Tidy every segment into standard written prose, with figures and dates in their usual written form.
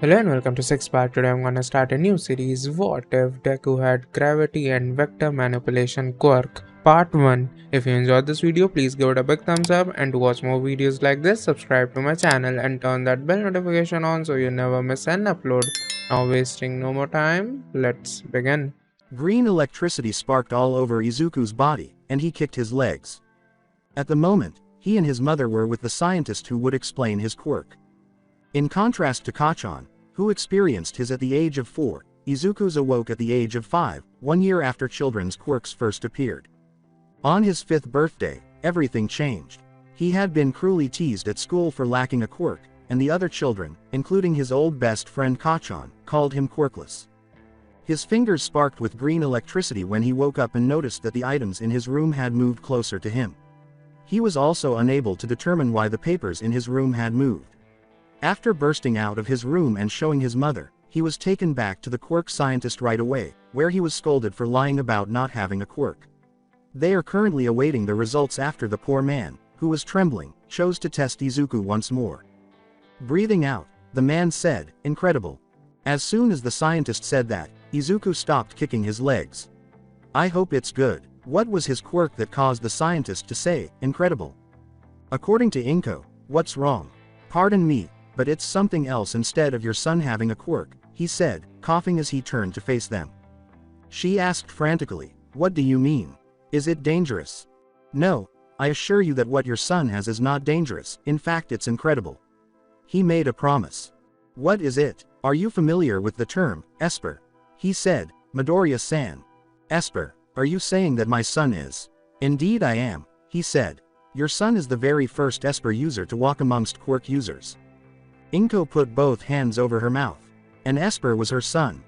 Hello and welcome to Six Part. Today I'm gonna start a new series. What if Deku had gravity and vector manipulation quirk? Part 1. If you enjoyed this video, please give it a big thumbs up, and to watch more videos like this, subscribe to my channel and turn that bell notification on so you never miss an upload. Now wasting no more time, let's begin. Green electricity sparked all over Izuku's body, and he kicked his legs. At the moment, he and his mother were with the scientist who would explain his quirk. In contrast to Kachan, who experienced his at the age of 4, Izuku's awoke at the age of 5, 1 year after children's quirks first appeared. On his 5th birthday, everything changed. He had been cruelly teased at school for lacking a quirk, and the other children, including his old best friend Kachan, called him quirkless. His fingers sparked with green electricity when he woke up and noticed that the items in his room had moved closer to him. He was also unable to determine why the papers in his room had moved. After bursting out of his room and showing his mother, he was taken back to the quirk scientist right away, where he was scolded for lying about not having a quirk. They are currently awaiting the results after the poor man, who was trembling, chose to test Izuku once more. Breathing out, the man said, "Incredible." As soon as the scientist said that, Izuku stopped kicking his legs. "I hope it's good." What was his quirk that caused the scientist to say, "Incredible"? According to Inko, what's wrong? "Pardon me, but it's something else instead of your son having a quirk," he said, coughing as he turned to face them. She asked frantically, "What do you mean? Is it dangerous?" "No, I assure you that what your son has is not dangerous, in fact it's incredible." He made a promise. "What is it? Are you familiar with the term, Esper?" He said, "Midoriya-san." "Esper, are you saying that my son is?" "Indeed I am," he said. "Your son is the very first Esper user to walk amongst quirk users." Inko put both hands over her mouth. And Esper was her son.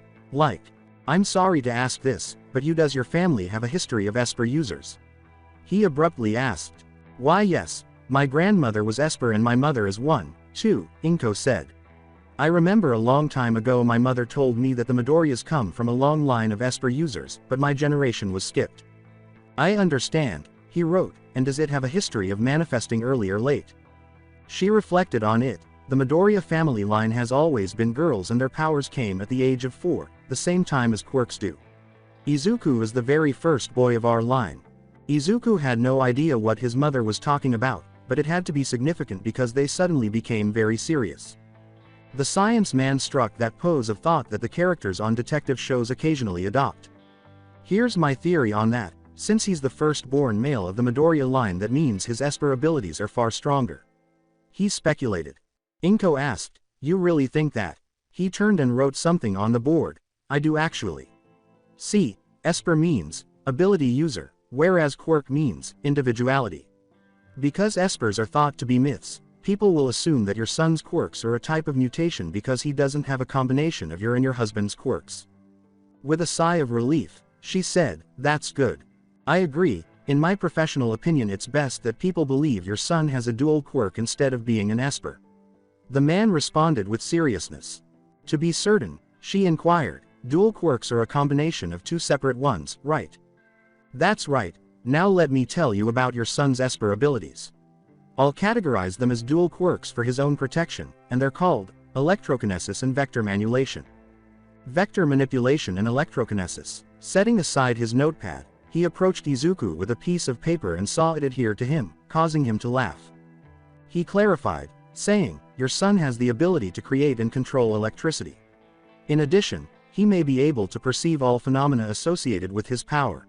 I'm sorry to ask this, but does your family have a history of Esper users?" He abruptly asked. "Why yes, my grandmother was Esper and my mother is one, too," Inko said. "I remember a long time ago my mother told me that the Midoriyas come from a long line of Esper users, but my generation was skipped." "I understand," he wrote, "and does it have a history of manifesting early or late?" She reflected on it. The Midoriya family line has always been girls and their powers came at the age of 4, the same time as quirks do. Izuku is the very first boy of our line. Izuku had no idea what his mother was talking about, but it had to be significant because they suddenly became very serious. The science man struck that pose of thought that the characters on detective shows occasionally adopt. "Here's my theory on that. Since he's the firstborn male of the Midoriya line, that means his Esper abilities are far stronger." He speculated. Inko asked, "You really think that?" He turned and wrote something on the board. "I do actually. See, Esper means ability user, whereas quirk means individuality. Because Espers are thought to be myths, people will assume that your son's quirks are a type of mutation because he doesn't have a combination of your and your husband's quirks." With a sigh of relief, she said, "That's good. I agree. In my professional opinion it's best that people believe your son has a dual quirk instead of being an Esper." The man responded with seriousness. "To be certain," she inquired, "dual quirks are a combination of two separate ones, right?" "That's right. Now let me tell you about your son's Esper abilities. I'll categorize them as dual quirks for his own protection, and they're called electrokinesis and vector manipulation." Vector manipulation and electrokinesis. Setting aside his notepad, he approached Izuku with a piece of paper and saw it adhere to him, causing him to laugh. He clarified, saying, "Your son has the ability to create and control electricity. In addition, he may be able to perceive all phenomena associated with his power.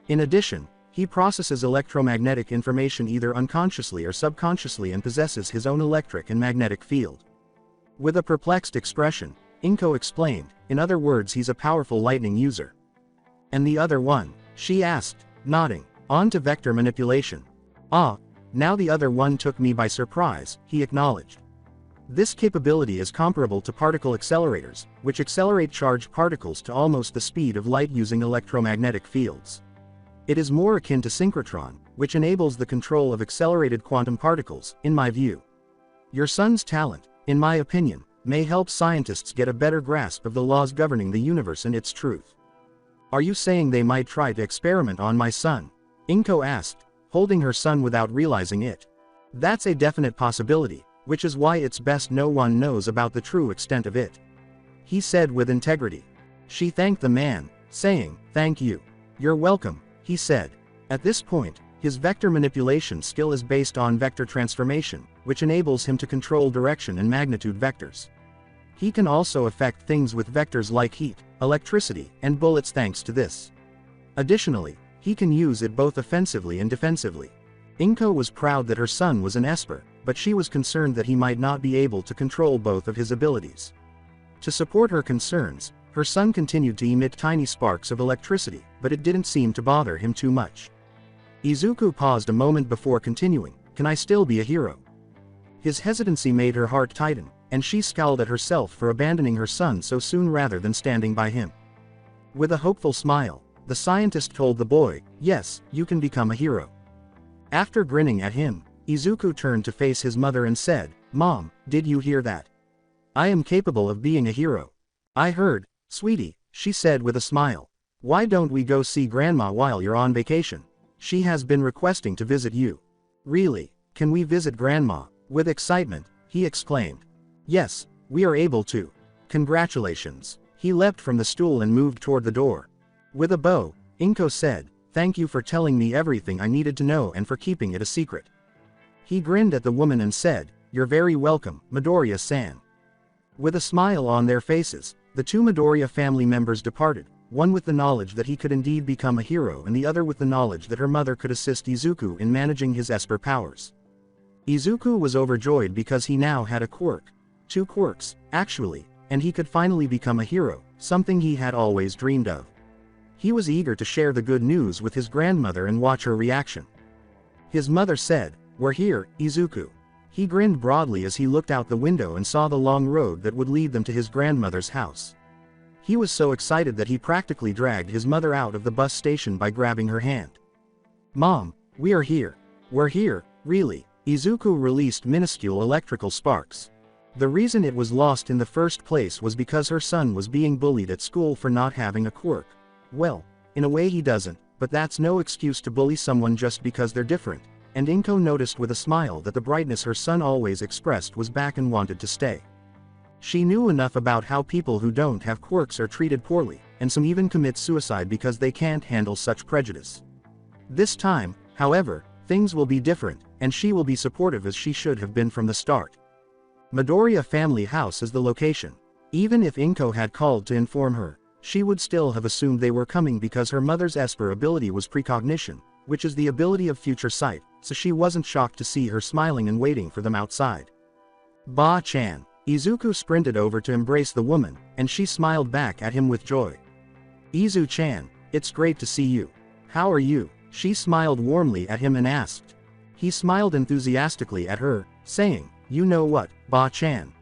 In addition, he processes electromagnetic information either unconsciously or subconsciously and possesses his own electric and magnetic field." With a perplexed expression, Inko explained, "In other words, he's a powerful lightning user." "And the other one?" she asked, nodding. "On to vector manipulation." "Ah, now the other one took me by surprise," he acknowledged. "This capability is comparable to particle accelerators, which accelerate charged particles to almost the speed of light using electromagnetic fields. It is more akin to synchrotron, which enables the control of accelerated quantum particles, in my view. Your son's talent, in my opinion, may help scientists get a better grasp of the laws governing the universe and its truth." "Are you saying they might try to experiment on my son?" Inko asked, holding her son without realizing it. "That's a definite possibility, which is why it's best no one knows about the true extent of it," he said with integrity. She thanked the man, saying, "Thank you." "You're welcome," he said. At this point, his vector manipulation skill is based on vector transformation, which enables him to control direction and magnitude vectors. He can also affect things with vectors like heat, electricity, and bullets thanks to this. Additionally, he can use it both offensively and defensively. Inko was proud that her son was an Esper, but she was concerned that he might not be able to control both of his abilities. To support her concerns, her son continued to emit tiny sparks of electricity, but it didn't seem to bother him too much. Izuku paused a moment before continuing, "Can I still be a hero?" His hesitancy made her heart tighten, and she scowled at herself for abandoning her son so soon rather than standing by him. With a hopeful smile, the scientist told the boy, "Yes, you can become a hero." After grinning at him, Izuku turned to face his mother and said, "Mom, did you hear that? I am capable of being a hero." "I heard, sweetie," she said with a smile. "Why don't we go see Grandma while you're on vacation? She has been requesting to visit you." "Really? Can we visit Grandma?" With excitement, he exclaimed. "Yes, we are able to. Congratulations." He leapt from the stool and moved toward the door. With a bow, Inko said, "Thank you for telling me everything I needed to know and for keeping it a secret." He grinned at the woman and said, "You're very welcome, Midoriya-san." With a smile on their faces, the two Midoriya family members departed, one with the knowledge that he could indeed become a hero and the other with the knowledge that her mother could assist Izuku in managing his Esper powers. Izuku was overjoyed because he now had a quirk. 2 quirks, actually, and he could finally become a hero, something he had always dreamed of. He was eager to share the good news with his grandmother and watch her reaction. His mother said, "We're here, Izuku." He grinned broadly as he looked out the window and saw the long road that would lead them to his grandmother's house. He was so excited that he practically dragged his mother out of the bus station by grabbing her hand. "Mom, we are here." "We're here, really." Izuku released minuscule electrical sparks. The reason it was lost in the first place was because her son was being bullied at school for not having a quirk. Well, in a way he doesn't, but that's no excuse to bully someone just because they're different, and Inko noticed with a smile that the brightness her son always expressed was back and wanted to stay. She knew enough about how people who don't have quirks are treated poorly, and some even commit suicide because they can't handle such prejudice. This time, however, things will be different, and she will be supportive as she should have been from the start. Midoriya family house is the location. Even if Inko had called to inform her, she would still have assumed they were coming because her mother's Esper ability was precognition, which is the ability of future sight, so she wasn't shocked to see her smiling and waiting for them outside. "Ba-chan." Izuku sprinted over to embrace the woman, and she smiled back at him with joy. "Izu-chan, it's great to see you. How are you?" She smiled warmly at him and asked. He smiled enthusiastically at her, saying, "You know what, Ba-chan?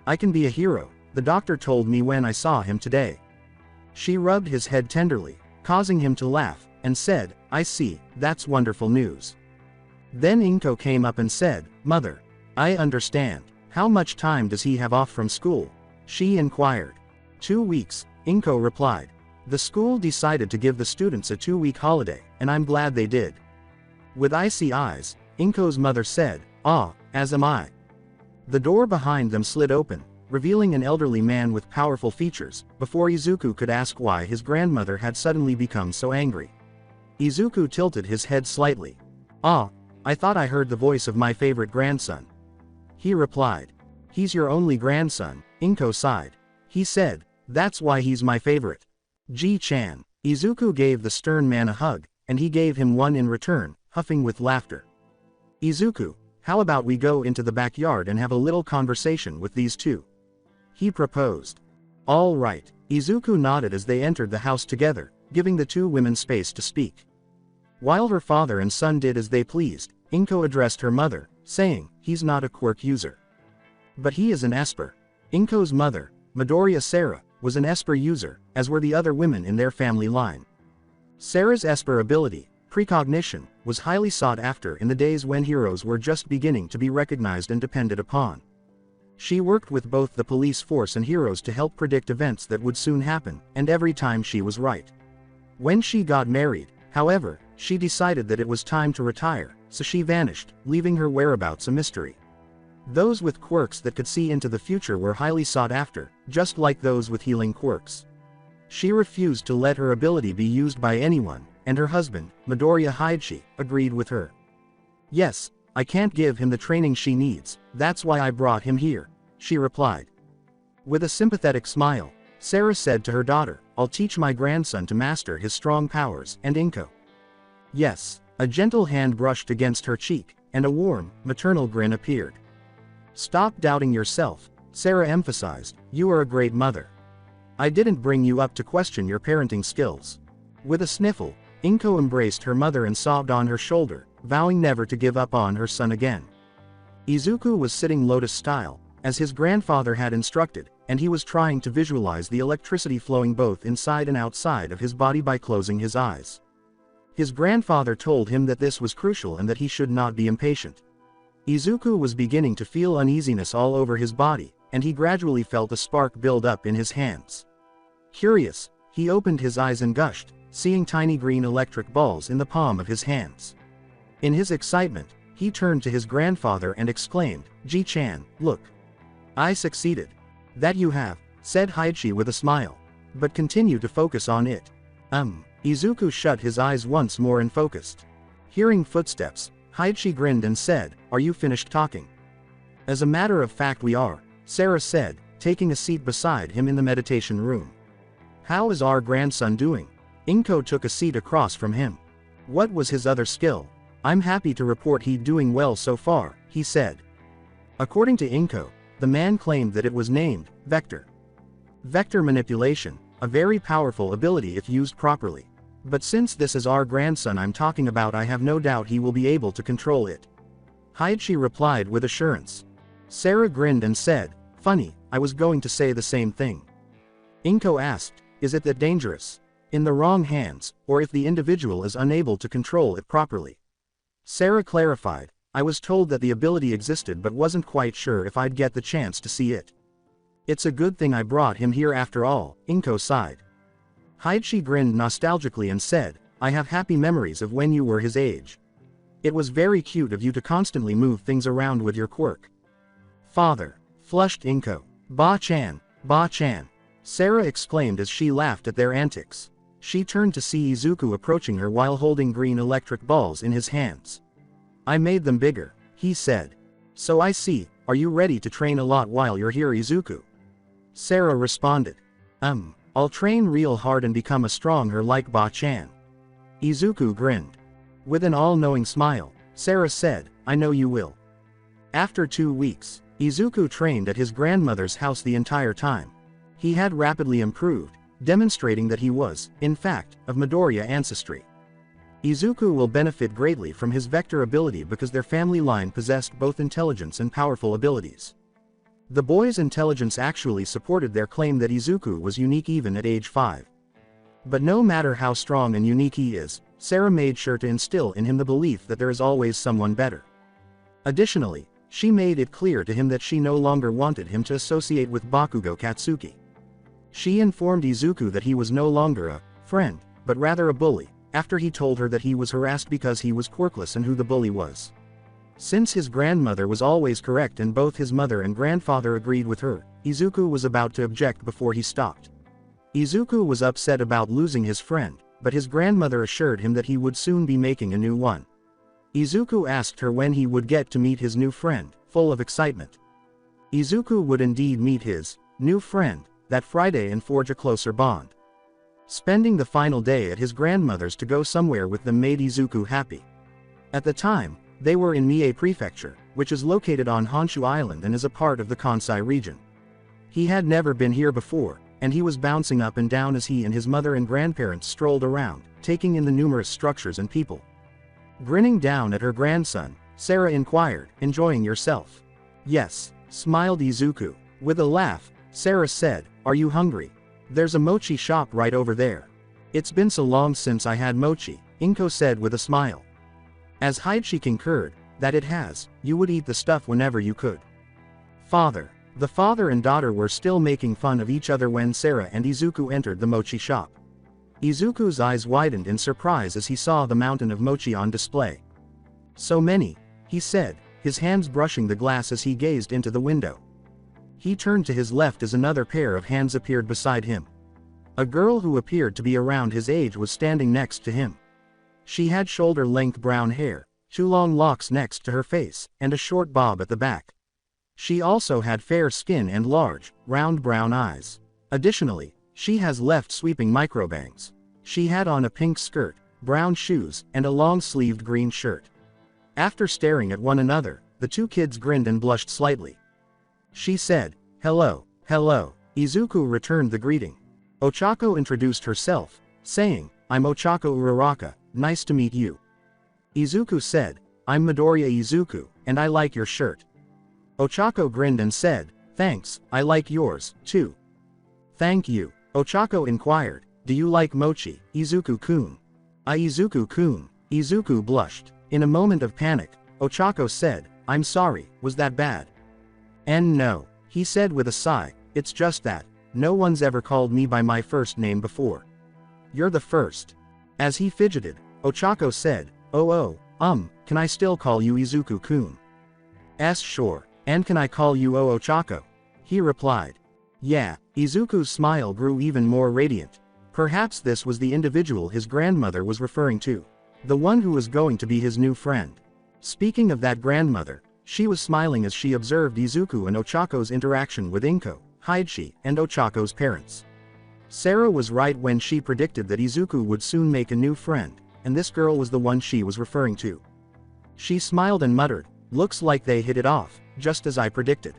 I can be a hero, the doctor told me when I saw him today." She rubbed his head tenderly, causing him to laugh, and said, "I see, that's wonderful news." Then Inko came up and said, "Mother, I understand. How much time does he have off from school?" She inquired. 2 weeks, Inko replied. The school decided to give the students a 2-week holiday, and I'm glad they did. With icy eyes, Inko's mother said, "Ah, as am I." The door behind them slid open, revealing an elderly man with powerful features, before Izuku could ask why his grandmother had suddenly become so angry. Izuku tilted his head slightly. "Ah, I thought I heard the voice of my favorite grandson." He replied. "He's your only grandson," Inko sighed. He said, "That's why he's my favorite." "Ji-chan." Izuku gave the stern man a hug, and he gave him one in return, huffing with laughter. "Izuku, how about we go into the backyard and have a little conversation with these two?" he proposed. "All right." Izuku nodded as they entered the house together, giving the two women space to speak. While her father and son did as they pleased, Inko addressed her mother, saying, "He's not a quirk user. But he is an Esper." Inko's mother, Midoriya Sarah, was an Esper user, as were the other women in their family line. Sarah's Esper ability, precognition, was highly sought after in the days when heroes were just beginning to be recognized and depended upon. She worked with both the police force and heroes to help predict events that would soon happen, and every time she was right. When she got married, however, she decided that it was time to retire, so she vanished, leaving her whereabouts a mystery. Those with quirks that could see into the future were highly sought after, just like those with healing quirks. She refused to let her ability be used by anyone, and her husband, Midoriya Hideshi, agreed with her. "Yes, I can't give him the training she needs, that's why I brought him here," she replied. With a sympathetic smile, Sarah said to her daughter, "I'll teach my grandson to master his strong powers," and Inko. Yes, a gentle hand brushed against her cheek, and a warm, maternal grin appeared. "Stop doubting yourself," Sarah emphasized, "you are a great mother. I didn't bring you up to question your parenting skills." With a sniffle, Inko embraced her mother and sobbed on her shoulder, vowing never to give up on her son again. Izuku was sitting lotus-style, as his grandfather had instructed, and he was trying to visualize the electricity flowing both inside and outside of his body by closing his eyes. His grandfather told him that this was crucial and that he should not be impatient. Izuku was beginning to feel uneasiness all over his body, and he gradually felt a spark build up in his hands. Curious, he opened his eyes and gushed, seeing tiny green electric balls in the palm of his hands. In his excitement, he turned to his grandfather and exclaimed, "Ji-chan, look. I succeeded." "That you have," said Hideshi with a smile. "But continue to focus on it." Izuku shut his eyes once more and focused. Hearing footsteps, Hideshi grinned and said, "Are you finished talking?" "As a matter of fact we are," Sarah said, taking a seat beside him in the meditation room. "How is our grandson doing?" Inko took a seat across from him. "What was his other skill?" "I'm happy to report he's doing well so far," he said. According to Inko, the man claimed that it was named Vector. Vector manipulation, a very powerful ability if used properly. But since this is our grandson I'm talking about, I have no doubt he will be able to control it. Hideshi replied with assurance. Sarah grinned and said, "Funny, I was going to say the same thing." Inko asked, "Is it that dangerous? In the wrong hands, or if the individual is unable to control it properly?" Sarah clarified, "I was told that the ability existed but wasn't quite sure if I'd get the chance to see it." "It's a good thing I brought him here after all," Inko sighed. Hideshi grinned nostalgically and said, "I have happy memories of when you were his age. It was very cute of you to constantly move things around with your quirk." "Father," flushed Inko. "Ba-chan, Ba-chan," Sarah exclaimed as she laughed at their antics. She turned to see Izuku approaching her while holding green electric balls in his hands. "I made them bigger," he said. "So I see, are you ready to train a lot while you're here, Izuku?" Sarah responded. I'll train real hard and become a stronger like Ba-chan." Izuku grinned. With an all-knowing smile, Sarah said, "I know you will." After 2 weeks, Izuku trained at his grandmother's house the entire time. He had rapidly improved, demonstrating that he was, in fact, of Midoriya ancestry. Izuku will benefit greatly from his vector ability because their family line possessed both intelligence and powerful abilities. The boy's intelligence actually supported their claim that Izuku was unique even at age 5. But no matter how strong and unique he is, Sarah made sure to instill in him the belief that there is always someone better. Additionally, she made it clear to him that she no longer wanted him to associate with Bakugo Katsuki. She informed Izuku that he was no longer a friend, but rather a bully, after he told her that he was harassed because he was quirkless and who the bully was. Since his grandmother was always correct and both his mother and grandfather agreed with her, Izuku was about to object before he stopped. Izuku was upset about losing his friend, but his grandmother assured him that he would soon be making a new one. Izuku asked her when he would get to meet his new friend, full of excitement. Izuku would indeed meet his new friend that Friday and forge a closer bond. Spending the final day at his grandmother's to go somewhere with them made Izuku happy. At the time, they were in Mie Prefecture, which is located on Honshu Island and is a part of the Kansai region. He had never been here before, and he was bouncing up and down as he and his mother and grandparents strolled around, taking in the numerous structures and people. Grinning down at her grandson, Sarah inquired, "Enjoying yourself?" "Yes," smiled Izuku. With a laugh, Sarah said, "Are you hungry? There's a mochi shop right over there." "It's been so long since I had mochi," Inko said with a smile. As Hideshi concurred, that it has, you would eat the stuff whenever you could. "Father." The father and daughter were still making fun of each other when Sarah and Izuku entered the mochi shop. Izuku's eyes widened in surprise as he saw the mountain of mochi on display. "So many," he said, his hands brushing the glass as he gazed into the window. He turned to his left as another pair of hands appeared beside him. A girl who appeared to be around his age was standing next to him. She had shoulder-length brown hair, 2 long locks next to her face, and a short bob at the back. She also had fair skin and large, round brown eyes. Additionally, she has left sweeping microbangs. She had on a pink skirt, brown shoes, and a long-sleeved green shirt. After staring at one another, the 2 kids grinned and blushed slightly. She said, "Hello, hello." Izuku returned the greeting. Ochako introduced herself, saying, "I'm Ochako Uraraka, nice to meet you." Izuku said, "I'm Midoriya Izuku, and I like your shirt." Ochako grinned and said, "Thanks, I like yours, too." "Thank you." Ochako inquired, "Do you like mochi, Izuku-kun?" Izuku-kun." Izuku blushed. In a moment of panic, Ochako said, "I'm sorry, was that bad?" "And no," he said with a sigh, "it's just that no one's ever called me by my first name before. You're the first." As he fidgeted, Ochako said, can I still call you Izuku-kun?" "Sure. And can I call you Ochako?" he replied. "Yeah." Izuku's smile grew even more radiant. Perhaps this was the individual his grandmother was referring to. The one who was going to be his new friend. Speaking of that grandmother, she was smiling as she observed Izuku and Ochako's interaction with Inko, Haichi, and Ochako's parents. Sarah was right when she predicted that Izuku would soon make a new friend, and this girl was the one she was referring to. She smiled and muttered, "Looks like they hit it off, just as I predicted."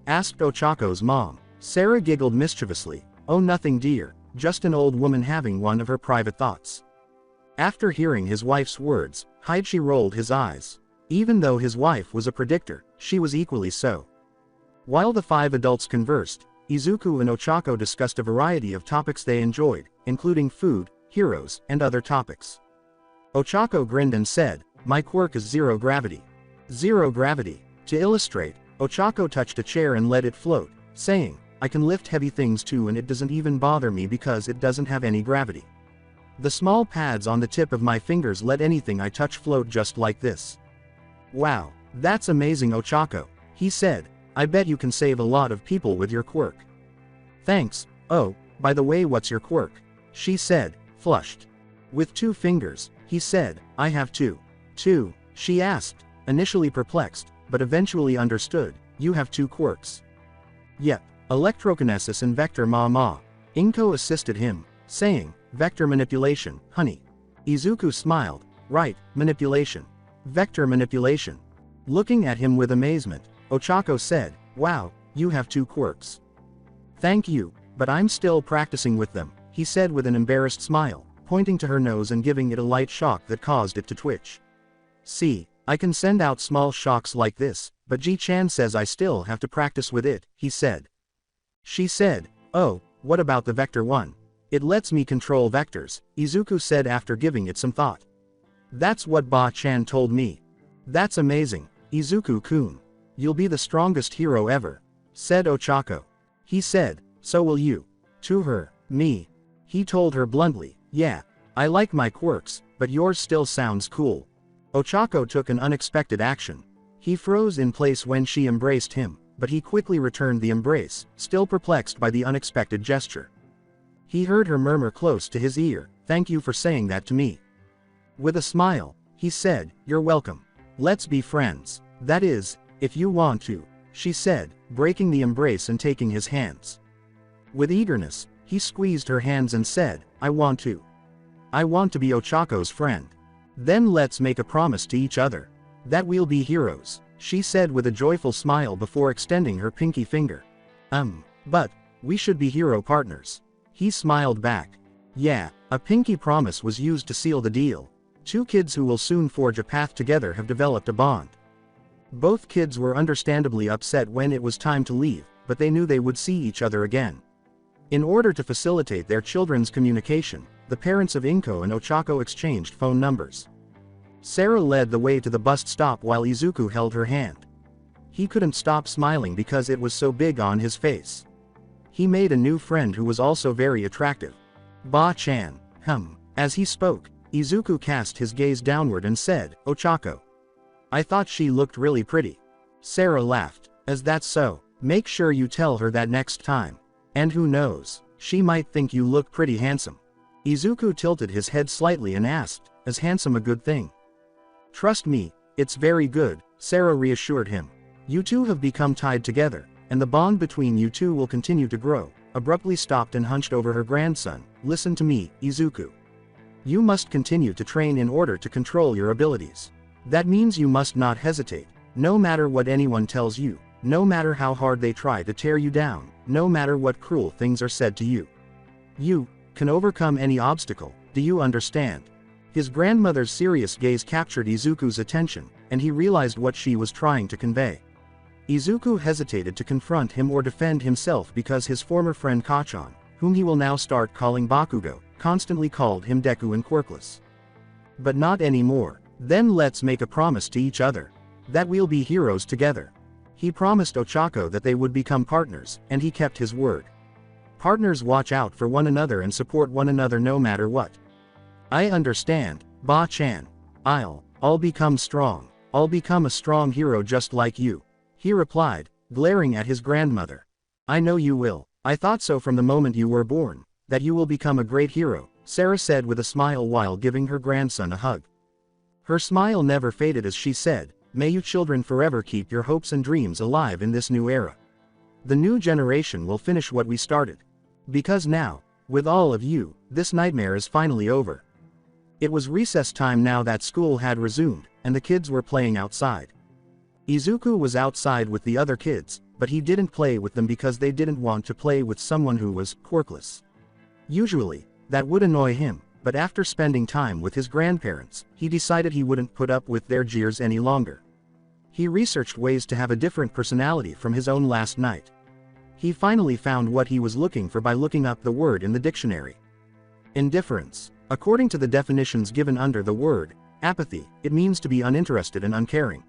Asked Ochako's mom. Sarah giggled mischievously, "Oh nothing dear, just an old woman having one of her private thoughts." After hearing his wife's words, Haichi rolled his eyes. Even though his wife was a predictor, she was equally so. While the 5 adults conversed, Izuku and Ochako discussed a variety of topics they enjoyed, including food, heroes, and other topics. Ochako grinned and said, "My quirk is zero gravity." Zero gravity. To illustrate, Ochako touched a chair and let it float, saying, "I can lift heavy things too and it doesn't even bother me because it doesn't have any gravity. The small pads on the tip of my fingers let anything I touch float just like this." "Wow, that's amazing Ochako," he said, "I bet you can save a lot of people with your quirk." "Thanks. Oh, by the way, what's your quirk?" she said, flushed. "With 2 fingers, he said, "I have 2. 2, she asked, initially perplexed, but eventually understood, "You have 2 quirks." "Yep, electrokinesis and vector ma. Inko assisted him, saying, "Vector manipulation, honey." Izuku smiled, "Right, manipulation. Vector manipulation." Looking at him with amazement, Ochako said, "Wow, you have 2 quirks." "Thank you, but I'm still practicing with them," he said with an embarrassed smile, pointing to her nose and giving it a light shock that caused it to twitch. "See, I can send out small shocks like this, but Ji-chan says I still have to practice with it," he said. She said, "Oh, what about the vector one? It lets me control vectors," Izuku said after giving it some thought. "That's what Ba-chan told me." "That's amazing, Izuku-kun. You'll be the strongest hero ever," said Ochako. He said, "So will you." To her, "Me." He told her bluntly, "Yeah, I like my quirks, but yours still sounds cool." Ochako took an unexpected action. He froze in place when she embraced him, but he quickly returned the embrace, still perplexed by the unexpected gesture. He heard her murmur close to his ear, "Thank you for saying that to me." With a smile, he said, "You're welcome. Let's be friends. That is, if you want to," she said, breaking the embrace and taking his hands. With eagerness, he squeezed her hands and said, "I want to. I want to be Ochako's friend. Then let's make a promise to each other that we'll be heroes," she said with a joyful smile before extending her pinky finger. But we should be hero partners." He smiled back. Yeah, a pinky promise was used to seal the deal. 2 kids who will soon forge a path together have developed a bond. Both kids were understandably upset when it was time to leave, but they knew they would see each other again. In order to facilitate their children's communication, the parents of Inko and Ochako exchanged phone numbers. Sarah led the way to the bus stop while Izuku held her hand. He couldn't stop smiling because it was so big on his face. He made a new friend who was also very attractive. Ba-chan. As he spoke, Izuku cast his gaze downward and said, "Ochako. I thought she looked really pretty. Sarah laughed. Is that so? Make sure you tell her that next time. And who knows, she might think you look pretty handsome. Izuku tilted his head slightly and asked, is handsome a good thing? Trust me, it's very good, Sarah reassured him. You two have become tied together, and the bond between you two will continue to grow. Abruptly stopped and hunched over her grandson. Listen to me, Izuku. You must continue to train in order to control your abilities. That means you must not hesitate, no matter what anyone tells you, no matter how hard they try to tear you down, no matter what cruel things are said to you. You can overcome any obstacle, do you understand? His grandmother's serious gaze captured Izuku's attention, and he realized what she was trying to convey. Izuku hesitated to confront him or defend himself because his former friend Kachan, whom he will now start calling Bakugo, constantly called him Deku and Quirkless. But not anymore. Then let's make a promise to each other. That we'll be heroes together. He promised Ochako that they would become partners, and he kept his word. Partners watch out for one another and support one another no matter what. I understand, Ba-chan. I'll become strong. I'll become a strong hero just like you. He replied, glaring at his grandmother. I know you will. I thought so from the moment you were born, that you will become a great hero, Sarah said with a smile while giving her grandson a hug. Her smile never faded as she said, may you children forever keep your hopes and dreams alive in this new era. The new generation will finish what we started. Because now, with all of you, this nightmare is finally over. It was recess time now that school had resumed, and the kids were playing outside. Izuku was outside with the other kids, but he didn't play with them because they didn't want to play with someone who was quirkless. Usually, that would annoy him, but after spending time with his grandparents, he decided he wouldn't put up with their jeers any longer. He researched ways to have a different personality from his own last night. He finally found what he was looking for by looking up the word in the dictionary. Indifference. According to the definitions given under the word, apathy, it means to be uninterested and uncaring.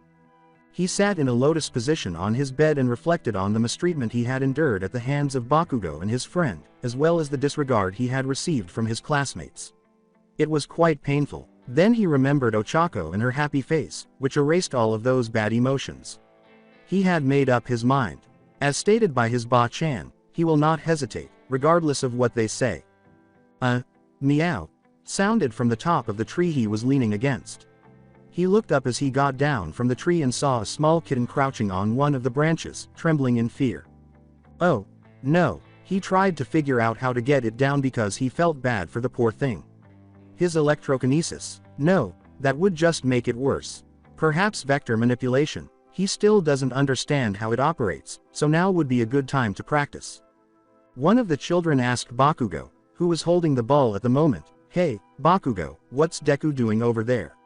He sat in a lotus position on his bed and reflected on the mistreatment he had endured at the hands of Bakugo and his friend, as well as the disregard he had received from his classmates. It was quite painful. Then he remembered Ochako and her happy face, which erased all of those bad emotions. He had made up his mind. As stated by his Ba-chan, he will not hesitate, regardless of what they say. Meow, sounded from the top of the tree he was leaning against. He looked up as he got down from the tree and saw a small kitten crouching on one of the branches, trembling in fear. Oh, no, he tried to figure out how to get it down because he felt bad for the poor thing. His electrokinesis. No, that would just make it worse. Perhaps vector manipulation. He still doesn't understand how it operates, so now would be a good time to practice. One of the children asked Bakugo, who was holding the ball at the moment, hey, Bakugo, what's Deku doing over there?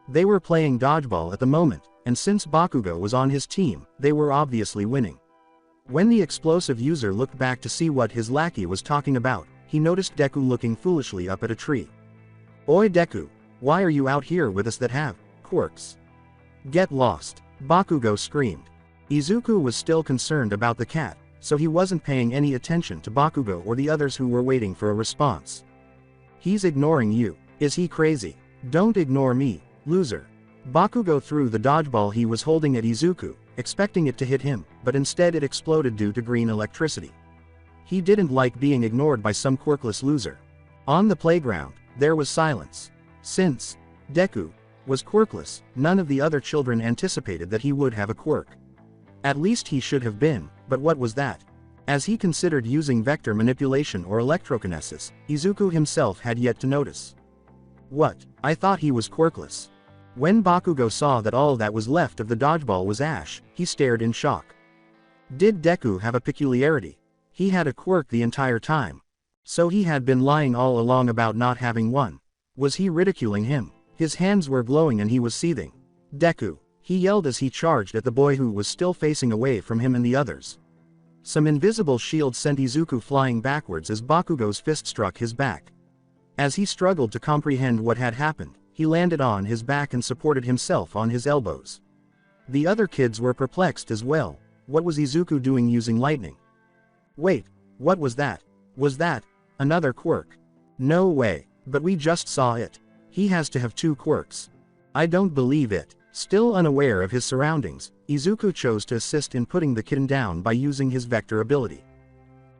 They were playing dodgeball at the moment, and since Bakugo was on his team, they were obviously winning. When the explosive user looked back to see what his lackey was talking about, he noticed Deku looking foolishly up at a tree. Oi Deku, why are you out here with us that have quirks? Get lost, Bakugo screamed. Izuku was still concerned about the cat, so he wasn't paying any attention to Bakugo or the others who were waiting for a response. He's ignoring you. Is he crazy? Don't ignore me, loser. Bakugo threw the dodgeball he was holding at Izuku, expecting it to hit him, but instead it exploded due to green electricity. He didn't like being ignored by some quirkless loser. On the playground, there was silence. Since Deku was quirkless, none of the other children anticipated that he would have a quirk. At least he should have been, but what was that? As he considered using vector manipulation or electrokinesis, Izuku himself had yet to notice. What? I thought he was quirkless. When Bakugo saw that all that was left of the dodgeball was ash, he stared in shock. Did Deku have a peculiarity? He had a quirk the entire time. So he had been lying all along about not having one. Was he ridiculing him? His hands were glowing and he was seething. Deku, he yelled as he charged at the boy who was still facing away from him and the others. Some invisible shield sent Izuku flying backwards as Bakugo's fist struck his back. As he struggled to comprehend what had happened, he landed on his back and supported himself on his elbows. The other kids were perplexed as well. What was Izuku doing using lightning? Wait, what was that? Was that another quirk? No way, but we just saw it. He has to have two quirks. I don't believe it, Still unaware of his surroundings, Izuku chose to assist in putting the kitten down by using his vector ability.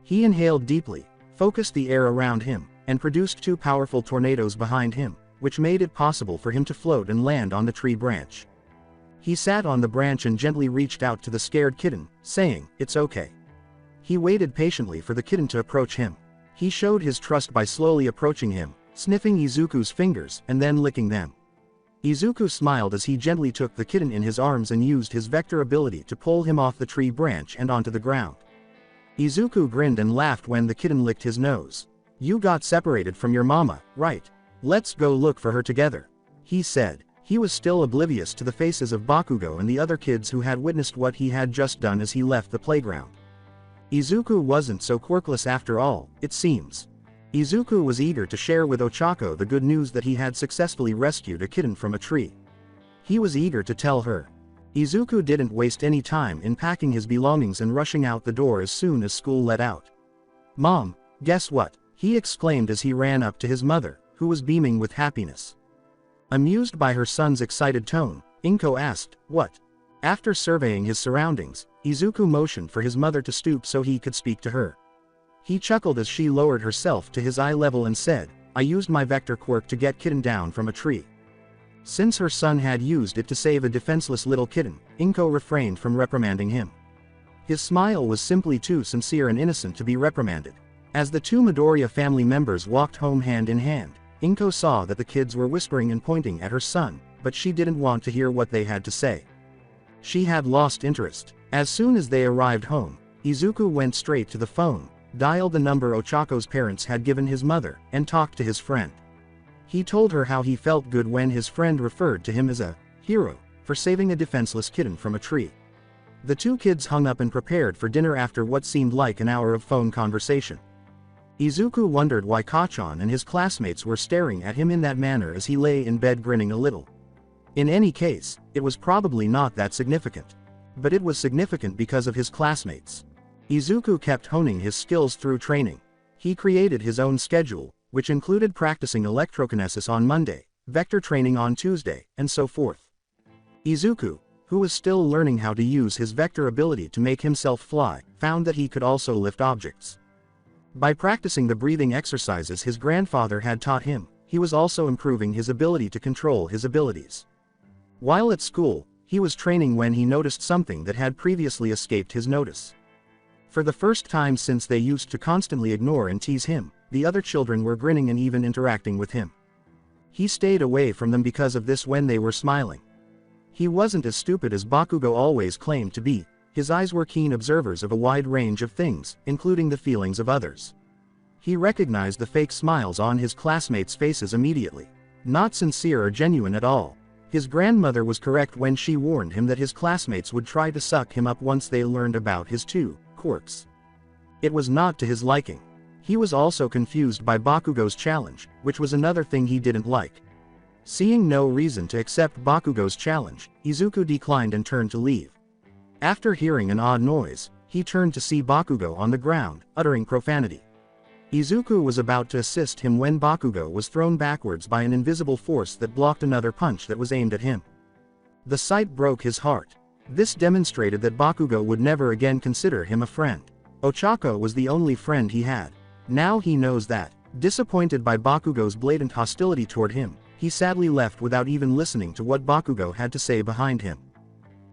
He inhaled deeply, focused the air around him, and produced 2 powerful tornadoes behind him, which made it possible for him to float and land on the tree branch. He sat on the branch and gently reached out to the scared kitten, saying, "It's okay." He waited patiently for the kitten to approach him. He showed his trust by slowly approaching him, sniffing Izuku's fingers and then licking them. Izuku smiled as he gently took the kitten in his arms and used his vector ability to pull him off the tree branch and onto the ground. Izuku grinned and laughed when the kitten licked his nose. "You got separated from your mama, right? Let's go look for her together," he said. He was still oblivious to the faces of Bakugo and the other kids who had witnessed what he had just done as he left the playground. Izuku wasn't so quirkless after all, it seems. Izuku was eager to share with Ochako the good news that he had successfully rescued a kitten from a tree. He was eager to tell her. Izuku didn't waste any time in packing his belongings and rushing out the door as soon as school let out. "Mom, guess what?" he exclaimed as he ran up to his mother, who was beaming with happiness. Amused by her son's excited tone, Inko asked, "What?" After surveying his surroundings, Izuku motioned for his mother to stoop so he could speak to her. He chuckled as she lowered herself to his eye level and said, "I used my vector quirk to get kitten down from a tree." Since her son had used it to save a defenseless little kitten, Inko refrained from reprimanding him. His smile was simply too sincere and innocent to be reprimanded. As the 2 Midoriya family members walked home hand in hand, Inko saw that the kids were whispering and pointing at her son, but she didn't want to hear what they had to say. She had lost interest. As soon as they arrived home, Izuku went straight to the phone, dialed the number Ochako's parents had given his mother, and talked to his friend. He told her how he felt good when his friend referred to him as a hero for saving a defenseless kitten from a tree. The 2 kids hung up and prepared for dinner after what seemed like an hour of phone conversation. Izuku wondered why Kachan and his classmates were staring at him in that manner as he lay in bed grinning a little. In any case, it was probably not that significant. But it was significant because of his classmates. Izuku kept honing his skills through training. He created his own schedule, which included practicing electrokinesis on Monday, vector training on Tuesday, and so forth. Izuku, who was still learning how to use his vector ability to make himself fly, found that he could also lift objects. By practicing the breathing exercises his grandfather had taught him, he was also improving his ability to control his abilities. While at school, he was training when he noticed something that had previously escaped his notice. For the first time since they used to constantly ignore and tease him, the other children were grinning and even interacting with him. He stayed away from them because of this when they were smiling. He wasn't as stupid as Bakugo always claimed to be. His eyes were keen observers of a wide range of things, including the feelings of others. He recognized the fake smiles on his classmates' faces immediately. Not sincere or genuine at all. His grandmother was correct when she warned him that his classmates would try to suck him up once they learned about his 2 quirks. It was not to his liking. He was also confused by Bakugo's challenge, which was another thing he didn't like. Seeing no reason to accept Bakugo's challenge, Izuku declined and turned to leave. After hearing an odd noise, he turned to see Bakugo on the ground, uttering profanity. Izuku was about to assist him when Bakugo was thrown backwards by an invisible force that blocked another punch that was aimed at him. The sight broke his heart. This demonstrated that Bakugo would never again consider him a friend. Ochako was the only friend he had. Now he knows that. Disappointed by Bakugo's blatant hostility toward him, he sadly left without even listening to what Bakugo had to say behind him.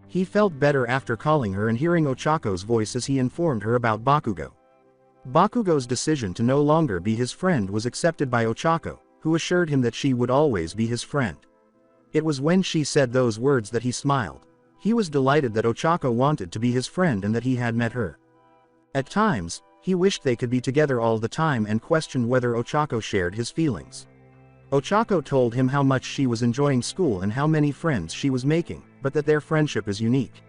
He felt better after calling her and hearing Ochako's voice as he informed her about Bakugo. Bakugo's decision to no longer be his friend was accepted by Ochako, who assured him that she would always be his friend. It was when she said those words that he smiled. He was delighted that Ochako wanted to be his friend and that he had met her. At times, he wished they could be together all the time and questioned whether Ochako shared his feelings. Ochako told him how much she was enjoying school and how many friends she was making, but that their friendship is unique.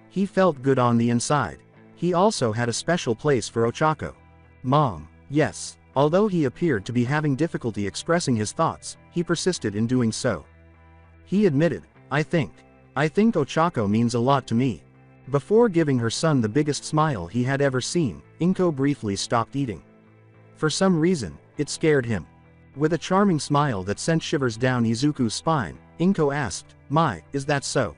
He felt good on the inside. He also had a special place for Ochako. Mom, yes. Although he appeared to be having difficulty expressing his thoughts, he persisted in doing so. He admitted, I think Ochako means a lot to me. Before giving her son the biggest smile he had ever seen, Inko briefly stopped eating. For some reason, it scared him. With a charming smile that sent shivers down Izuku's spine, Inko asked, My, is that so?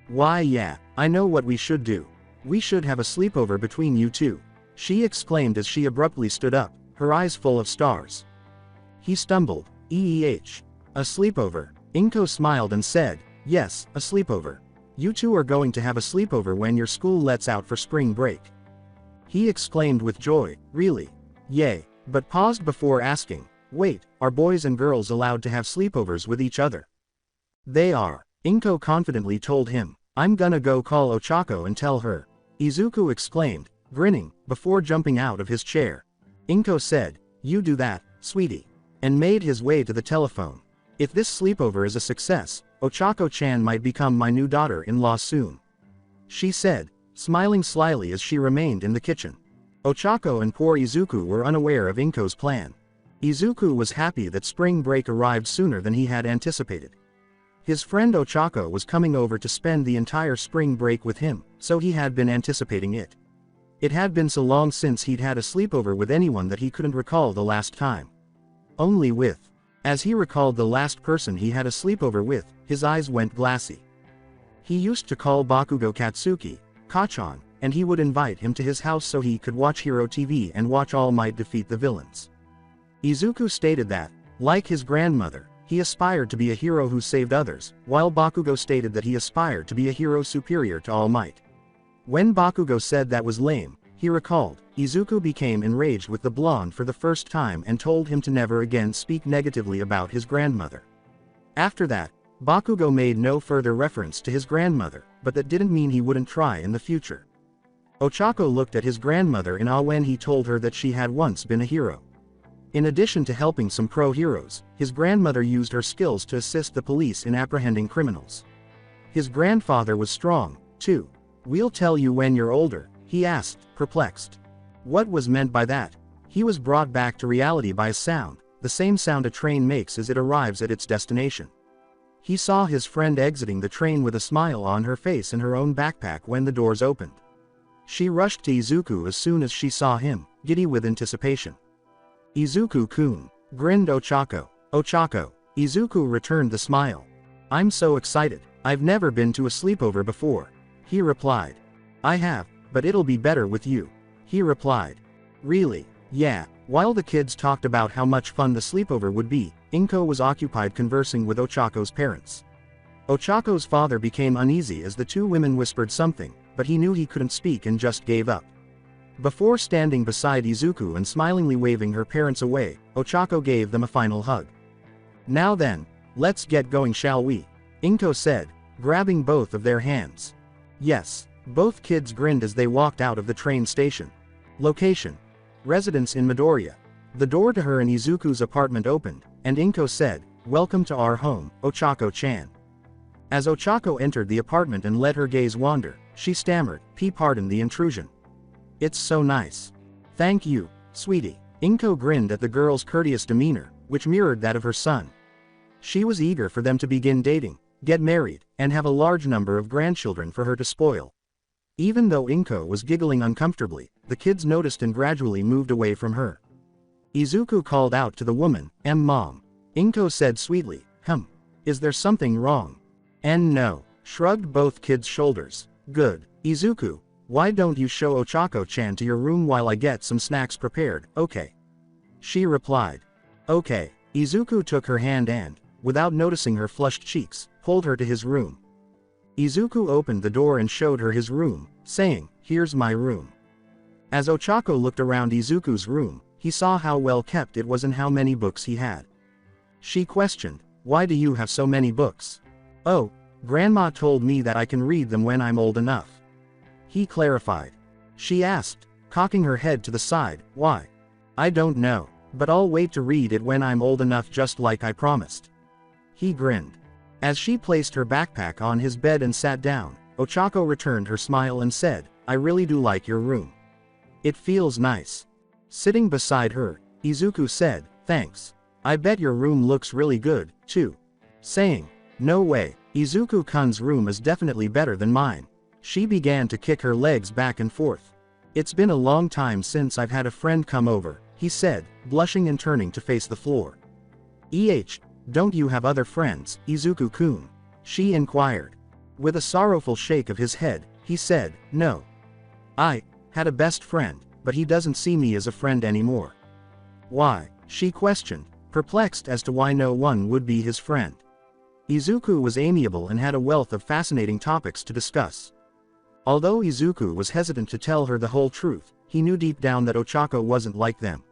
Why yeah, I know what we should do. We should have a sleepover between you two, she exclaimed as she abruptly stood up, her eyes full of stars. He stumbled, a sleepover. Inko smiled and said, yes, a sleepover. You two are going to have a sleepover when your school lets out for spring break. He exclaimed with joy, really? Yay, but paused before asking, wait, are boys and girls allowed to have sleepovers with each other? They are, Inko confidently told him. I'm gonna go call Ochako and tell her. Izuku exclaimed, grinning, before jumping out of his chair. Inko said, you do that, sweetie, and made his way to the telephone. If this sleepover is a success, Ochako-chan might become my new daughter-in-law soon, she said, smiling slyly as she remained in the kitchen. Ochako and poor Izuku were unaware of Inko's plan. Izuku was happy that spring break arrived sooner than he had anticipated. His friend Ochako was coming over to spend the entire spring break with him, so he had been anticipating it. It had been so long since he'd had a sleepover with anyone that he couldn't recall the last time. Only with. As he recalled the last person he had a sleepover with, his eyes went glassy. He used to call Bakugo Katsuki, Kachan, and he would invite him to his house so he could watch Hero TV and watch All Might defeat the villains. Izuku stated that, like his grandmother, he aspired to be a hero who saved others, while Bakugo stated that he aspired to be a hero superior to All Might. When Bakugo said that was lame, he recalled, Izuku became enraged with the blonde for the first time and told him to never again speak negatively about his grandmother. After that, Bakugo made no further reference to his grandmother, but that didn't mean he wouldn't try in the future. Ochako looked at his grandmother in awe when he told her that she had once been a hero. In addition to helping some pro-heroes, his grandmother used her skills to assist the police in apprehending criminals. His grandfather was strong, too. We'll tell you when you're older, he asked, perplexed. What was meant by that? He was brought back to reality by a sound, the same sound a train makes as it arrives at its destination. He saw his friend exiting the train with a smile on her face and her own backpack when the doors opened. She rushed to Izuku as soon as she saw him, giddy with anticipation. Izuku-kun, grinned Ochako. Ochako. Izuku returned the smile. I'm so excited, I've never been to a sleepover before, he replied. I have, but it'll be better with you, he replied. Really? Yeah. While the kids talked about how much fun the sleepover would be, Inko was occupied conversing with Ochako's parents. Ochako's father became uneasy as the two women whispered something, but he knew he couldn't speak and just gave up. Before standing beside Izuku and smilingly waving her parents away, Ochako gave them a final hug. Now then, let's get going, shall we? Inko said, grabbing both of their hands. Yes. Both kids grinned as they walked out of the train station. Location. Residence in Midoriya. The door to her and Izuku's apartment opened, and Inko said, welcome to our home, Ochako-chan. As Ochako entered the apartment and let her gaze wander, she stammered, pardon the intrusion. It's so nice. Thank you, sweetie. Inko grinned at the girl's courteous demeanor, which mirrored that of her son. She was eager for them to begin dating, get married, and have a large number of grandchildren for her to spoil. Even though Inko was giggling uncomfortably, the kids noticed and gradually moved away from her. Izuku called out to the woman, Mom. Inko said sweetly, is there something wrong? No, shrugged both kids' shoulders. Good. Izuku, why don't you show Ochako-chan to your room while I get some snacks prepared, okay? She replied. Okay. Izuku took her hand and, without noticing her flushed cheeks, pulled her to his room. Izuku opened the door and showed her his room, saying, here's my room. As Ochako looked around Izuku's room, he saw how well kept it was and how many books he had. She questioned, why do you have so many books? Oh, Grandma told me that I can read them when I'm old enough. He clarified. She asked, cocking her head to the side, why? I don't know, but I'll wait to read it when I'm old enough just like I promised. He grinned. As she placed her backpack on his bed and sat down, Ochako returned her smile and said, I really do like your room. It feels nice. Sitting beside her, Izuku said, thanks. I bet your room looks really good, too. Saying, no way, Izuku-kun's room is definitely better than mine. She began to kick her legs back and forth. It's been a long time since I've had a friend come over, he said, blushing and turning to face the floor. Don't you have other friends, Izuku-kun? she inquired. With a sorrowful shake of his head, he said, "No. I had a best friend, but he doesn't see me as a friend anymore." "Why?" she questioned, perplexed as to why no one would be his friend. Izuku was amiable and had a wealth of fascinating topics to discuss. Although Izuku was hesitant to tell her the whole truth, he knew deep down that Ochako wasn't like them.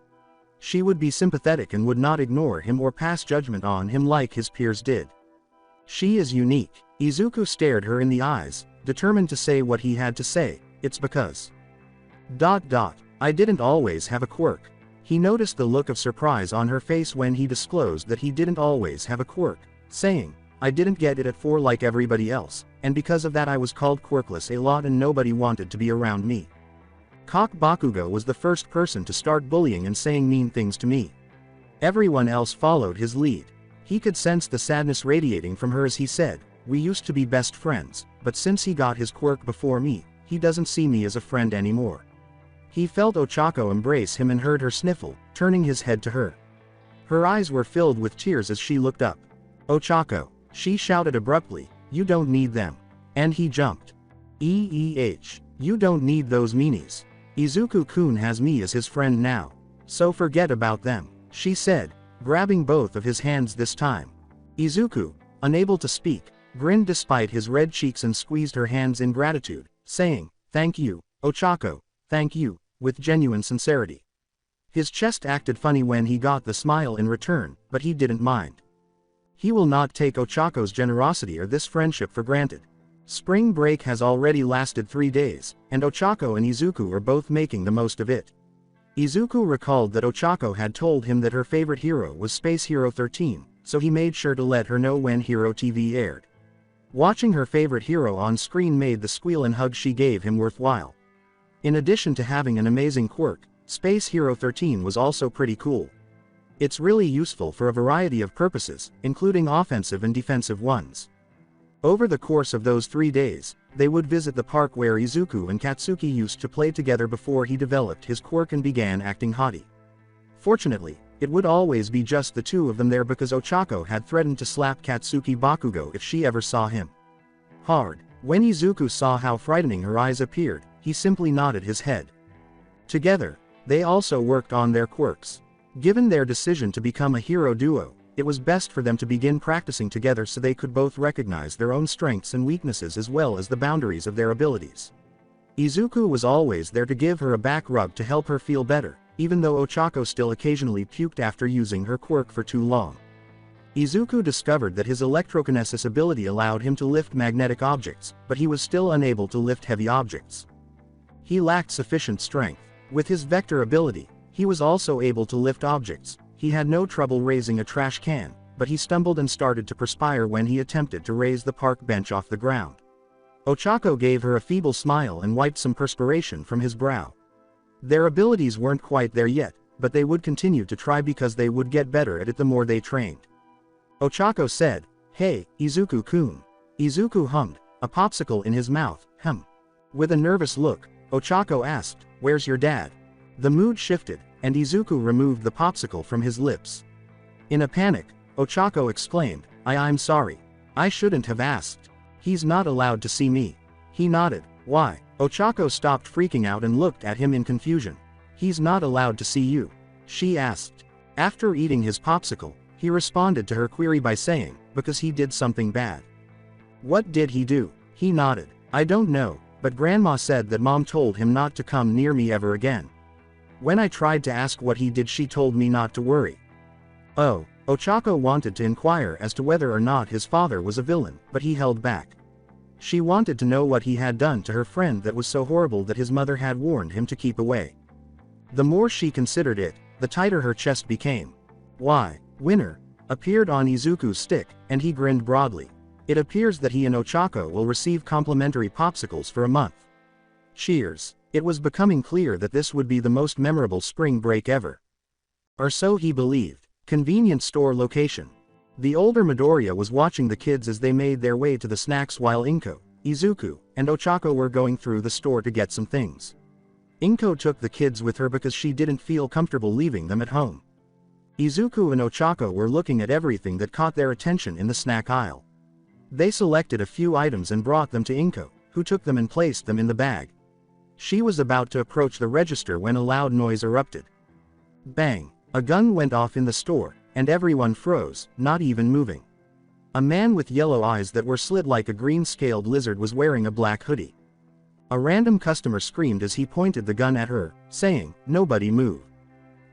She would be sympathetic and would not ignore him or pass judgment on him like his peers did. "She is unique." Izuku stared her in the eyes, determined to say what he had to say. "It's because... I didn't always have a quirk." He noticed the look of surprise on her face when he disclosed that he didn't always have a quirk, saying, "I didn't get it at 4 like everybody else, and because of that I was called quirkless a lot and nobody wanted to be around me. Bakugo was the first person to start bullying and saying mean things to me. Everyone else followed his lead." He could sense the sadness radiating from her as he said, "We used to be best friends, but since he got his quirk before me, he doesn't see me as a friend anymore." He felt Ochako embrace him and heard her sniffle, turning his head to her. Her eyes were filled with tears as she looked up. "Ochako," she shouted abruptly, "you don't need them." And he jumped. You don't need those meanies. Izuku-kun has me as his friend now. So forget about them," she said, grabbing both of his hands this time. Izuku, unable to speak, grinned despite his red cheeks and squeezed her hands in gratitude, saying, "Thank you, Ochako, thank you," with genuine sincerity. His chest acted funny when he got the smile in return, but he didn't mind. He will not take Ochako's generosity or this friendship for granted. Spring break has already lasted 3 days, and Ochako and Izuku are both making the most of it. Izuku recalled that Ochako had told him that her favorite hero was Space Hero 13, so he made sure to let her know when Hero TV aired. Watching her favorite hero on screen made the squeal and hug she gave him worthwhile. In addition to having an amazing quirk, Space Hero 13 was also pretty cool. It's really useful for a variety of purposes, including offensive and defensive ones. Over the course of those 3 days, they would visit the park where Izuku and Katsuki used to play together before he developed his quirk and began acting haughty. Fortunately, it would always be just the two of them there because Ochako had threatened to slap Katsuki Bakugo if she ever saw him. Hard. When Izuku saw how frightening her eyes appeared, he simply nodded his head. Together, they also worked on their quirks. Given their decision to become a hero duo, it was best for them to begin practicing together so they could both recognize their own strengths and weaknesses as well as the boundaries of their abilities. Izuku was always there to give her a back rub to help her feel better, even though Ochako still occasionally puked after using her quirk for too long. Izuku discovered that his electrokinesis ability allowed him to lift magnetic objects, but he was still unable to lift heavy objects. He lacked sufficient strength. With his vector ability, he was also able to lift objects. He had no trouble raising a trash can, but he stumbled and started to perspire when he attempted to raise the park bench off the ground. Ochako gave her a feeble smile and wiped some perspiration from his brow. Their abilities weren't quite there yet, but they would continue to try because they would get better at it the more they trained. Ochako said, "Hey, Izuku-kun." Izuku hummed, a popsicle in his mouth, With a nervous look, Ochako asked, "Where's your dad?" The mood shifted, and Izuku removed the popsicle from his lips. In a panic, Ochako exclaimed, I'm sorry. I shouldn't have asked. He's not allowed to see me." He nodded. "Why?" Ochako stopped freaking out and looked at him in confusion. "He's not allowed to see you?" she asked. After eating his popsicle, he responded to her query by saying, "Because he did something bad." "What did he do?" He nodded. "I don't know, but Grandma said that Mom told him not to come near me ever again. When I tried to ask what he did, she told me not to worry." Oh, Ochako wanted to inquire as to whether or not his father was a villain, but he held back. She wanted to know what he had done to her friend that was so horrible that his mother had warned him to keep away. The more she considered it, the tighter her chest became. "Why?" Winner appeared on Izuku's stick, and he grinned broadly. "It appears that he and Ochako will receive complimentary popsicles for a month." Cheers. It was becoming clear that this would be the most memorable spring break ever. Or so he believed. Convenience store location. The older Midoriya was watching the kids as they made their way to the snacks while Inko, Izuku, and Ochako were going through the store to get some things. Inko took the kids with her because she didn't feel comfortable leaving them at home. Izuku and Ochako were looking at everything that caught their attention in the snack aisle. They selected a few items and brought them to Inko, who took them and placed them in the bag. She was about to approach the register when a loud noise erupted. Bang! A gun went off in the store, and everyone froze, not even moving. A man with yellow eyes that were slit like a green-scaled lizard was wearing a black hoodie. A random customer screamed as he pointed the gun at her, saying, "Nobody move.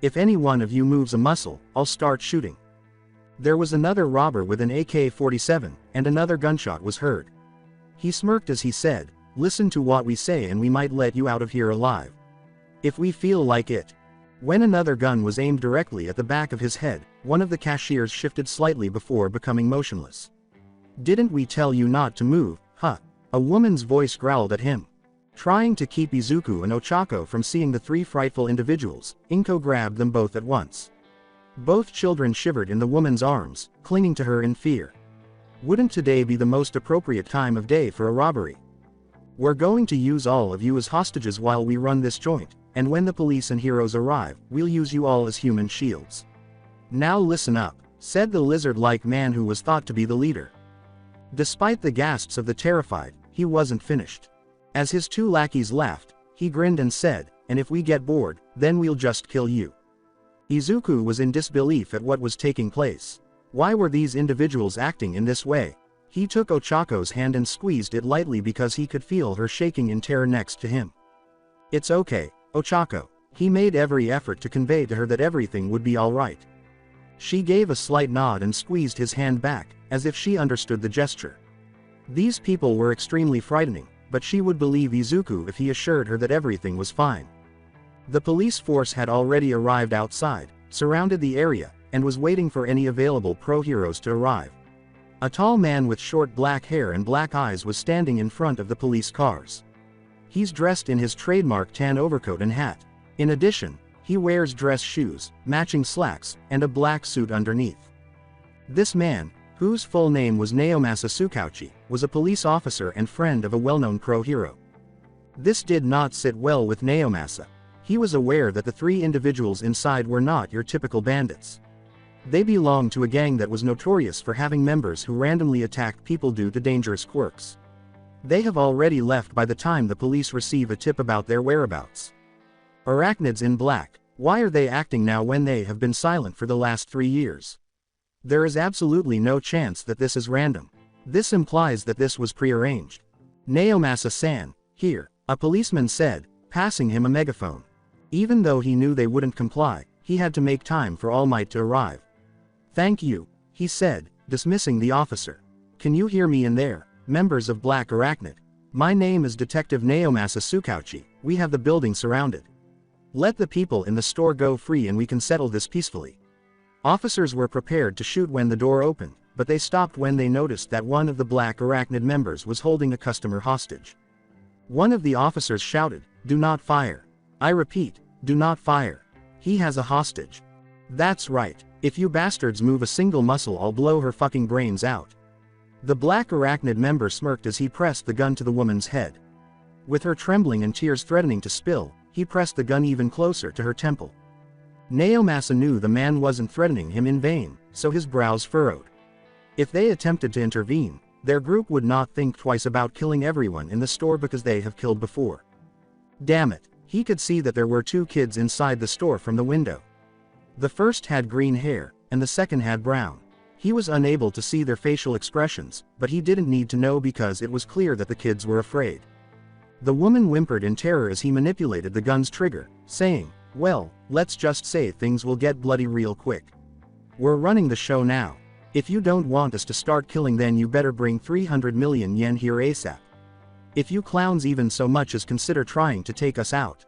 If any one of you moves a muscle, I'll start shooting." There was another robber with an AK-47, and another gunshot was heard. He smirked as he said, "Listen to what we say and we might let you out of here alive. If we feel like it." When another gun was aimed directly at the back of his head, one of the cashiers shifted slightly before becoming motionless. "Didn't we tell you not to move, huh?" A woman's voice growled at him. Trying to keep Izuku and Ochako from seeing the three frightful individuals, Inko grabbed them both at once. Both children shivered in the woman's arms, clinging to her in fear. "Wouldn't today be the most appropriate time of day for a robbery? We're going to use all of you as hostages while we run this joint, and when the police and heroes arrive, we'll use you all as human shields. Now listen up," said the lizard-like man who was thought to be the leader. Despite the gasps of the terrified, he wasn't finished. As his two lackeys laughed, he grinned and said, "And if we get bored, then we'll just kill you." Izuku was in disbelief at what was taking place. Why were these individuals acting in this way? He took Ochako's hand and squeezed it lightly because he could feel her shaking in terror next to him. "It's okay, Ochako." He made every effort to convey to her that everything would be alright. She gave a slight nod and squeezed his hand back, as if she understood the gesture. These people were extremely frightening, but she would believe Izuku if he assured her that everything was fine. The police force had already arrived outside, surrounded the area, and was waiting for any available pro-heroes to arrive. A tall man with short black hair and black eyes was standing in front of the police cars. He's dressed in his trademark tan overcoat and hat. In addition, he wears dress shoes, matching slacks, and a black suit underneath. This man, whose full name was Naomasa Tsukauchi, was a police officer and friend of a well-known pro-hero. This did not sit well with Naomasa. He was aware that the three individuals inside were not your typical bandits. They belonged to a gang that was notorious for having members who randomly attacked people due to dangerous quirks. They have already left by the time the police receive a tip about their whereabouts. Arachnids in black, why are they acting now when they have been silent for the last 3 years? There is absolutely no chance that this is random. This implies that this was prearranged. "Naomasa-san, here," a policeman said, passing him a megaphone. Even though he knew they wouldn't comply, he had to make time for All Might to arrive. "Thank you," he said, dismissing the officer. "Can you hear me in there, members of Black Arachnid? My name is Detective Naomasa Tsukauchi. We have the building surrounded. Let the people in the store go free and we can settle this peacefully." Officers were prepared to shoot when the door opened, but they stopped when they noticed that one of the Black Arachnid members was holding a customer hostage. One of the officers shouted, "Do not fire. I repeat, do not fire. He has a hostage." "That's right. If you bastards move a single muscle, I'll blow her fucking brains out." The Black Arachnid member smirked as he pressed the gun to the woman's head. With her trembling and tears threatening to spill, he pressed the gun even closer to her temple. Naomasa knew the man wasn't threatening him in vain, so his brows furrowed. If they attempted to intervene, their group would not think twice about killing everyone in the store because they have killed before. Damn it, he could see that there were 2 kids inside the store from the window. The first had green hair, and the second had brown. He was unable to see their facial expressions, but he didn't need to know because it was clear that the kids were afraid. The woman whimpered in terror as he manipulated the gun's trigger, saying, "Well, let's just say things will get bloody real quick. We're running the show now. If you don't want us to start killing, then you better bring 300 million yen here ASAP. If you clowns even so much as consider trying to take us out."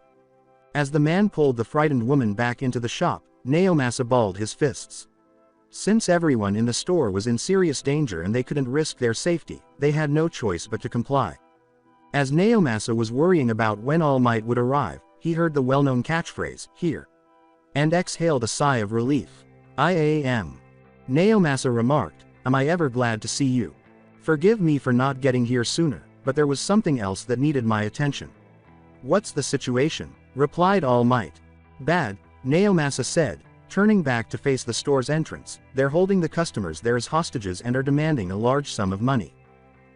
As the man pulled the frightened woman back into the shop, Naomasa balled his fists. Since everyone in the store was in serious danger and they couldn't risk their safety, they had no choice but to comply. As Naomasa was worrying about when All Might would arrive, he heard the well-known catchphrase, "Here," and exhaled a sigh of relief. "I am." Naomasa remarked, "Am I ever glad to see you. Forgive me for not getting here sooner, but there was something else that needed my attention." "What's the situation?" replied All Might. "Bad," Naomasa said, turning back to face the store's entrance. "They're holding the customers there as hostages and are demanding a large sum of money.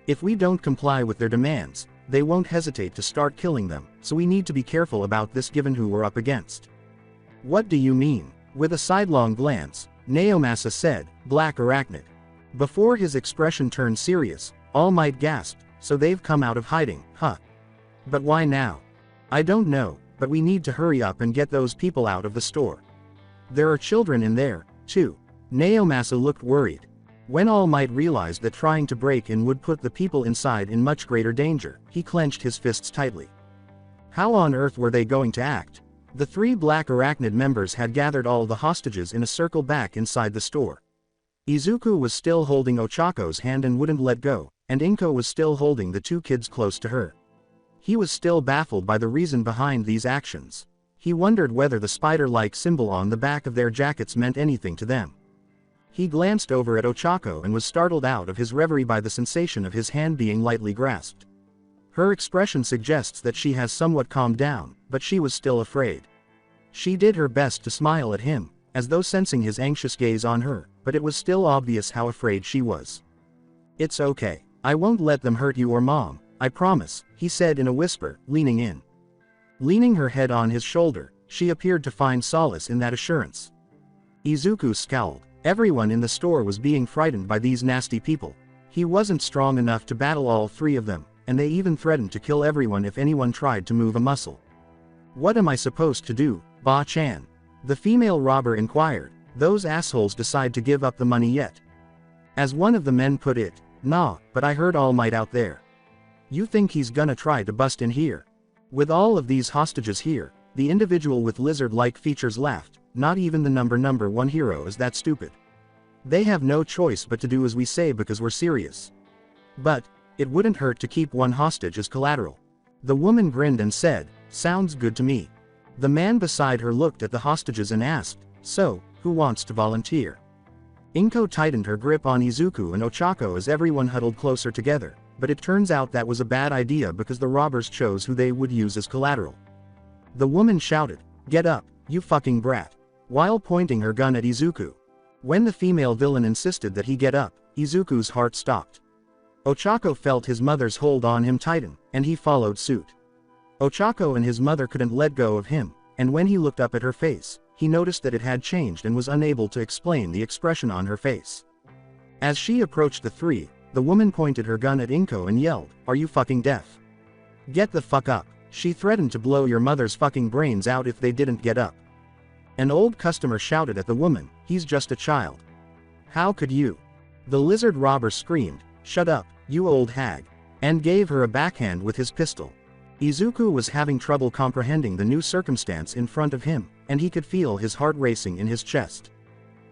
If we don't comply with their demands, they won't hesitate to start killing them, so we need to be careful about this given who we're up against. What do you mean? With a sidelong glance, Naomasa said, Black Arachnid. Before his expression turned serious, All Might gasped, so they've come out of hiding, huh? But why now? I don't know, but we need to hurry up and get those people out of the store. There are children in there, too. Naomasa looked worried. When All Might realized that trying to break in would put the people inside in much greater danger, he clenched his fists tightly. How on earth were they going to act? The 3 Black Arachnid members had gathered all the hostages in a circle back inside the store. Izuku was still holding Ochako's hand and wouldn't let go, and Inko was still holding the 2 kids close to her. He was still baffled by the reason behind these actions. He wondered whether the spider-like symbol on the back of their jackets meant anything to them. He glanced over at Ochako and was startled out of his reverie by the sensation of his hand being lightly grasped. Her expression suggests that she has somewhat calmed down, but she was still afraid. She did her best to smile at him, as though sensing his anxious gaze on her, but it was still obvious how afraid she was. It's okay. I won't let them hurt you or Mom, I promise, he said in a whisper, leaning in. Leaning her head on his shoulder, she appeared to find solace in that assurance. Izuku scowled. Everyone in the store was being frightened by these nasty people. He wasn't strong enough to battle all 3 of them, and they even threatened to kill everyone if anyone tried to move a muscle. What am I supposed to do, Ba-chan? The female robber inquired. Those assholes decide to give up the money yet? As one of the men put it, nah, but I heard All Might out there. You think he's gonna try to bust in here? With all of these hostages here, the individual with lizard-like features laughed. Not even the number 1 hero is that stupid. They have no choice but to do as we say because we're serious. But, it wouldn't hurt to keep 1 hostage as collateral. The woman grinned and said, sounds good to me. The man beside her looked at the hostages and asked, so, who wants to volunteer? Inko tightened her grip on Izuku and Ochako as everyone huddled closer together, but it turns out that was a bad idea because the robbers chose who they would use as collateral. The woman shouted, get up, you fucking brat, while pointing her gun at Izuku. When the female villain insisted that he get up, Izuku's heart stopped. Ochako felt his mother's hold on him tighten, and he followed suit. Ochako and his mother couldn't let go of him, and when he looked up at her face, he noticed that it had changed and was unable to explain the expression on her face. As she approached the 3, the woman pointed her gun at Inko and yelled, are you fucking deaf? Get the fuck up. She threatened to blow your mother's fucking brains out if they didn't get up. An old customer shouted at the woman, he's just a child. How could you? The lizard robber screamed, shut up, you old hag, and gave her a backhand with his pistol. Izuku was having trouble comprehending the new circumstance in front of him, and he could feel his heart racing in his chest.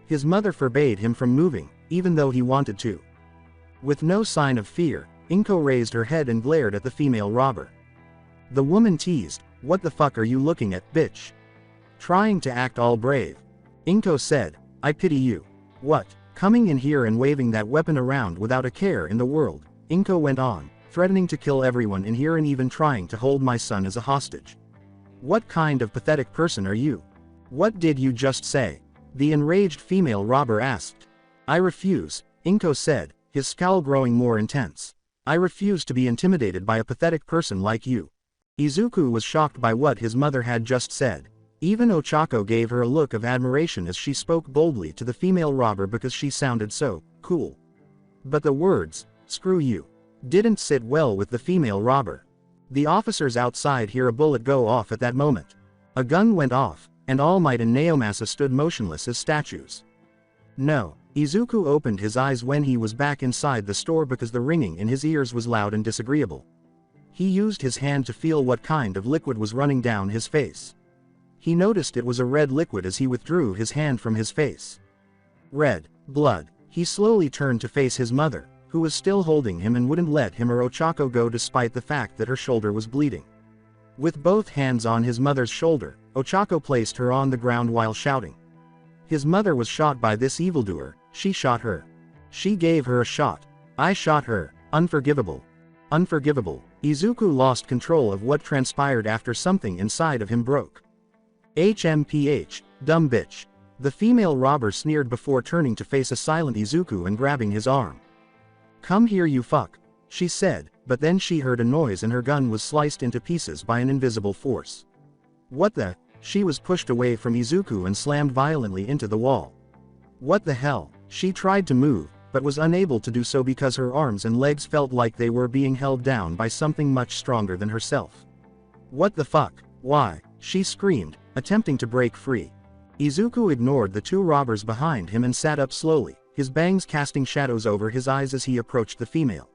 His mother forbade him from moving, even though he wanted to. With no sign of fear, Inko raised her head and glared at the female robber. The woman teased, what the fuck are you looking at, bitch? Trying to act all brave. Inko said, I pity you. What? Coming in here and waving that weapon around without a care in the world, Inko went on, threatening to kill everyone in here and even trying to hold my son as a hostage. What kind of pathetic person are you? What did you just say? The enraged female robber asked. I refuse, Inko said, his scowl growing more intense. I refuse to be intimidated by a pathetic person like you. Izuku was shocked by what his mother had just said. Even Ochako gave her a look of admiration as she spoke boldly to the female robber because she sounded so cool. But the words, screw you, didn't sit well with the female robber. The officers outside hear a bullet go off at that moment. A gun went off, and All Might and Naomasa stood motionless as statues. No, Izuku opened his eyes when he was back inside the store because the ringing in his ears was loud and disagreeable. He used his hand to feel what kind of liquid was running down his face. He noticed it was a red liquid as he withdrew his hand from his face. Red, blood. He slowly turned to face his mother, who was still holding him and wouldn't let him or Ochako go despite the fact that her shoulder was bleeding. With both hands on his mother's shoulder, Ochako placed her on the ground while shouting. His mother was shot by this evildoer, she shot her. She gave her a shot. I shot her, unforgivable. Unforgivable. Izuku lost control of what transpired after something inside of him broke. HMPH, dumb bitch. The female robber sneered before turning to face a silent Izuku and grabbing his arm. Come here you fuck. she said, but then she heard a noise and her gun was sliced into pieces by an invisible force. What the? She was pushed away from Izuku and slammed violently into the wall. What the hell? She tried to move, but was unable to do so because her arms and legs felt like they were being held down by something much stronger than herself. What the fuck? Why? She screamed, attempting to break free. Izuku ignored the two robbers behind him and sat up slowly, his bangs casting shadows over his eyes as he approached the female.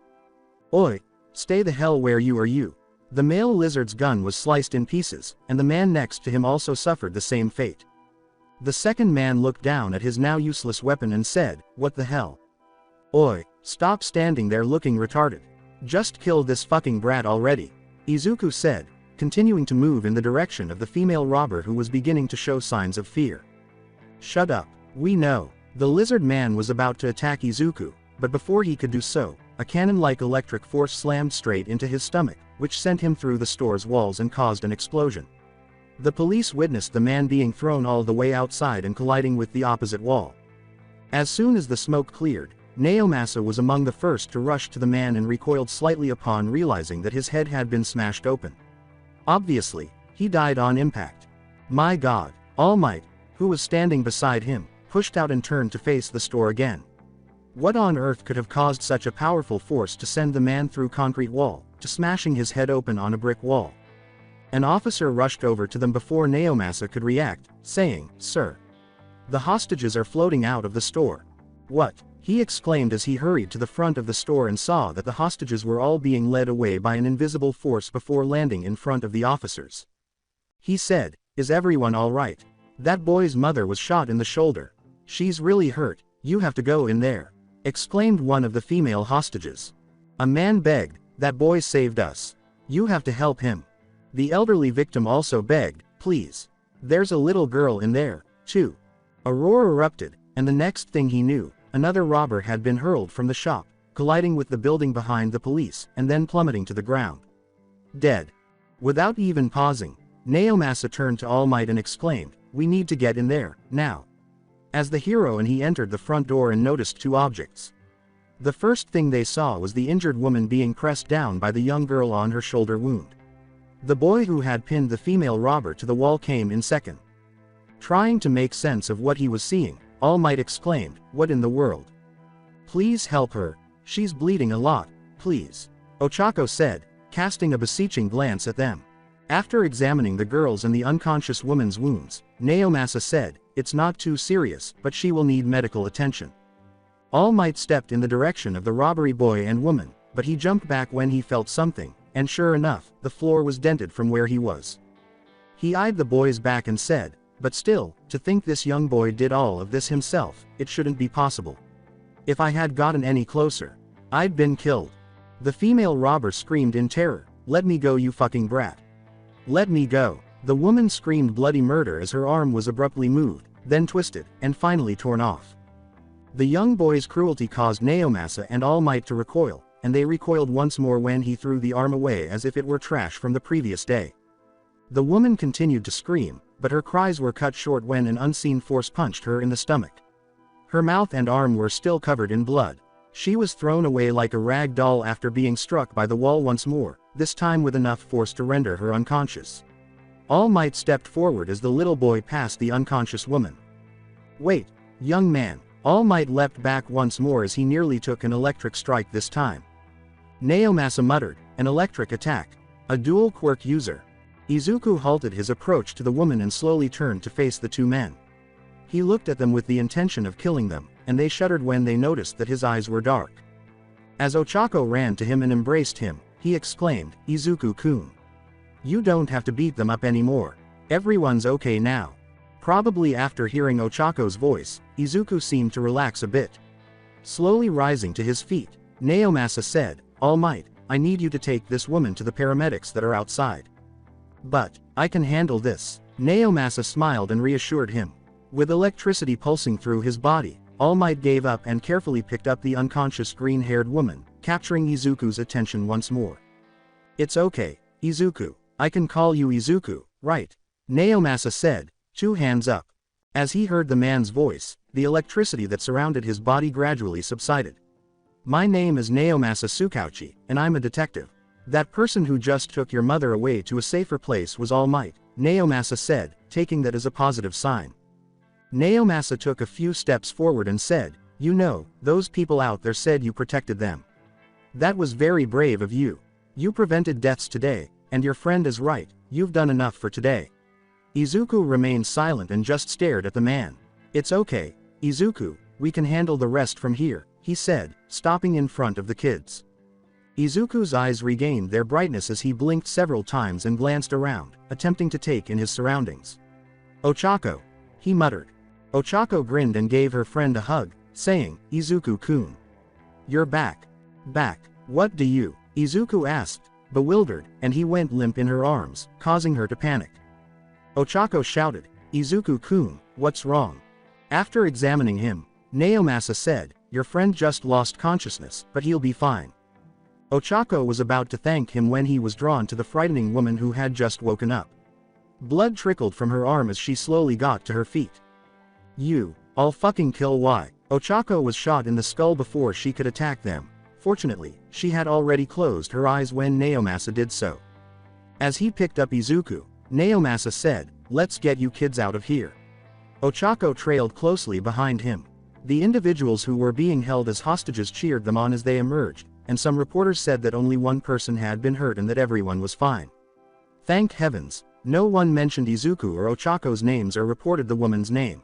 Oi! Stay the hell where you are you! The male lizard's gun was sliced in pieces, and the man next to him also suffered the same fate. The second man looked down at his now useless weapon and said, "What the hell? Oi, stop standing there looking retarded. Just kill this fucking brat already," Izuku said, continuing to move in the direction of the female robber who was beginning to show signs of fear. Shut up, we know. The lizard man was about to attack Izuku, but before he could do so, a cannon-like electric force slammed straight into his stomach, which sent him through the store's walls and caused an explosion. The police witnessed the man being thrown all the way outside and colliding with the opposite wall. As soon as the smoke cleared, Naomasa was among the first to rush to the man and recoiled slightly upon realizing that his head had been smashed open. Obviously, he died on impact. My god, All Might, who was standing beside him, pushed out and turned to face the store again. What on earth could have caused such a powerful force to send the man through concrete wall, to smashing his head open on a brick wall? An officer rushed over to them before Naomasa could react, saying, "Sir, the hostages are floating out of the store." What? He exclaimed as he hurried to the front of the store and saw that the hostages were all being led away by an invisible force before landing in front of the officers. He said, "Is everyone all right? That boy's mother was shot in the shoulder. She's really hurt, you have to go in there," exclaimed one of the female hostages. A man begged, "That boy saved us. You have to help him." The elderly victim also begged, "Please. There's a little girl in there, too." A roar erupted, and the next thing he knew, another robber had been hurled from the shop, colliding with the building behind the police, and then plummeting to the ground. Dead. Without even pausing, Naomasa turned to All Might and exclaimed, "We need to get in there, now." As the hero and he entered the front door and noticed two objects. The first thing they saw was the injured woman being pressed down by the young girl on her shoulder wound. The boy who had pinned the female robber to the wall came in second. Trying to make sense of what he was seeing, All Might exclaimed, "What in the world? Please help her, she's bleeding a lot, please," Ochako said, casting a beseeching glance at them. After examining the girl's and the unconscious woman's wounds, Naomasa said, "It's not too serious, but she will need medical attention." All Might stepped in the direction of the robbery boy and woman, but he jumped back when he felt something, and sure enough, the floor was dented from where he was. He eyed the boy's back and said, "But still, to think this young boy did all of this himself, it shouldn't be possible. If I had gotten any closer, I'd been killed." The female robber screamed in terror, "Let me go, you fucking brat. Let me go." The woman screamed bloody murder as her arm was abruptly moved, then twisted, and finally torn off. The young boy's cruelty caused Naomasa and All Might to recoil, and they recoiled once more when he threw the arm away as if it were trash from the previous day. The woman continued to scream, but her cries were cut short when an unseen force punched her in the stomach. Her mouth and arm were still covered in blood. She was thrown away like a rag doll after being struck by the wall once more, this time with enough force to render her unconscious. All Might stepped forward as the little boy passed the unconscious woman. "Wait, young man." All Might leapt back once more as he nearly took an electric strike this time. Naomasa muttered, "An electric attack. A dual quirk user." Izuku halted his approach to the woman and slowly turned to face the two men. He looked at them with the intention of killing them, and they shuddered when they noticed that his eyes were dark. As Ochako ran to him and embraced him, he exclaimed, "Izuku-kun. You don't have to beat them up anymore. Everyone's okay now." Probably after hearing Ochako's voice, Izuku seemed to relax a bit. Slowly rising to his feet, Naomasa said, "All Might, I need you to take this woman to the paramedics that are outside." "But, I can handle this." Naomasa smiled and reassured him. With electricity pulsing through his body, All Might gave up and carefully picked up the unconscious green-haired woman, capturing Izuku's attention once more. "It's okay, Izuku. I can call you Izuku, right?" Naomasa said, 2 hands up. As he heard the man's voice, the electricity that surrounded his body gradually subsided. My name is Naomasa Tsukauchi, and I'm a detective. That person who just took your mother away to a safer place was All Might, Naomasa said, taking that as a positive sign. Naomasa took a few steps forward and said, you know, those people out there said you protected them. That was very brave of you. You prevented deaths today, and your friend is right, you've done enough for today. Izuku remained silent and just stared at the man. It's okay, Izuku, we can handle the rest from here, he said, stopping in front of the kids. Izuku's eyes regained their brightness as he blinked several times and glanced around, attempting to take in his surroundings. Ochako, he muttered. Ochako grinned and gave her friend a hug, saying, Izuku-kun. You're back. Back. What do you? Izuku asked, bewildered, and he went limp in her arms, causing her to panic. Ochako shouted, Izuku-kun, what's wrong? After examining him, Naomasa said, your friend just lost consciousness, but he'll be fine. Ochako was about to thank him when he was drawn to the frightening woman who had just woken up. Blood trickled from her arm as she slowly got to her feet. I'll fucking kill why. Ochako was shot in the skull before she could attack them. Fortunately, she had already closed her eyes when Naomasa did so. As he picked up Izuku, Naomasa said, let's get you kids out of here. Ochako trailed closely behind him. The individuals who were being held as hostages cheered them on as they emerged, and some reporters said that only one person had been hurt and that everyone was fine. Thank heavens, no one mentioned Izuku or Ochako's names or reported the woman's name.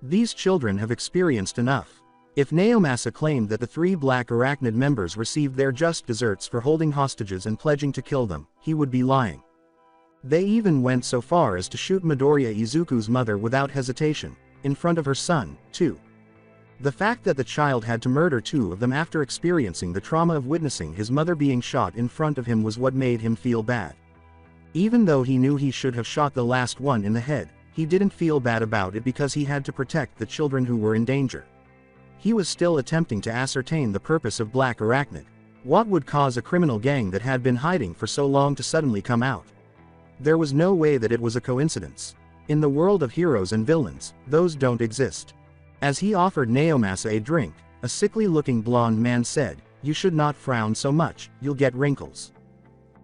These children have experienced enough. If Naomasa claimed that the 3 black arachnid members received their just desserts for holding hostages and pledging to kill them, he would be lying. They even went so far as to shoot Midoriya Izuku's mother without hesitation, in front of her son, too. The fact that the child had to murder 2 of them after experiencing the trauma of witnessing his mother being shot in front of him was what made him feel bad. Even though he knew he should have shot the last one in the head, he didn't feel bad about it because he had to protect the children who were in danger. He was still attempting to ascertain the purpose of Black Arachnid. What would cause a criminal gang that had been hiding for so long to suddenly come out? There was no way that it was a coincidence. In the world of heroes and villains, those don't exist. As he offered Naomasa a drink, a sickly-looking blonde man said, you should not frown so much, you'll get wrinkles.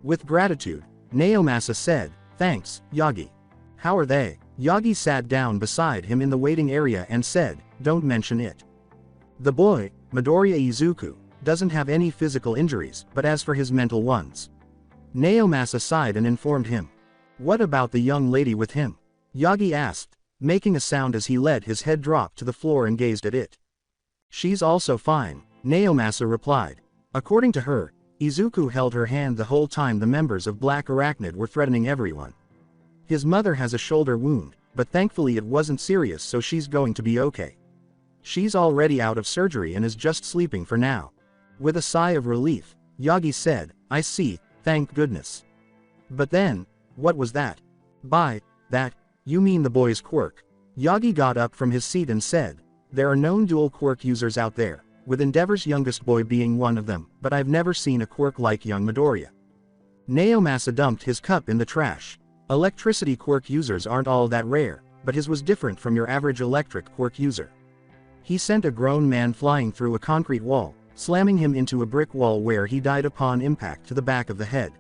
With gratitude, Naomasa said, thanks, Yagi. How are they? Yagi sat down beside him in the waiting area and said, don't mention it. The boy, Midoriya Izuku, doesn't have any physical injuries, but as for his mental ones. Naomasa sighed and informed him. What about the young lady with him? Yagi asked, making a sound as he let his head drop to the floor and gazed at it. She's also fine, Naomasa replied. According to her, Izuku held her hand the whole time the members of Black Arachnid were threatening everyone. His mother has a shoulder wound, but thankfully it wasn't serious, so she's going to be okay. She's already out of surgery and is just sleeping for now. With a sigh of relief, Yagi said, I see, thank goodness. But then, what was that? By that, you mean the boy's quirk. Yagi got up from his seat and said, there are known dual quirk users out there, with Endeavor's youngest boy being one of them, but I've never seen a quirk like young Midoriya. Naomasa dumped his cup in the trash. Electricity quirk users aren't all that rare, but his was different from your average electric quirk user. He sent a grown man flying through a concrete wall, slamming him into a brick wall where he died upon impact to the back of the head.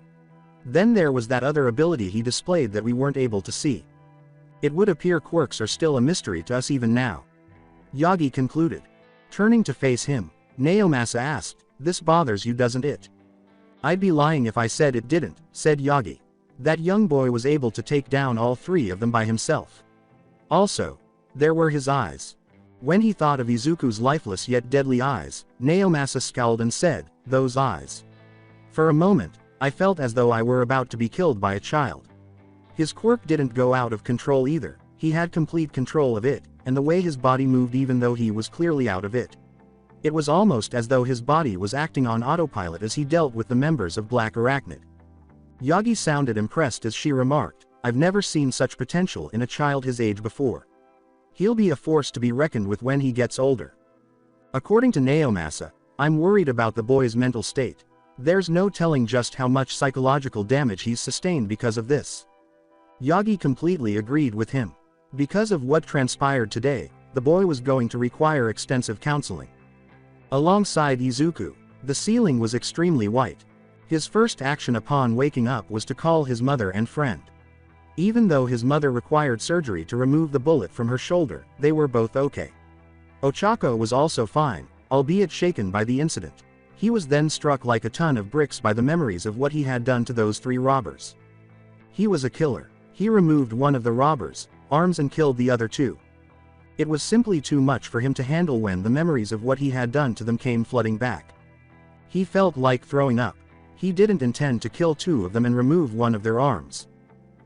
Then there was that other ability he displayed that we weren't able to see. It would appear quirks are still a mystery to us even now. Yagi concluded. Turning to face him, Naomasa asked, this bothers you, doesn't it? I'd be lying if I said it didn't, said Yagi. That young boy was able to take down all 3 of them by himself. Also, there were his eyes. When he thought of Izuku's lifeless yet deadly eyes, Naomasa scowled and said, those eyes. For a moment, I felt as though I were about to be killed by a child. His quirk didn't go out of control either, he had complete control of it, and the way his body moved even though he was clearly out of it. It was almost as though his body was acting on autopilot as he dealt with the members of Black Arachnid. Yagi sounded impressed as she remarked, I've never seen such potential in a child his age before. He'll be a force to be reckoned with when he gets older. According to Naomasa, I'm worried about the boy's mental state. There's no telling just how much psychological damage he's sustained because of this. Yagi completely agreed with him. Because of what transpired today, the boy was going to require extensive counseling. Alongside Izuku, the ceiling was extremely white. His first action upon waking up was to call his mother and friend. Even though his mother required surgery to remove the bullet from her shoulder, they were both okay. Ochako was also fine, albeit shaken by the incident. He was then struck like a ton of bricks by the memories of what he had done to those 3 robbers. He was a killer. He removed one of the robbers' arms and killed the other 2. It was simply too much for him to handle when the memories of what he had done to them came flooding back. He felt like throwing up. He didn't intend to kill 2 of them and remove one of their arms.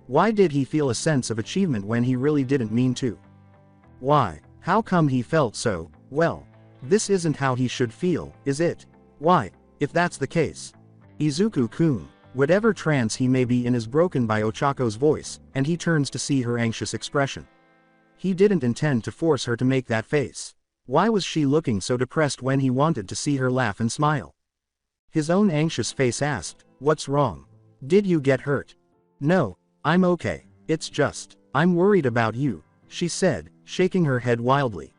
Why did he feel a sense of achievement when he really didn't mean to? Why? How come he felt so, well? This isn't how he should feel, is it? Why, if that's the case? Izuku-kun, whatever trance he may be in is broken by Ochako's voice, and he turns to see her anxious expression. He didn't intend to force her to make that face. Why was she looking so depressed when he wanted to see her laugh and smile? His own anxious face asked, "What's wrong? Did you get hurt?" "No, I'm okay. It's just, I'm worried about you," she said, shaking her head wildly.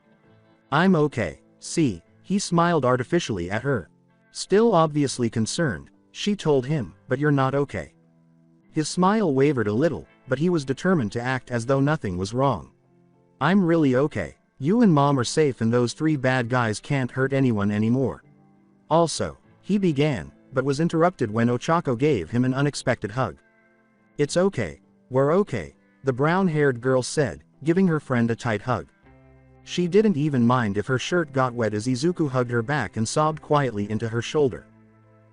"I'm okay, see," he smiled artificially at her. Still obviously concerned, she told him, "But you're not okay." His smile wavered a little, but he was determined to act as though nothing was wrong. "I'm really okay. You and Mom are safe and those 3 bad guys can't hurt anyone anymore." Also, he began, but was interrupted when Ochako gave him an unexpected hug. "It's okay. We're okay," the brown-haired girl said, giving her friend a tight hug. She didn't even mind if her shirt got wet as Izuku hugged her back and sobbed quietly into her shoulder.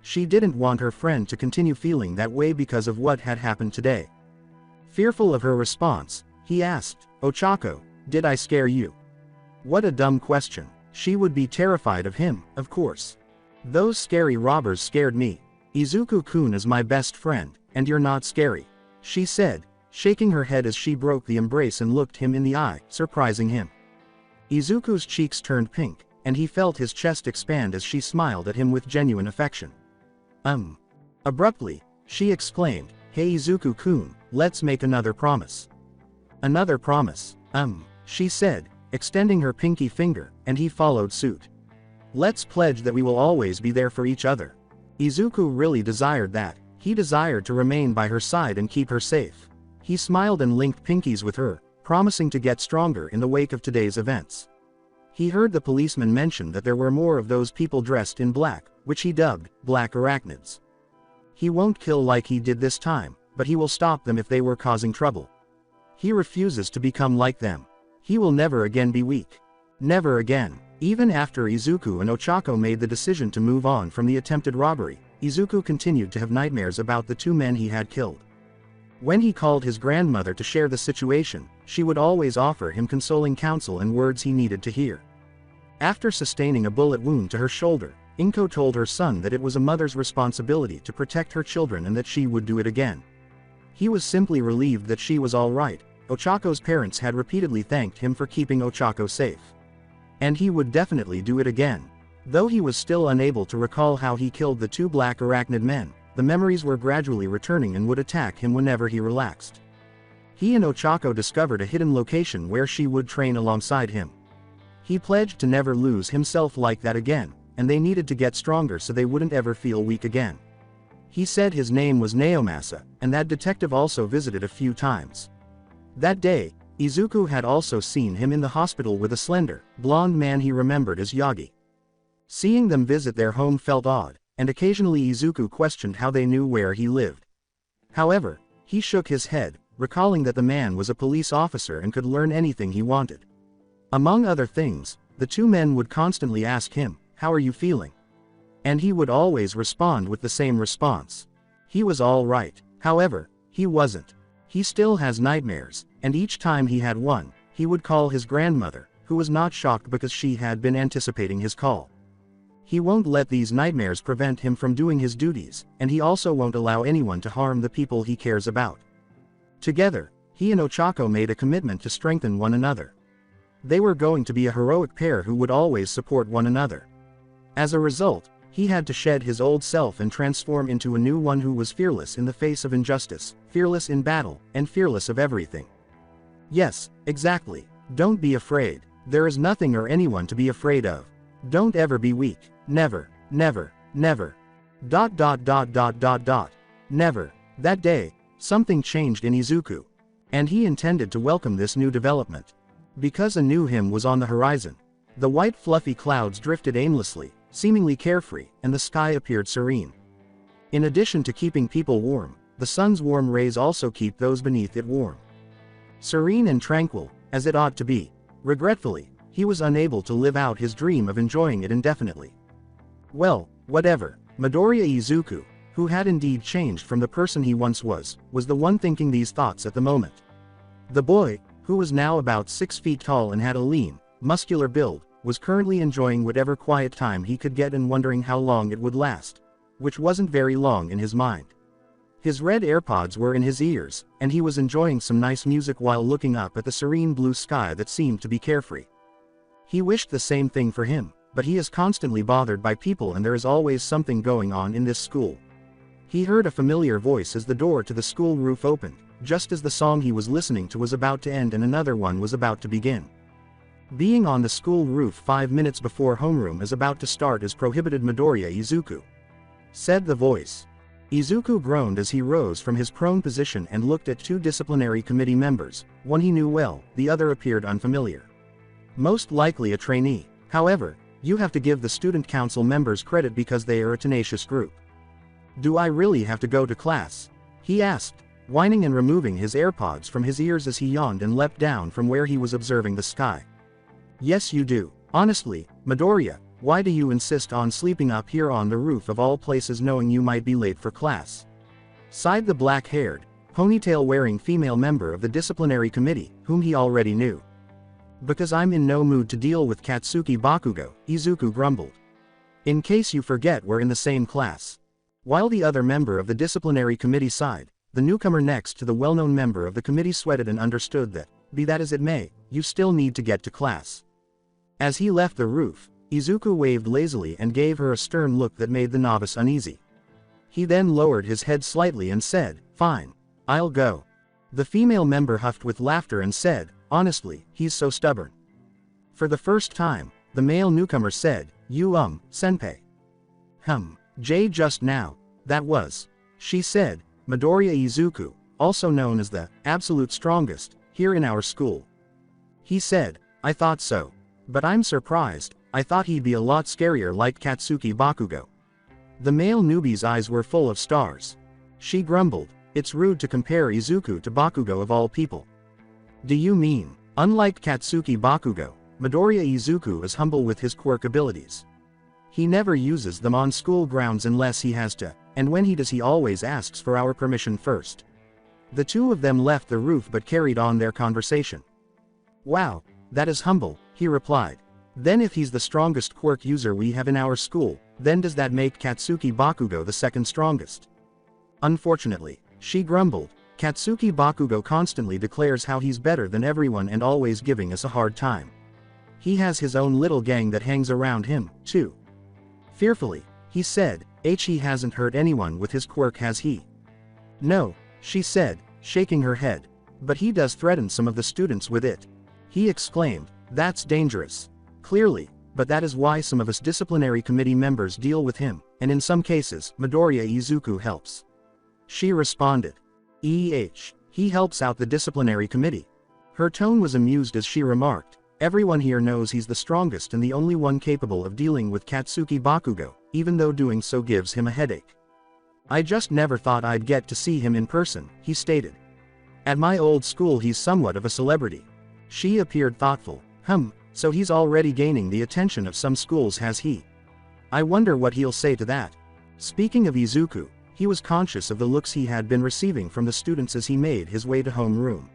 She didn't want her friend to continue feeling that way because of what had happened today. Fearful of her response, he asked, "Ochako, did I scare you?" What a dumb question. She would be terrified of him, of course. "Those scary robbers scared me. Izuku-kun is my best friend, and you're not scary," she said, shaking her head as she broke the embrace and looked him in the eye, surprising him. Izuku's cheeks turned pink, and he felt his chest expand as she smiled at him with genuine affection. Abruptly, she exclaimed, "Hey Izuku-kun, let's make another promise." "Another promise, she said, extending her pinky finger, and he followed suit. "Let's pledge that we will always be there for each other." Izuku really desired that. He desired to remain by her side and keep her safe. He smiled and linked pinkies with her, promising to get stronger in the wake of today's events. He heard the policeman mention that there were more of those people dressed in black, which he dubbed black arachnids. He won't kill like he did this time, but he will stop them if they were causing trouble. He refuses to become like them. He will never again be weak. Never again. Even after Izuku and Ochako made the decision to move on from the attempted robbery, Izuku continued to have nightmares about the 2 men he had killed. When he called his grandmother to share the situation, she would always offer him consoling counsel and words he needed to hear. After sustaining a bullet wound to her shoulder, Inko told her son that it was a mother's responsibility to protect her children and that she would do it again. He was simply relieved that she was all right. Ochako's parents had repeatedly thanked him for keeping Ochako safe. And he would definitely do it again. Though he was still unable to recall how he killed the 2 black arachnid men, the memories were gradually returning and would attack him whenever he relaxed. He and Ochako discovered a hidden location where she would train alongside him. He pledged to never lose himself like that again, and they needed to get stronger so they wouldn't ever feel weak again. He said his name was Naomasa, and that detective also visited a few times. That day, Izuku had also seen him in the hospital with a slender, blonde man he remembered as Yagi. Seeing them visit their home felt odd, and occasionally Izuku questioned how they knew where he lived. However, he shook his head, recalling that the man was a police officer and could learn anything he wanted. Among other things, the 2 men would constantly ask him, "How are you feeling?" And he would always respond with the same response. He was all right. However, he wasn't. He still has nightmares, and each time he had one, he would call his grandmother, who was not shocked because she had been anticipating his call. He won't let these nightmares prevent him from doing his duties, and he also won't allow anyone to harm the people he cares about. Together, he and Ochako made a commitment to strengthen one another. They were going to be a heroic pair who would always support one another. As a result, he had to shed his old self and transform into a new one who was fearless in the face of injustice, fearless in battle, and fearless of everything. Yes, exactly. Don't be afraid. There is nothing or anyone to be afraid of. Don't ever be weak. Never, never, never. ... Never. That day, something changed in Izuku. And he intended to welcome this new development. Because a new him was on the horizon. The white fluffy clouds drifted aimlessly, seemingly carefree, and the sky appeared serene. In addition to keeping people warm, the sun's warm rays also keep those beneath it warm. Serene and tranquil, as it ought to be. Regretfully, he was unable to live out his dream of enjoying it indefinitely. Well, whatever. Midoriya Izuku, who had indeed changed from the person he once was the one thinking these thoughts at the moment. The boy, who was now about 6 feet tall and had a lean, muscular build, was currently enjoying whatever quiet time he could get and wondering how long it would last. Which wasn't very long in his mind. His red AirPods were in his ears, and he was enjoying some nice music while looking up at the serene blue sky that seemed to be carefree. He wished the same thing for him, but he is constantly bothered by people and there is always something going on in this school. He heard a familiar voice as the door to the school roof opened, just as the song he was listening to was about to end and another one was about to begin. Being on the school roof 5 minutes before homeroom is about to start is prohibited, Midoriya Izuku, said the voice. Izuku groaned as he rose from his prone position and looked at 2 disciplinary committee members, one he knew well, the other appeared unfamiliar. Most likely a trainee. However, you have to give the student council members credit because they are a tenacious group. Do I really have to go to class? He asked, whining and removing his AirPods from his ears as he yawned and leapt down from where he was observing the sky. Yes you do. Honestly, Midoriya, why do you insist on sleeping up here on the roof of all places knowing you might be late for class? Sighed the black-haired, ponytail-wearing female member of the disciplinary committee, whom he already knew. Because I'm in no mood to deal with Katsuki Bakugo, Izuku grumbled. In case you forget, we're in the same class. While the other member of the disciplinary committee sighed, the newcomer next to the well-known member of the committee sweated and understood that, be that as it may, you still need to get to class. As he left the roof, Izuku waved lazily and gave her a stern look that made the novice uneasy. He then lowered his head slightly and said, "Fine. I'll go." The female member huffed with laughter and said, "Honestly, he's so stubborn." For the first time, the male newcomer said, Senpai. Jay just now, that was. She said, Midoriya Izuku, also known as the absolute strongest, here in our school. He said, I thought so. But I'm surprised, I thought he'd be a lot scarier like Katsuki Bakugo. The male newbie's eyes were full of stars. She grumbled, it's rude to compare Izuku to Bakugo of all people. Do you mean, unlike Katsuki Bakugo, Midoriya Izuku is humble with his quirk abilities. He never uses them on school grounds unless he has to, and when he does he always asks for our permission first. The two of them left the roof but carried on their conversation. Wow, that is humble, he replied. Then if he's the strongest quirk user we have in our school, then does that make Katsuki Bakugo the second strongest? Unfortunately, she grumbled, Katsuki Bakugo constantly declares how he's better than everyone and always giving us a hard time. He has his own little gang that hangs around him, too. Fearfully, he said, he hasn't hurt anyone with his quirk, has he? No, she said, shaking her head. But he does threaten some of the students with it. He exclaimed, that's dangerous. Clearly, but that is why some of us disciplinary committee members deal with him, and in some cases, Midoriya Izuku helps. She responded. He helps out the disciplinary committee. Her tone was amused as she remarked, everyone here knows he's the strongest and the only one capable of dealing with Katsuki Bakugo, even though doing so gives him a headache. I just never thought I'd get to see him in person, he stated. At my old school he's somewhat of a celebrity. She appeared thoughtful. So he's already gaining the attention of some schools, has he? I wonder what he'll say to that. Speaking of Izuku, he was conscious of the looks he had been receiving from the students as he made his way to homeroom.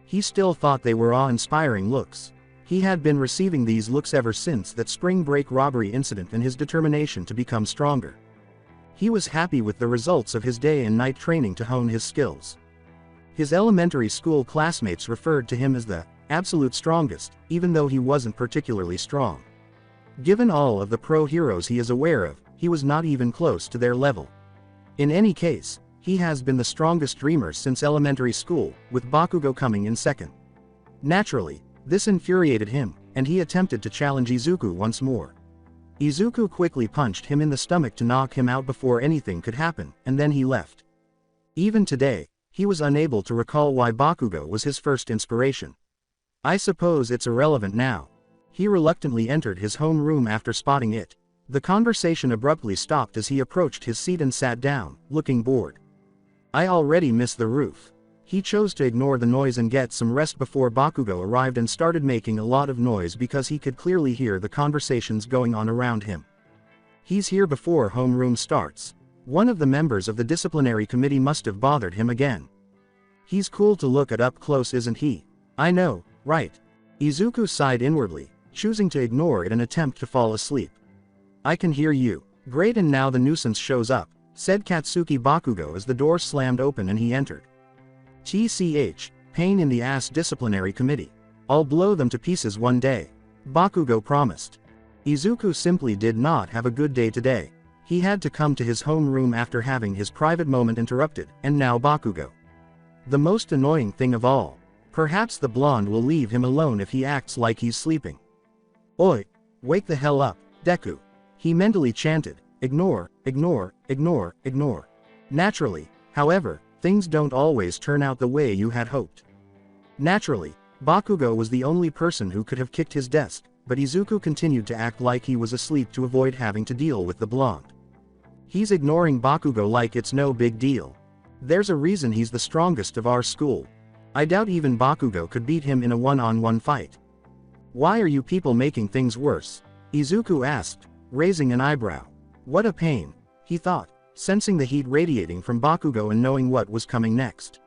He still thought they were awe-inspiring looks. He had been receiving these looks ever since that spring break robbery incident and his determination to become stronger. He was happy with the results of his day and night training to hone his skills. His elementary school classmates referred to him as the absolute strongest, even though he wasn't particularly strong. Given all of the pro heroes he is aware of, he was not even close to their level. In any case, he has been the strongest dreamer since elementary school, with Bakugo coming in second. Naturally, this infuriated him, and he attempted to challenge Izuku once more. Izuku quickly punched him in the stomach to knock him out before anything could happen, and then he left. Even today, he was unable to recall why Bakugo was his first inspiration. I suppose it's irrelevant now. He reluctantly entered his home room after spotting it. The conversation abruptly stopped as he approached his seat and sat down, looking bored. I already miss the roof. He chose to ignore the noise and get some rest before Bakugo arrived and started making a lot of noise because he could clearly hear the conversations going on around him. He's here before homeroom starts. One of the members of the disciplinary committee must have bothered him again. He's cool to look at up close, isn't he? I know, right? Izuku sighed inwardly, choosing to ignore it and attempt to fall asleep. I can hear you. Great, and now the nuisance shows up, said Katsuki Bakugo as the door slammed open and he entered. TCH, pain in the ass disciplinary committee. I'll blow them to pieces one day. Bakugo promised. Izuku simply did not have a good day today. He had to come to his home room after having his private moment interrupted, and now Bakugo. The most annoying thing of all. Perhaps the blonde will leave him alone if he acts like he's sleeping. Oi! Wake the hell up, Deku! He mentally chanted, ignore, ignore, ignore, ignore. Naturally, however, things don't always turn out the way you had hoped. Naturally, Bakugo was the only person who could have kicked his desk, but Izuku continued to act like he was asleep to avoid having to deal with the blonde. He's ignoring Bakugo like it's no big deal. There's a reason he's the strongest of our school. I doubt even Bakugo could beat him in a one-on-one fight. Why are you people making things worse? Izuku asked, raising an eyebrow. What a pain, he thought, sensing the heat radiating from Bakugo and knowing what was coming next.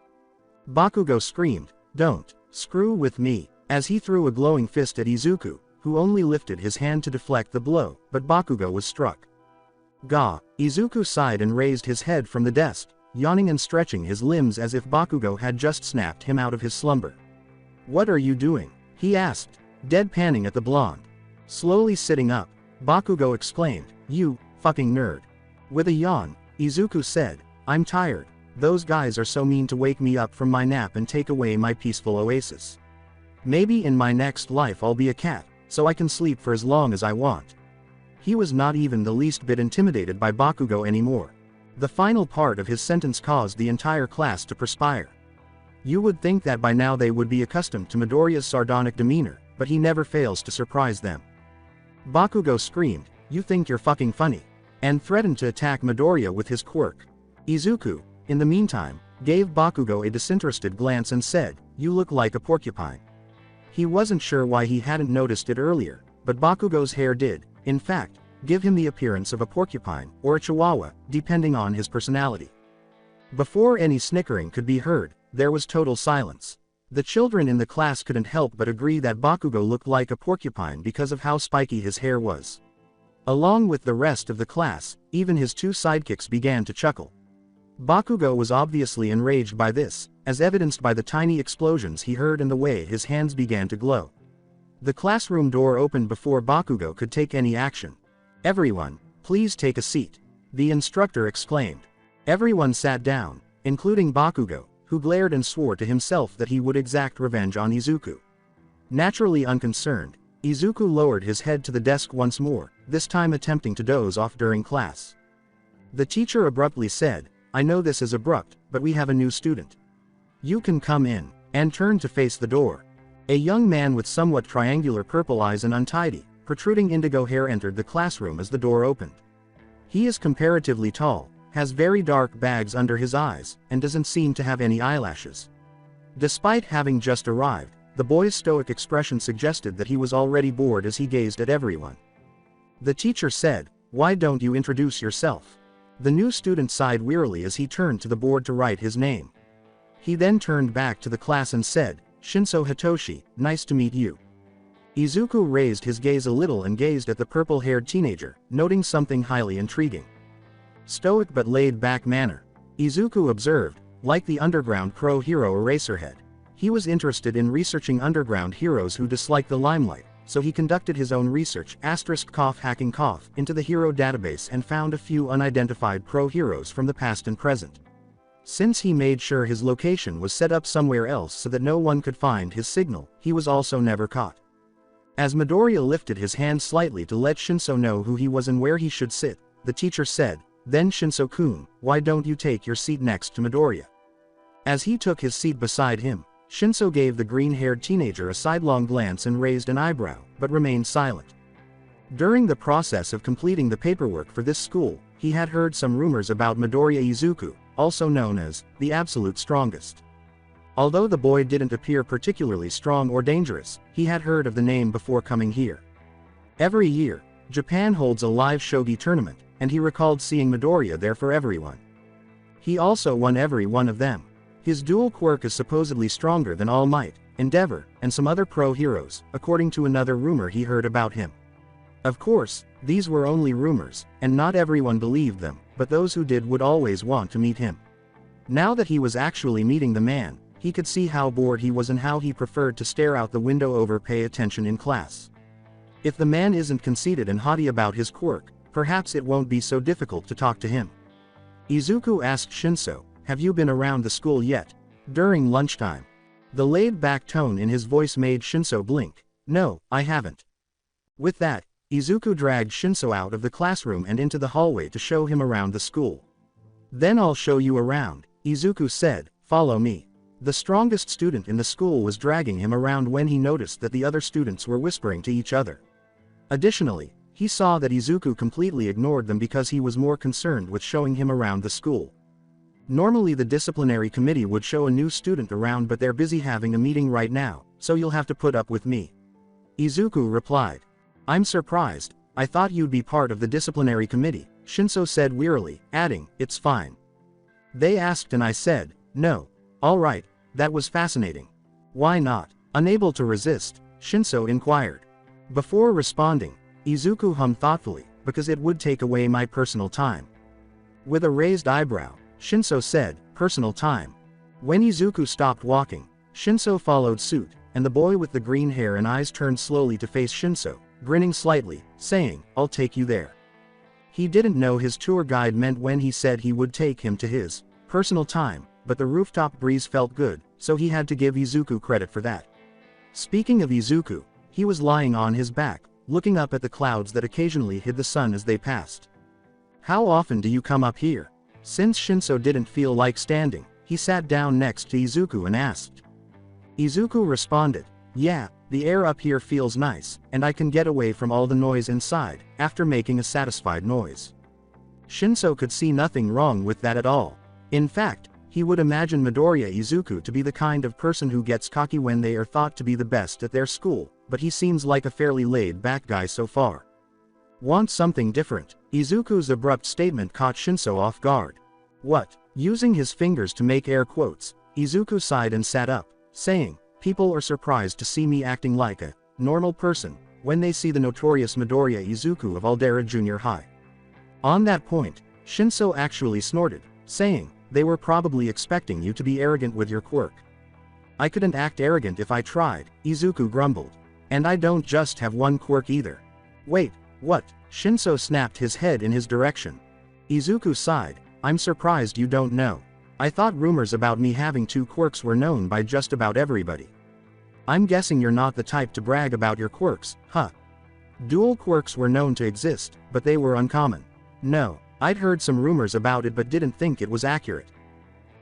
Bakugo screamed, don't screw with me, as he threw a glowing fist at Izuku, who only lifted his hand to deflect the blow, but Bakugo was struck. Gah! Izuku sighed and raised his head from the desk, yawning and stretching his limbs as if Bakugo had just snapped him out of his slumber. What are you doing? He asked, deadpanning at the blonde. Slowly sitting up, Bakugo exclaimed, you fucking nerd. With a yawn, Izuku said, I'm tired. Those guys are so mean to wake me up from my nap and take away my peaceful oasis. Maybe in my next life I'll be a cat, so I can sleep for as long as I want. He was not even the least bit intimidated by Bakugo anymore. The final part of his sentence caused the entire class to perspire. You would think that by now they would be accustomed to Midoriya's sardonic demeanor, but he never fails to surprise them. Bakugo screamed, you think you're fucking funny, and threatened to attack Midoriya with his quirk. Izuku, in the meantime, gave Bakugo a disinterested glance and said, you look like a porcupine. He wasn't sure why he hadn't noticed it earlier, but Bakugo's hair did, in fact, give him the appearance of a porcupine, or a chihuahua, depending on his personality. Before any snickering could be heard, there was total silence. The children in the class couldn't help but agree that Bakugo looked like a porcupine because of how spiky his hair was. Along with the rest of the class, even his two sidekicks began to chuckle. Bakugo was obviously enraged by this, as evidenced by the tiny explosions he heard and the way his hands began to glow. The classroom door opened before Bakugo could take any action. Everyone, please take a seat, the instructor exclaimed. Everyone sat down, including Bakugo, who glared and swore to himself that he would exact revenge on Izuku. Naturally unconcerned, Izuku lowered his head to the desk once more, this time attempting to doze off during class. The teacher abruptly said, I know this is abrupt, but we have a new student. You can come in, and turned to face the door. A young man with somewhat triangular purple eyes and untidy, protruding indigo hair entered the classroom as the door opened. He is comparatively tall, has very dark bags under his eyes, and doesn't seem to have any eyelashes. Despite having just arrived, the boy's stoic expression suggested that he was already bored as he gazed at everyone. The teacher said, why don't you introduce yourself? The new student sighed wearily as he turned to the board to write his name. He then turned back to the class and said, Shinso Hitoshi, nice to meet you. Izuku raised his gaze a little and gazed at the purple-haired teenager, noting something highly intriguing. Stoic but laid-back manner, Izuku observed, like the underground pro hero Eraserhead. He was interested in researching underground heroes who dislike the limelight, so he conducted his own research *hacking into the hero database and found a few unidentified pro heroes from the past and present. Since he made sure his location was set up somewhere else so that no one could find his signal, he was also never caught. As Midoriya lifted his hand slightly to let Shinso know who he was and where he should sit, the teacher said, "Then Shinso-kun, why don't you take your seat next to Midoriya?" As he took his seat beside him, Shinso gave the green-haired teenager a sidelong glance and raised an eyebrow, but remained silent. During the process of completing the paperwork for this school, he had heard some rumors about Midoriya Izuku, also known as the absolute strongest. Although the boy didn't appear particularly strong or dangerous, he had heard of the name before coming here. Every year, Japan holds a live shogi tournament, and he recalled seeing Midoriya there for everyone. He also won every one of them. His dual quirk is supposedly stronger than All Might, Endeavor, and some other pro heroes, according to another rumor he heard about him. Of course, these were only rumors, and not everyone believed them, but those who did would always want to meet him. Now that he was actually meeting the man, he could see how bored he was and how he preferred to stare out the window over pay attention in class. If the man isn't conceited and haughty about his quirk, perhaps it won't be so difficult to talk to him. Izuku asked Shinso, "Have you been around the school yet?" During lunchtime. The laid-back tone in his voice made Shinso blink. "No, I haven't." With that, Izuku dragged Shinso out of the classroom and into the hallway to show him around the school. "Then I'll show you around," Izuku said, "follow me." The strongest student in the school was dragging him around when he noticed that the other students were whispering to each other. Additionally, he saw that Izuku completely ignored them because he was more concerned with showing him around the school. Normally the disciplinary committee would show a new student around, but they're busy having a meeting right now, so you'll have to put up with me. Izuku replied. "I'm surprised, I thought you'd be part of the disciplinary committee," Shinso said wearily, adding, "It's fine." They asked and I said, "No." "All right, that was fascinating." "Why not?" Unable to resist, Shinso inquired. Before responding, Izuku hummed thoughtfully, "Because it would take away my personal time." With a raised eyebrow, Shinso said, "Personal time?" When Izuku stopped walking, Shinso followed suit, and the boy with the green hair and eyes turned slowly to face Shinso, grinning slightly, saying, "I'll take you there." He didn't know his tour guide meant when he said he would take him to his personal time, but the rooftop breeze felt good, so he had to give Izuku credit for that. Speaking of Izuku, he was lying on his back, looking up at the clouds that occasionally hid the sun as they passed. "How often do you come up here?" Since Shinso didn't feel like standing, he sat down next to Izuku and asked. Izuku responded, "Yeah, the air up here feels nice, and I can get away from all the noise inside," after making a satisfied noise. Shinso could see nothing wrong with that at all. In fact, he would imagine Midoriya Izuku to be the kind of person who gets cocky when they are thought to be the best at their school, but he seems like a fairly laid-back guy so far. "Want something different?" Izuku's abrupt statement caught Shinso off guard. "What?" Using his fingers to make air quotes, Izuku sighed and sat up, saying, "People are surprised to see me acting like a normal person when they see the notorious Midoriya Izuku of Aldera Junior High." On that point, Shinso actually snorted, saying, "They were probably expecting you to be arrogant with your quirk." "I couldn't act arrogant if I tried," Izuku grumbled. "And I don't just have one quirk either." "Wait, what?" Shinso snapped his head in his direction. Izuku sighed, "I'm surprised you don't know. I thought rumors about me having two quirks were known by just about everybody." "I'm guessing you're not the type to brag about your quirks, huh?" Dual quirks were known to exist, but they were uncommon. "No, I'd heard some rumors about it but didn't think it was accurate."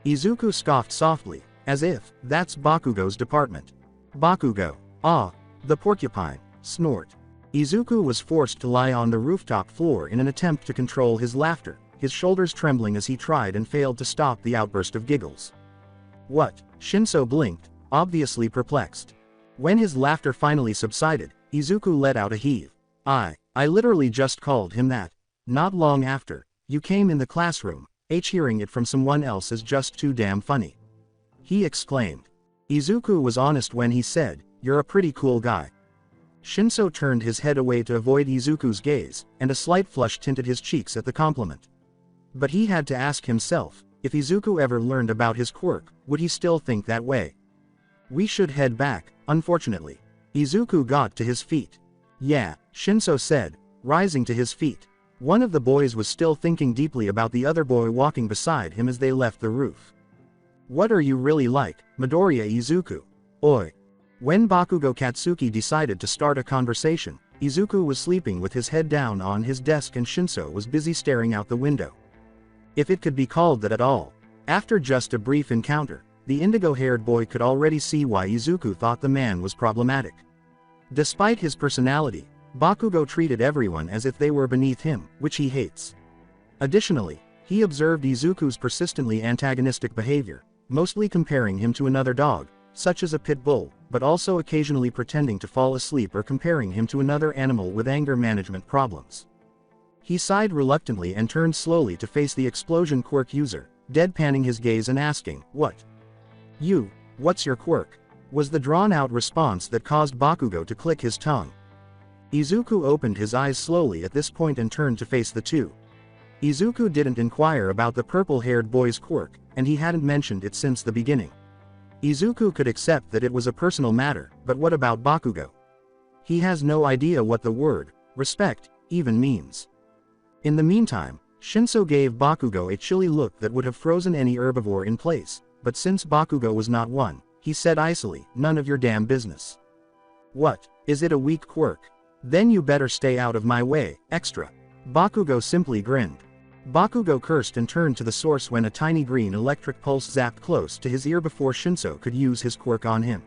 Izuku scoffed softly, as if, "That's Bakugo's department." "Bakugo. Ah, the porcupine." Snort. Izuku was forced to lie on the rooftop floor in an attempt to control his laughter, his shoulders trembling as he tried and failed to stop the outburst of giggles. "What?" Shinso blinked, obviously perplexed. When his laughter finally subsided, Izuku let out a heave. I literally just called him that. Not long after, you came in the classroom, hearing it from someone else is just too damn funny." He exclaimed. Izuku was honest when he said, "You're a pretty cool guy." Shinso turned his head away to avoid Izuku's gaze, and a slight flush tinted his cheeks at the compliment. But he had to ask himself, if Izuku ever learned about his quirk, would he still think that way? "We should head back, unfortunately." Izuku got to his feet. "Yeah," Shinso said, rising to his feet. One of the boys was still thinking deeply about the other boy walking beside him as they left the roof. "What are you really like, Midoriya Izuku?" "Oi. When Bakugo Katsuki decided to start a conversation, Izuku was sleeping with his head down on his desk and Shinso was busy staring out the window. If it could be called that at all. After just a brief encounter, the indigo-haired boy could already see why Izuku thought the man was problematic. Despite his personality, Bakugo treated everyone as if they were beneath him, which he hates. Additionally, he observed Izuku's persistently antagonistic behavior, mostly comparing him to another dog, such as a pit bull, but also occasionally pretending to fall asleep or comparing him to another animal with anger management problems. He sighed reluctantly and turned slowly to face the explosion quirk user, deadpanning his gaze and asking, "What? You, what's your quirk?" was the drawn-out response that caused Bakugo to click his tongue. Izuku opened his eyes slowly at this point and turned to face the two. Izuku didn't inquire about the purple-haired boy's quirk, and he hadn't mentioned it since the beginning. Izuku could accept that it was a personal matter, but what about Bakugo? He has no idea what the word, respect, even means. In the meantime, Shinso gave Bakugo a chilly look that would have frozen any herbivore in place, but since Bakugo was not one, he said icily, "None of your damn business." "What, is it a weak quirk? Then you better stay out of my way, extra." Bakugo simply grinned. Bakugo cursed and turned to the source when a tiny green electric pulse zapped close to his ear before Shinso could use his quirk on him.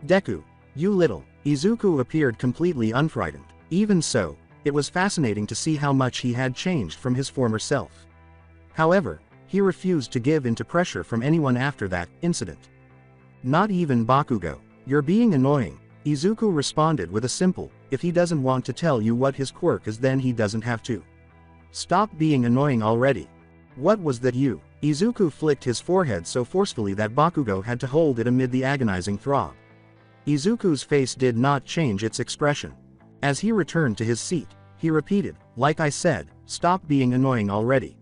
"Deku, you little." Izuku appeared completely unfrightened. Even so, it was fascinating to see how much he had changed from his former self. However, he refused to give in to pressure from anyone after that incident. Not even Bakugo. "You're being annoying," Izuku responded with a simple, "If he doesn't want to tell you what his quirk is then he doesn't have to. Stop being annoying already." "What was that you?" Izuku flicked his forehead so forcefully that Bakugo had to hold it amid the agonizing throb. Izuku's face did not change its expression. As he returned to his seat, he repeated, "Like I said, stop being annoying already.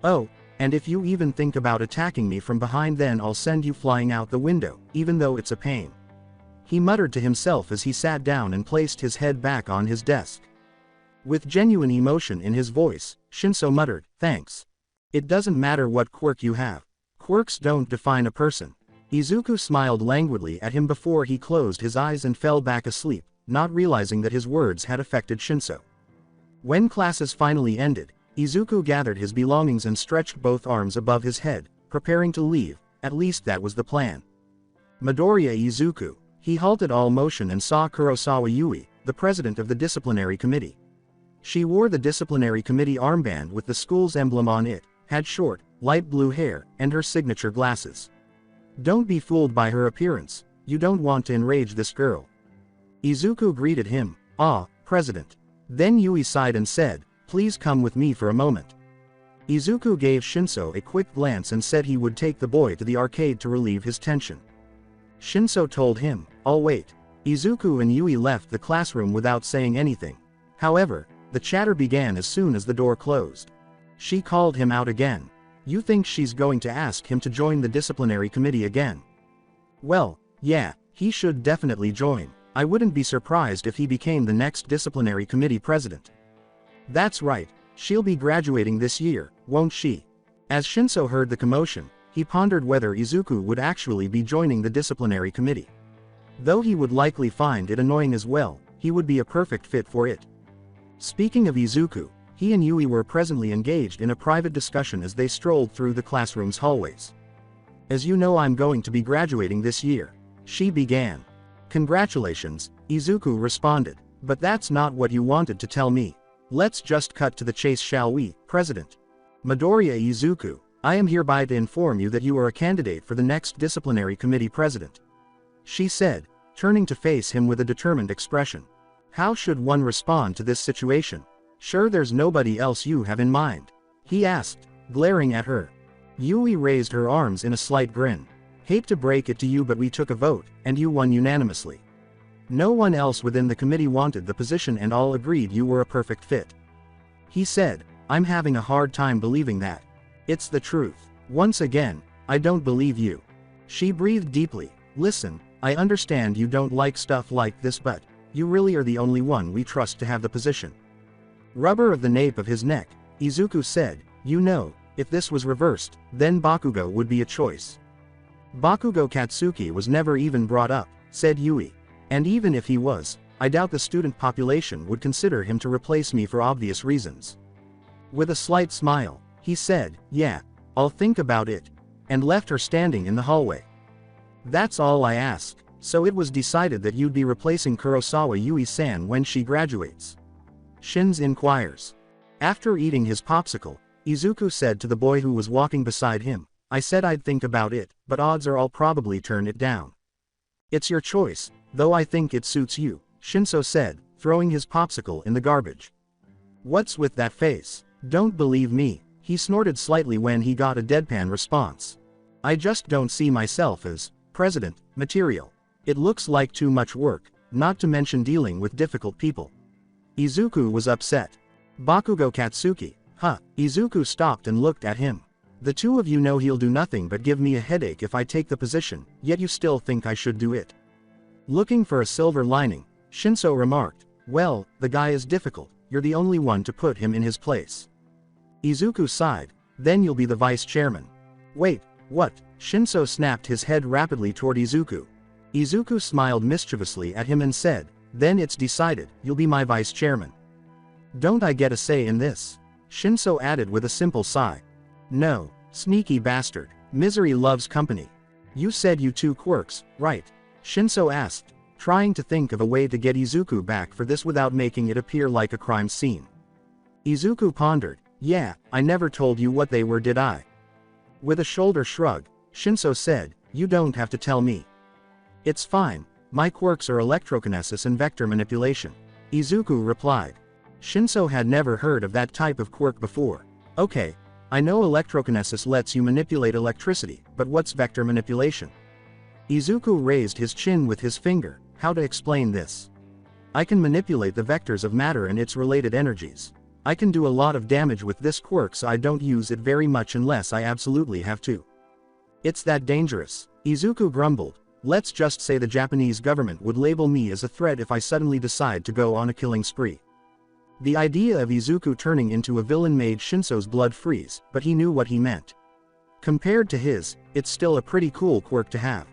Oh, and if you even think about attacking me from behind then I'll send you flying out the window, even though it's a pain." He muttered to himself as he sat down and placed his head back on his desk. With genuine emotion in his voice, Shinso muttered, "Thanks. It doesn't matter what quirk you have. Quirks don't define a person." Izuku smiled languidly at him before he closed his eyes and fell back asleep, not realizing that his words had affected Shinso. When classes finally ended, Izuku gathered his belongings and stretched both arms above his head, preparing to leave. At least that was the plan. Midoriya Izuku. He halted all motion and saw Kurosawa Yui, the president of the disciplinary committee. She wore the disciplinary committee armband with the school's emblem on it, had short, light blue hair, and her signature glasses. "Don't be fooled by her appearance, you don't want to enrage this girl." Izuku greeted him, "Ah, President." Then Yui sighed and said, "Please come with me for a moment." Izuku gave Shinso a quick glance and said he would take the boy to the arcade to relieve his tension. Shinso told him, "I'll wait." Izuku and Yui left the classroom without saying anything. However, the chatter began as soon as the door closed. She called him out again. "You think she's going to ask him to join the disciplinary committee again?" "Well, yeah, he should definitely join. I wouldn't be surprised if he became the next disciplinary committee president." "That's right, she'll be graduating this year, won't she?" As Shinso heard the commotion, he pondered whether Izuku would actually be joining the disciplinary committee. Though he would likely find it annoying as well, he would be a perfect fit for it. Speaking of Izuku, he and Yui were presently engaged in a private discussion as they strolled through the classroom's hallways. "As you know, I'm going to be graduating this year," she began. "Congratulations," Izuku responded. "But that's not what you wanted to tell me. Let's just cut to the chase, shall we, President?" "Midoriya Izuku, I am hereby to inform you that you are a candidate for the next disciplinary committee president," she said, turning to face him with a determined expression. "How should one respond to this situation? Sure there's nobody else you have in mind?" he asked, glaring at her. Yui raised her arms in a slight grin. "Hate to break it to you, but we took a vote, and you won unanimously. No one else within the committee wanted the position and all agreed you were a perfect fit," he said. "I'm having a hard time believing that. It's the truth. Once again, I don't believe you." She breathed deeply. "Listen, I understand you don't like stuff like this, but you really are the only one we trust to have the position." Rubber of the nape of his neck, Izuku said, "You know, if this was reversed, then Bakugo would be a choice." Bakugo Katsuki was never even brought up, said Yui. And even if he was, I doubt the student population would consider him to replace me for obvious reasons. With a slight smile, he said, yeah, I'll think about it, and left her standing in the hallway. That's all I ask. So it was decided that you'd be replacing Kurosawa Yui-san when she graduates? Shins inquires. After eating his popsicle, Izuku said to the boy who was walking beside him, I said I'd think about it, but odds are I'll probably turn it down. It's your choice, though I think it suits you, Shinso said, throwing his popsicle in the garbage. What's with that face? Don't believe me, he snorted slightly when he got a deadpan response. I just don't see myself as president material. It looks like too much work, not to mention dealing with difficult people. Izuku was upset. Bakugo Katsuki, huh? Izuku stopped and looked at him. The two of you know he'll do nothing but give me a headache if I take the position, yet you still think I should do it. Looking for a silver lining, Shinso remarked, well, the guy is difficult, you're the only one to put him in his place. Izuku sighed, then you'll be the vice chairman. Wait, what? Shinso snapped his head rapidly toward Izuku. Izuku smiled mischievously at him and said, then it's decided, you'll be my vice chairman. Don't I get a say in this? Shinso added with a simple sigh. No, sneaky bastard, misery loves company. You said you two quirks, right? Shinso asked, trying to think of a way to get Izuku back for this without making it appear like a crime scene. Izuku pondered, yeah, I never told you what they were, did I? With a shoulder shrug, Shinso said, you don't have to tell me. It's fine, my quirks are electrokinesis and vector manipulation. Izuku replied. Shinso had never heard of that type of quirk before. Okay, I know electrokinesis lets you manipulate electricity, but what's vector manipulation? Izuku raised his chin with his finger, how to explain this? I can manipulate the vectors of matter and its related energies. I can do a lot of damage with this quirk, so I don't use it very much unless I absolutely have to. It's that dangerous, Izuku grumbled. Let's just say the Japanese government would label me as a threat if I suddenly decide to go on a killing spree. The idea of Izuku turning into a villain made Shinso's blood freeze, but he knew what he meant. Compared to his, it's still a pretty cool quirk to have.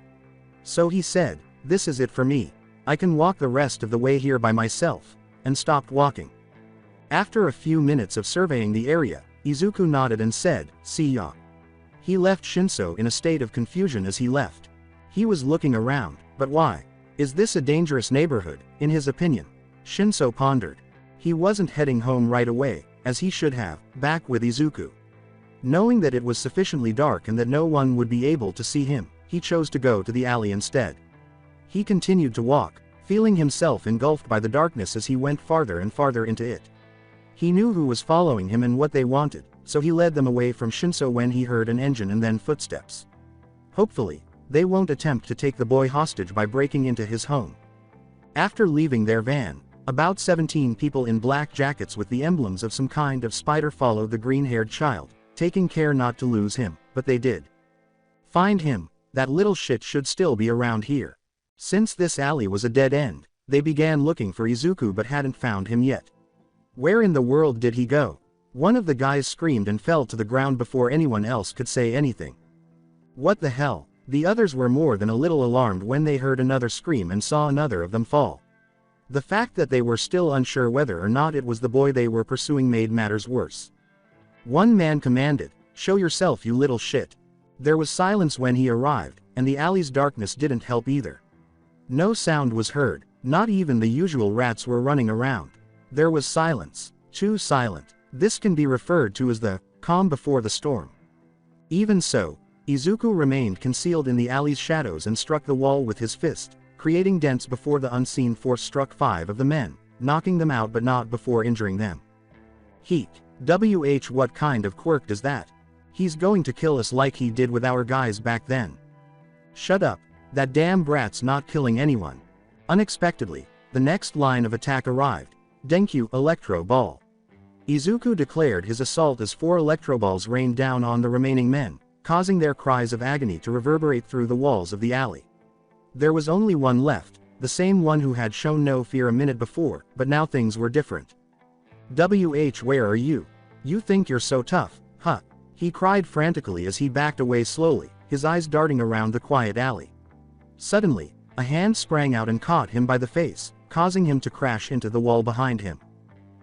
So he said, this is it for me. I can walk the rest of the way here by myself, and stopped walking. After a few minutes of surveying the area, Izuku nodded and said, see ya. He left Shinso in a state of confusion as he left. He was looking around, but why? Is this a dangerous neighborhood, in his opinion? Shinso pondered. He wasn't heading home right away, as he should have, back with Izuku. Knowing that it was sufficiently dark and that no one would be able to see him, he chose to go to the alley instead. He continued to walk, feeling himself engulfed by the darkness as he went farther and farther into it. He knew who was following him and what they wanted, so he led them away from Shinso when he heard an engine and then footsteps. Hopefully, they won't attempt to take the boy hostage by breaking into his home. After leaving their van, about 17 people in black jackets with the emblems of some kind of spider followed the green-haired child, taking care not to lose him, but they did. Find him, that little shit should still be around here. Since this alley was a dead end, they began looking for Izuku but hadn't found him yet. Where in the world did he go? One of the guys screamed and fell to the ground before anyone else could say anything. What the hell? The others were more than a little alarmed when they heard another scream and saw another of them fall. The fact that they were still unsure whether or not it was the boy they were pursuing made matters worse. One man commanded, show yourself, you little shit. There was silence when he arrived, and the alley's darkness didn't help either. No sound was heard, not even the usual rats were running around. There was silence, too silent. This can be referred to as the calm before the storm. Even so, Izuku remained concealed in the alley's shadows and struck the wall with his fist, creating dents before the unseen force struck 5 of the men, knocking them out but not before injuring them. Heat. What kind of quirk does that? He's going to kill us like he did with our guys back then. Shut up, that damn brat's not killing anyone. Unexpectedly, the next line of attack arrived. Deku Electro Ball. Izuku declared his assault as 4 electro balls rained down on the remaining men, causing their cries of agony to reverberate through the walls of the alley. There was only one left, the same one who had shown no fear a minute before, but now things were different. Where are you? You think you're so tough, huh? He cried frantically as he backed away slowly, his eyes darting around the quiet alley. Suddenly, A hand sprang out and caught him by the face, causing him to crash into the wall behind him.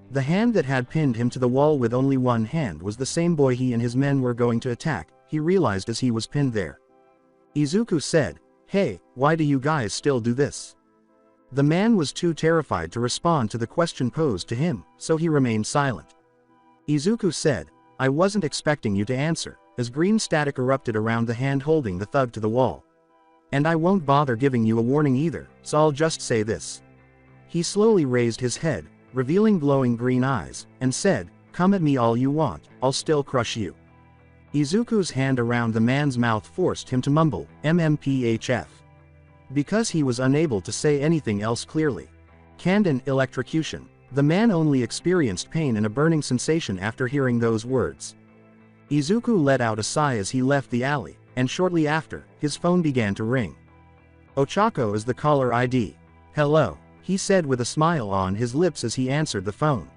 The hand that had pinned him to the wall with only one hand was the same boy he and his men were going to attack, he realized as he was pinned there. Izuku said, "Hey, why do you guys still do this?" The man was too terrified to respond to the question posed to him, so he remained silent. Izuku said, "I wasn't expecting you to answer," as green static erupted around the hand holding the thug to the wall. "And I won't bother giving you a warning either, so I'll just say this." He slowly raised his head, revealing glowing green eyes, and said, "Come at me all you want, I'll still crush you." Izuku's hand around the man's mouth forced him to mumble, "MMPHF." Because he was unable to say anything else clearly. Kanden electrocution. The man only experienced pain and a burning sensation after hearing those words. Izuku let out a sigh as he left the alley, and shortly after, his phone began to ring. Ochako is the caller ID. "Hello," he said with a smile on his lips as he answered the phone.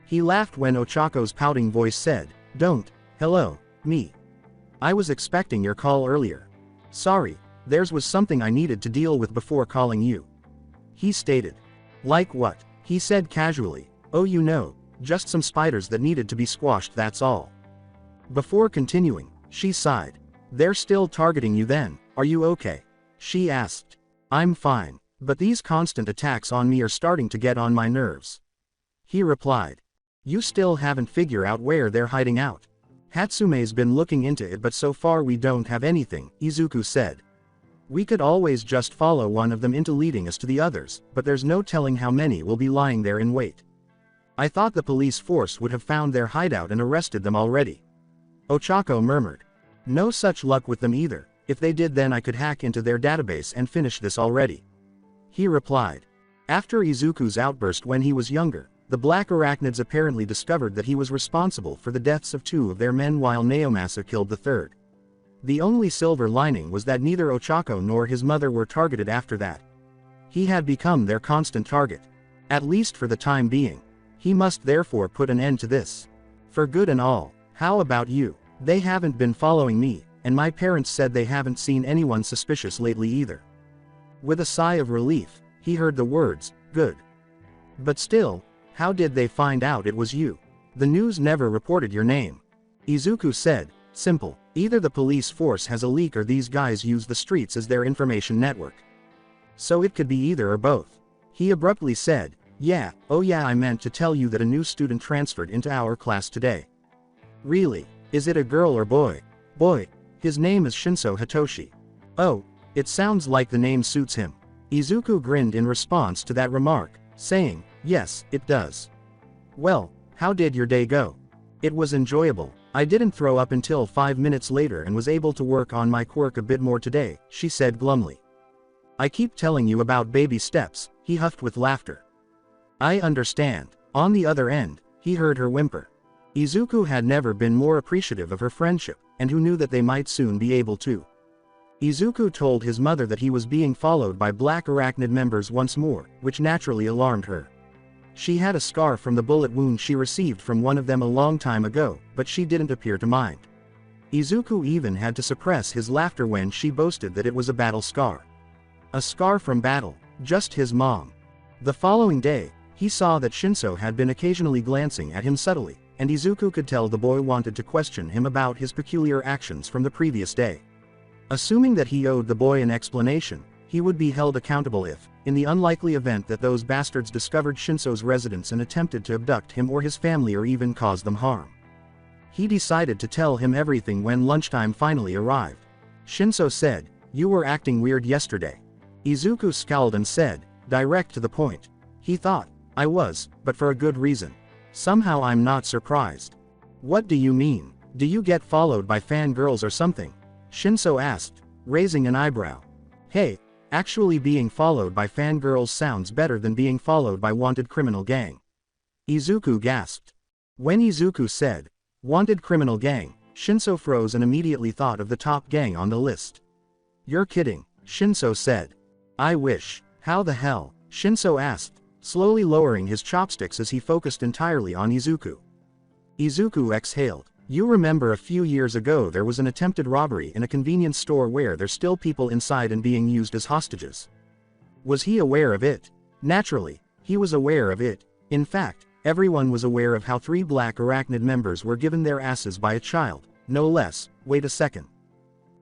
He laughed when Ochako's pouting voice said, "Don't, hello, me. I was expecting your call earlier. Sorry, theirs was something I needed to deal with before calling you," he stated. "Like what?" he said casually. "Oh, you know, just some spiders that needed to be squashed, that's all." Before continuing, she sighed. "They're still targeting you then, are you okay?" she asked. "I'm fine, but these constant attacks on me are starting to get on my nerves," he replied. "You still haven't figured out where they're hiding out?" "Hatsume's been looking into it, but so far we don't have anything," Izuku said. "We could always just follow one of them into leading us to the others, but there's no telling how many will be lying there in wait. I thought the police force would have found their hideout and arrested them already." Ochako murmured. "No such luck with them either. If they did, then I could hack into their database and finish this already," he replied. After Izuku's outburst when he was younger, the black arachnids apparently discovered that he was responsible for the deaths of 2 of their men while Naomasa killed the 3rd. The only silver lining was that neither Ochako nor his mother were targeted after that. He had become their constant target. At least for the time being. He must therefore put an end to this. For good and all. "How about you? They haven't been following me, and my parents said they haven't seen anyone suspicious lately either." With a sigh of relief, he heard the words, "Good. But still, how did they find out it was you? The news never reported your name." Izuku said, "Simple. Either the police force has a leak or these guys use the streets as their information network. So it could be either or both." He abruptly said, "Yeah, oh yeah, I meant to tell you that a new student transferred into our class today." "Really? Is it a girl or boy?" "Boy. His name is Shinso Hitoshi." "Oh, it sounds like the name suits him." Izuku grinned in response to that remark, saying, "Yes, it does." "Well, how did your day go?" "It was enjoyable. I didn't throw up until 5 minutes later and was able to work on my quirk a bit more today," she said glumly. "I keep telling you about baby steps," he huffed with laughter. "I understand." On the other end, he heard her whimper. Izuku had never been more appreciative of her friendship, and who knew that they might soon be able to. Izuku told his mother that he was being followed by black arachnid members once more, which naturally alarmed her. She had a scar from the bullet wound she received from one of them a long time ago, but she didn't appear to mind. Izuku even had to suppress his laughter when she boasted that it was a battle scar. A scar from battle, just his mom. The following day, he saw that Shinso had been occasionally glancing at him subtly, and Izuku could tell the boy wanted to question him about his peculiar actions from the previous day. Assuming that he owed the boy an explanation, he would be held accountable if, in the unlikely event that those bastards discovered Shinso's residence and attempted to abduct him or his family or even cause them harm. He decided to tell him everything when lunchtime finally arrived. Shinso said, "You were acting weird yesterday." Izuku scowled and said, direct to the point. He thought, "I was, but for a good reason. Somehow I'm not surprised." "What do you mean? Do you get followed by fangirls or something?" Shinso asked, raising an eyebrow. "Hey, actually being followed by fangirls sounds better than being followed by wanted criminal gang." Izuku gasped. When Izuku said, "wanted criminal gang," Shinso froze and immediately thought of the top gang on the list. "You're kidding," Shinso said. "I wish." "How the hell?" Shinso asked, slowly lowering his chopsticks as he focused entirely on Izuku. Izuku exhaled. "You remember a few years ago there was an attempted robbery in a convenience store where there's still people inside and being used as hostages. Was he aware of it? Naturally, he was aware of it. In fact, everyone was aware of how 3 black arachnid members were given their asses by a child, no less. Wait a second.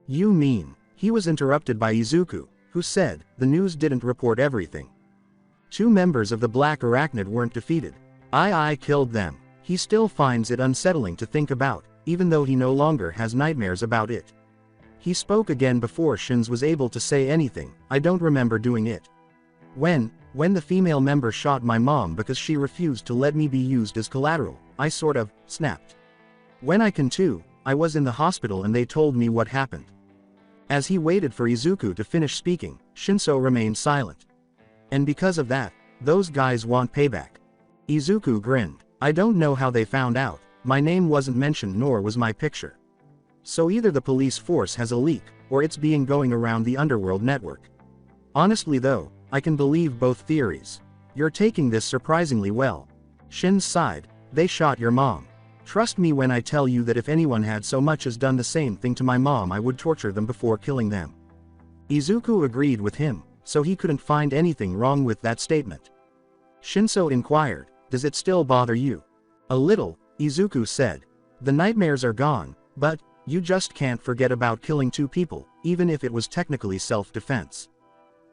You mean? He was interrupted by Izuku, who said, the news didn't report everything. 2 members of the black arachnid weren't defeated. I killed them. He still finds it unsettling to think about, even though he no longer has nightmares about it. He spoke again before Shins was able to say anything. I don't remember doing it. When the female member shot my mom because she refused to let me be used as collateral, I sort of snapped. When I can too, I was in the hospital and they told me what happened. As he waited for Izuku to finish speaking, Shinso remained silent. And because of that, those guys want payback. Izuku grinned. I don't know how they found out. My name wasn't mentioned nor was my picture. So either the police force has a leak, or it's being going around the underworld network. Honestly though, I can believe both theories. You're taking this surprisingly well. Shins sighed. They shot your mom. Trust me when I tell you that if anyone had so much as done the same thing to my mom, I would torture them before killing them. Izuku agreed with him, so he couldn't find anything wrong with that statement. Shinso inquired, does it still bother you? A little, Izuku said. The nightmares are gone, but you just can't forget about killing 2 people, even if it was technically self-defense.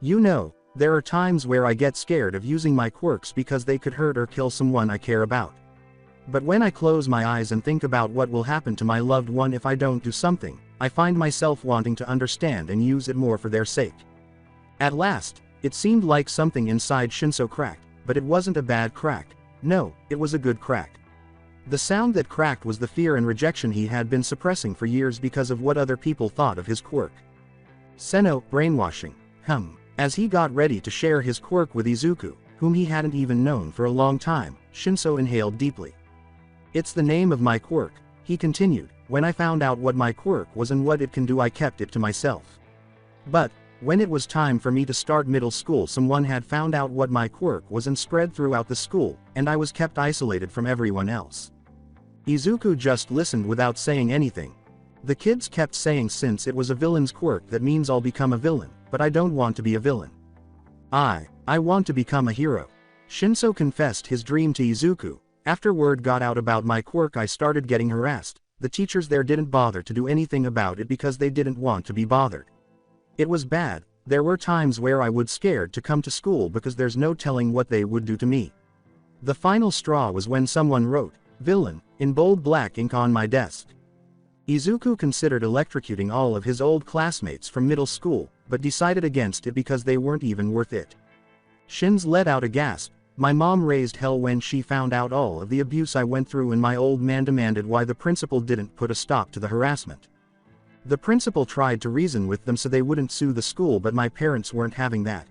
You know, there are times where I get scared of using my quirks because they could hurt or kill someone I care about. But when I close my eyes and think about what will happen to my loved one if I don't do something, I find myself wanting to understand and use it more for their sake. At last, it seemed like something inside Shinso cracked, but it wasn't a bad crack. No, it was a good crack. The sound that cracked was the fear and rejection he had been suppressing for years because of what other people thought of his quirk. Seno, brainwashing. As he got ready to share his quirk with Izuku, whom he hadn't even known for a long time, Shinso inhaled deeply. It's the name of my quirk, he continued. When I found out what my quirk was and what it can do, I kept it to myself. But when it was time for me to start middle school, someone had found out what my quirk was and spread throughout the school, and I was kept isolated from everyone else. Izuku just listened without saying anything. The kids kept saying since it was a villain's quirk that means I'll become a villain, but I don't want to be a villain. I want to become a hero. Shinso confessed his dream to Izuku. After word got out about my quirk, I started getting harassed. The teachers there didn't bother to do anything about it because they didn't want to be bothered. It was bad. There were times where I would scared to come to school because there's no telling what they would do to me. The final straw was when someone wrote, "Villain," in bold black ink on my desk. Izuku considered electrocuting all of his old classmates from middle school, but decided against it because they weren't even worth it. Shins let out a gasp. My mom raised hell when she found out all of the abuse I went through, and my old man demanded why the principal didn't put a stop to the harassment. The principal tried to reason with them so they wouldn't sue the school, but my parents weren't having that.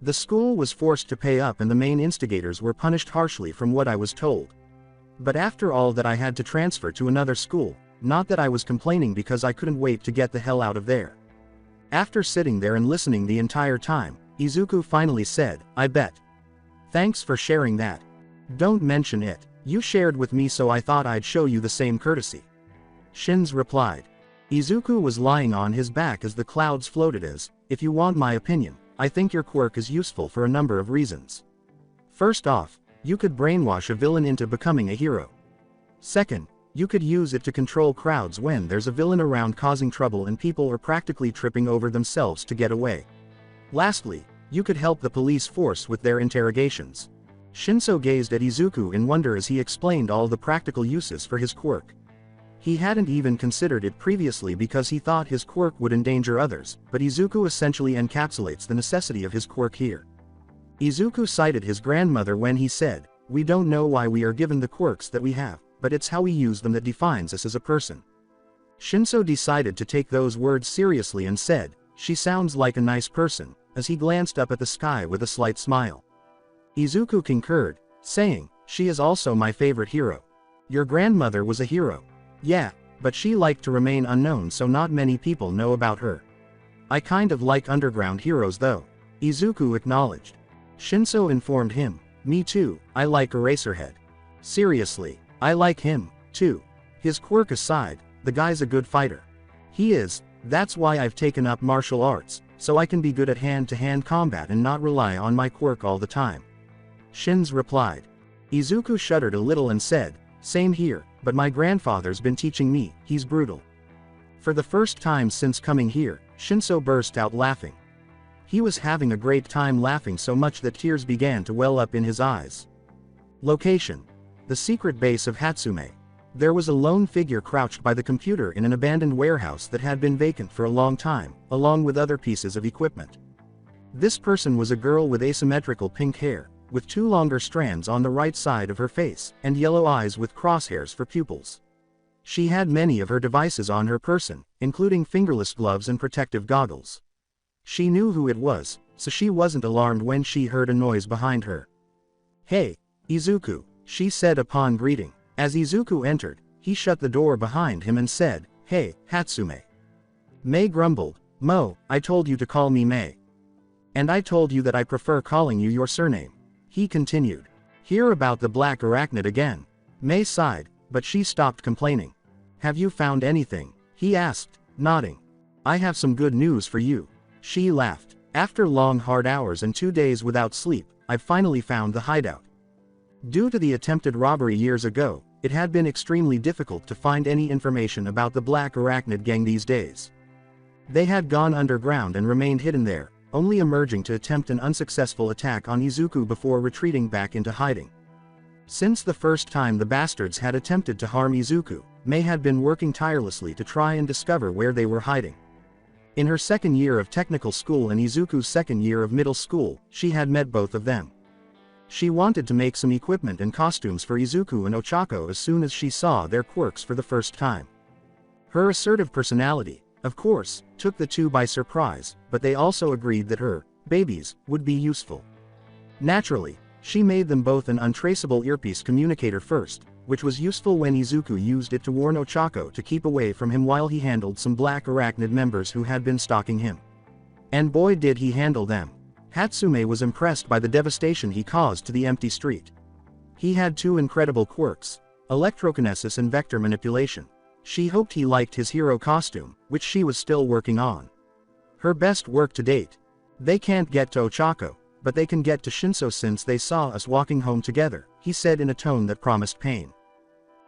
The school was forced to pay up and the main instigators were punished harshly from what I was told. But after all that, I had to transfer to another school. Not that I was complaining because I couldn't wait to get the hell out of there. After sitting there and listening the entire time, Izuku finally said, I bet. Thanks for sharing that. Don't mention it. You shared with me, so I thought I'd show you the same courtesy. Shins replied. Izuku was lying on his back as the clouds floated as, if you want my opinion, I think your quirk is useful for a number of reasons. First off, you could brainwash a villain into becoming a hero. Second, you could use it to control crowds when there's a villain around causing trouble and people are practically tripping over themselves to get away. Lastly, you could help the police force with their interrogations. Shinso gazed at Izuku in wonder as he explained all the practical uses for his quirk. He hadn't even considered it previously because he thought his quirk would endanger others, but Izuku essentially encapsulates the necessity of his quirk here. Izuku cited his grandmother when he said, "We don't know why we are given the quirks that we have, but it's how we use them that defines us as a person." Shinso decided to take those words seriously and said, "She sounds like a nice person," as he glanced up at the sky with a slight smile. Izuku concurred, saying, "She is also my favorite hero." Your grandmother was a hero. Yeah, but she liked to remain unknown so not many people know about her. I kind of like underground heroes though. Izuku acknowledged. Shinso informed him, "Me too, I like Eraserhead. Seriously, I like him, too. His quirk aside, the guy's a good fighter." "He is, that's why I've taken up martial arts," so I can be good at hand-to-hand combat and not rely on my quirk all the time. Shins replied. Izuku shuddered a little and said, same here, but my grandfather's been teaching me, he's brutal. For the first time since coming here, Shinso burst out laughing. He was having a great time laughing so much that tears began to well up in his eyes. Location: the secret base of Hatsume. There was a lone figure crouched by the computer in an abandoned warehouse that had been vacant for a long time, along with other pieces of equipment. This person was a girl with asymmetrical pink hair, with 2 longer strands on the right side of her face, and yellow eyes with crosshairs for pupils. She had many of her devices on her person, including fingerless gloves and protective goggles. She knew who it was, so she wasn't alarmed when she heard a noise behind her. Hey, Izuku, she said upon greeting. As Izuku entered, he shut the door behind him and said, hey, Hatsume. Mei grumbled, Mo, I told you to call me Mei. And I told you that I prefer calling you your surname. He continued. Hear about the black arachnid again. Mei sighed, but she stopped complaining. Have you found anything? He asked, nodding. I have some good news for you. She laughed. After long hard hours and 2 days without sleep, I finally found the hideout. Due to the attempted robbery years ago, it had been extremely difficult to find any information about the Black Arachnid Gang these days. They had gone underground and remained hidden there, only emerging to attempt an unsuccessful attack on Izuku before retreating back into hiding. Since the first time the bastards had attempted to harm Izuku, Mei had been working tirelessly to try and discover where they were hiding. In her second year of technical school and Izuku's second year of middle school, she had met both of them. She wanted to make some equipment and costumes for Izuku and Ochako as soon as she saw their quirks for the first time. Her assertive personality, of course, took the two by surprise, but they also agreed that her babies would be useful. Naturally, she made them both an untraceable earpiece communicator first, which was useful when Izuku used it to warn Ochako to keep away from him while he handled some Black Arachnid members who had been stalking him. And boy did he handle them. Hatsume was impressed by the devastation he caused to the empty street. He had two incredible quirks, electrokinesis and vector manipulation. She hoped he liked his hero costume, which she was still working on. Her best work to date. They can't get to Ochako, but they can get to Shinso since they saw us walking home together, he said in a tone that promised pain.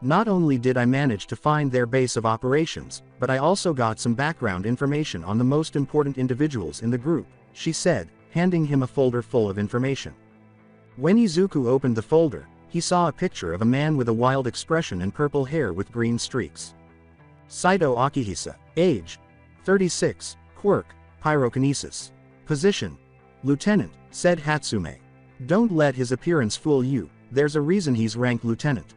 Not only did I manage to find their base of operations, but I also got some background information on the most important individuals in the group, she said, handing him a folder full of information. When Izuku opened the folder, he saw a picture of a man with a wild expression and purple hair with green streaks. Saito Akihisa. Age: 36. Quirk: Pyrokinesis. Position: Lieutenant, said Hatsume. Don't let his appearance fool you, there's a reason he's ranked lieutenant.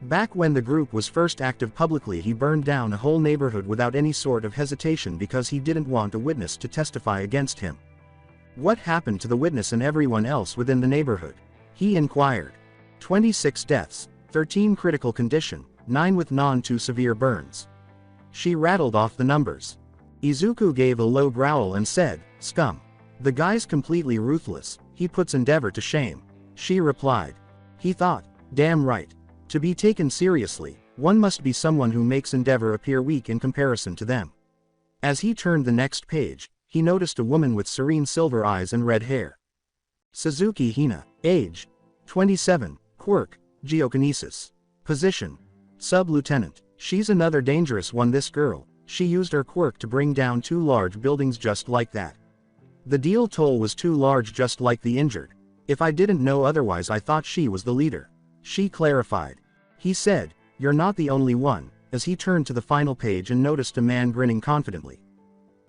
Back when the group was first active publicly, he burned down a whole neighborhood without any sort of hesitation because he didn't want a witness to testify against him. What happened to the witness and everyone else within the neighborhood? He inquired. 26 deaths, 13 critical condition, 9 with non-too-severe burns. She rattled off the numbers. Izuku gave a low growl and said, scum. The guy's completely ruthless, he puts Endeavor to shame. She replied. He thought, damn right. To be taken seriously, one must be someone who makes Endeavor appear weak in comparison to them. As he turned the next page, he noticed a woman with serene silver eyes and red hair. Suzuki Hina. Age: 27. Quirk: Geokinesis. Position: Sub-Lieutenant. She's another dangerous one, this girl. She used her quirk to bring down 2 large buildings just like that. The deal toll was too large, just like the injured. If I didn't know otherwise, I thought she was the leader. She clarified. He said, you're not the only one, as he turned to the final page and noticed a man grinning confidently.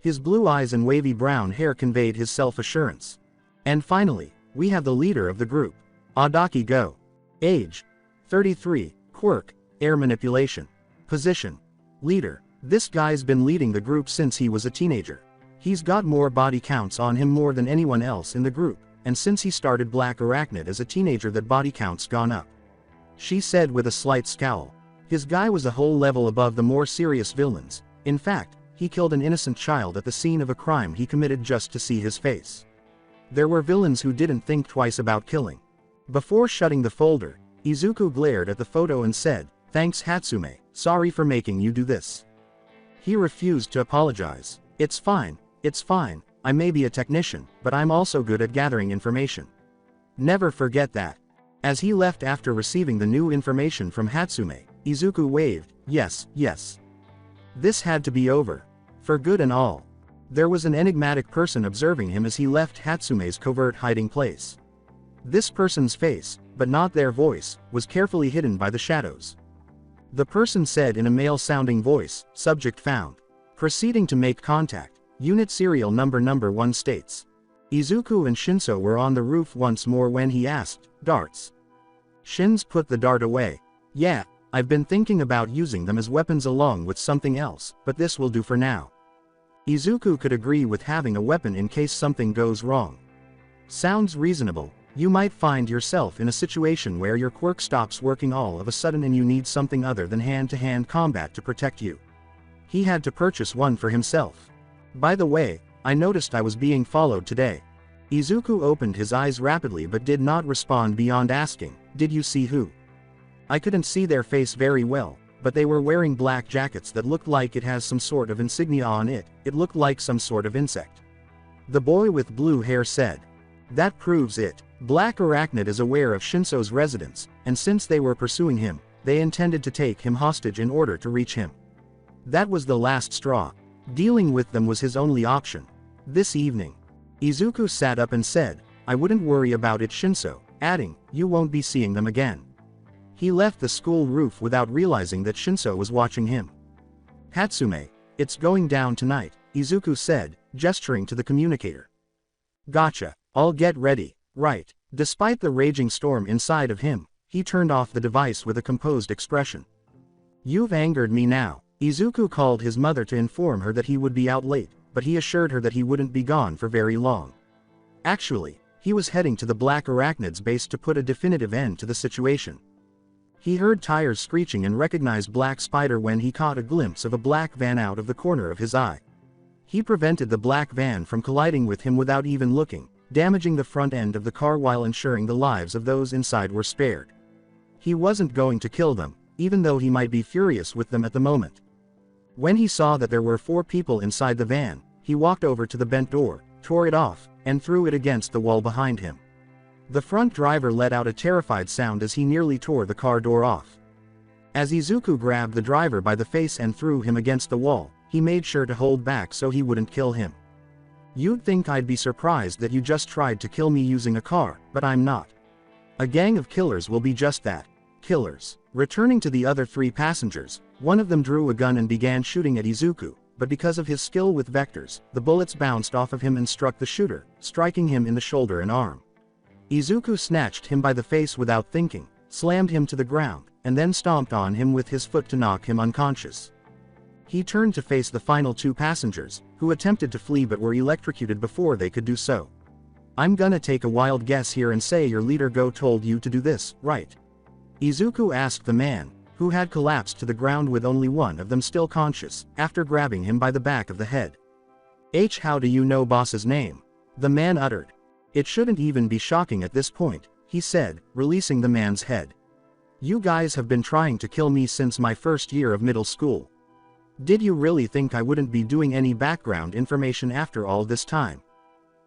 His blue eyes and wavy brown hair conveyed his self-assurance. And finally, we have the leader of the group. Adaki Go. Age: 33. Quirk: Air Manipulation. Position: Leader. This guy's been leading the group since he was a teenager. He's got more body counts on him more than anyone else in the group, and since he started Black Arachnid as a teenager, that body count's gone up. She said with a slight scowl. His guy was a whole level above the more serious villains. In fact, he killed an innocent child at the scene of a crime he committed just to see his face. There were villains who didn't think twice about killing. Before shutting the folder, Izuku glared at the photo and said, thanks Hatsume, sorry for making you do this. He refused to apologize. It's fine, I may be a technician, but I'm also good at gathering information. Never forget that. As he left after receiving the new information from Hatsume, Izuku waved, yes, yes. This had to be over. For good and all. There was an enigmatic person observing him as he left Hatsume's covert hiding place. This person's face, but not their voice, was carefully hidden by the shadows. The person said in a male-sounding voice, subject found. Proceeding to make contact, unit serial number 1 states. Izuku and Shinso were on the roof once more when he asked, darts. Shins put the dart away. Yeah, I've been thinking about using them as weapons along with something else, but this will do for now. Izuku could agree with having a weapon in case something goes wrong. Sounds reasonable. You might find yourself in a situation where your quirk stops working all of a sudden and you need something other than hand-to-hand combat to protect you. He had to purchase one for himself. By the way, I noticed I was being followed today. Izuku opened his eyes rapidly but did not respond beyond asking, did you see who? I couldn't see their face very well, but they were wearing black jackets that looked like it has some sort of insignia on it. It looked like some sort of insect. The boy with blue hair said. That proves it. Black Arachnid is aware of Shinso's residence, and since they were pursuing him, they intended to take him hostage in order to reach him. That was the last straw. Dealing with them was his only option. This evening. Izuku sat up and said, I wouldn't worry about it, Shinso, adding, you won't be seeing them again. He left the school roof without realizing that Shinso was watching him. Hatsume, it's going down tonight, Izuku said, gesturing to the communicator. Gotcha, I'll get ready, right. Despite the raging storm inside of him, he turned off the device with a composed expression. You've angered me now. Izuku called his mother to inform her that he would be out late, but he assured her that he wouldn't be gone for very long. Actually, he was heading to the Black Arachnid's base to put a definitive end to the situation. He heard tires screeching and recognized Black Spider when he caught a glimpse of a black van out of the corner of his eye. He prevented the black van from colliding with him without even looking, damaging the front end of the car while ensuring the lives of those inside were spared. He wasn't going to kill them, even though he might be furious with them at the moment. When he saw that there were 4 people inside the van, he walked over to the bent door, tore it off, and threw it against the wall behind him. The front driver let out a terrified sound as he nearly tore the car door off. As Izuku grabbed the driver by the face and threw him against the wall, he made sure to hold back so he wouldn't kill him. You'd think I'd be surprised that you just tried to kill me using a car, but I'm not. A gang of killers will be just that. Killers. Returning to the other 3 passengers, one of them drew a gun and began shooting at Izuku, but because of his skill with vectors, the bullets bounced off of him and struck the shooter, striking him in the shoulder and arm. Izuku snatched him by the face without thinking, slammed him to the ground, and then stomped on him with his foot to knock him unconscious. He turned to face the final 2 passengers, who attempted to flee but were electrocuted before they could do so. I'm gonna take a wild guess here and say your leader Go told you to do this, right? Izuku asked the man, who had collapsed to the ground with only one of them still conscious, after grabbing him by the back of the head. How do you know boss's name? The man uttered. It shouldn't even be shocking at this point, he said, releasing the man's head. You guys have been trying to kill me since my first year of middle school. Did you really think I wouldn't be doing any background information after all this time?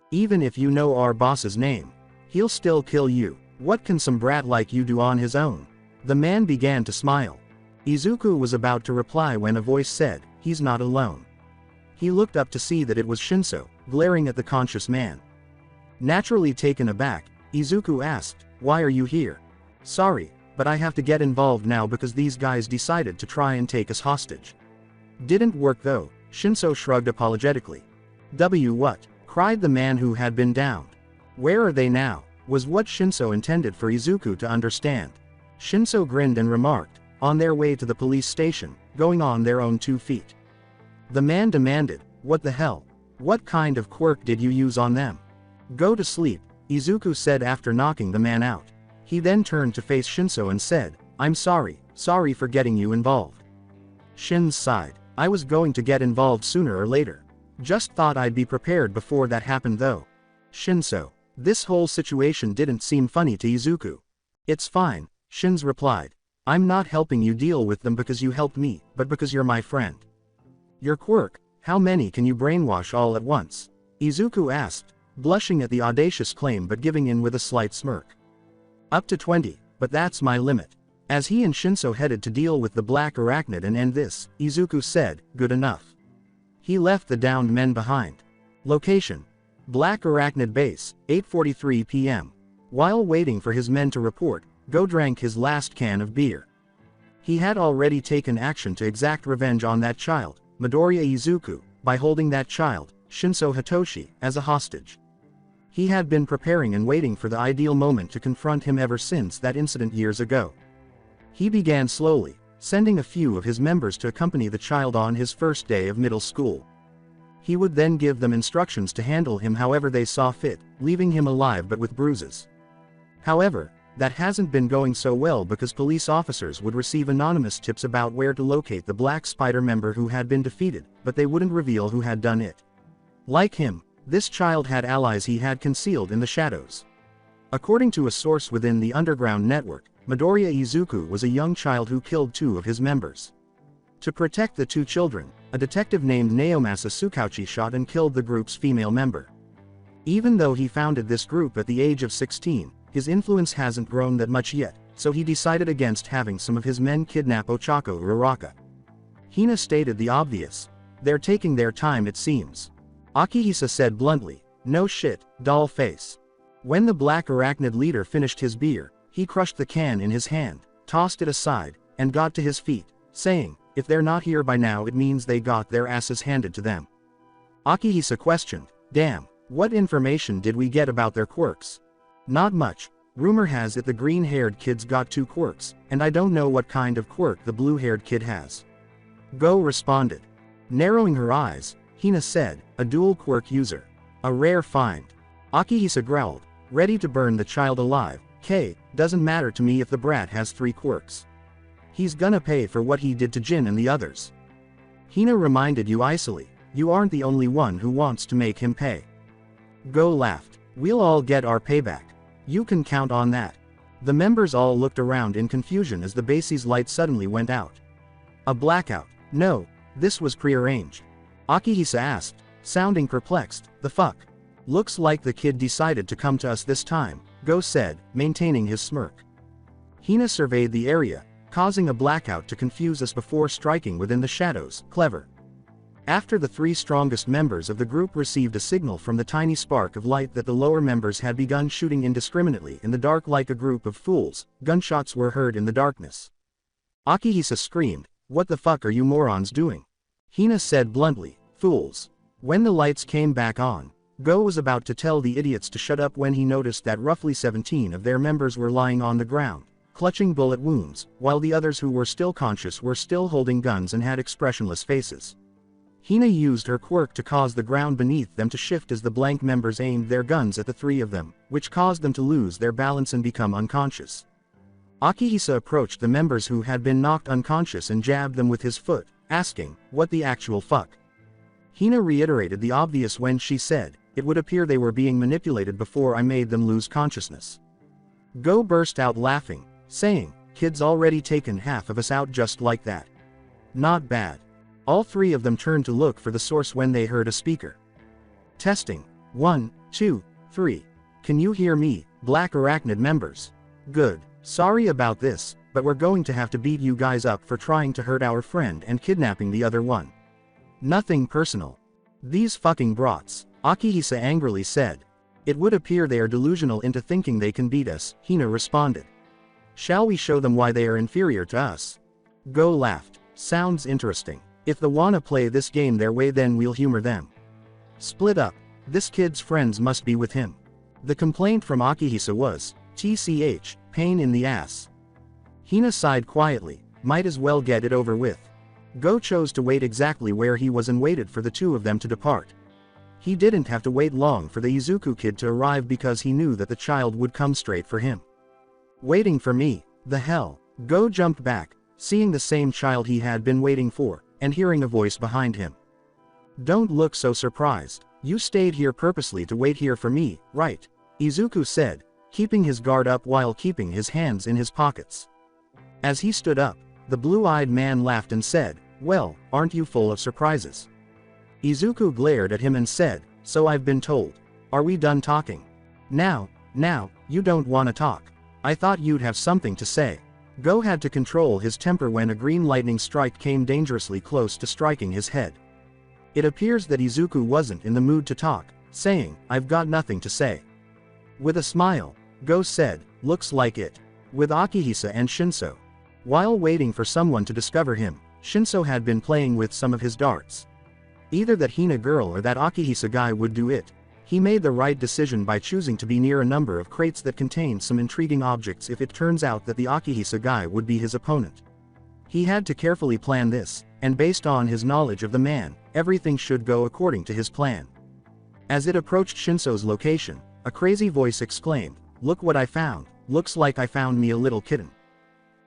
Even if you know our boss's name, he'll still kill you. What can some brat like you do on his own? The man began to smile. Izuku was about to reply when a voice said, he's not alone. He looked up to see that it was Shinso, glaring at the conscious man. Naturally taken aback, Izuku asked, why are you here? Sorry, but I have to get involved now because these guys decided to try and take us hostage. Didn't work though, Shinso shrugged apologetically. What? Cried the man who had been downed. Where are they now? Was what Shinso intended for Izuku to understand. Shinso grinned and remarked, on their way to the police station, going on their own 2 feet. The man demanded, what the hell? What kind of quirk did you use on them? Go to sleep, Izuku said after knocking the man out. He then turned to face Shinso and said, I'm sorry for getting you involved. Shin sighed, I was going to get involved sooner or later. Just thought I'd be prepared before that happened though. Shinso. This whole situation didn't seem funny to Izuku. It's fine, Shins replied. I'm not helping you deal with them because you helped me, but because you're my friend. Your quirk, how many can you brainwash all at once? Izuku asked, blushing at the audacious claim but giving in with a slight smirk. Up to 20, but that's my limit. As he and Shinso headed to deal with the Black Arachnid and end this, Izuku said, good enough. He left the downed men behind. Location: Black Arachnid Base, 8:43 p.m. While waiting for his men to report, Go drank his last can of beer. He had already taken action to exact revenge on that child, Midoriya Izuku, by holding that child, Shinso Hitoshi, as a hostage. He had been preparing and waiting for the ideal moment to confront him ever since that incident years ago. He began slowly, sending a few of his members to accompany the child on his first day of middle school. He would then give them instructions to handle him however they saw fit, leaving him alive but with bruises. However, that hasn't been going so well because police officers would receive anonymous tips about where to locate the Black Spider member who had been defeated, but they wouldn't reveal who had done it. Like him, this child had allies he had concealed in the shadows. According to a source within the underground network, Midoriya Izuku was a young child who killed 2 of his members. To protect the 2 children, a detective named Naomasa Tsukauchi shot and killed the group's female member. Even though he founded this group at the age of 16, his influence hasn't grown that much yet, so he decided against having some of his men kidnap Ochako Uraraka. Hina stated the obvious. They're taking their time it seems. Akihisa said bluntly, no shit, doll face. When the Black Arachnid leader finished his beer, he crushed the can in his hand, tossed it aside, and got to his feet, saying, if they're not here by now it means they got their asses handed to them. Akihisa questioned, damn, what information did we get about their quirks? Not much. Rumor has it the green-haired kid's got 2 quirks, and I don't know what kind of quirk the blue-haired kid has. Go responded. Narrowing her eyes, Hina said, a dual quirk user. A rare find. Akihisa growled, ready to burn the child alive. Doesn't matter to me if the brat has 3 quirks. He's gonna pay for what he did to Jin and the others. Hina reminded you icily, you aren't the only one who wants to make him pay. Go laughed, we'll all get our payback. You can count on that. The members all looked around in confusion as the base's light suddenly went out. A blackout. No, this was prearranged. Akihisa asked, sounding perplexed, the fuck? Looks like the kid decided to come to us this time, Go said, maintaining his smirk. Hina surveyed the area, causing a blackout to confuse us before striking within the shadows. Clever. After the 3 strongest members of the group received a signal from the tiny spark of light that the lower members had begun shooting indiscriminately in the dark like a group of fools, gunshots were heard in the darkness. Akihisa screamed, what the fuck are you morons doing? Hina said bluntly, fools. When the lights came back on, Go was about to tell the idiots to shut up when he noticed that roughly 17 of their members were lying on the ground, clutching bullet wounds, while the others who were still conscious were still holding guns and had expressionless faces. Hina used her quirk to cause the ground beneath them to shift as the blank members aimed their guns at the 3 of them, which caused them to lose their balance and become unconscious. Akihisa approached the members who had been knocked unconscious and jabbed them with his foot, asking, what the actual fuck? Hina reiterated the obvious when she said, it would appear they were being manipulated before I made them lose consciousness. Go burst out laughing, saying, kid's already taken half of us out just like that. Not bad. All 3 of them turned to look for the source when they heard a speaker. Testing. 1, 2, 3. Can you hear me, Black Arachnid members? Good. Sorry about this, but we're going to have to beat you guys up for trying to hurt our friend and kidnapping the other one. Nothing personal. These fucking brats, Akihisa angrily said. It would appear they are delusional into thinking they can beat us, Hina responded. Shall we show them why they are inferior to us? Go laughed. Sounds interesting. If they wanna play this game their way then we'll humor them. Split up. This kid's friends must be with him. The complaint from Akihisa was, TCH, pain in the ass. Hina sighed quietly, might as well get it over with. Go chose to wait exactly where he was and waited for the 2 of them to depart. He didn't have to wait long for the Izuku kid to arrive because he knew that the child would come straight for him. Waiting for me, the hell. Go jumped back, seeing the same child he had been waiting for, and hearing a voice behind him. Don't look so surprised, you stayed here purposely to wait here for me, right? Izuku said, keeping his guard up while keeping his hands in his pockets. As he stood up, the blue-eyed man laughed and said, well, aren't you full of surprises? Izuku glared at him and said, So I've been told. Are we done talking? Now, you don't wanna talk. I thought you'd have something to say. Go had to control his temper when a green lightning strike came dangerously close to striking his head. It appears that Izuku wasn't in the mood to talk, saying, I've got nothing to say. With a smile, Go said, looks like it. With Akihisa and Shinso. While waiting for someone to discover him, Shinso had been playing with some of his darts. Either that Hina girl or that Akihisa guy would do it. He made the right decision by choosing to be near a number of crates that contained some intriguing objects if it turns out that the Akihisa guy would be his opponent. He had to carefully plan this, and based on his knowledge of the man, everything should go according to his plan. As it approached Shinso's location, a crazy voice exclaimed, Look what I found, looks like I found me a little kitten.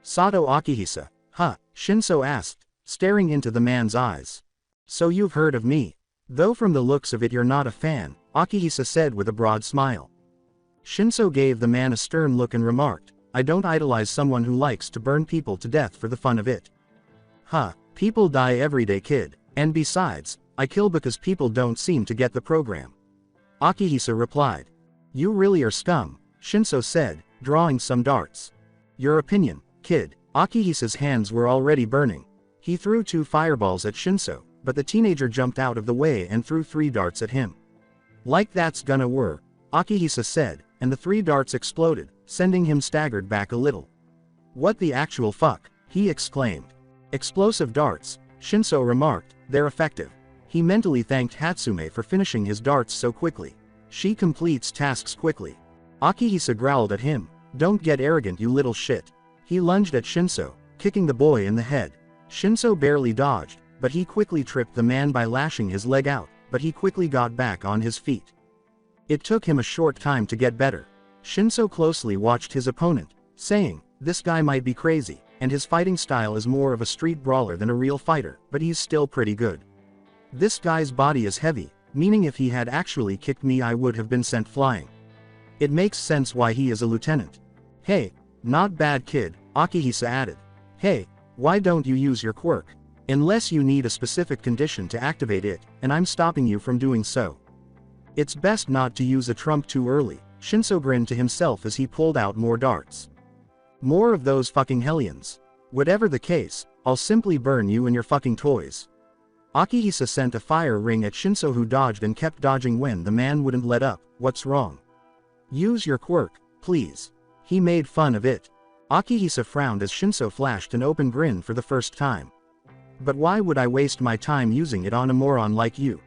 Sato Akihisa, huh? Shinso asked, staring into the man's eyes. So you've heard of me. Though from the looks of it you're not a fan, Akihisa said with a broad smile. Shinso gave the man a stern look and remarked, I don't idolize someone who likes to burn people to death for the fun of it. Huh, people die every day, kid, and besides, I kill because people don't seem to get the program. Akihisa replied. You really are scum, Shinso said, drawing some darts. Your opinion, kid. Akihisa's hands were already burning. He threw 2 fireballs at Shinso, but the teenager jumped out of the way and threw 3 darts at him. Like that's gonna work, Akihisa said, and the 3 darts exploded, sending him staggered back a little. What the actual fuck, he exclaimed. Explosive darts, Shinso remarked, they're effective. He mentally thanked Hatsume for finishing his darts so quickly. She completes tasks quickly. Akihisa growled at him, don't get arrogant you little shit. He lunged at Shinso, kicking the boy in the head. Shinso barely dodged, but he quickly tripped the man by lashing his leg out, but he quickly got back on his feet. It took him a short time to get better. Shinso closely watched his opponent, saying, this guy might be crazy, and his fighting style is more of a street brawler than a real fighter, but he's still pretty good. This guy's body is heavy, meaning if he had actually kicked me I would have been sent flying. It makes sense why he is a lieutenant. Hey, not bad kid, Akihisa added. Hey, why don't you use your quirk? Unless you need a specific condition to activate it, and I'm stopping you from doing so. It's best not to use a trump too early, Shinso grinned to himself as he pulled out more darts. More of those fucking hellions. Whatever the case, I'll simply burn you and your fucking toys. Akihisa sent a fire ring at Shinso who dodged and kept dodging when the man wouldn't let up. What's wrong? Use your quirk, please. He made fun of it. Akihisa frowned as Shinso flashed an open grin for the first time. But why would I waste my time using it on a moron like you?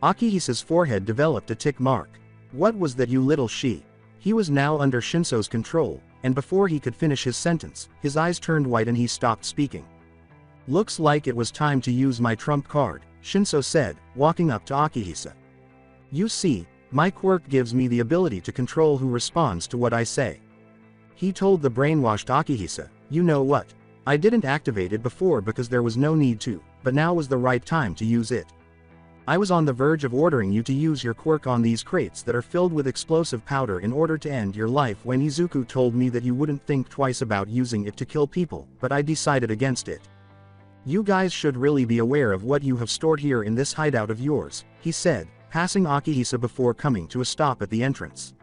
Akihisa's forehead developed a tick mark. What was that you little she? He was now under Shinso's control, and before he could finish his sentence, his eyes turned white and he stopped speaking. Looks like it was time to use my trump card, Shinso said, walking up to Akihisa. You see, my quirk gives me the ability to control who responds to what I say. He told the brainwashed Akihisa, you know what? I didn't activate it before because there was no need to, but now was the right time to use it. I was on the verge of ordering you to use your quirk on these crates that are filled with explosive powder in order to end your life when Izuku told me that you wouldn't think twice about using it to kill people, but I decided against it. You guys should really be aware of what you have stored here in this hideout of yours, he said, passing Akihisa before coming to a stop at the entrance.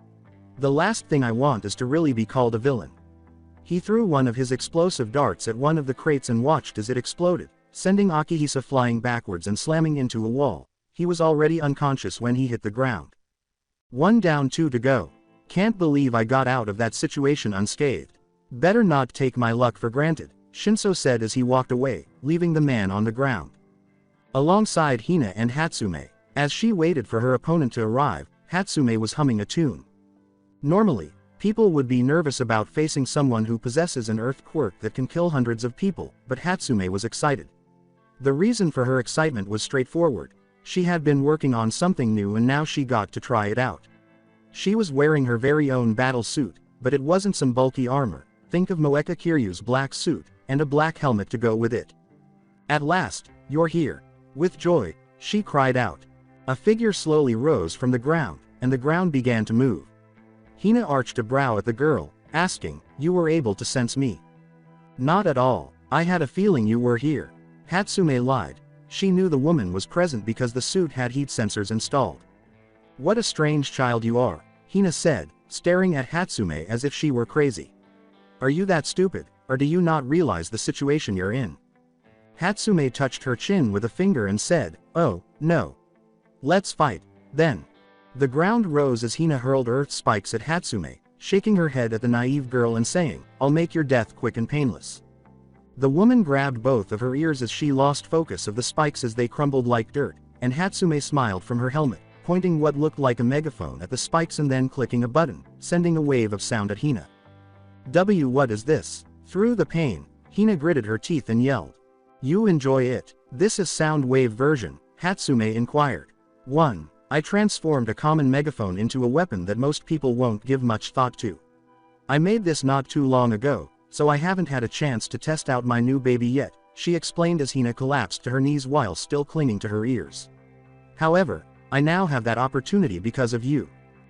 The last thing I want is to really be called a villain. He threw one of his explosive darts at one of the crates and watched as it exploded, sending Akihisa flying backwards and slamming into a wall. He was already unconscious when he hit the ground. 1 down 2 to go. Can't believe I got out of that situation unscathed. Better not take my luck for granted, Shinso said as he walked away, leaving the man on the ground. Alongside Hina and Hatsume, as she waited for her opponent to arrive, Hatsume was humming a tune. Normally, people would be nervous about facing someone who possesses an earth quirk that can kill hundreds of people, but Hatsume was excited. The reason for her excitement was straightforward. She had been working on something new and now she got to try it out. She was wearing her very own battle suit, but it wasn't some bulky armor. Think of Moeka Kiryu's black suit, and a black helmet to go with it. At last, you're here. With joy, she cried out. A figure slowly rose from the ground, and the ground began to move. Hina arched a brow at the girl, asking, you were able to sense me? Not at all. I had a feeling you were here. Hatsume lied. She knew the woman was present because the suit had heat sensors installed. What a strange child you are, Hina said, staring at Hatsume as if she were crazy. Are you that stupid, or do you not realize the situation you're in? Hatsume touched her chin with a finger and said, oh, no. Let's fight, then. The ground rose as Hina hurled earth spikes at Hatsume, shaking her head at the naive girl and saying, I'll make your death quick and painless. The woman grabbed both of her ears as she lost focus of the spikes as they crumbled like dirt, and Hatsume smiled from her helmet, pointing what looked like a megaphone at the spikes and then clicking a button, sending a wave of sound at Hina. What is this? Through the pain, Hina gritted her teeth and yelled. You enjoy it. This is sound wave version, Hatsume inquired. 1. I transformed a common megaphone into a weapon that most people won't give much thought to. I made this not too long ago, so I haven't had a chance to test out my new baby yet, she explained as Hina collapsed to her knees while still clinging to her ears. However, I now have that opportunity because of you.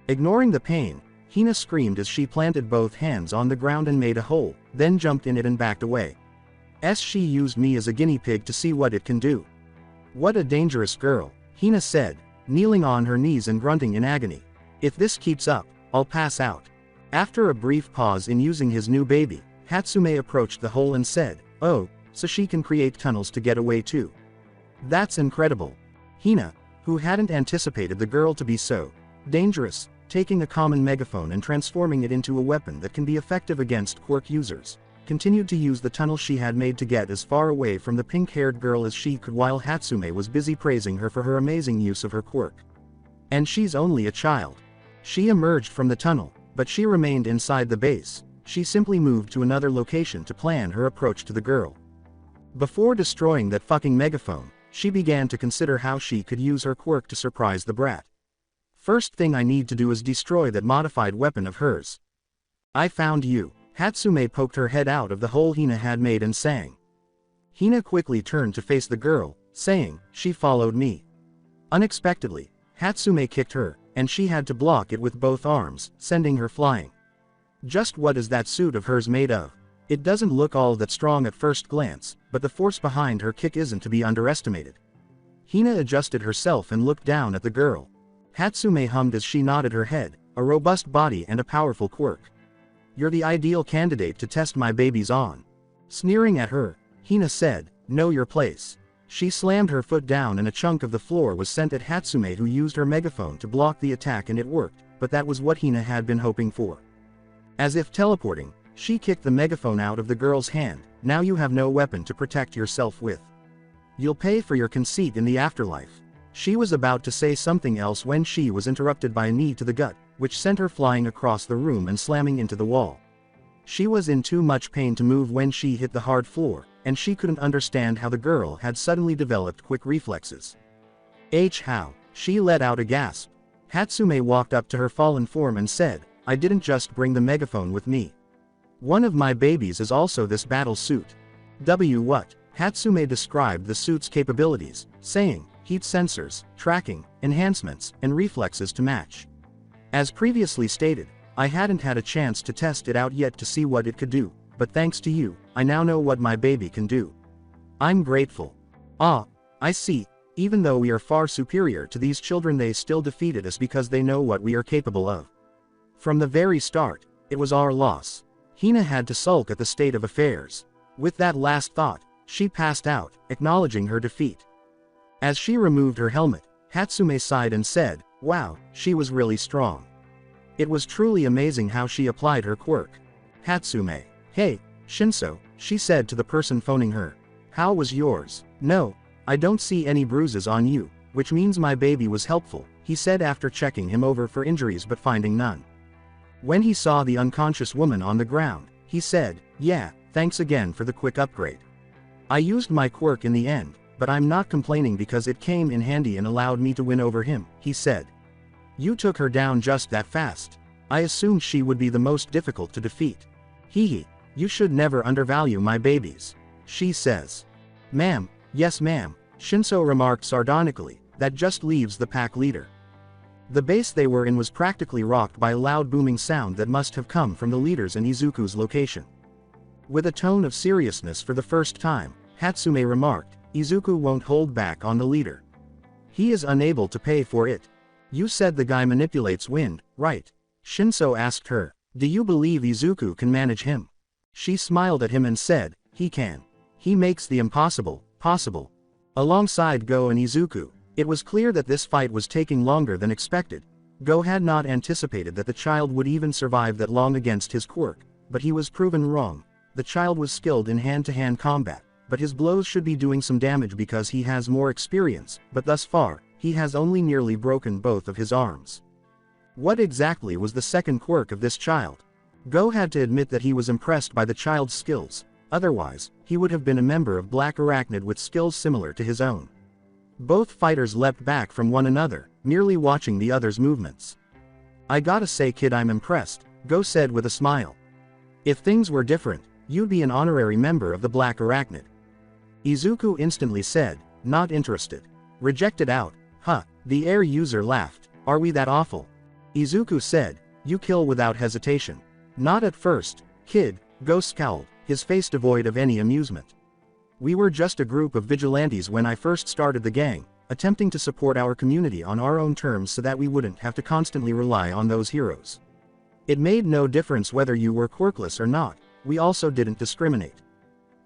Ignoring the pain, Hina screamed as she planted both hands on the ground and made a hole, then jumped in it and backed away. She used me as a guinea pig to see what it can do. What a dangerous girl, Hina said, kneeling on her knees and grunting in agony. If this keeps up, I'll pass out. After a brief pause in using his new baby, Hatsume approached the hole and said, oh, so she can create tunnels to get away too. That's incredible. Hina, who hadn't anticipated the girl to be so dangerous, taking a common megaphone and transforming it into a weapon that can be effective against Quirk users, continued to use the tunnel she had made to get as far away from the pink-haired girl as she could while Hatsume was busy praising her for her amazing use of her quirk. And she's only a child. She emerged from the tunnel, but she remained inside the base. She simply moved to another location to plan her approach to the girl. Before destroying that fucking megaphone, she began to consider how she could use her quirk to surprise the brat. First thing I need to do is destroy that modified weapon of hers. I found you. Hatsume poked her head out of the hole Hina had made and sang. Hina quickly turned to face the girl, saying, she followed me. Unexpectedly, Hatsume kicked her, and she had to block it with both arms, sending her flying. Just what is that suit of hers made of? It doesn't look all that strong at first glance, but the force behind her kick isn't to be underestimated. Hina adjusted herself and looked down at the girl. Hatsume hummed as she nodded her head, a robust body and a powerful quirk. You're the ideal candidate to test my babies on. Sneering at her, Hina said, know your place. She slammed her foot down and a chunk of the floor was sent at Hatsume, who used her megaphone to block the attack, and it worked, but that was what Hina had been hoping for. As if teleporting, she kicked the megaphone out of the girl's hand. Now you have no weapon to protect yourself with. You'll pay for your conceit in the afterlife. She was about to say something else when she was interrupted by a knee to the gut, which sent her flying across the room and slamming into the wall. She was in too much pain to move when she hit the hard floor, and she couldn't understand how the girl had suddenly developed quick reflexes. How? She let out a gasp. Hatsume walked up to her fallen form and said, I didn't just bring the megaphone with me. One of my babies is also this battle suit. What? Hatsume described the suit's capabilities, saying, heat sensors, tracking, enhancements, and reflexes to match. As previously stated, I hadn't had a chance to test it out yet to see what it could do, but thanks to you, I now know what my baby can do. I'm grateful. Ah, I see. Even though we are far superior to these children, they still defeated us because they know what we are capable of. From the very start, it was our loss. Hina had to sulk at the state of affairs. With that last thought, she passed out, acknowledging her defeat. As she removed her helmet, Hatsume sighed and said, wow, she was really strong. It was truly amazing how she applied her quirk. Hatsume. Hey, Shinso, she said to the person phoning her. How was yours? No, I don't see any bruises on you, which means my baby was helpful, he said after checking him over for injuries but finding none. When he saw the unconscious woman on the ground, he said, yeah, thanks again for the quick upgrade. I used my quirk in the end, but I'm not complaining because it came in handy and allowed me to win over him, he said. You took her down just that fast. I assumed she would be the most difficult to defeat. Hee, you should never undervalue my babies. She says. Ma'am, yes ma'am, Shinso remarked sardonically, that just leaves the pack leader. The base they were in was practically rocked by a loud booming sound that must have come from the leaders and Izuku's location. With a tone of seriousness for the first time, Hatsume remarked, Izuku won't hold back on the leader. He is unable to pay for it. You said the guy manipulates wind, right? Shinso asked her. Do you believe Izuku can manage him? She smiled at him and said, he can. He makes the impossible, possible. Alongside Go and Izuku, it was clear that this fight was taking longer than expected. Go had not anticipated that the child would even survive that long against his quirk, but he was proven wrong. The child was skilled in hand-to-hand combat, but his blows should be doing some damage because he has more experience, but thus far, he has only nearly broken both of his arms. What exactly was the second quirk of this child? Go had to admit that he was impressed by the child's skills, otherwise, he would have been a member of Black Arachnid with skills similar to his own. Both fighters leapt back from one another, merely watching the other's movements. I gotta say kid, I'm impressed, Go said with a smile. If things were different, you'd be an honorary member of the Black Arachnid. Izuku instantly said, not interested. Rejected out, huh, the air user laughed, are we that awful? Izuku said, you kill without hesitation. Not at first, kid, Go scowled, his face devoid of any amusement. We were just a group of vigilantes when I first started the gang, attempting to support our community on our own terms so that we wouldn't have to constantly rely on those heroes. It made no difference whether you were quirkless or not, we also didn't discriminate.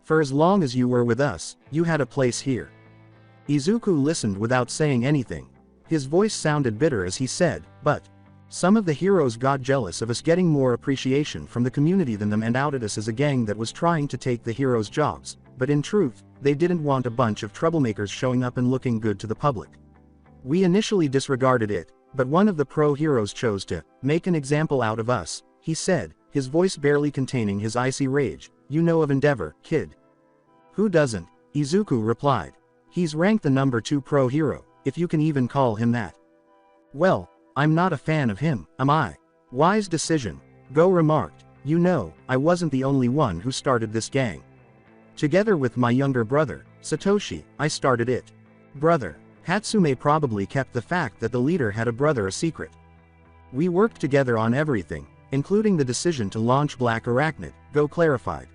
For as long as you were with us, you had a place here. Izuku listened without saying anything. His voice sounded bitter as he said, but some of the heroes got jealous of us getting more appreciation from the community than them and outed us as a gang that was trying to take the heroes' jobs, but in truth, they didn't want a bunch of troublemakers showing up and looking good to the public. We initially disregarded it, but one of the pro heroes chose to make an example out of us, he said, his voice barely containing his icy rage. You know of Endeavor, kid. Who doesn't? Izuku replied. He's ranked the number 2 pro hero, if you can even call him that. Well, I'm not a fan of him, am I? Wise decision, Go remarked. You know, I wasn't the only one who started this gang. Together with my younger brother, Satoshi, I started it. Brother, Hatsume probably kept the fact that the leader had a brother a secret. We worked together on everything, including the decision to launch Black Arachnid, Go clarified.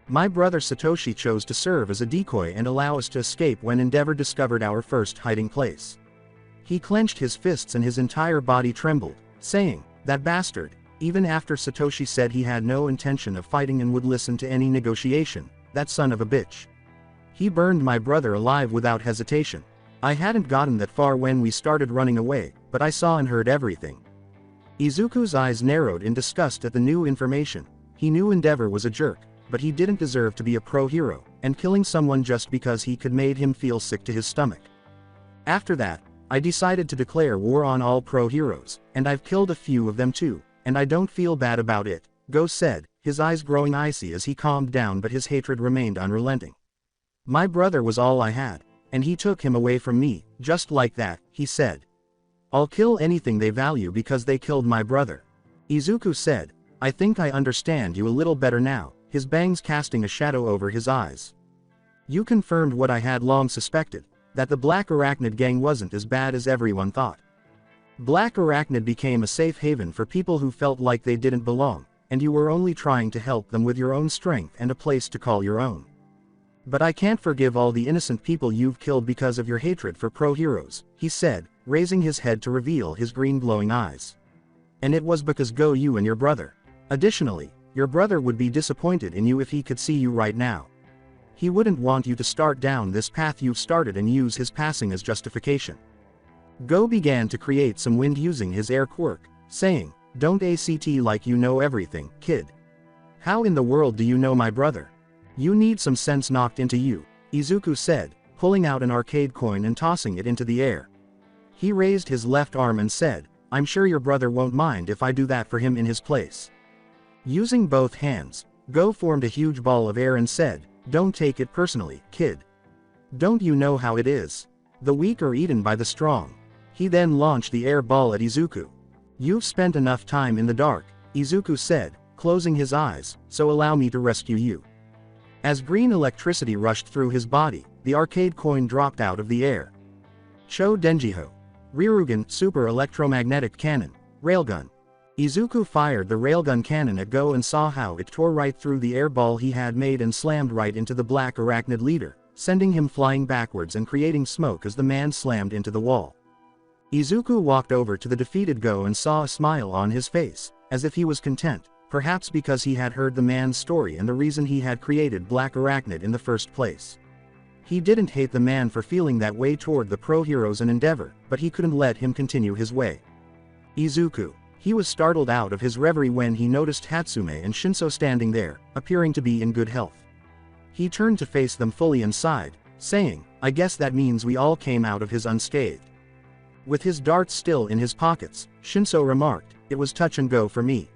My brother Satoshi chose to serve as a decoy and allow us to escape when Endeavor discovered our first hiding place. He clenched his fists and his entire body trembled, saying, that bastard, even after Satoshi said he had no intention of fighting and would listen to any negotiation, that son of a bitch. He burned my brother alive without hesitation. I hadn't gotten that far when we started running away, but I saw and heard everything. Izuku's eyes narrowed in disgust at the new information. He knew Endeavor was a jerk, but he didn't deserve to be a pro hero, and killing someone just because he could made him feel sick to his stomach. After that, I decided to declare war on all pro heroes, and I've killed a few of them too, and I don't feel bad about it, Go said, his eyes growing icy as he calmed down, but his hatred remained unrelenting. My brother was all I had, and he took him away from me, just like that, he said. I'll kill anything they value because they killed my brother. Izuku said, I think I understand you a little better now, his bangs casting a shadow over his eyes. You confirmed what I had long suspected, that the Black Arachnid gang wasn't as bad as everyone thought. Black Arachnid became a safe haven for people who felt like they didn't belong, and you were only trying to help them with your own strength and a place to call your own. But I can't forgive all the innocent people you've killed because of your hatred for pro heroes, he said, raising his head to reveal his green glowing eyes. And it was because Go you and your brother. Additionally, your brother would be disappointed in you if he could see you right now. He wouldn't want you to start down this path you've started and use his passing as justification. Go began to create some wind using his air quirk, saying, don't act like you know everything, kid. How in the world do you know my brother? You need some sense knocked into you, Izuku said, pulling out an arcade coin and tossing it into the air. He raised his left arm and said, I'm sure your brother won't mind if I do that for him in his place. Using both hands, Go formed a huge ball of air and said, don't take it personally, kid. Don't you know how it is? The weak are eaten by the strong. He then launched the air ball at Izuku. You've spent enough time in the dark, Izuku said, closing his eyes, so allow me to rescue you. As green electricity rushed through his body, the arcade coin dropped out of the air. Cho Denjiho. Ryurugan Super Electromagnetic Cannon, Railgun. Izuku fired the railgun cannon at Go and saw how it tore right through the air ball he had made and slammed right into the Black Arachnid leader, sending him flying backwards and creating smoke as the man slammed into the wall. Izuku walked over to the defeated Go and saw a smile on his face, as if he was content, perhaps because he had heard the man's story and the reason he had created Black Arachnid in the first place. He didn't hate the man for feeling that way toward the pro-heroes and Endeavor, but he couldn't let him continue his way. Izuku. He was startled out of his reverie when he noticed Hatsume and Shinso standing there, appearing to be in good health. He turned to face them fully and sighed, saying, "I guess that means we all came out of his unscathed." With his darts still in his pockets, Shinso remarked, "It was touch and go for me.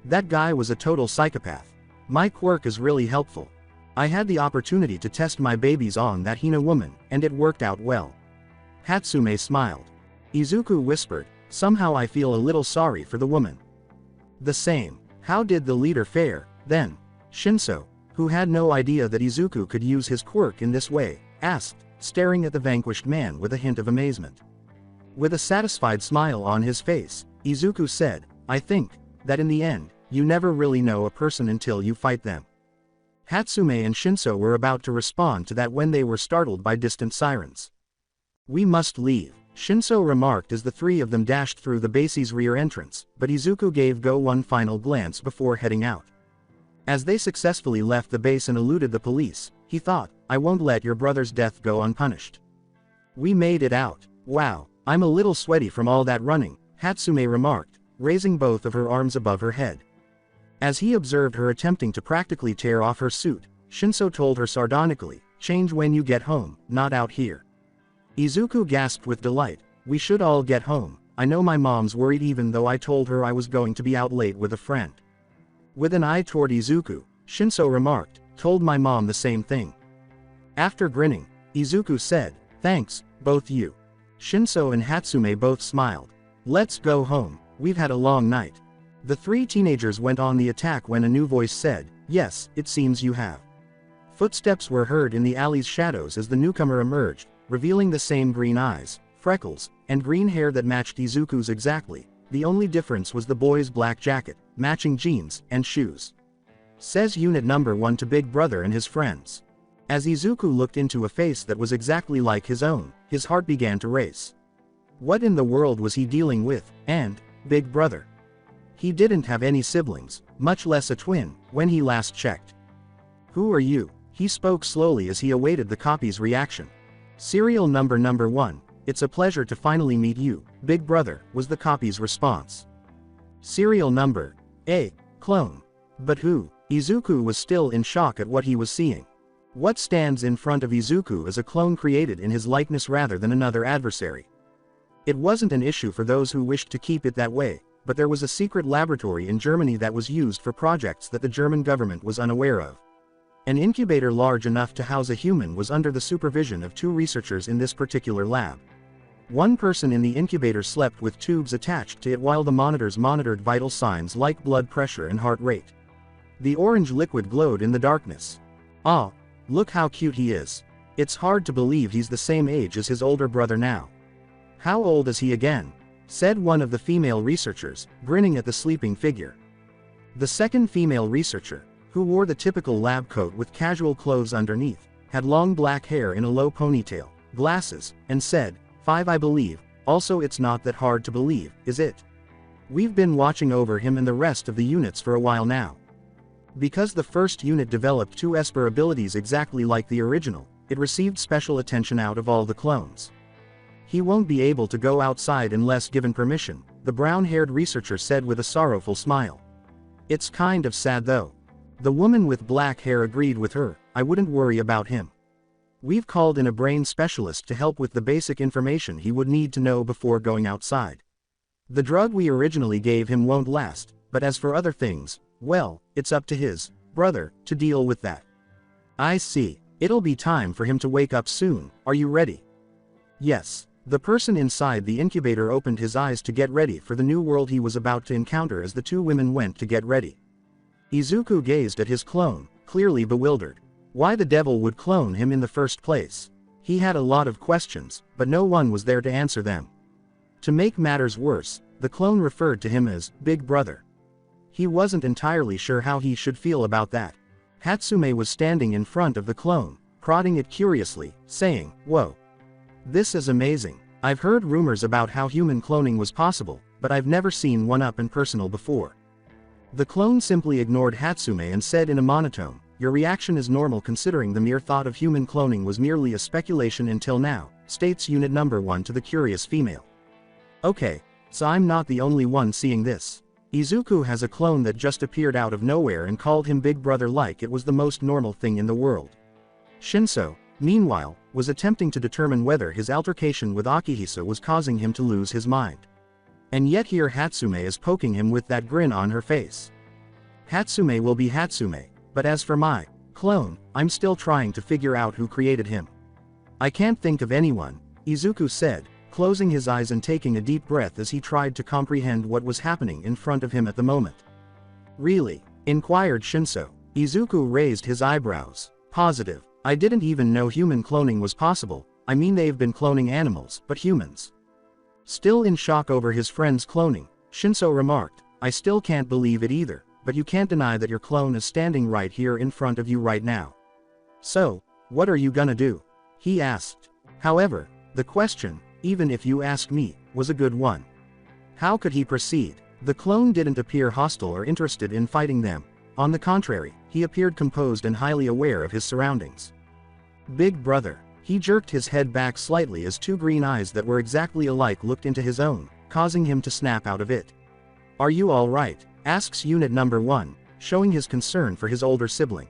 That guy was a total psychopath. My quirk is really helpful. I had the opportunity to test my babies on that Hina woman, and it worked out well." Hatsume smiled. Izuku whispered, "Somehow I feel a little sorry for the woman." "The same. How did the leader fare, then?" Shinso, who had no idea that Izuku could use his quirk in this way, asked, staring at the vanquished man with a hint of amazement. With a satisfied smile on his face, Izuku said, "I think that in the end, you never really know a person until you fight them." Hatsume and Shinso were about to respond to that when they were startled by distant sirens. "We must leave," Shinso remarked as the three of them dashed through the base's rear entrance, but Izuku gave Go one final glance before heading out. As they successfully left the base and eluded the police, he thought, "I won't let your brother's death go unpunished." "We made it out. Wow, I'm a little sweaty from all that running," Hatsume remarked, raising both of her arms above her head. As he observed her attempting to practically tear off her suit, Shinso told her sardonically, "Change when you get home, not out here." Izuku gasped with delight, "We should all get home. I know my mom's worried even though I told her I was going to be out late with a friend." With an eye toward Izuku, Shinso remarked, "Told my mom the same thing." After grinning, Izuku said, "Thanks, both you." Shinso and Hatsume both smiled. "Let's go home, we've had a long night." The three teenagers went on the attack when a new voice said, "Yes, it seems you have." Footsteps were heard in the alley's shadows as the newcomer emerged, revealing the same green eyes, freckles, and green hair that matched Izuku's exactly. The only difference was the boy's black jacket, matching jeans, and shoes. Says Unit Number 1 to Big Brother and his friends. As Izuku looked into a face that was exactly like his own, his heart began to race. What in the world was he dealing with, and Big Brother? He didn't have any siblings, much less a twin, when he last checked. "Who are you?" He spoke slowly as he awaited the copy's reaction. "Serial number 1, it's a pleasure to finally meet you, Big Brother," was the copy's response. Serial number, A, clone. But who? Izuku was still in shock at what he was seeing. What stands in front of Izuku is a clone created in his likeness rather than another adversary. It wasn't an issue for those who wished to keep it that way, but there was a secret laboratory in Germany that was used for projects that the German government was unaware of. An incubator large enough to house a human was under the supervision of 2 researchers in this particular lab. One person in the incubator slept with tubes attached to it while the monitors monitored vital signs like blood pressure and heart rate. The orange liquid glowed in the darkness. "Ah, look how cute he is. It's hard to believe he's the same age as his older brother now." "How old is he again?" said one of the female researchers, grinning at the sleeping figure. The second female researcher, who wore the typical lab coat with casual clothes underneath, had long black hair in a low ponytail, glasses, and said, 5 I believe. Also it's not that hard to believe, is it? We've been watching over him and the rest of the units for a while now. Because the first unit developed 2 Esper abilities exactly like the original, it received special attention out of all the clones. He won't be able to go outside unless given permission, the brown-haired researcher said with a sorrowful smile. It's kind of sad though. The woman with black hair agreed with her, I wouldn't worry about him. We've called in a brain specialist to help with the basic information he would need to know before going outside. The drug we originally gave him won't last, but as for other things, well, it's up to his brother to deal with that. I see. It'll be time for him to wake up soon. Are you ready? Yes. The person inside the incubator opened his eyes to get ready for the new world he was about to encounter as the 2 women went to get ready. Izuku gazed at his clone, clearly bewildered. Why the devil would clone him in the first place? He had a lot of questions, but no one was there to answer them. To make matters worse, the clone referred to him as Big Brother. He wasn't entirely sure how he should feel about that. Hatsume was standing in front of the clone, prodding it curiously, saying, Whoa. This is amazing. I've heard rumors about how human cloning was possible, but I've never seen one up and personal before. The clone simply ignored Hatsume and said in a monotone, "Your reaction is normal considering the mere thought of human cloning was merely a speculation until now," states Unit Number 1 to the curious female. Okay, so I'm not the only one seeing this. Izuku has a clone that just appeared out of nowhere and called him Big Brother like it was the most normal thing in the world. Shinso, meanwhile, was attempting to determine whether his altercation with Akihisa was causing him to lose his mind. And yet here Hatsume is poking him with that grin on her face. Hatsume will be Hatsume, but as for my clone, I'm still trying to figure out who created him. I can't think of anyone, Izuku said, closing his eyes and taking a deep breath as he tried to comprehend what was happening in front of him at the moment. Really? Inquired Shinso. Izuku raised his eyebrows. Positive. I didn't even know human cloning was possible. I mean, they've been cloning animals, but humans. Still in shock over his friend's cloning, Shinso remarked, "I still can't believe it either, but you can't deny that your clone is standing right here in front of you right now. So, what are you gonna do?" he asked. However, the question, even if you ask me, was a good one. How could he proceed? The clone didn't appear hostile or interested in fighting them. On the contrary, he appeared composed and highly aware of his surroundings. Big Brother. He jerked his head back slightly as two green eyes that were exactly alike looked into his own, causing him to snap out of it. "Are you all right?" asks Unit Number 1, showing his concern for his older sibling.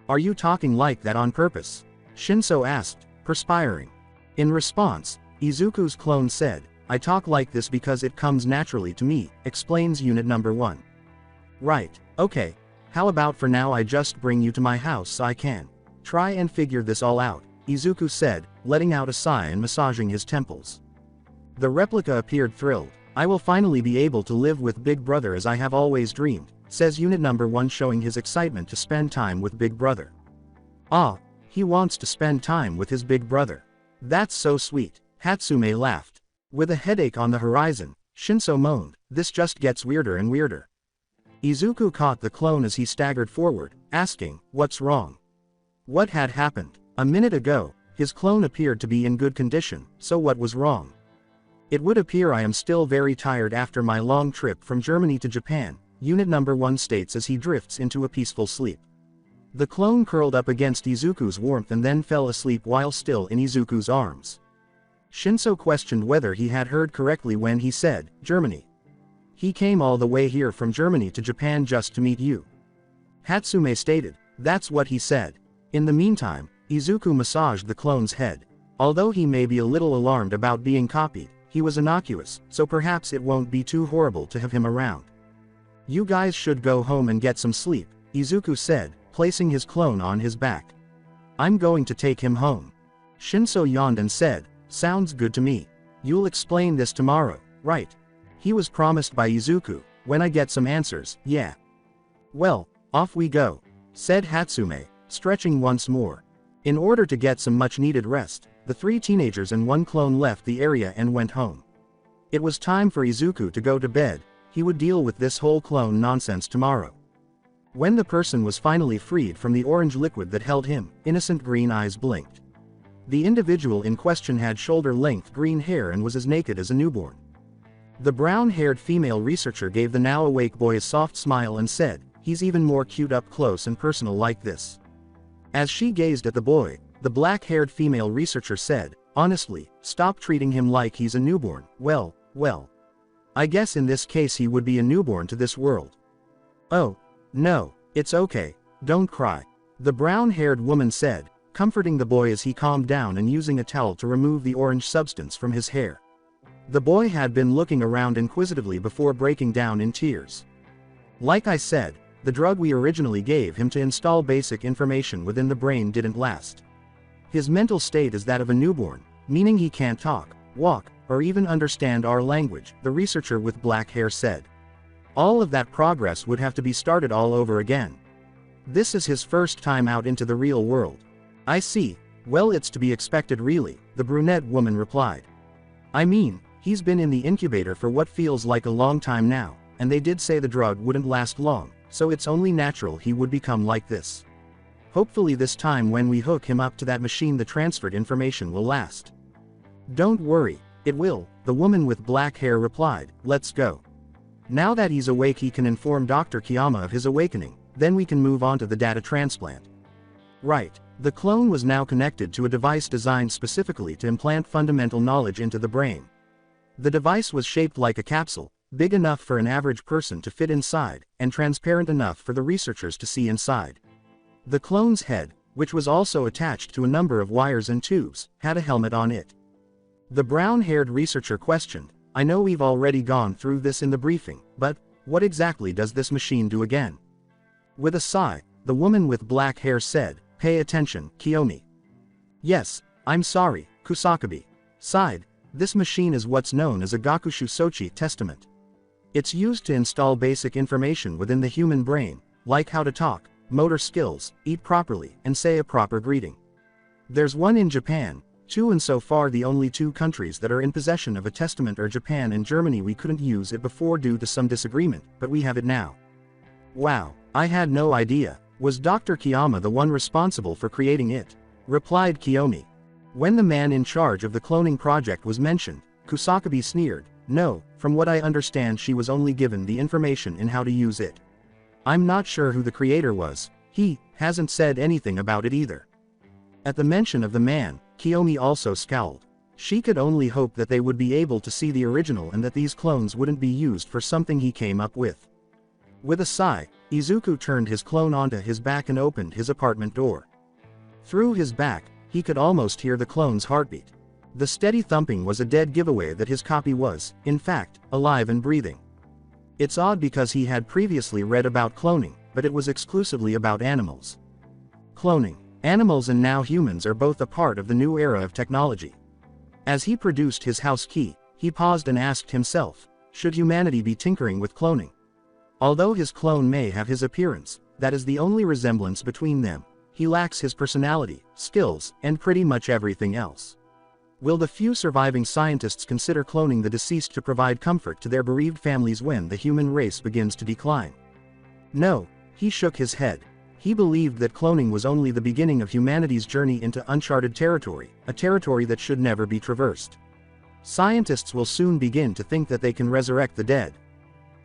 "Are you talking like that on purpose?" Shinso asked, perspiring. In response, Izuku's clone said, "I talk like this because it comes naturally to me," explains Unit Number 1. "Right, okay. How about for now I just bring you to my house so I can try and figure this all out," Izuku said, letting out a sigh and massaging his temples. The replica appeared thrilled. "I will finally be able to live with Big Brother as I have always dreamed," says Unit Number 1, showing his excitement to spend time with Big Brother. Ah, he wants to spend time with his Big Brother. That's so sweet, Hatsume laughed. With a headache on the horizon, Shinso moaned, "This just gets weirder and weirder." Izuku caught the clone as he staggered forward, asking, "What's wrong?" What had happened? A minute ago, his clone appeared to be in good condition, so what was wrong? "It would appear I am still very tired after my long trip from Germany to Japan," Unit Number 1 states as he drifts into a peaceful sleep. The clone curled up against Izuku's warmth and then fell asleep while still in Izuku's arms. Shinso questioned whether he had heard correctly when he said, "Germany. He came all the way here from Germany to Japan just to meet you." Hatsume stated, "That's what he said." In the meantime, Izuku massaged the clone's head. Although he may be a little alarmed about being copied, he was innocuous, so perhaps it won't be too horrible to have him around. "You guys should go home and get some sleep," Izuku said, placing his clone on his back. "I'm going to take him home." Shinso yawned and said, "Sounds good to me. You'll explain this tomorrow, right?" He was promised by Izuku, "When I get some answers, yeah." "Well, off we go," said Hatsume, stretching once more. In order to get some much-needed rest, the three teenagers and one clone left the area and went home. It was time for Izuku to go to bed. He would deal with this whole clone nonsense tomorrow. When the person was finally freed from the orange liquid that held him, innocent green eyes blinked. The individual in question had shoulder-length green hair and was as naked as a newborn. The brown-haired female researcher gave the now-awake boy a soft smile and said, "He's even more cute up close and personal like this." As she gazed at the boy, the black-haired female researcher said, "Honestly, stop treating him like he's a newborn. Well, I guess in this case he would be a newborn to this world." "Oh, no, it's okay, don't cry," the brown-haired woman said, comforting the boy as he calmed down and using a towel to remove the orange substance from his hair. The boy had been looking around inquisitively before breaking down in tears. "Like I said, the drug we originally gave him to install basic information within the brain didn't last. His mental state is that of a newborn, meaning he can't talk, walk, or even understand our language," the researcher with black hair said. "All of that progress would have to be started all over again. This is his first time out into the real world." "I see. Well, it's to be expected really," the brunette woman replied. "I mean, he's been in the incubator for what feels like a long time now, and they did say the drug wouldn't last long, so it's only natural he would become like this. Hopefully this time when we hook him up to that machine the transferred information will last." "Don't worry, It will, the woman with black hair replied, let's go. Now that he's awake he can inform Dr. Kiyama of his awakening, then we can move on to the data transplant. Right. The clone was now connected to a device designed specifically to implant fundamental knowledge into the brain. The device was shaped like a capsule, big enough for an average person to fit inside, and transparent enough for the researchers to see inside. The clone's head, which was also attached to a number of wires and tubes, had a helmet on it. The brown-haired researcher questioned, I know we've already gone through this in the briefing, but what exactly does this machine do again? With a sigh, the woman with black hair said, pay attention, Kiyomi. Yes, I'm sorry, Kusakabe sighed. This machine is what's known as a Gakushu Sochi testament. It's used to install basic information within the human brain, like how to talk, motor skills, eat properly, and say a proper greeting. There's one in Japan, too, and so far the only two countries that are in possession of a testament are Japan and Germany. We couldn't use it before due to some disagreement, but we have it now. Wow, I had no idea. Was Dr. Kiyama the one responsible for creating it? Replied Kiyomi. When the man in charge of the cloning project was mentioned, Kusakabe sneered, no, from what I understand she was only given the information in how to use it. I'm not sure who the creator was, he hasn't said anything about it either. At the mention of the man, Kiyomi also scowled. She could only hope that they would be able to see the original and that these clones wouldn't be used for something he came up with. With a sigh, Izuku turned his clone onto his back and opened his apartment door. Through his back, he could almost hear the clone's heartbeat. The steady thumping was a dead giveaway that his copy was, in fact, alive and breathing. It's odd because he had previously read about cloning, but it was exclusively about animals. Cloning. Animals and now humans are both a part of the new era of technology. As he produced his house key, he paused and asked himself, should humanity be tinkering with cloning? Although his clone may have his appearance, that is the only resemblance between them. He lacks his personality, skills, and pretty much everything else. Will the few surviving scientists consider cloning the deceased to provide comfort to their bereaved families when the human race begins to decline? No, he shook his head. He believed that cloning was only the beginning of humanity's journey into uncharted territory, a territory that should never be traversed. Scientists will soon begin to think that they can resurrect the dead.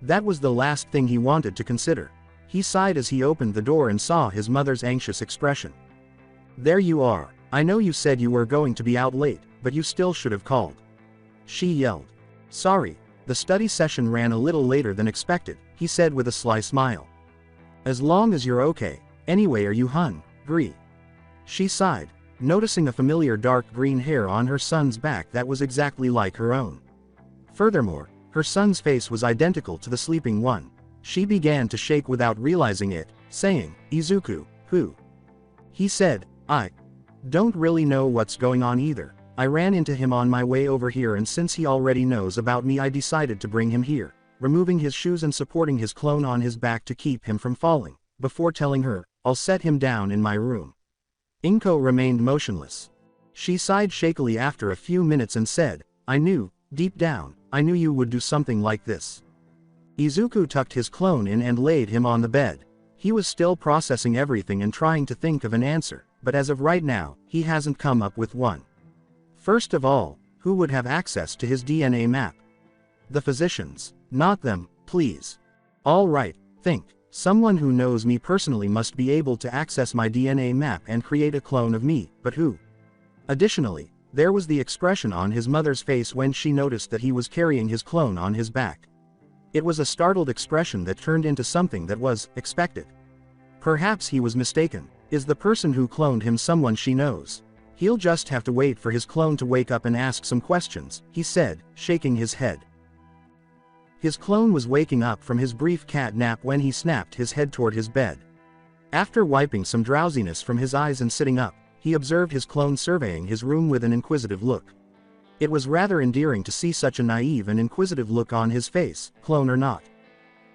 That was the last thing he wanted to consider. He sighed as he opened the door and saw his mother's anxious expression. There you are. I know you said you were going to be out late, but you still should have called. She yelled. Sorry, the study session ran a little later than expected, he said with a sly smile. As long as you're okay. Anyway, are you hungry? She sighed, noticing a familiar dark green hair on her son's back that was exactly like her own. Furthermore, her son's face was identical to the sleeping one. She began to shake without realizing it, saying, Izuku, who? He said, I don't really know what's going on either. I ran into him on my way over here, and since he already knows about me I decided to bring him here, removing his shoes and supporting his clone on his back to keep him from falling, before telling her, I'll set him down in my room. Inko remained motionless. She sighed shakily after a few minutes and said, I knew, deep down, I knew you would do something like this. Izuku tucked his clone in and laid him on the bed. He was still processing everything and trying to think of an answer, but as of right now, he hasn't come up with one. First of all, who would have access to his DNA map? The physicians. Not them, please. All right, think. Someone who knows me personally must be able to access my DNA map and create a clone of me, but who? Additionally, there was the expression on his mother's face when she noticed that he was carrying his clone on his back. It was a startled expression that turned into something that was expected. Perhaps he was mistaken. Is the person who cloned him someone she knows? He'll just have to wait for his clone to wake up and ask some questions, he said, shaking his head. His clone was waking up from his brief cat nap when he snapped his head toward his bed. After wiping some drowsiness from his eyes and sitting up, he observed his clone surveying his room with an inquisitive look. It was rather endearing to see such a naive and inquisitive look on his face, clone or not.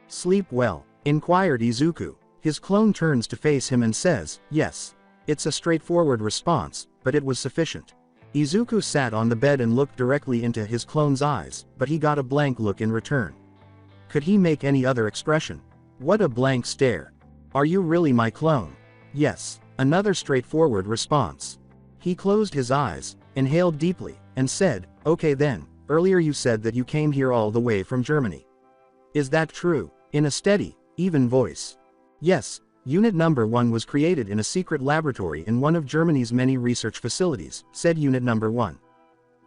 Sleep well? Inquired Izuku. His clone turns to face him and says, yes. It's a straightforward response, but it was sufficient. Izuku sat on the bed and looked directly into his clone's eyes, but he got a blank look in return. Could he make any other expression? What a blank stare. Are you really my clone? Yes. Another straightforward response. He closed his eyes, inhaled deeply, and said, okay then, earlier you said that you came here all the way from Germany. Is that true? In a steady, even voice. Yes, Unit Number 1 was created in a secret laboratory in one of Germany's many research facilities, said Unit Number 1.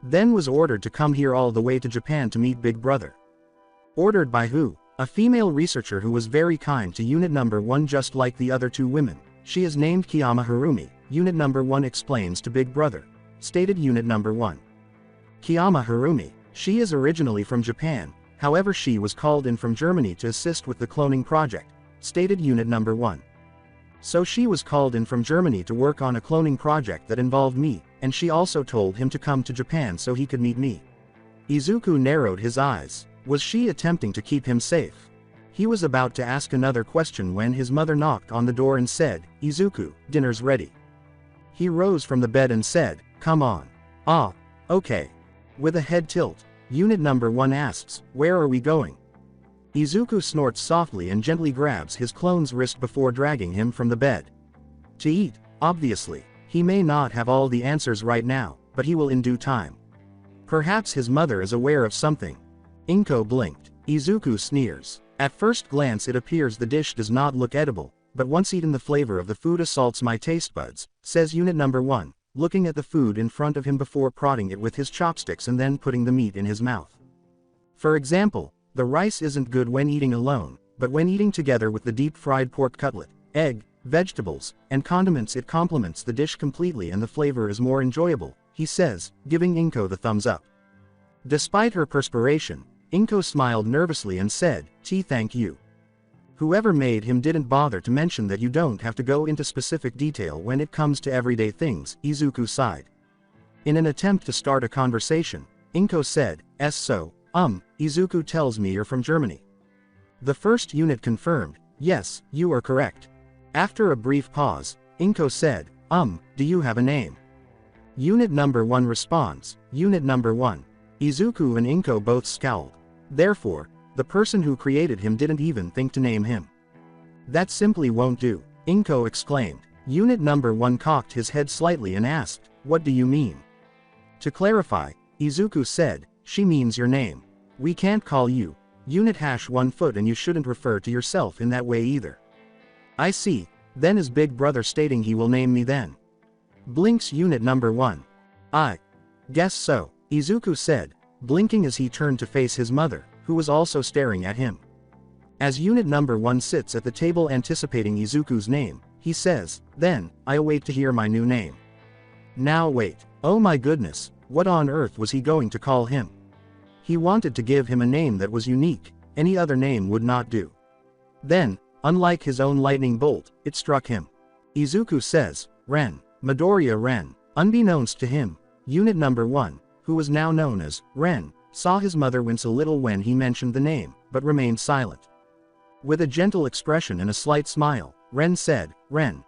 Then was ordered to come here all the way to Japan to meet Big Brother. Ordered by who? A female researcher who was very kind to Unit Number 1 just like the other two women. She is named Kiyama Harumi, Unit Number 1 explains to Big Brother. Stated Unit Number 1. Kiyama Harumi. She is originally from Japan, however she was called in from Germany to assist with the cloning project. Stated Unit Number 1. So she was called in from Germany to work on a cloning project that involved me, and she also told him to come to Japan so he could meet me. Izuku narrowed his eyes. Was she attempting to keep him safe? He was about to ask another question when his mother knocked on the door and said, "Izuku, dinner's ready." He rose from the bed and said, "Come on." "Ah, okay." With a head tilt, Unit Number 1 asks, "Where are we going?" Izuku snorts softly and gently grabs his clone's wrist before dragging him from the bed. To eat, obviously. He may not have all the answers right now, but he will in due time. Perhaps his mother is aware of something. Inko blinked. Izuku sneers. At first glance it appears the dish does not look edible, but once eaten the flavor of the food assaults my taste buds, says Unit Number 1, looking at the food in front of him before prodding it with his chopsticks and then putting the meat in his mouth. For example, the rice isn't good when eating alone, but when eating together with the deep-fried pork cutlet, egg, vegetables, and condiments it complements the dish completely and the flavor is more enjoyable, he says, giving Inko the thumbs up. Despite her perspiration, Inko smiled nervously and said, Thank you. Whoever made him didn't bother to mention that you don't have to go into specific detail when it comes to everyday things, Izuku sighed. In an attempt to start a conversation, Inko said, So, Izuku tells me you're from Germany. The first unit confirmed, yes, you are correct. After a brief pause, Inko said, do you have a name? Unit Number 1 responds, Unit Number 1. Izuku and Inko both scowled. Therefore, the person who created him didn't even think to name him. That simply won't do, Inko exclaimed. Unit Number 1 cocked his head slightly and asked, what do you mean? To clarify, Izuku said, she means your name. We can't call you Unit #1 foot and you shouldn't refer to yourself in that way either. I see, then is Big Brother stating he will name me then? Blinks Unit Number 1. I guess so, Izuku said, blinking as he turned to face his mother, who was also staring at him. As Unit Number 1 sits at the table anticipating Izuku's name, he says, then, I await to hear my new name. Now wait, oh my goodness, what on earth was he going to call him? He wanted to give him a name that was unique, any other name would not do. Then, unlike his own lightning bolt, it struck him. Izuku says, Ren, Midoriya Ren. Unbeknownst to him, Unit Number 1, who was now known as Ren, saw his mother wince a little when he mentioned the name, but remained silent. With a gentle expression and a slight smile, Ren said, Ren.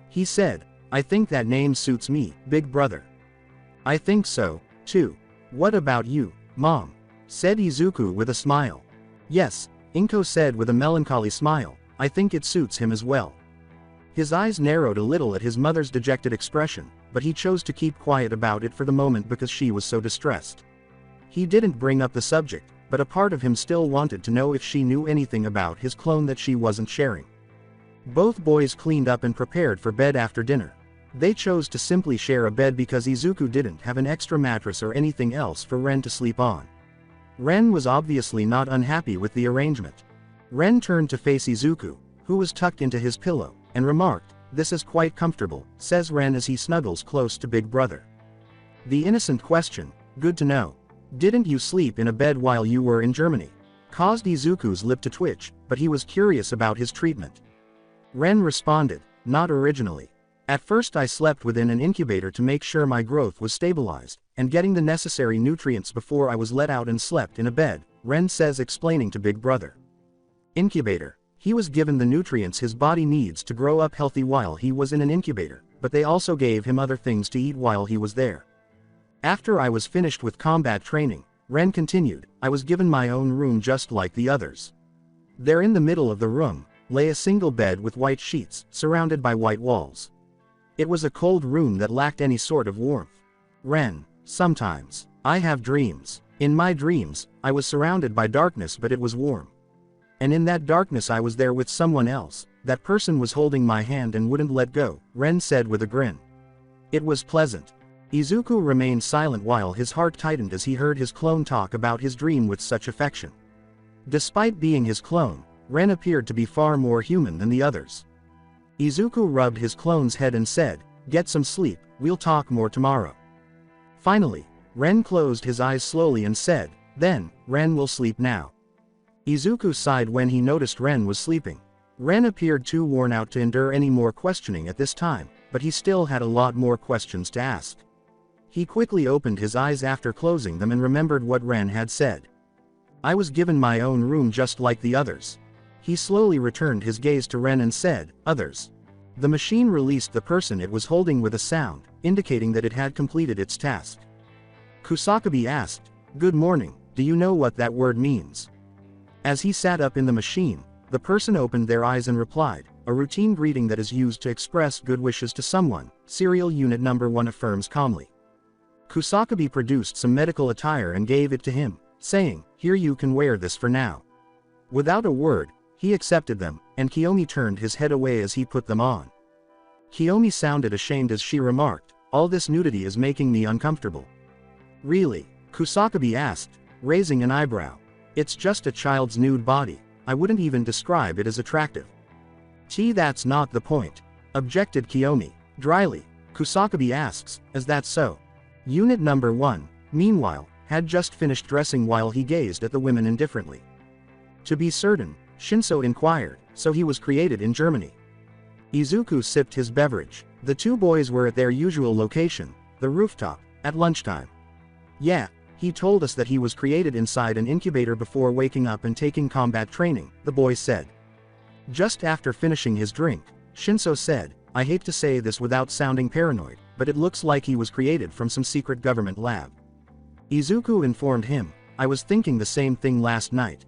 He said, I think that name suits me, Big Brother. I think so, too. What about you, Mom? Said Izuku with a smile. Yes, Inko said with a melancholy smile, I think it suits him as well. His eyes narrowed a little at his mother's dejected expression, but he chose to keep quiet about it for the moment because she was so distressed. He didn't bring up the subject, but a part of him still wanted to know if she knew anything about his clone that she wasn't sharing. Both boys cleaned up and prepared for bed after dinner. They chose to simply share a bed because Izuku didn't have an extra mattress or anything else for Ren to sleep on. Ren was obviously not unhappy with the arrangement. Ren turned to face Izuku, who was tucked into his pillow, and remarked, this is quite comfortable, says Ren as he snuggles close to Big Brother. The innocent question, good to know. Didn't you sleep in a bed while you were in Germany? Caused Izuku's lip to twitch, but he was curious about his treatment. Ren responded, not originally. At first I slept within an incubator to make sure my growth was stabilized, and getting the necessary nutrients before I was let out and slept in a bed, Ren says explaining to Big Brother. Incubator. He was given the nutrients his body needs to grow up healthy while he was in an incubator, but they also gave him other things to eat while he was there. After I was finished with combat training, Ren continued, I was given my own room just like the others. There in the middle of the room, lay a single bed with white sheets, surrounded by white walls. It was a cold room that lacked any sort of warmth. Ren, sometimes, I have dreams. In my dreams, I was surrounded by darkness but it was warm. And in that darkness I was there with someone else, that person was holding my hand and wouldn't let go, Ren said with a grin. It was pleasant. Izuku remained silent while his heart tightened as he heard his clone talk about his dream with such affection. Despite being his clone, Ren appeared to be far more human than the others. Izuku rubbed his clone's head and said, "Get some sleep, we'll talk more tomorrow." Finally, Ren closed his eyes slowly and said, "Then, Ren will sleep now." Izuku sighed when he noticed Ren was sleeping. Ren appeared too worn out to endure any more questioning at this time, but he still had a lot more questions to ask. He quickly opened his eyes after closing them and remembered what Ren had said. "I was given my own room just like the others." He slowly returned his gaze to Ren and said, "Others." The machine released the person it was holding with a sound, indicating that it had completed its task. Kusakabe asked, "Good morning, do you know what that word means?" As he sat up in the machine, the person opened their eyes and replied, "A routine greeting that is used to express good wishes to someone," Serial Unit Number 1 affirms calmly. Kusakabe produced some medical attire and gave it to him, saying, "Here, you can wear this for now." Without a word, he accepted them, and Kiyomi turned his head away as he put them on. Kiyomi sounded ashamed as she remarked, "All this nudity is making me uncomfortable." "Really?" Kusakabe asked, raising an eyebrow. "It's just a child's nude body, I wouldn't even describe it as attractive." That's not the point," objected Kiyomi. Dryly, Kusakabe asks, "Is that so?" Unit Number 1, meanwhile, had just finished dressing while he gazed at the women indifferently. "To be certain," Shinso inquired, "so he was created in Germany?" Izuku sipped his beverage. The two boys were at their usual location, the rooftop, at lunchtime. "Yeah, he told us that he was created inside an incubator before waking up and taking combat training," the boy said. Just after finishing his drink, Shinso said, "I hate to say this without sounding paranoid, but it looks like he was created from some secret government lab." Izuku informed him, "I was thinking the same thing last night."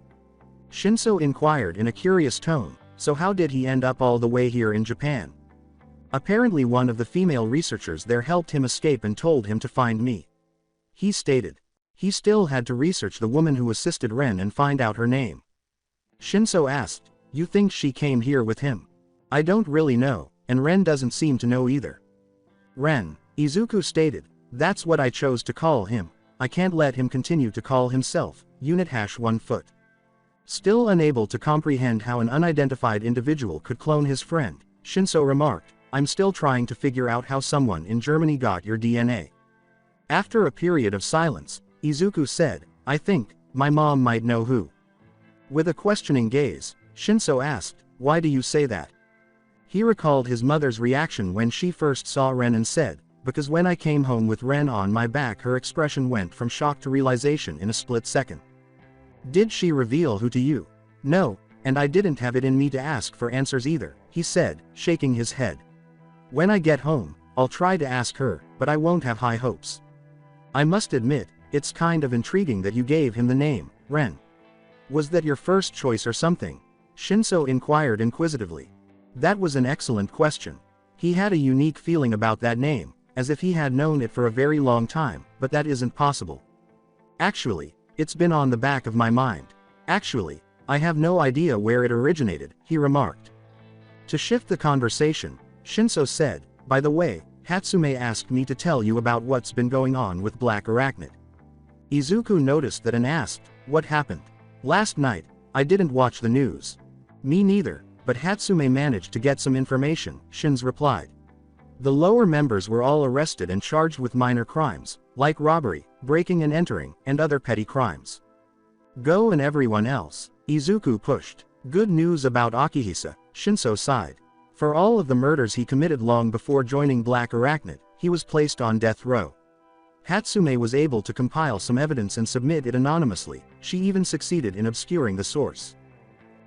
Shinso inquired in a curious tone, "So how did he end up all the way here in Japan?" "Apparently one of the female researchers there helped him escape and told him to find me," he stated. He still had to research the woman who assisted Ren and find out her name. Shinso asked, "You think she came here with him?" "I don't really know, and Ren doesn't seem to know either." "Ren," Izuku stated, "that's what I chose to call him. I can't let him continue to call himself, Unit #1 foot." Still unable to comprehend how an unidentified individual could clone his friend, Shinso remarked, "I'm still trying to figure out how someone in Germany got your DNA." After a period of silence, Izuku said, "I think, my mom might know who." With a questioning gaze, Shinso asked, "Why do you say that?" He recalled his mother's reaction when she first saw Ren and said, "Because when I came home with Ren on my back her expression went from shock to realization in a split second." "Did she reveal who to you?" "No, and I didn't have it in me to ask for answers either," he said, shaking his head. "When I get home, I'll try to ask her, but I won't have high hopes." "I must admit, it's kind of intriguing that you gave him the name, Ren. Was that your first choice or something?" Shinso inquired inquisitively. That was an excellent question. He had a unique feeling about that name, as if he had known it for a very long time, but that isn't possible. "Actually, it's been on the back of my mind. Actually, I have no idea where it originated," he remarked. To shift the conversation, Shinso said, "By the way, Hatsume asked me to tell you about what's been going on with Black Arachnid." Izuku noticed that and asked, "What happened?" "Last night, I didn't watch the news." "Me neither, but Hatsume managed to get some information," Shins replied. "The lower members were all arrested and charged with minor crimes, like robbery, breaking and entering, and other petty crimes. Go and everyone else." Izuku pushed. "Good news about Akihisa," Shinso sighed. For all of the murders he committed long before joining Black Arachnid, he was placed on death row. Hatsume was able to compile some evidence and submit it anonymously, she even succeeded in obscuring the source.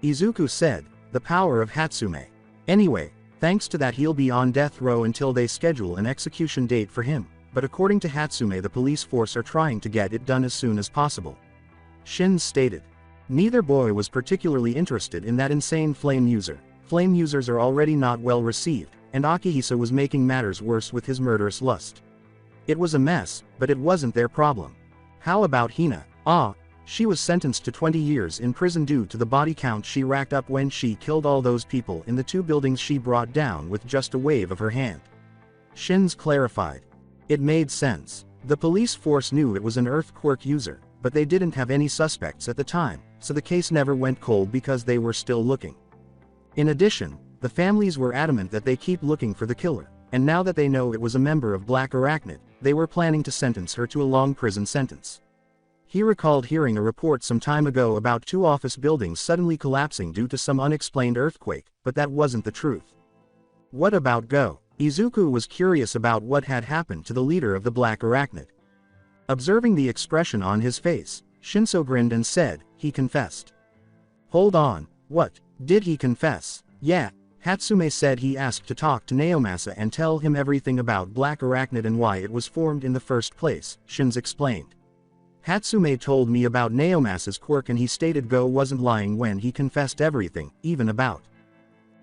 Izuku said, "The power of Hatsume. Anyway, thanks to that he'll be on death row until they schedule an execution date for him, but according to Hatsume the police force are trying to get it done as soon as possible." Shins stated. Neither boy was particularly interested in that insane flame user. Flame users are already not well received, and Akihisa was making matters worse with his murderous lust. It was a mess, but it wasn't their problem. "How about Hina?" Ah, she was sentenced to 20 years in prison due to the body count she racked up when she killed all those people in the 2 buildings she brought down with just a wave of her hand. Shins clarified. It made sense. The police force knew it was an Earth Quirk user, but they didn't have any suspects at the time, so the case never went cold because they were still looking. In addition, the families were adamant that they keep looking for the killer, and now that they know it was a member of Black Arachnid, they were planning to sentence her to a long prison sentence. He recalled hearing a report some time ago about 2 office buildings suddenly collapsing due to some unexplained earthquake, but that wasn't the truth. What about Go? Izuku was curious about what had happened to the leader of the Black Arachnid. Observing the expression on his face, Shinso grinned and said, he confessed. Hold on, what, did he confess? Yeah, Hatsume said he asked to talk to Naomasa and tell him everything about Black Arachnid and why it was formed in the first place, Shins explained. Hatsume told me about Naomasa's quirk and he stated Go wasn't lying when he confessed everything, even about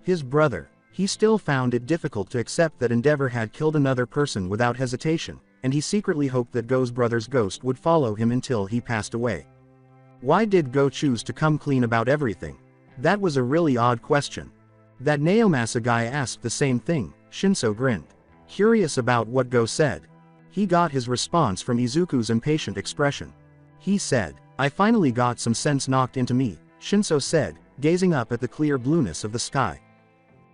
his brother. He still found it difficult to accept that Endeavor had killed another person without hesitation, and he secretly hoped that Go's brother's ghost would follow him until he passed away. Why did Go choose to come clean about everything? That was a really odd question. That Naomasa guy asked the same thing, Shinso grinned. Curious about what Go said. He got his response from Izuku's impatient expression. He said, I finally got some sense knocked into me, Shinso said, gazing up at the clear blueness of the sky.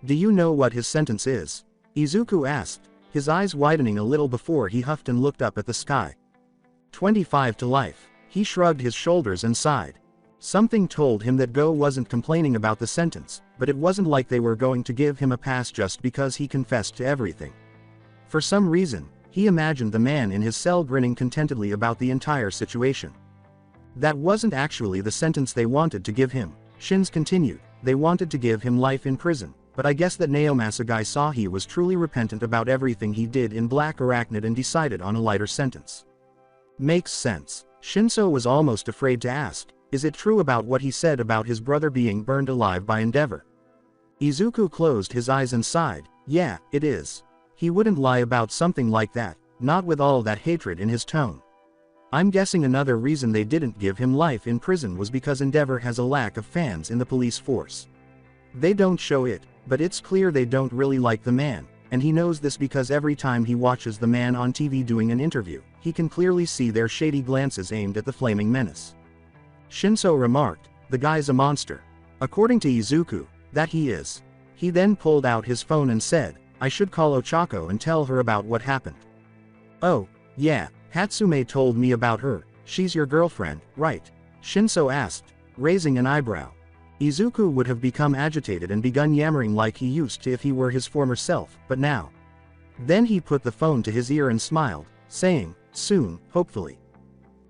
Do you know what his sentence is? Izuku asked, his eyes widening a little before he huffed and looked up at the sky. 25 to life. He shrugged his shoulders and sighed. Something told him that Go wasn't complaining about the sentence, but it wasn't like they were going to give him a pass just because he confessed to everything. For some reason, he imagined the man in his cell grinning contentedly about the entire situation. That wasn't actually the sentence they wanted to give him, Shins continued. They wanted to give him life in prison, but I guess that Naomasa guy saw he was truly repentant about everything he did in Black Arachnid and decided on a lighter sentence. Makes sense. Shinso was almost afraid to ask, is it true about what he said about his brother being burned alive by Endeavor? Izuku closed his eyes and sighed, yeah, it is. He wouldn't lie about something like that, not with all that hatred in his tone. I'm guessing another reason they didn't give him life in prison was because Endeavor has a lack of fans in the police force. They don't show it, but it's clear they don't really like the man, and he knows this because every time he watches the man on TV doing an interview, he can clearly see their shady glances aimed at the flaming menace. Shinso remarked, the guy's a monster. According to Izuku, that he is. He then pulled out his phone and said, I should call Ochako and tell her about what happened. Oh, yeah, Hatsume told me about her, she's your girlfriend, right? Shinso asked, raising an eyebrow. Izuku would have become agitated and begun yammering like he used to if he were his former self, but now. Then he put the phone to his ear and smiled, saying, soon, hopefully.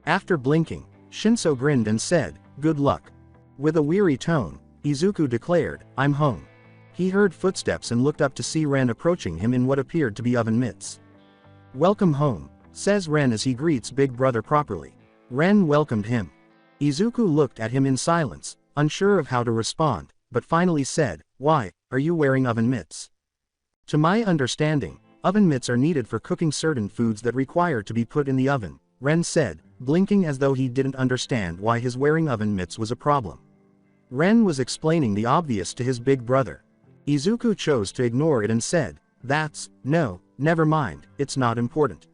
After blinking, Shinso grinned and said, good luck. With a weary tone, Izuku declared, I'm home. He heard footsteps and looked up to see Ren approaching him in what appeared to be oven mitts. Welcome home, says Ren as he greets Big Brother properly. Ren welcomed him. Izuku looked at him in silence, unsure of how to respond, but finally said, why, are you wearing oven mitts? To my understanding, oven mitts are needed for cooking certain foods that require to be put in the oven, Ren said, blinking as though he didn't understand why his wearing oven mitts was a problem. Ren was explaining the obvious to his big brother. Izuku chose to ignore it and said, no, never mind, it's not important.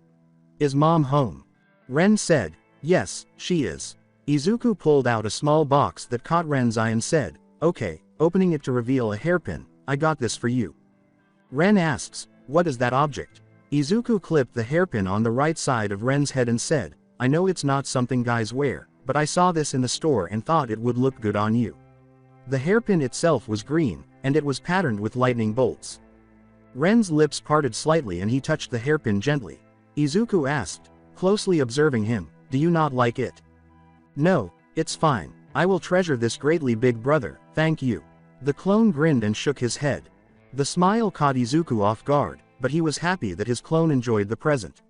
Is Mom home? Ren said, yes, she is. Izuku pulled out a small box that caught Ren's eye and said, okay, opening it to reveal a hairpin, I got this for you. Ren asks, what is that object? Izuku clipped the hairpin on the right side of Ren's head and said, I know it's not something guys wear, but I saw this in the store and thought it would look good on you. The hairpin itself was green, and it was patterned with lightning bolts. Ren's lips parted slightly and he touched the hairpin gently. Izuku asked, closely observing him, do you not like it? No, it's fine. I will treasure this greatly, big brother, thank you. The clone grinned and shook his head. The smile caught Izuku off guard, but he was happy that his clone enjoyed the present.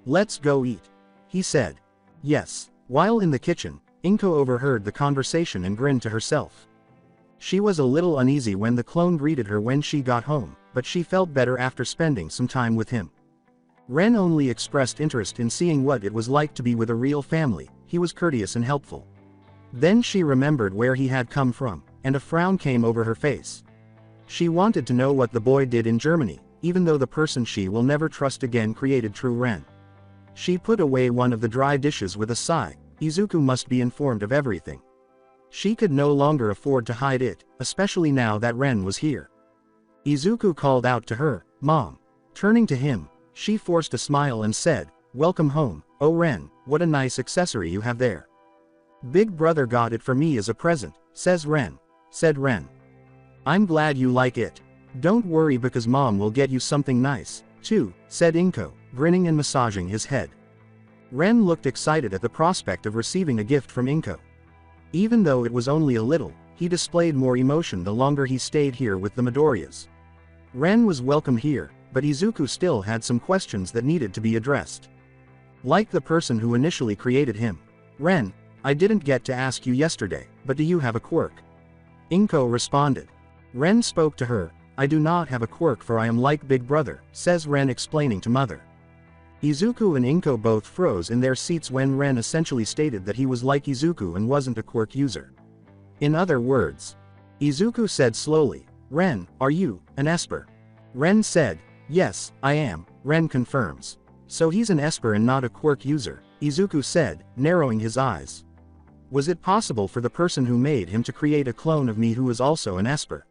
Let's go eat, he said. Yes. While in the kitchen, Inko overheard the conversation and grinned to herself. She was a little uneasy when the clone greeted her when she got home, but she felt better after spending some time with him. Ren only expressed interest in seeing what it was like to be with a real family. He was courteous and helpful. Then she remembered where he had come from, and a frown came over her face. She wanted to know what the boy did in Germany, even though the person she will never trust again created true Ren. She put away one of the dry dishes with a sigh. Izuku must be informed of everything. She could no longer afford to hide it, especially now that Ren was here. Izuku called out to her, "Mom." Turning to him, she forced a smile and said, "Welcome home, oh Ren, what a nice accessory you have there." "Big brother got it for me as a present," said Ren. "I'm glad you like it. Don't worry because Mom will get you something nice, too," said Inko, grinning and massaging his head. Ren looked excited at the prospect of receiving a gift from Inko. Even though it was only a little, he displayed more emotion the longer he stayed here with the Midoriyas. Ren was welcome here, but Izuku still had some questions that needed to be addressed. Like the person who initially created him. "Ren, I didn't get to ask you yesterday, but do you have a quirk?" Inko responded. Ren spoke to her. "I do not have a quirk for I am like big brother," says Ren explaining to mother. Izuku and Inko both froze in their seats when Ren essentially stated that he was like Izuku and wasn't a quirk user. In other words, Izuku said slowly, "Ren, are you an Esper?" Ren said, "Yes, I am." Ren confirms. "So he's an Esper and not a quirk user," Izuku said, narrowing his eyes. "Was it possible for the person who made him to create a clone of me who is also an Esper?"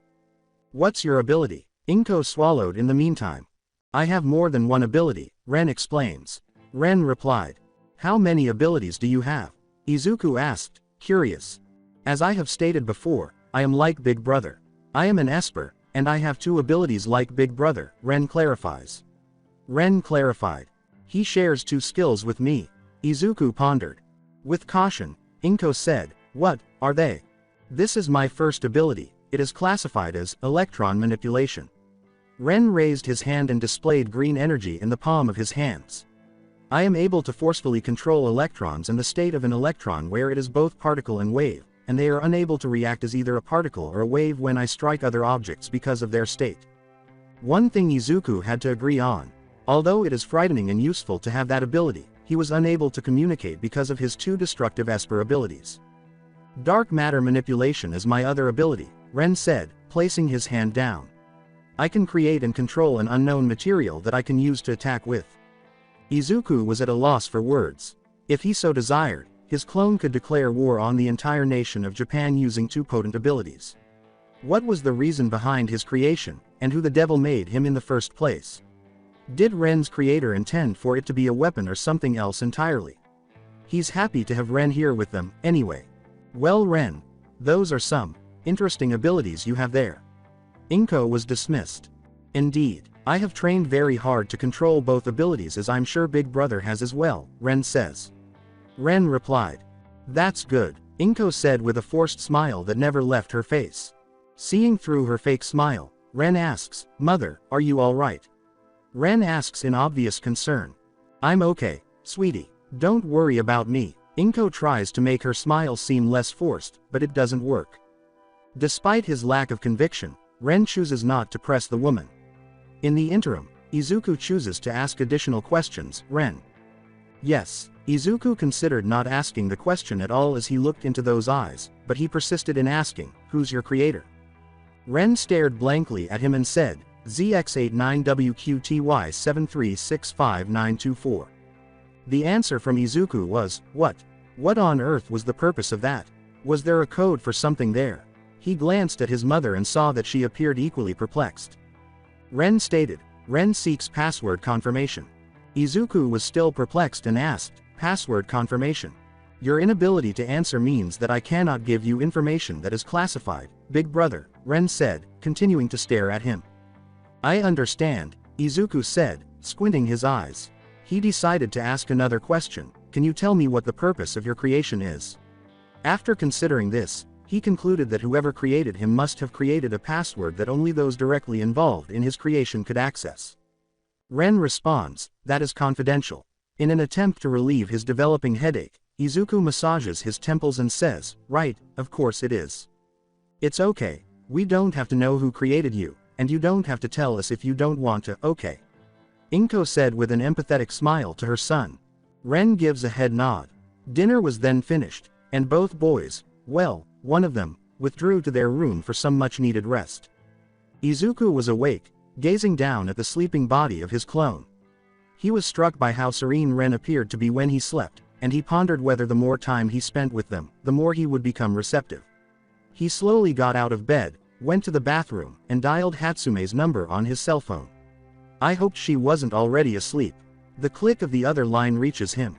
"What's your ability?" Inko swallowed in the meantime. "I have more than one ability," Ren explains. Ren replied. "How many abilities do you have?" Izuku asked, curious. "As I have stated before, I am like big brother. I am an Esper, and I have 2 abilities like big brother," Ren clarifies. Ren clarified. "He shares 2 skills with me." Izuku pondered. With caution, Inko said, "What are they?" "This is my first ability. It is classified as electron manipulation." Ren raised his hand and displayed green energy in the palm of his hands. "I am able to forcefully control electrons in the state of an electron where it is both particle and wave, and they are unable to react as either a particle or a wave when I strike other objects because of their state." One thing Izuku had to agree on. Although it is frightening and useful to have that ability, he was unable to communicate because of his 2 destructive Esper abilities. "Dark matter manipulation is my other ability," Ren said, placing his hand down. "I can create and control an unknown material that I can use to attack with." Izuku was at a loss for words. If he so desired, his clone could declare war on the entire nation of Japan using 2 potent abilities. What was the reason behind his creation, and who the devil made him in the first place? Did Ren's creator intend for it to be a weapon or something else entirely? He's happy to have Ren here with them, anyway. "Well Ren, those are some interesting abilities you have there." Inko was dismissed. "Indeed, I have trained very hard to control both abilities as I'm sure Big Brother has as well," Ren says. Ren replied. "That's good," Inko said with a forced smile that never left her face. Seeing through her fake smile, Ren asks, "Mother, are you alright?" Ren asks in obvious concern. "I'm okay, sweetie. Don't worry about me." Inko tries to make her smile seem less forced, but it doesn't work. Despite his lack of conviction, Ren chooses not to press the woman. In the interim, Izuku chooses to ask additional questions. "Ren." Yes, Izuku considered not asking the question at all as he looked into those eyes, but he persisted in asking, "Who's your creator?" Ren stared blankly at him and said, "ZX89WQTY7365924. The answer from Izuku was, "What? What on earth was the purpose of that? Was there a code for something there?" He glanced at his mother and saw that she appeared equally perplexed. Ren stated, "Ren seeks password confirmation." Izuku was still perplexed and asked, "Password confirmation? Your inability to answer means that I cannot give you information that is classified, Big Brother," Ren said, continuing to stare at him. "I understand," Izuku said, squinting his eyes. He decided to ask another question. "Can you tell me what the purpose of your creation is?" After considering this, he concluded that whoever created him must have created a password that only those directly involved in his creation could access. Ren responds, "That is confidential." In an attempt to relieve his developing headache, Izuku massages his temples and says, "Right, of course it is. It's okay, we don't have to know who created you, and you don't have to tell us if you don't want to, okay?" Inko said with an empathetic smile to her son. Ren gives a head nod. Dinner was then finished, and both boys, well, one of them, withdrew to their room for some much-needed rest. Izuku was awake, gazing down at the sleeping body of his clone. He was struck by how serene Ren appeared to be when he slept, and he pondered whether the more time he spent with them, the more he would become receptive. He slowly got out of bed, went to the bathroom, and dialed Hatsume's number on his cell phone. I hoped she wasn't already asleep. The click of the other line reaches him.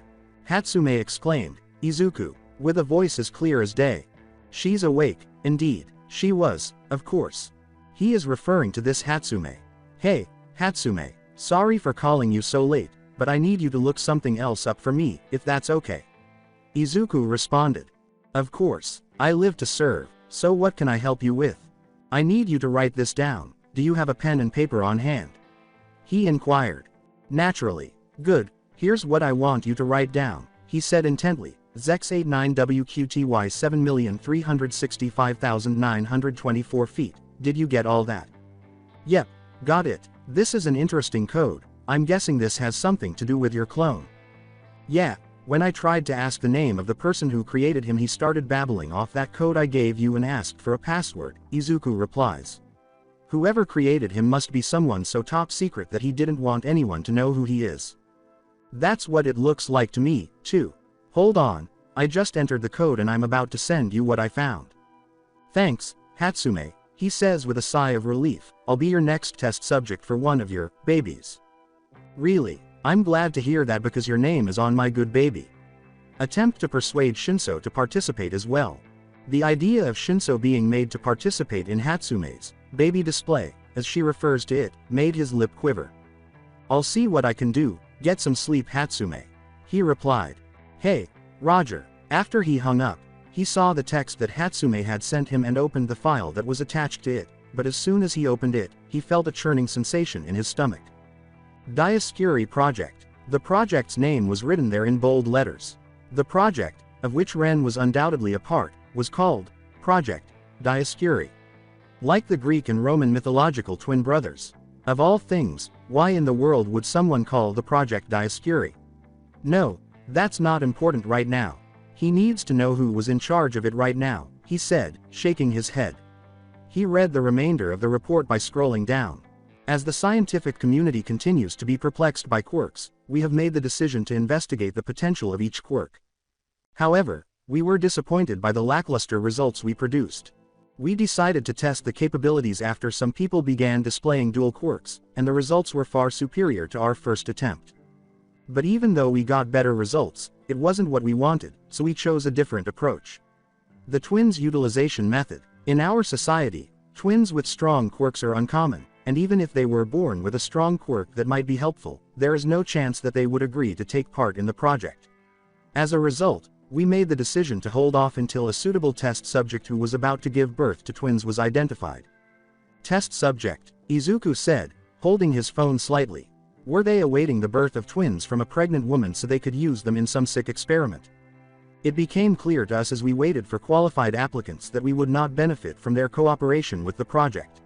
Hatsume exclaimed, Izuku, with a voice as clear as day. She's awake, indeed. She was, of course. He is referring to this Hatsume. Hey, Hatsume, sorry for calling you so late, but I need you to look something else up for me, if that's okay. Izuku responded. Of course, I live to serve, so what can I help you with? I need you to write this down. Do you have a pen and paper on hand? He inquired. Naturally. Good, here's what I want you to write down, he said intently. Zex89WQTY 7,365,924 feet. Did you get all that? Yep, got it. This is an interesting code. I'm guessing this has something to do with your clone. Yeah, when I tried to ask the name of the person who created him, he started babbling off that code I gave you and asked for a password, Izuku replies. Whoever created him must be someone so top secret that he didn't want anyone to know who he is. That's what it looks like to me, too. Hold on, I just entered the code and I'm about to send you what I found. Thanks, Hatsume, he says with a sigh of relief. I'll be your next test subject for one of your babies. Really, I'm glad to hear that because your name is on my good baby. Attempt to persuade Shinso to participate as well. The idea of Shinso being made to participate in Hatsume's baby display, as she refers to it, made his lip quiver. I'll see what I can do. Get some sleep, Hatsume. He replied. Hey, Roger. After he hung up, he saw the text that Hatsume had sent him and opened the file that was attached to it, but as soon as he opened it, he felt a churning sensation in his stomach. Dicuri Project. The project's name was written there in bold letters. The project, of which Ren was undoubtedly a part, was called Project Dicuri. Like the Greek and Roman mythological twin brothers. Of all things, why in the world would someone call the project Dicuri? No, that's not important right now. He needs to know who was in charge of it right now, he said, shaking his head. He read the remainder of the report by scrolling down. As the scientific community continues to be perplexed by quirks, we have made the decision to investigate the potential of each quirk. However, we were disappointed by the lackluster results we produced. We decided to test the capabilities after some people began displaying dual quirks, and the results were far superior to our first attempt. But even though we got better results, it wasn't what we wanted, so we chose a different approach. The twins utilization method. In our society, twins with strong quirks are uncommon, and even if they were born with a strong quirk that might be helpful, there is no chance that they would agree to take part in the project. As a result, we made the decision to hold off until a suitable test subject who was about to give birth to twins was identified. Test subject, Izuku said, holding his phone slightly. Were they awaiting the birth of twins from a pregnant woman so they could use them in some sick experiment? It became clear to us as we waited for qualified applicants that we would not benefit from their cooperation with the project.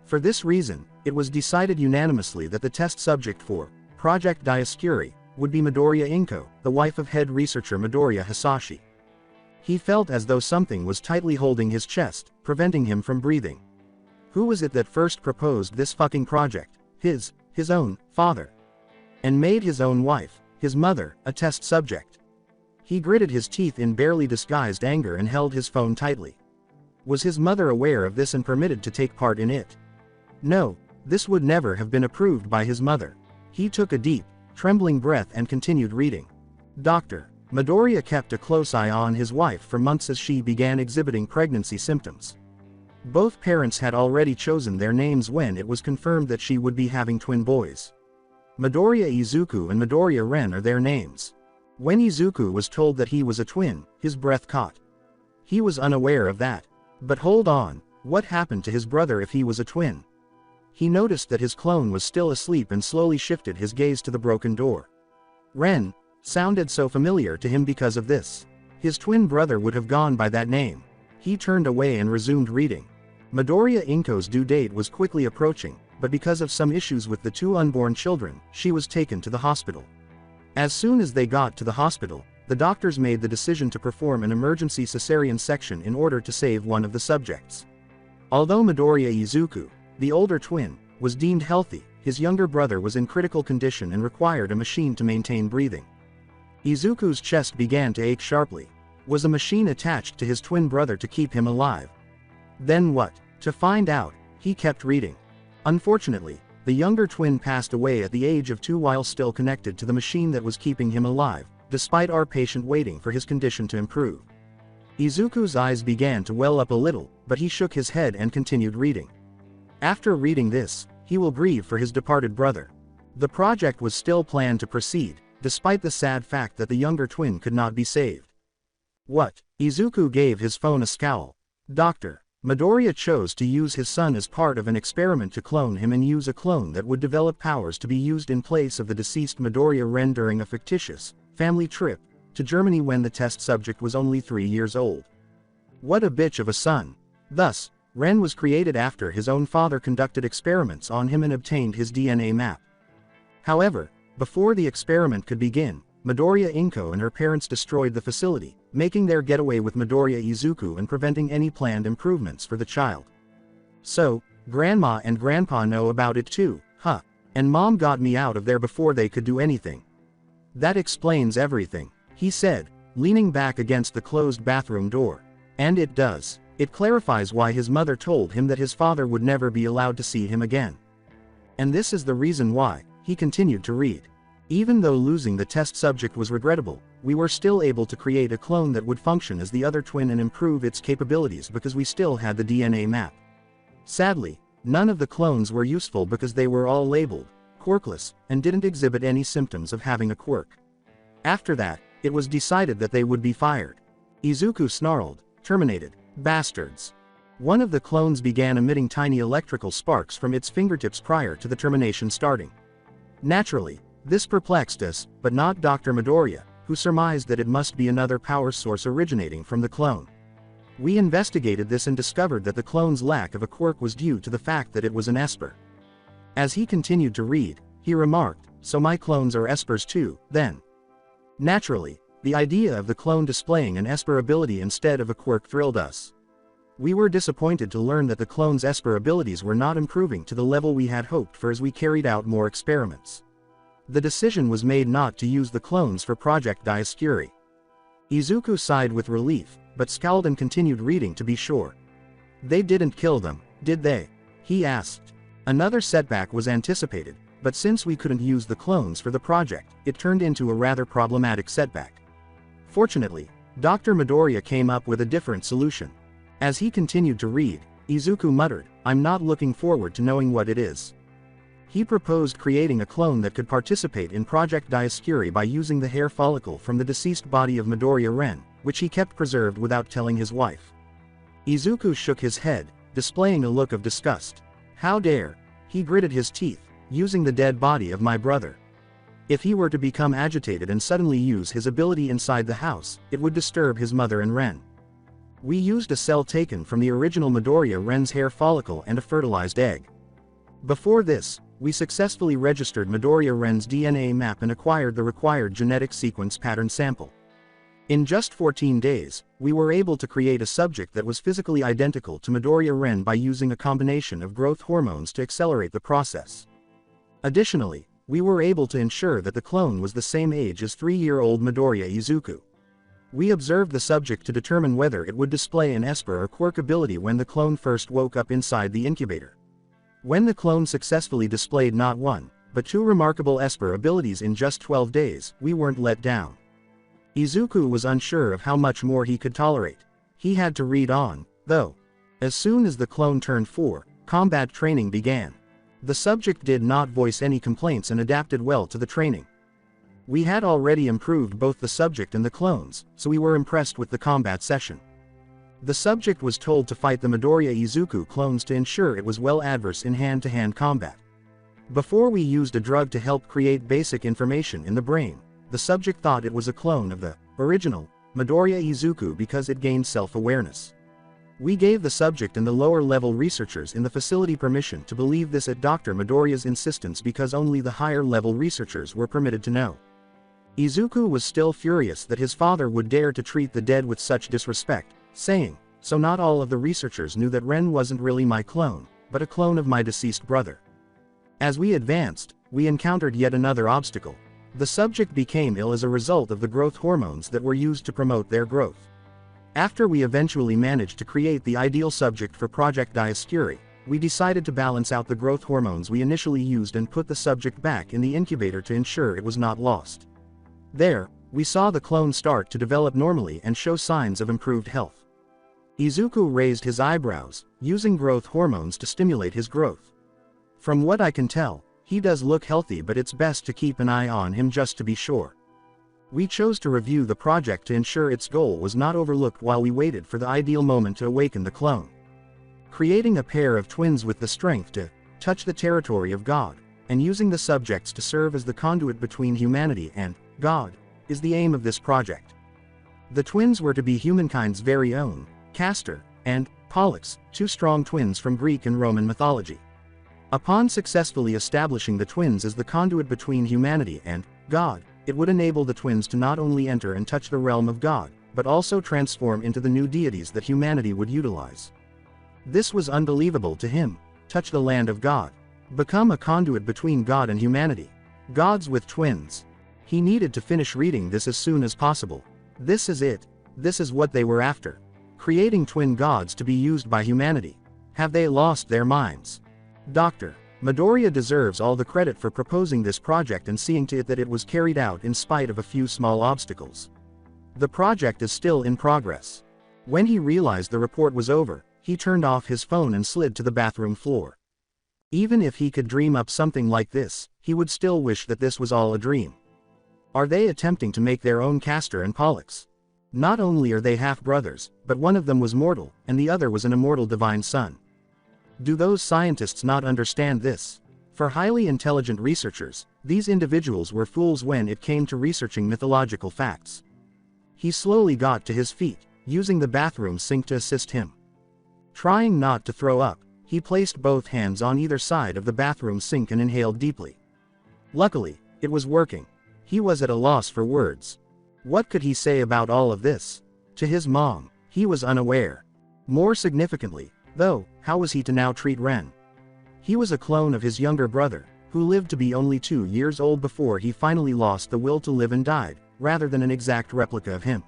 For this reason, it was decided unanimously that the test subject for Project Dicuri would be Midoriya Inko, the wife of head researcher Midoriya Hisashi. He felt as though something was tightly holding his chest, preventing him from breathing. Who was it that first proposed this fucking project? His own father. And made his own wife, his mother, a test subject. He gritted his teeth in barely disguised anger and held his phone tightly. Was his mother aware of this and permitted to take part in it? No, this would never have been approved by his mother. He took a deep, trembling breath and continued reading. Dr. Midoriya kept a close eye on his wife for months as she began exhibiting pregnancy symptoms. Both parents had already chosen their names when it was confirmed that she would be having twin boys. Midoriya Izuku and Midoriya Ren are their names. When Izuku was told that he was a twin, his breath caught. He was unaware of that. But hold on, what happened to his brother if he was a twin? He noticed that his clone was still asleep and slowly shifted his gaze to the broken door. Ren sounded so familiar to him because of this. His twin brother would have gone by that name. He turned away and resumed reading. Midoriya Inko's due date was quickly approaching, but because of some issues with the two unborn children, she was taken to the hospital. As soon as they got to the hospital, the doctors made the decision to perform an emergency cesarean section in order to save one of the subjects. Although Midoriya Izuku, the older twin, was deemed healthy, his younger brother was in critical condition and required a machine to maintain breathing. Izuku's chest began to ache sharply. Was a machine attached to his twin brother to keep him alive? Then what? To find out, he kept reading. Unfortunately, the younger twin passed away at the age of 2 while still connected to the machine that was keeping him alive, despite our patient waiting for his condition to improve. Izuku's eyes began to well up a little, but he shook his head and continued reading. After reading this, he will grieve for his departed brother. The project was still planned to proceed, despite the sad fact that the younger twin could not be saved. What? Izuku gave his phone a scowl. Doctor, Midoriya chose to use his son as part of an experiment to clone him and use a clone that would develop powers to be used in place of the deceased Midoriya Ren during a fictitious family trip to Germany when the test subject was only 3 years old. What a bitch of a son. Thus, Ren was created after his own father conducted experiments on him and obtained his DNA map. However, before the experiment could begin, Midoriya Inko and her parents destroyed the facility, making their getaway with Midoriya Izuku and preventing any planned improvements for the child. So, Grandma and Grandpa know about it too, huh? And Mom got me out of there before they could do anything. That explains everything, he said, leaning back against the closed bathroom door. And it does. It clarifies why his mother told him that his father would never be allowed to see him again. And this is the reason why, he continued to read. Even though losing the test subject was regrettable, we were still able to create a clone that would function as the other twin and improve its capabilities because we still had the DNA map. Sadly, none of the clones were useful because they were all labeled quirkless and didn't exhibit any symptoms of having a quirk. After that, it was decided that they would be fired. Izuku snarled, terminated, bastards. One of the clones began emitting tiny electrical sparks from its fingertips prior to the termination starting. Naturally, this perplexed us, but not Dr. Midoriya, who surmised that it must be another power source originating from the clone. We investigated this and discovered that the clone's lack of a quirk was due to the fact that it was an Esper. As he continued to read, he remarked, "So my clones are Espers too, then?" Naturally, the idea of the clone displaying an Esper ability instead of a quirk thrilled us. We were disappointed to learn that the clone's Esper abilities were not improving to the level we had hoped for as we carried out more experiments. The decision was made not to use the clones for Project Dicuri. Izuku sighed with relief, but scowled and continued reading to be sure. They didn't kill them, did they? He asked. Another setback was anticipated, but since we couldn't use the clones for the project, it turned into a rather problematic setback. Fortunately, Dr. Midoriya came up with a different solution. As he continued to read, Izuku muttered, "I'm not looking forward to knowing what it is." He proposed creating a clone that could participate in Project Dicuri by using the hair follicle from the deceased body of Midoriya Ren, which he kept preserved without telling his wife. Izuku shook his head, displaying a look of disgust. How dare! He gritted his teeth, using the dead body of my brother. If he were to become agitated and suddenly use his ability inside the house, it would disturb his mother and Ren. We used a cell taken from the original Midoriya Ren's hair follicle and a fertilized egg. Before this, we successfully registered Midoriya Ren's DNA map and acquired the required genetic sequence pattern sample. In just 14 days, we were able to create a subject that was physically identical to Midoriya Ren by using a combination of growth hormones to accelerate the process. Additionally, we were able to ensure that the clone was the same age as 3-year-old Midoriya Izuku. We observed the subject to determine whether it would display an Esper or quirk ability when the clone first woke up inside the incubator. When the clone successfully displayed not one, but 2 remarkable Esper abilities in just 12 days, we weren't let down. Izuku was unsure of how much more he could tolerate. He had to read on, though. As soon as the clone turned 4, combat training began. The subject did not voice any complaints and adapted well to the training. We had already improved both the subject and the clones, so we were impressed with the combat session. The subject was told to fight the Midoriya Izuku clones to ensure it was well adverse in hand-to-hand combat. Before we used a drug to help create basic information in the brain, the subject thought it was a clone of the original Midoriya Izuku because it gained self-awareness. We gave the subject and the lower-level researchers in the facility permission to believe this at Dr. Midoriya's insistence because only the higher-level researchers were permitted to know. Izuku was still furious that his father would dare to treat the dead with such disrespect, saying, "So not all of the researchers knew that Ren wasn't really my clone, but a clone of my deceased brother." As we advanced, we encountered yet another obstacle. The subject became ill as a result of the growth hormones that were used to promote their growth. After we eventually managed to create the ideal subject for Project Dicuri, we decided to balance out the growth hormones we initially used and put the subject back in the incubator to ensure it was not lost. There, we saw the clone start to develop normally and show signs of improved health. Izuku raised his eyebrows, using growth hormones to stimulate his growth. From what I can tell, he does look healthy, but it's best to keep an eye on him just to be sure. We chose to review the project to ensure its goal was not overlooked while we waited for the ideal moment to awaken the clone. Creating a pair of twins with the strength to touch the territory of God, and using the subjects to serve as the conduit between humanity and God, is the aim of this project. The twins were to be humankind's very own, Castor and Pollux, two strong twins from Greek and Roman mythology. Upon successfully establishing the twins as the conduit between humanity and God, it would enable the twins to not only enter and touch the realm of God, but also transform into the new deities that humanity would utilize. This was unbelievable to him: touch the land of God, become a conduit between God and humanity. Gods with twins. He needed to finish reading this as soon as possible. This is it. This is what they were after. Creating twin gods to be used by humanity. Have they lost their minds? Dr. Midoriya deserves all the credit for proposing this project and seeing to it that it was carried out in spite of a few small obstacles. The project is still in progress. When he realized the report was over, he turned off his phone and slid to the bathroom floor. Even if he could dream up something like this, he would still wish that this was all a dream. Are they attempting to make their own Castor and Pollux? Not only are they half-brothers, but one of them was mortal, and the other was an immortal divine son. Do those scientists not understand this? For highly intelligent researchers, these individuals were fools when it came to researching mythological facts. He slowly got to his feet, using the bathroom sink to assist him. Trying not to throw up, he placed both hands on either side of the bathroom sink and inhaled deeply. Luckily, it was working. He was at a loss for words. What could he say about all of this? To his mom, he was unaware. More significantly, though, how was he to now treat Ren? He was a clone of his younger brother, who lived to be only 2 years old before he finally lost the will to live and died, rather than an exact replica of him.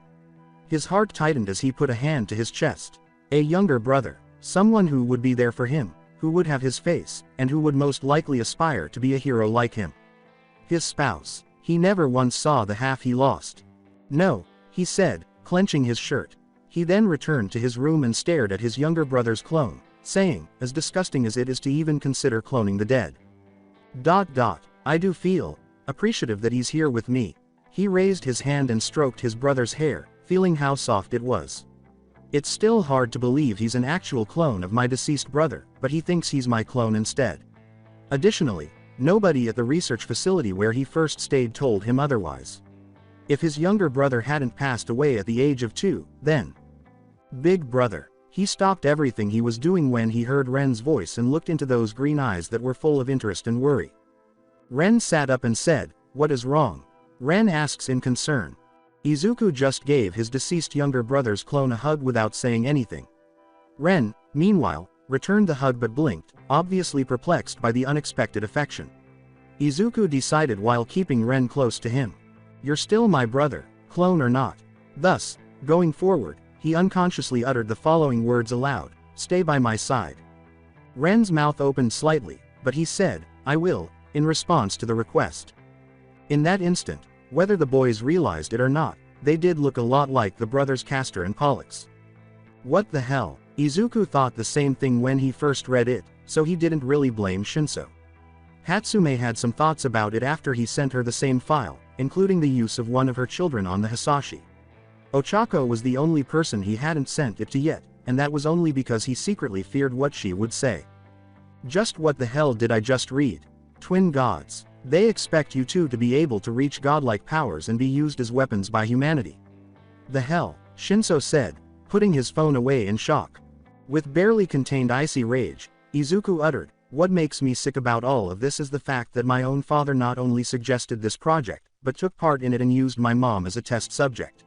His heart tightened as he put a hand to his chest. A younger brother, someone who would be there for him, who would have his face, and who would most likely aspire to be a hero like him. His spouse. He never once saw the half he lost. No, he said, clenching his shirt. He then returned to his room and stared at his younger brother's clone, saying, as disgusting as it is to even consider cloning the dead. I do feel appreciative that he's here with me. He raised his hand and stroked his brother's hair, feeling how soft it was. It's still hard to believe he's an actual clone of my deceased brother, but he thinks he's my clone instead. Additionally, nobody at the research facility where he first stayed told him otherwise. If his younger brother hadn't passed away at the age of 2, then... Big brother. He stopped everything he was doing when he heard Ren's voice and looked into those green eyes that were full of interest and worry. Ren sat up and said, "What is wrong?" Ren asks in concern. Izuku just gave his deceased younger brother's clone a hug without saying anything. Ren, meanwhile, returned the hug but blinked, obviously perplexed by the unexpected affection. Izuku decided while keeping Ren close to him. "You're still my brother, clone or not." Thus, going forward, he unconsciously uttered the following words aloud: "Stay by my side." Ren's mouth opened slightly, but he said, "I will," in response to the request. In that instant, whether the boys realized it or not, they did look a lot like the brothers Castor and Pollux. What the hell? Izuku thought the same thing when he first read it, so he didn't really blame Shinso. Hatsume had some thoughts about it after he sent her the same file, including the use of one of her children on the Hisashi. Ochako was the only person he hadn't sent it to yet, and that was only because he secretly feared what she would say. Just what the hell did I just read? Twin gods. They expect you two to be able to reach godlike powers and be used as weapons by humanity. The hell? Shinso said, putting his phone away in shock. With barely contained icy rage, Izuku uttered, "What makes me sick about all of this is the fact that my own father not only suggested this project, but took part in it and used my mom as a test subject."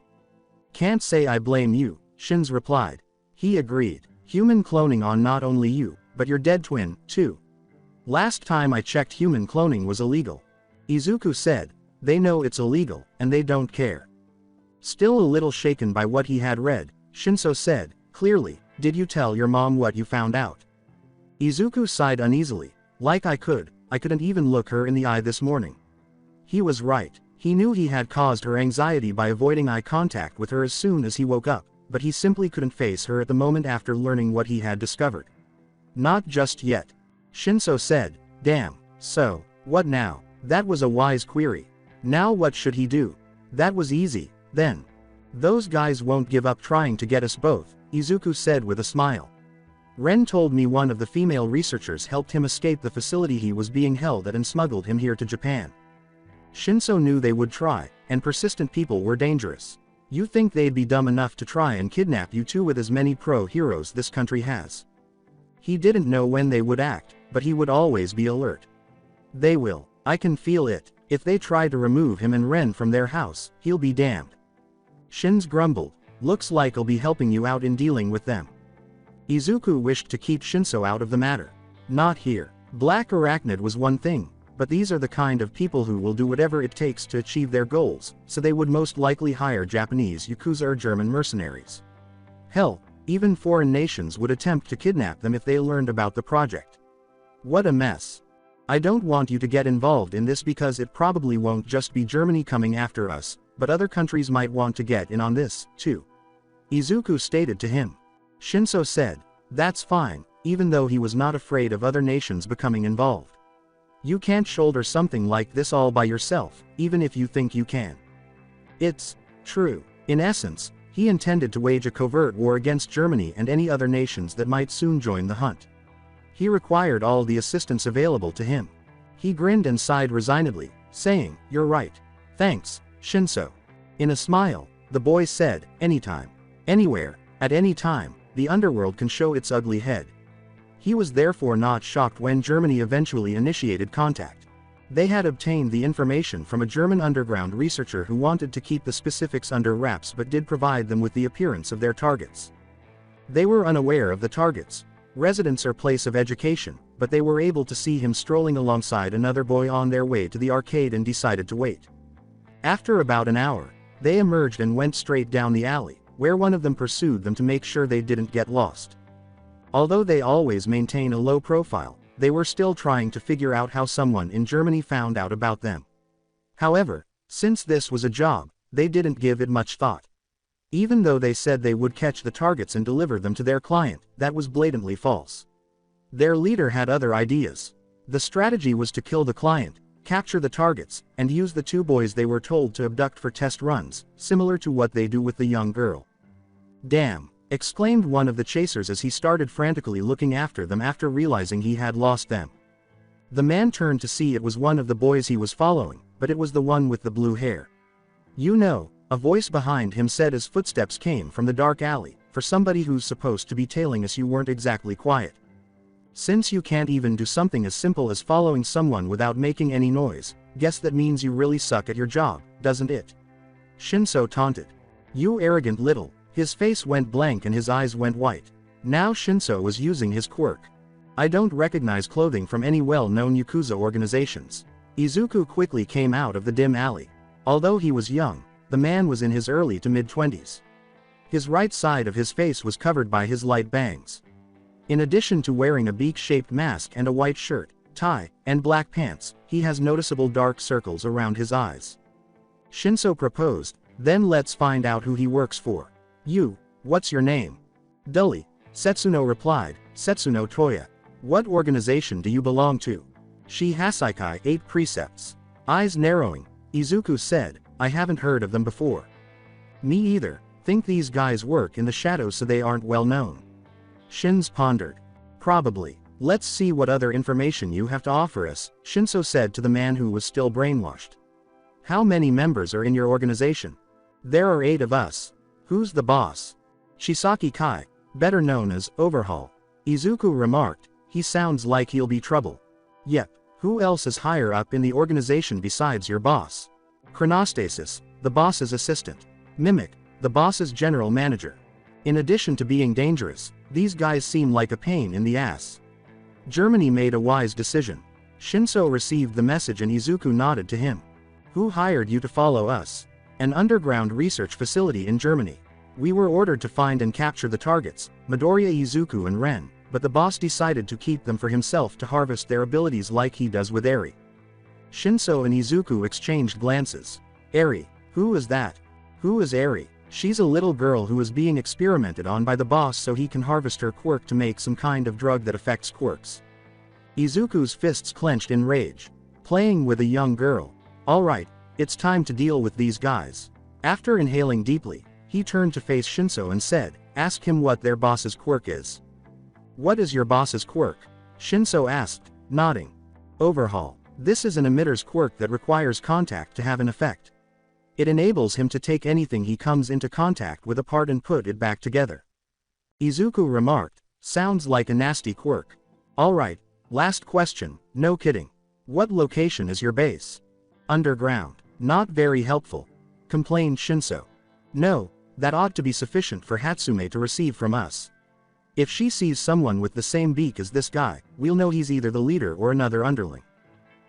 "Can't say I blame you," Shins replied. He agreed. "Human cloning on not only you, but your dead twin, too. Last time I checked, human cloning was illegal." Izuku said, "They know it's illegal, and they don't care." Still a little shaken by what he had read, Shinso said, "Clearly, did you tell your mom what you found out?" Izuku sighed uneasily. "Like I couldn't even look her in the eye this morning." He was right. He knew he had caused her anxiety by avoiding eye contact with her as soon as he woke up, but he simply couldn't face her at the moment after learning what he had discovered. "Not just yet," Shinso said. "Damn. So, what now?" That was a wise query. Now what should he do? That was easy, then. "Those guys won't give up trying to get us both," Izuku said with a smile. "Ren told me one of the female researchers helped him escape the facility he was being held at and smuggled him here to Japan." Shinso knew they would try, and persistent people were dangerous. "You think they'd be dumb enough to try and kidnap you too with as many pro-heroes this country has?" He didn't know when they would act, but he would always be alert. "They will. I can feel it. If they try to remove him and Ren from their house, he'll be damned." Shins grumbled, "Looks like I'll be helping you out in dealing with them." Izuku wished to keep Shinso out of the matter. Not here. Black Arachnid was one thing, but these are the kind of people who will do whatever it takes to achieve their goals, so they would most likely hire Japanese Yakuza or German mercenaries. Hell, even foreign nations would attempt to kidnap them if they learned about the project. What a mess. "I don't want you to get involved in this because it probably won't just be Germany coming after us, but other countries might want to get in on this, too," Izuku stated to him. Shinso said, "That's fine," even though he was not afraid of other nations becoming involved. "You can't shoulder something like this all by yourself, even if you think you can." It's true. In essence, he intended to wage a covert war against Germany and any other nations that might soon join the hunt. He required all the assistance available to him. He grinned and sighed resignedly, saying, "You're right. Thanks, Shinso." In a smile, the boy said, "Anytime. Anywhere, at any time, the underworld can show its ugly head." He was therefore not shocked when Germany eventually initiated contact. They had obtained the information from a German underground researcher who wanted to keep the specifics under wraps but did provide them with the appearance of their targets. They were unaware of the targets, residence or place of education, but they were able to see him strolling alongside another boy on their way to the arcade and decided to wait. After about an hour, they emerged and went straight down the alley, where one of them pursued them to make sure they didn't get lost. Although they always maintain a low profile, they were still trying to figure out how someone in Germany found out about them. However, since this was a job, they didn't give it much thought. Even though they said they would catch the targets and deliver them to their client, that was blatantly false. Their leader had other ideas. The strategy was to kill the client, capture the targets, and use the two boys they were told to abduct for test runs, similar to what they do with the young girl. "Damn!" exclaimed one of the chasers as he started frantically looking after them after realizing he had lost them. The man turned to see it was one of the boys he was following, but it was the one with the blue hair. "You know," a voice behind him said as footsteps came from the dark alley, "for somebody who's supposed to be tailing us, you weren't exactly quiet. Since you can't even do something as simple as following someone without making any noise, guess that means you really suck at your job, doesn't it?" Shinso taunted. "You arrogant little..." His face went blank and his eyes went white. Now Shinso was using his quirk. "I don't recognize clothing from any well-known Yakuza organizations." Izuku quickly came out of the dim alley. Although he was young, the man was in his early to mid-20s. His right side of his face was covered by his light bangs. In addition to wearing a beak-shaped mask and a white shirt, tie, and black pants, he has noticeable dark circles around his eyes. Shinso proposed, "Then let's find out who he works for. You, what's your name?" "Dully," Setsuno replied, "Setsuno Toya." "What organization do you belong to?" "Shi Hasaikai 8 Precepts." Eyes narrowing, Izuku said, "I haven't heard of them before." "Me either. Think these guys work in the shadows so they aren't well known." Shins pondered. "Probably. Let's see what other information you have to offer us," Shinso said to the man who was still brainwashed. "How many members are in your organization?" "There are 8 of us." "Who's the boss?" "Shisaki Kai, better known as Overhaul. Izuku remarked, he sounds like he'll be trouble. Yep, who else is higher up in the organization besides your boss? Chronostasis, the boss's assistant. Mimic, the boss's general manager. In addition to being dangerous, these guys seem like a pain in the ass. Germany made a wise decision. Shinso received the message and Izuku nodded to him. Who hired you to follow us? An underground research facility in Germany. We were ordered to find and capture the targets, Midoriya, Izuku and Ren, but the boss decided to keep them for himself to harvest their abilities like he does with Eri. Shinso and Izuku exchanged glances. Eri, who is that? Who is Eri? She's a little girl who is being experimented on by the boss so he can harvest her quirk to make some kind of drug that affects quirks. Izuku's fists clenched in rage. Playing with a young girl. Alright, it's time to deal with these guys. After inhaling deeply, he turned to face Shinso and said, ask him what their boss's quirk is. What is your boss's quirk? Shinso asked, nodding. Overhaul. This is an emitter's quirk that requires contact to have an effect. It enables him to take anything he comes into contact with apart and put it back together. Izuku remarked, sounds like a nasty quirk. Alright, last question, no kidding. What location is your base? Underground. Not very helpful. Complained Shinso. No, that ought to be sufficient for Hatsume to receive from us. If she sees someone with the same beak as this guy, we'll know he's either the leader or another underling.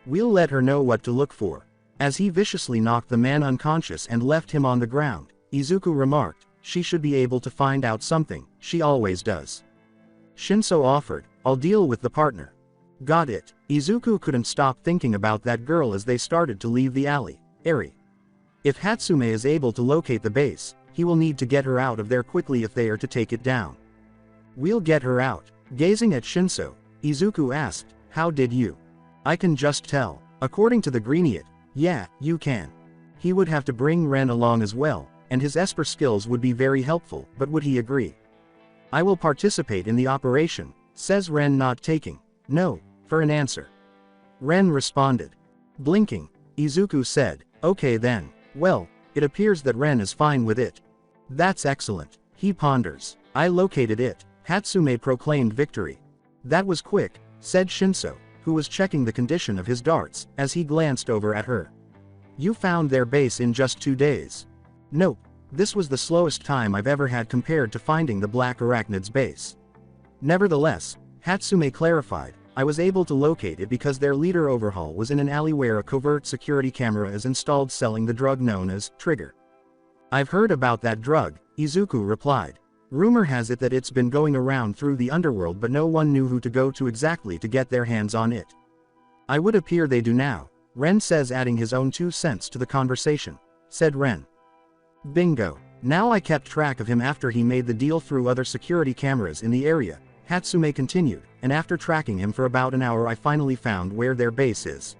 We'll let her know what to look for. As he viciously knocked the man unconscious and left him on the ground, Izuku remarked, she should be able to find out something, she always does. Shinso offered, I'll deal with the partner. Got it. Izuku couldn't stop thinking about that girl as they started to leave the alley. Eri. If Hatsume is able to locate the base, he will need to get her out of there quickly if they are to take it down. We'll get her out. Gazing at Shinso, Izuku asked, how did you? I can just tell. According to the Greeniot, yeah, you can. He would have to bring Ren along as well, and his Esper skills would be very helpful, but would he agree? I will participate in the operation, says Ren, not taking no for an answer. Ren responded. Blinking, Izuku said, okay then, well, it appears that Ren is fine with it. That's excellent, he ponders. I located it, Hatsume proclaimed victory. That was quick, said Shinso, who was checking the condition of his darts, as he glanced over at her. You found their base in just 2 days. Nope, this was the slowest time I've ever had compared to finding the Black Arachnid's base. Nevertheless, Hatsume clarified, I was able to locate it because their leader Overhaul was in an alley where a covert security camera is installed selling the drug known as Trigger. I've heard about that drug, Izuku replied. Rumor has it that it's been going around through the underworld but no one knew who to go to exactly to get their hands on it. I would appear they do now, Ren says, adding his own 2 cents to the conversation. Said Ren. Bingo. Now I kept track of him after he made the deal through other security cameras in the area, Hatsume continued, and after tracking him for about an hour I finally found where their base is.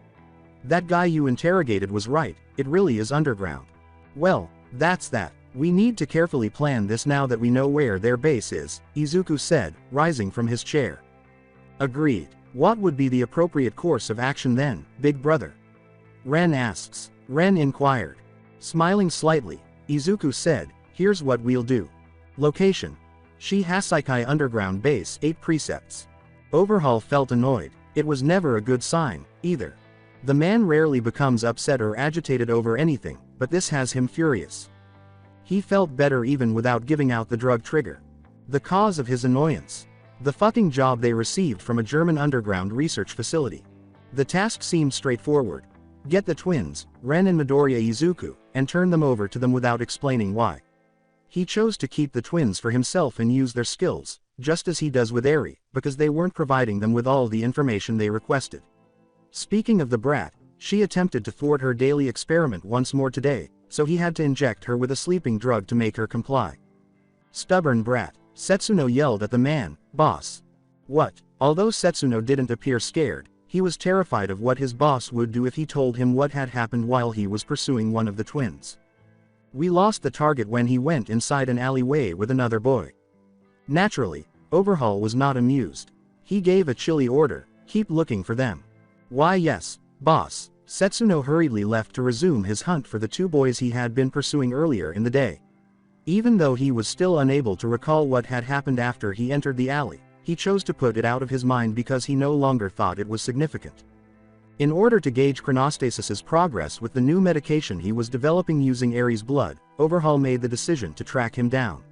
That guy you interrogated was right, it really is underground. Well, that's that. We need to carefully plan this now that we know where their base is, Izuku said, rising from his chair. Agreed. What would be the appropriate course of action then, big brother? Ren asks. Ren inquired. Smiling slightly, Izuku said, here's what we'll do. Location. Shihasaikai Underground Base 8 Precepts. Overhaul felt annoyed. It was never a good sign, either. The man rarely becomes upset or agitated over anything, but this has him furious. He felt better even without giving out the drug Trigger. The cause of his annoyance. The fucking job they received from a German underground research facility. The task seemed straightforward. Get the twins, Ren and Midoriya Izuku, and turn them over to them without explaining why. He chose to keep the twins for himself and use their skills, just as he does with Eri, because they weren't providing them with all the information they requested. Speaking of the brat, she attempted to thwart her daily experiment once more today, so he had to inject her with a sleeping drug to make her comply. Stubborn brat, Setsuno yelled at the man. Boss. What? Although Setsuno didn't appear scared, he was terrified of what his boss would do if he told him what had happened while he was pursuing one of the twins. We lost the target when he went inside an alleyway with another boy. Naturally, Overhaul was not amused. He gave a chilly order, keep looking for them. Why yes, boss. Setsuno hurriedly left to resume his hunt for the 2 boys he had been pursuing earlier in the day. Even though he was still unable to recall what had happened after he entered the alley, he chose to put it out of his mind because he no longer thought it was significant. In order to gauge Chronostasis's progress with the new medication he was developing using Ares' blood, Overhaul made the decision to track him down.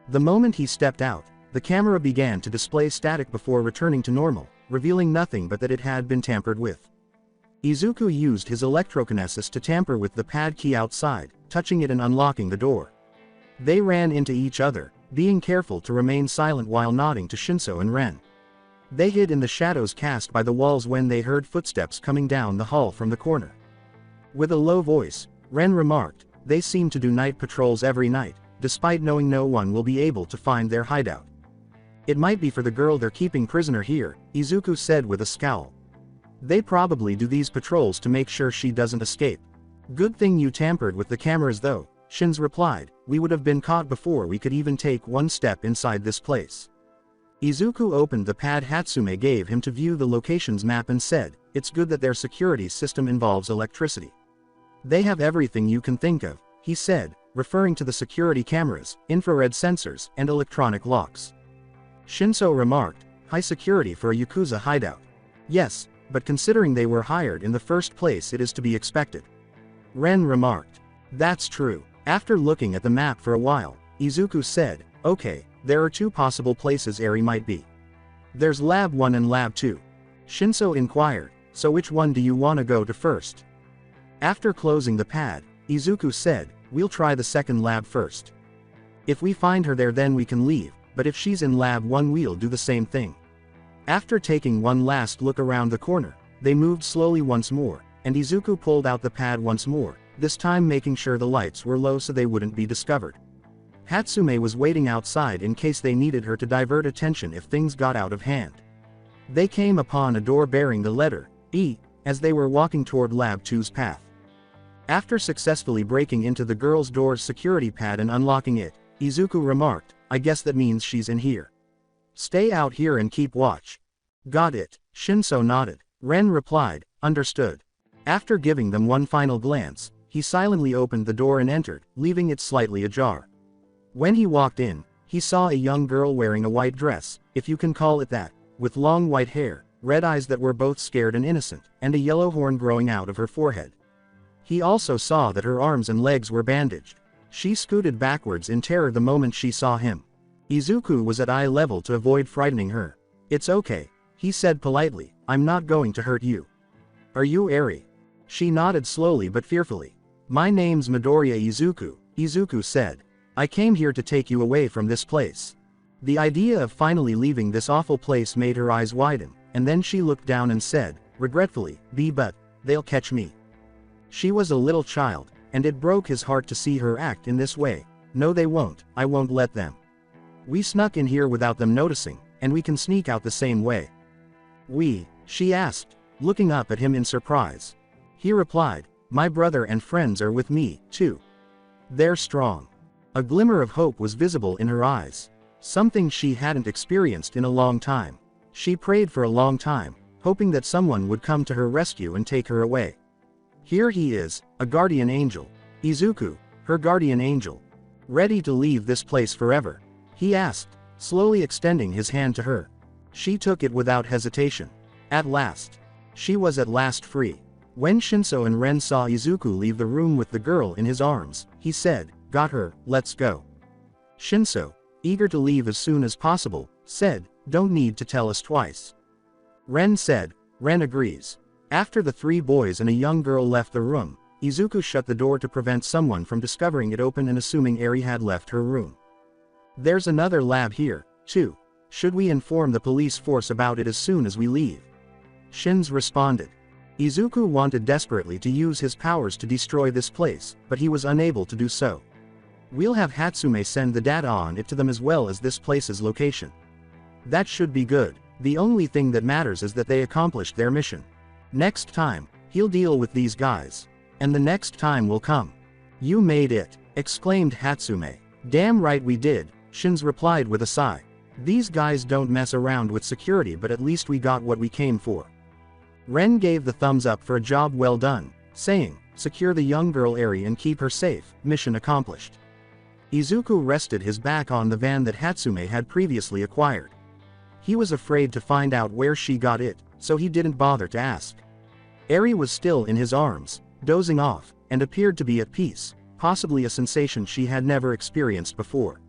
The moment he stepped out, the camera began to display static before returning to normal, revealing nothing but that it had been tampered with. Izuku used his electrokinesis to tamper with the pad key outside, touching it and unlocking the door. They ran into each other, being careful to remain silent while nodding to Shinso and Ren. They hid in the shadows cast by the walls when they heard footsteps coming down the hall from the corner. With a low voice, Ren remarked, "They seem to do night patrols every night, despite knowing no one will be able to find their hideout." "It might be for the girl they're keeping prisoner here," Izuku said with a scowl. "They probably do these patrols to make sure she doesn't escape." "Good thing you tampered with the cameras though," Shins replied. "We would have been caught before we could even take one step inside this place." Izuku opened the pad Hatsume gave him to view the locations map and said, "It's good that their security system involves electricity. They have everything you can think of," he said, referring to the security cameras, infrared sensors, and electronic locks. Shinso remarked, "High security for a Yakuza hideout." "Yes, but considering they were hired in the first place it is to be expected." Ren remarked. "That's true." After looking at the map for a while, Izuku said, "Okay, there are two possible places Eri might be. There's Lab 1 and Lab 2. Shinso inquired, "So which one do you want to go to first?" After closing the pad, Izuku said, "We'll try the second lab first. If we find her there then we can leave, but if she's in Lab 1 we'll do the same thing." After taking one last look around the corner, they moved slowly once more, and Izuku pulled out the pad once more, this time making sure the lights were low so they wouldn't be discovered. Hatsume was waiting outside in case they needed her to divert attention if things got out of hand. They came upon a door bearing the letter E as they were walking toward Lab 2's path. After successfully breaking into the girl's door's security pad and unlocking it, Izuku remarked, "I guess that means she's in here. Stay out here and keep watch." "Got it," Shinso nodded. Ren replied, "Understood." After giving them one final glance, he silently opened the door and entered, leaving it slightly ajar. When he walked in, he saw a young girl wearing a white dress, if you can call it that, with long white hair, red eyes that were both scared and innocent, and a yellow horn growing out of her forehead. He also saw that her arms and legs were bandaged. She scooted backwards in terror the moment she saw him. Izuku was at eye level to avoid frightening her. "It's okay," he said politely, "I'm not going to hurt you." "Are you Eri?" She nodded slowly but fearfully. "My name's Midoriya Izuku," Izuku said. "I came here to take you away from this place." The idea of finally leaving this awful place made her eyes widen, and then she looked down and said, regretfully, but they'll catch me." She was a little child, and it broke his heart to see her act in this way. "No they won't, I won't let them. We snuck in here without them noticing, and we can sneak out the same way." She asked, looking up at him in surprise. He replied, "My brother and friends are with me, too. They're strong." A glimmer of hope was visible in her eyes. Something she hadn't experienced in a long time. She prayed for a long time, hoping that someone would come to her rescue and take her away. Here he is, a guardian angel. Izuku, her guardian angel. "Ready to leave this place forever?" he asked, slowly extending his hand to her. She took it without hesitation. At last. She was at last free. When Shinso and Ren saw Izuku leave the room with the girl in his arms, he said, "Got her, let's go." Shinso, eager to leave as soon as possible, said, "Don't need to tell us twice." Ren said, "Ren agrees." After the three boys and a young girl left the room, Izuku shut the door to prevent someone from discovering it open and assuming Eri had left her room. "There's another lab here, too. Should we inform the police force about it as soon as we leave?" Shins responded. Izuku wanted desperately to use his powers to destroy this place, but he was unable to do so. "We'll have Hatsume send the data on it to them as well as this place's location. That should be good. The only thing that matters is that they accomplished their mission. Next time, he'll deal with these guys. And the next time will come." "You made it," exclaimed Hatsume. "Damn right we did," Shins replied with a sigh. "These guys don't mess around with security but at least we got what we came for." Ren gave the thumbs up for a job well done, saying, "Secure the young girl Eri and keep her safe, mission accomplished." Izuku rested his back on the van that Hatsume had previously acquired. He was afraid to find out where she got it, so he didn't bother to ask. Eri was still in his arms, dozing off, and appeared to be at peace, possibly a sensation she had never experienced before.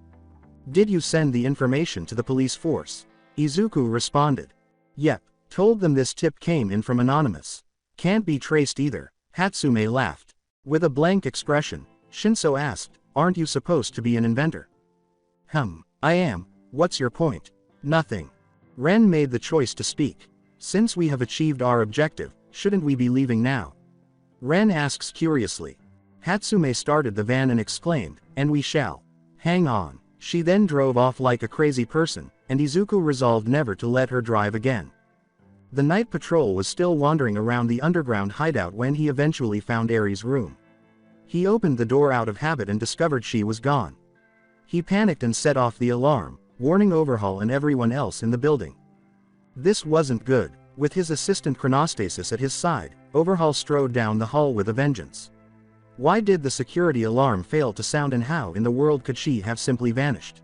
"Did you send the information to the police force?" Izuku responded. "Yep, told them this tip came in from Anonymous. Can't be traced either." Hatsume laughed. With a blank expression, Shinso asked, "Aren't you supposed to be an inventor?" I am. What's your point?" "Nothing." Ren made the choice to speak. "Since we have achieved our objective, shouldn't we be leaving now?" Ren asks curiously. Hatsume started the van and exclaimed, "And we shall. Hang on." She then drove off like a crazy person, and Izuku resolved never to let her drive again. The night patrol was still wandering around the underground hideout when he eventually found Eri's room. He opened the door out of habit and discovered she was gone. He panicked and set off the alarm, warning Overhaul and everyone else in the building. This wasn't good. With his assistant Chronostasis at his side, Overhaul strode down the hall with a vengeance. Why did the security alarm fail to sound, and how in the world could she have simply vanished?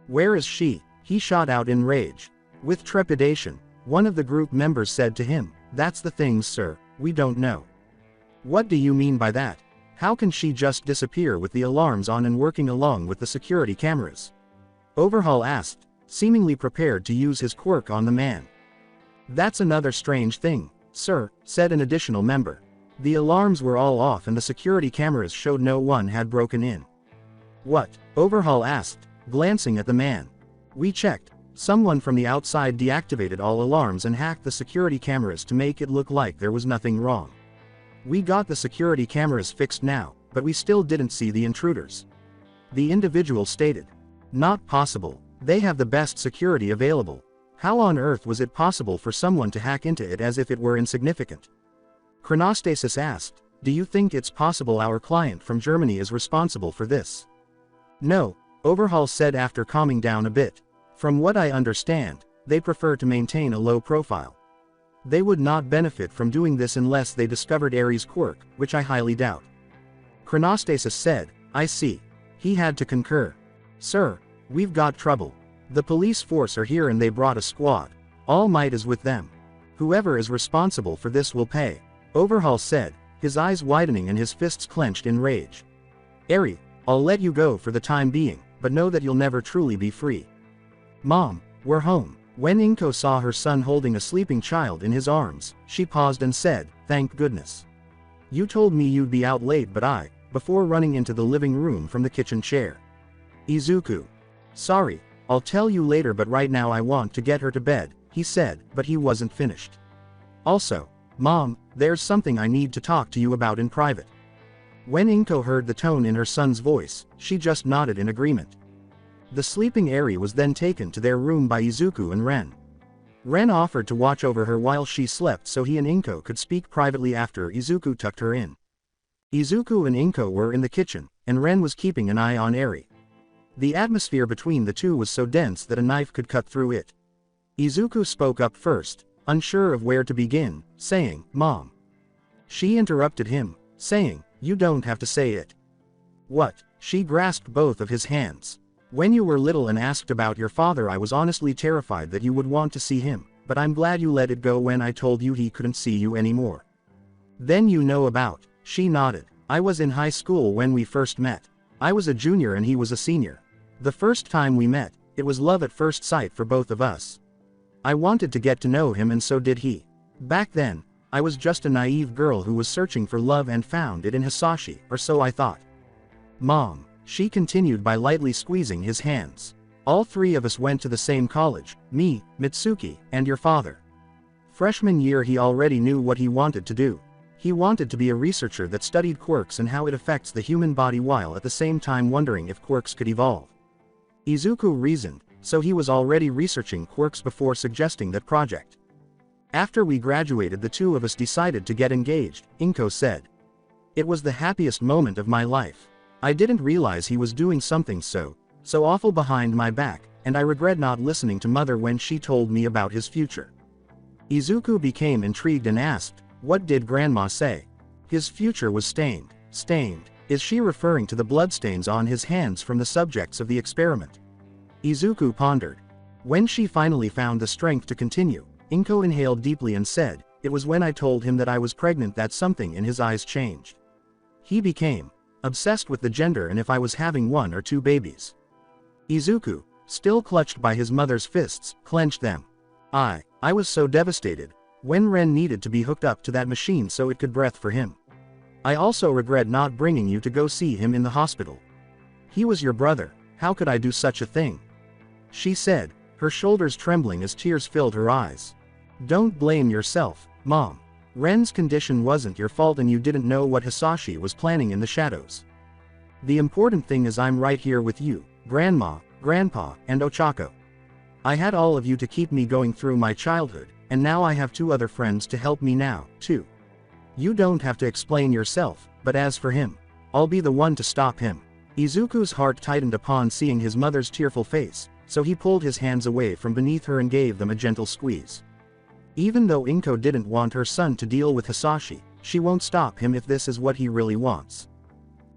"Where is she?" he shot out in rage. With trepidation, one of the group members said to him, "That's the thing, sir, we don't know." "What do you mean by that? How can she just disappear with the alarms on and working along with the security cameras?" Overhaul asked, seemingly prepared to use his quirk on the man. "That's another strange thing, sir," said an additional member. "The alarms were all off and the security cameras showed no one had broken in." "What?" Overhaul asked, glancing at the man. "We checked. Someone from the outside deactivated all alarms and hacked the security cameras to make it look like there was nothing wrong. We got the security cameras fixed now, but we still didn't see the intruders." The individual stated. "Not possible. They have the best security available. How on earth was it possible for someone to hack into it as if it were insignificant?" Chronostasis asked, "Do you think it's possible our client from Germany is responsible for this?" "No," Overhaul said after calming down a bit. "From what I understand, they prefer to maintain a low profile. They would not benefit from doing this unless they discovered Eri's quirk, which I highly doubt." Chronostasis said, "I see." He had to concur. "Sir, we've got trouble. The police force are here and they brought a squad. All Might is with them. Whoever is responsible for this will pay," Overhaul said, his eyes widening and his fists clenched in rage. "Eri, I'll let you go for the time being, but know that you'll never truly be free." "Mom, we're home." When Inko saw her son holding a sleeping child in his arms, she paused and said, "Thank goodness. You told me you'd be out late, but I," before running into the living room from the kitchen chair. Izuku. "Sorry, I'll tell you later, but right now I want to get her to bed," he said, but he wasn't finished. "Also, Mom, there's something I need to talk to you about in private." When Inko heard the tone in her son's voice, she just nodded in agreement. The sleeping Eri was then taken to their room by Izuku and Ren. Ren offered to watch over her while she slept so he and Inko could speak privately after Izuku tucked her in. Izuku and Inko were in the kitchen, and Ren was keeping an eye on Eri. The atmosphere between the two was so dense that a knife could cut through it. Izuku spoke up first, unsure of where to begin, saying, "Mom." She interrupted him, saying, "You don't have to say it." "What?" She grasped both of his hands. "When you were little and asked about your father, I was honestly terrified that you would want to see him, but I'm glad you let it go when I told you he couldn't see you anymore." "Then you know about." She nodded. "I was in high school when we first met. I was a junior and he was a senior. The first time we met, it was love at first sight for both of us. I wanted to get to know him and so did he. Back then, I was just a naive girl who was searching for love and found it in Hisashi, or so I thought." "Mom," she continued by lightly squeezing his hands. "All three of us went to the same college, me, Mitsuki, and your father. Freshman year he already knew what he wanted to do. He wanted to be a researcher that studied quirks and how it affects the human body while at the same time wondering if quirks could evolve." Izuku reasoned, so he was already researching quirks before suggesting that project. "After we graduated the two of us decided to get engaged," Inko said. "It was the happiest moment of my life. I didn't realize he was doing something so awful behind my back, and I regret not listening to Mother when she told me about his future." Izuku became intrigued and asked, "What did Grandma say?" "His future was stained. Is she referring to the bloodstains on his hands from the subjects of the experiment? Izuku pondered. When she finally found the strength to continue, Inko inhaled deeply and said, "It was when I told him that I was pregnant that something in his eyes changed. He became obsessed with the gender and if I was having 1 or 2 babies." Izuku, still clutched by his mother's fists, clenched them. I was so devastated when Ren needed to be hooked up to that machine so it could breathe for him. I also regret not bringing you to go see him in the hospital. He was your brother, how could I do such a thing?" she said, her shoulders trembling as tears filled her eyes. "Don't blame yourself, Mom. Ren's condition wasn't your fault and you didn't know what Hisashi was planning in the shadows. The important thing is I'm right here with you, Grandma, Grandpa, and Ochako. I had all of you to keep me going through my childhood, and now I have 2 other friends to help me now, too. You don't have to explain yourself, but as for him, I'll be the one to stop him." Izuku's heart tightened upon seeing his mother's tearful face, so he pulled his hands away from beneath her and gave them a gentle squeeze. Even though Inko didn't want her son to deal with Hisashi, she won't stop him if this is what he really wants.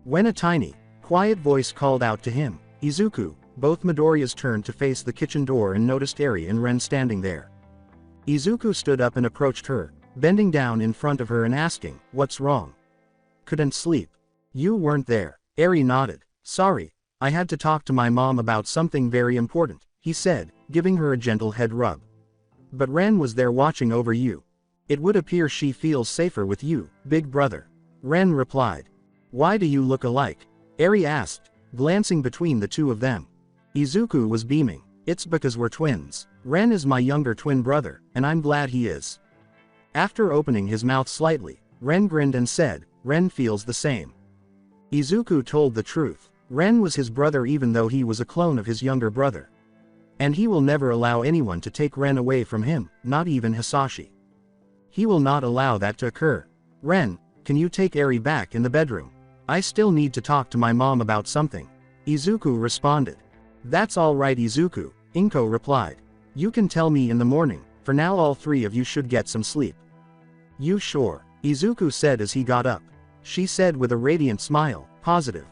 When a tiny, quiet voice called out to him, "Izuku," both Midoriya's turned to face the kitchen door and noticed Eri and Ren standing there. Izuku stood up and approached her, bending down in front of her and asking, "What's wrong? Couldn't sleep? You weren't there." Eri nodded. "Sorry, I had to talk to my mom about something very important," he said, giving her a gentle head rub. "But Ren was there watching over you. It would appear she feels safer with you, big brother." Ren replied. "Why do you look alike?" Eri asked, glancing between the 2 of them. Izuku was beaming. "It's because we're twins. Ren is my younger twin brother, and I'm glad he is." After opening his mouth slightly, Ren grinned and said, "Ren feels the same." Izuku told the truth. Ren was his brother even though he was a clone of his younger brother. And he will never allow anyone to take Ren away from him, not even Hisashi. He will not allow that to occur. "Ren, can you take Eri back in the bedroom? I still need to talk to my mom about something." Izuku responded. "That's all right Izuku," Inko replied. "You can tell me in the morning, for now all 3 of you should get some sleep." "You sure?" Izuku said as he got up. She said with a radiant smile, "Positive."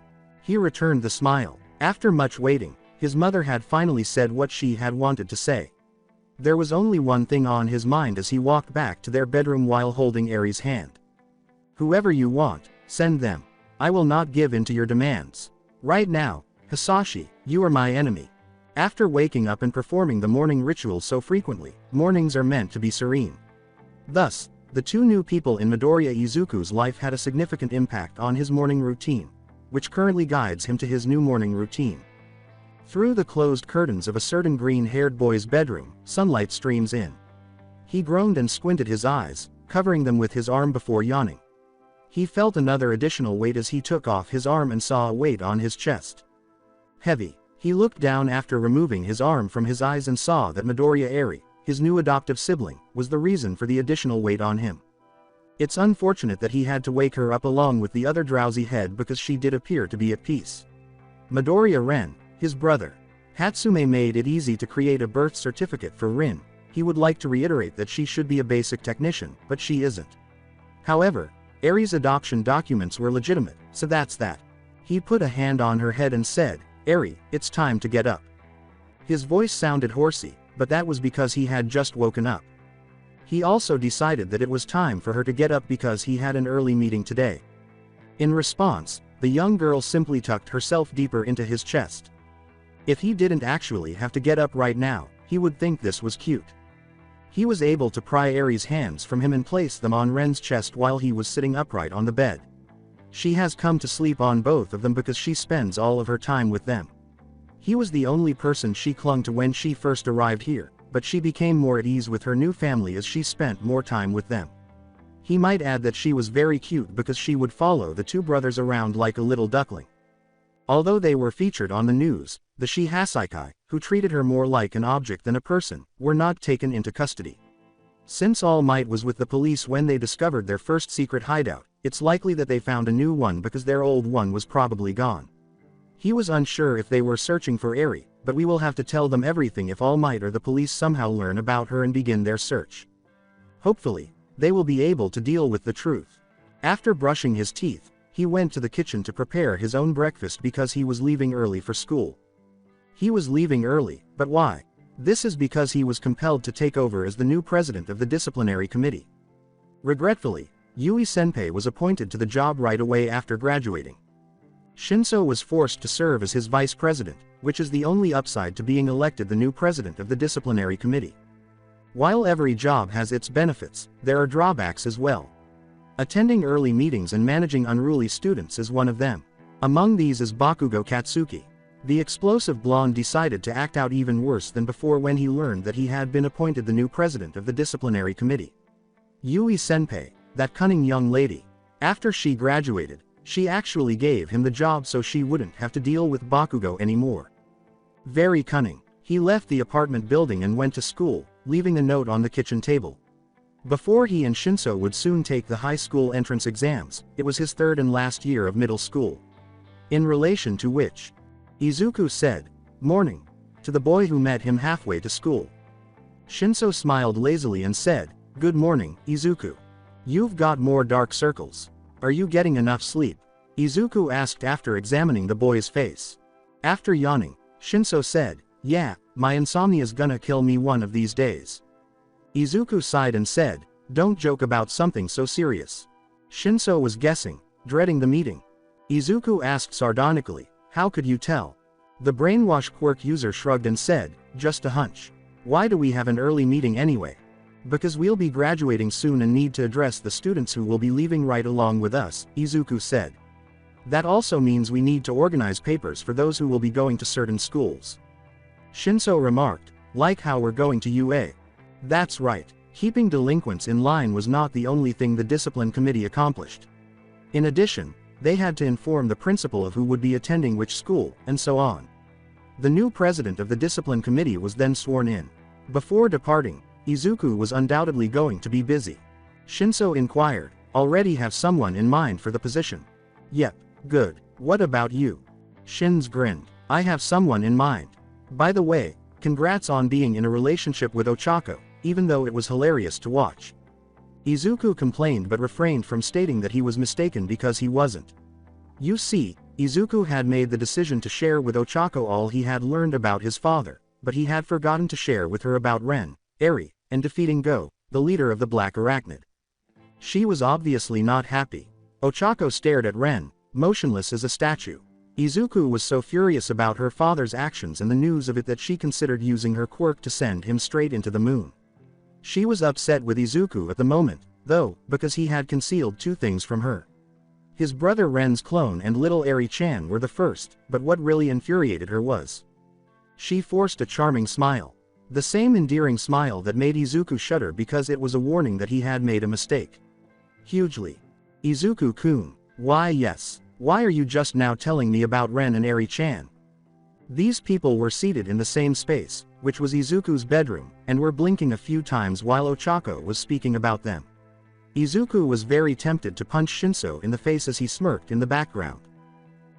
He returned the smile. After much waiting, his mother had finally said what she had wanted to say. There was only one thing on his mind as he walked back to their bedroom while holding Eri's hand. "Whoever you want, send them. I will not give in to your demands. Right now, Hisashi, you are my enemy." After waking up and performing the morning ritual so frequently, mornings are meant to be serene. Thus, the 2 new people in Midoriya Izuku's life had a significant impact on his morning routine, which currently guides him to his new morning routine. Through the closed curtains of a certain green-haired boy's bedroom, sunlight streams in. He groaned and squinted his eyes, covering them with his arm before yawning. He felt another additional weight as he took off his arm and saw a weight on his chest. Heavy. He looked down after removing his arm from his eyes and saw that Midoriya Eri, his new adoptive sibling, was the reason for the additional weight on him. It's unfortunate that he had to wake her up along with the other drowsy head because she did appear to be at peace. Midoriya Ren, his brother. Hatsume made it easy to create a birth certificate for Rin. He would like to reiterate that she should be a basic technician, but she isn't. However, Eri's adoption documents were legitimate, so that's that. He put a hand on her head and said, "Eri, it's time to get up." His voice sounded horsey, but that was because he had just woken up. He also decided that it was time for her to get up because he had an early meeting today. In response, the young girl simply tucked herself deeper into his chest. If he didn't actually have to get up right now, he would think this was cute. He was able to pry Eri's hands from him and place them on Ren's chest while he was sitting upright on the bed. She has come to sleep on both of them because she spends all of her time with them. He was the only person she clung to when she first arrived here, but she became more at ease with her new family as she spent more time with them. He might add that she was very cute because she would follow the 2 brothers around like a little duckling. Although they were featured on the news, the Shihasaikai, who treated her more like an object than a person, were not taken into custody. Since All Might was with the police when they discovered their first secret hideout, it's likely that they found a new one because their old one was probably gone. He was unsure if they were searching for Eri, but we will have to tell them everything if All Might or the police somehow learn about her and begin their search. Hopefully, they will be able to deal with the truth. After brushing his teeth, he went to the kitchen to prepare his own breakfast because he was leaving early for school. He was leaving early, but why? This is because he was compelled to take over as the new president of the disciplinary committee. Regretfully, Yui Senpai was appointed to the job right away after graduating. Shinso was forced to serve as his vice president, which is the only upside to being elected the new president of the disciplinary committee. While every job has its benefits, there are drawbacks as well. Attending early meetings and managing unruly students is one of them. Among these is Bakugo Katsuki. The explosive blonde decided to act out even worse than before when he learned that he had been appointed the new president of the disciplinary committee. Yui Senpai, that cunning young lady. After she graduated, she actually gave him the job so she wouldn't have to deal with Bakugo anymore. Very cunning. He left the apartment building and went to school, leaving a note on the kitchen table. Before he and Shinso would soon take the high school entrance exams, it was his third and last year of middle school. In relation to which, Izuku said, "Morning," to the boy who met him halfway to school. Shinso smiled lazily and said, "Good morning, Izuku. You've got more dark circles. Are you getting enough sleep?" Izuku asked after examining the boy's face. After yawning, Shinso said, "Yeah, my insomnia's gonna kill me one of these days." Izuku sighed and said, "Don't joke about something so serious." Shinso was guessing, dreading the meeting. Izuku asked sardonically, "How could you tell?" The brainwash quirk user shrugged and said, "Just a hunch. Why do we have an early meeting anyway?" "Because we'll be graduating soon and need to address the students who will be leaving right along with us," Izuku said. "That also means we need to organize papers for those who will be going to certain schools." Shinso remarked, "Like how we're going to UA. That's right. Keeping delinquents in line was not the only thing the discipline committee accomplished. In addition, they had to inform the principal of who would be attending which school, and so on." The new president of the discipline committee was then sworn in. Before departing, Izuku was undoubtedly going to be busy. Shinso inquired, "Already have someone in mind for the position?" "Yep, good. What about you?" Shins grinned, "I have someone in mind. By the way, congrats on being in a relationship with Ochako, even though it was hilarious to watch." Izuku complained but refrained from stating that he was mistaken because he wasn't. You see, Izuku had made the decision to share with Ochako all he had learned about his father, but he had forgotten to share with her about Ren, Eri, and defeating Go, the leader of the Black Arachnid. She was obviously not happy. Ochako stared at Ren, motionless as a statue. Izuku was so furious about her father's actions and the news of it that she considered using her quirk to send him straight into the moon. She was upset with Izuku at the moment, though, because he had concealed two things from her. His brother Ren's clone and little Eri-chan were the first, but what really infuriated her was. She forced a charming smile. The same endearing smile that made Izuku shudder because it was a warning that he had made a mistake. Hugely. "Izuku-kun, why yes. Why are you just now telling me about Ren and Eri-chan?" These people were seated in the same space, which was Izuku's bedroom, and were blinking a few times while Ochako was speaking about them. Izuku was very tempted to punch Shinso in the face as he smirked in the background.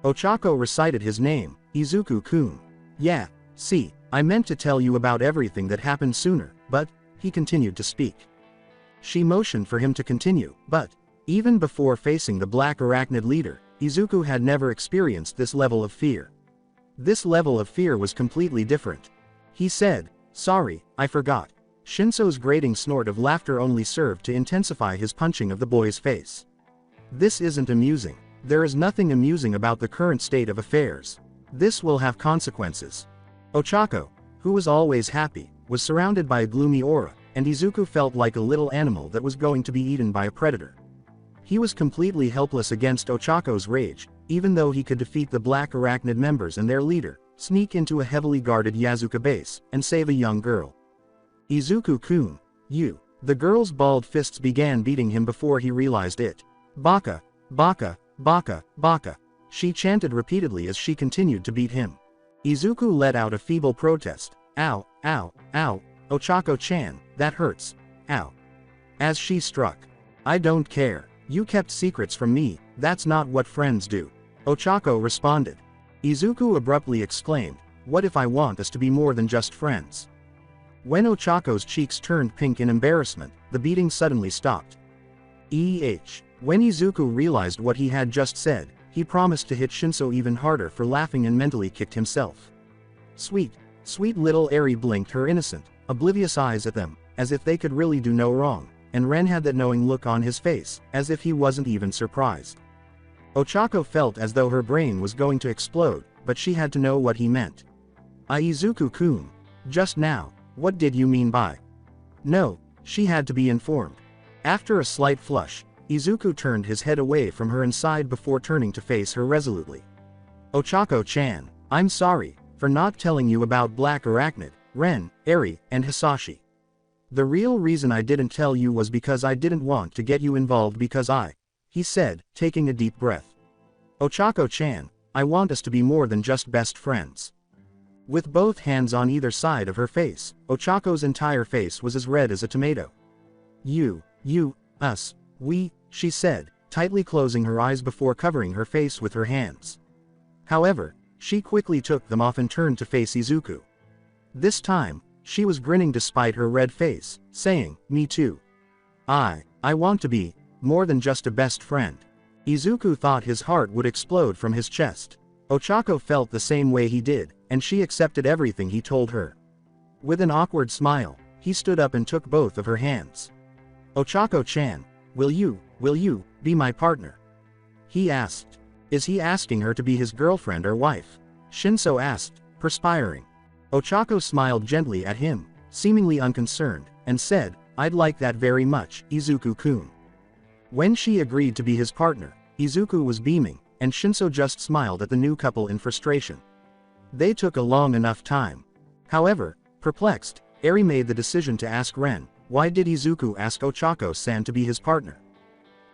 Ochako recited his name, "Izuku-kun. Yeah, see, I meant to tell you about everything that happened sooner, but," he continued to speak. She motioned for him to continue, but, even before facing the Black Arachnid leader, Izuku had never experienced this level of fear. This level of fear was completely different. He said, "Sorry, I forgot." Shinso's grating snort of laughter only served to intensify his punching of the boy's face. "This isn't amusing. There is nothing amusing about the current state of affairs. This will have consequences." Ochako, who was always happy, was surrounded by a gloomy aura, and Izuku felt like a little animal that was going to be eaten by a predator. He was completely helpless against Ochako's rage, even though he could defeat the Black Arachnid members and their leader, sneak into a heavily guarded Yazuka base, and save a young girl. "Izuku-kun, you." The girl's balled fists began beating him before he realized it. "Baka, baka, baka, baka," she chanted repeatedly as she continued to beat him. Izuku let out a feeble protest. "Ow, ow, ow, Ochako-chan, that hurts. Ow." As she struck. "I don't care. You kept secrets from me, that's not what friends do." Ochako responded. Izuku abruptly exclaimed, "What if I want us to be more than just friends?" When Ochako's cheeks turned pink in embarrassment, the beating suddenly stopped. When Izuku realized what he had just said, he promised to hit Shinso even harder for laughing and mentally kicked himself. Sweet, sweet little Eri blinked her innocent, oblivious eyes at them, as if they could really do no wrong, and Ren had that knowing look on his face, as if he wasn't even surprised. Ochako felt as though her brain was going to explode, but she had to know what he meant. Izuku-kun. Just now, what did you mean by? No, she had to be informed. After a slight flush, Izuku turned his head away from her and sighed before turning to face her resolutely. Ochako-chan, I'm sorry for not telling you about Black Arachnid, Ren, Eri, and Hisashi. The real reason I didn't tell you was because I didn't want to get you involved because he said, taking a deep breath. Ochako-chan, I want us to be more than just best friends. With both hands on either side of her face, Ochako's entire face was as red as a tomato. You, us, we, she said, tightly closing her eyes before covering her face with her hands. However, she quickly took them off and turned to face Izuku. This time, she was grinning despite her red face, saying, me too. I want to be more than just a best friend. Izuku thought his heart would explode from his chest. Ochako felt the same way he did, and she accepted everything he told her. With an awkward smile, he stood up and took both of her hands. Ochako-chan, will you be my partner? He asked. Is he asking her to be his girlfriend or wife? Shinso asked, perspiring. Ochako smiled gently at him, seemingly unconcerned, and said, I'd like that very much, Izuku-kun. When she agreed to be his partner, Izuku was beaming, and Shinso just smiled at the new couple in frustration. They took a long enough time. However, perplexed, Eri made the decision to ask Ren, why did Izuku ask Ochako-san to be his partner?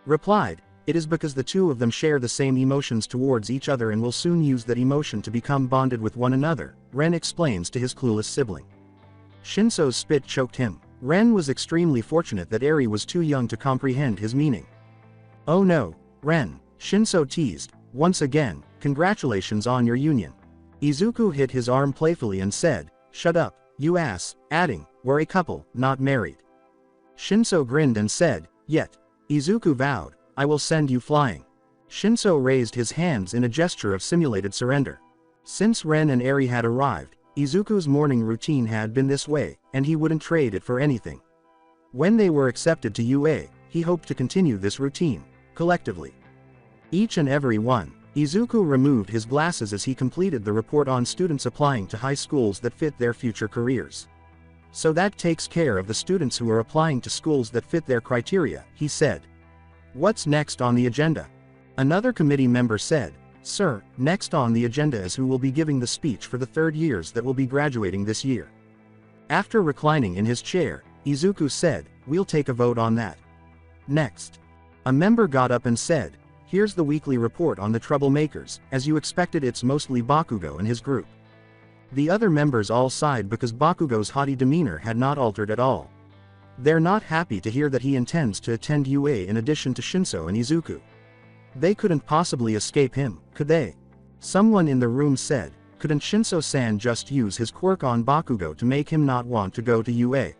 Replied, it is because the two of them share the same emotions towards each other and will soon use that emotion to become bonded with one another, Ren explains to his clueless sibling. Shinso's spit choked him. Ren was extremely fortunate that Eri was too young to comprehend his meaning. Oh no, Ren, Shinso teased, once again, congratulations on your union. Izuku hit his arm playfully and said, shut up, you ass, adding, we're a couple, not married. Shinso grinned and said, yet. Izuku vowed, I will send you flying. Shinso raised his hands in a gesture of simulated surrender. Since Ren and Eri had arrived, Izuku's morning routine had been this way, and he wouldn't trade it for anything. When they were accepted to UA, he hoped to continue this routine, collectively. Each and every one. Izuku removed his glasses as he completed the report on students applying to high schools that fit their future careers. So that takes care of the students who are applying to schools that fit their criteria, he said. What's next on the agenda? Another committee member said, Sir, next on the agenda is who will be giving the speech for the third years that will be graduating this year. After reclining in his chair, Izuku said, we'll take a vote on that. Next. A member got up and said, here's the weekly report on the troublemakers, as you expected it's mostly Bakugo and his group. The other members all sighed because Bakugo's haughty demeanor had not altered at all. They're not happy to hear that he intends to attend UA in addition to Shinso and Izuku. They couldn't possibly escape him, could they? Someone in the room said, couldn't Shinso-san just use his quirk on Bakugo to make him not want to go to UA?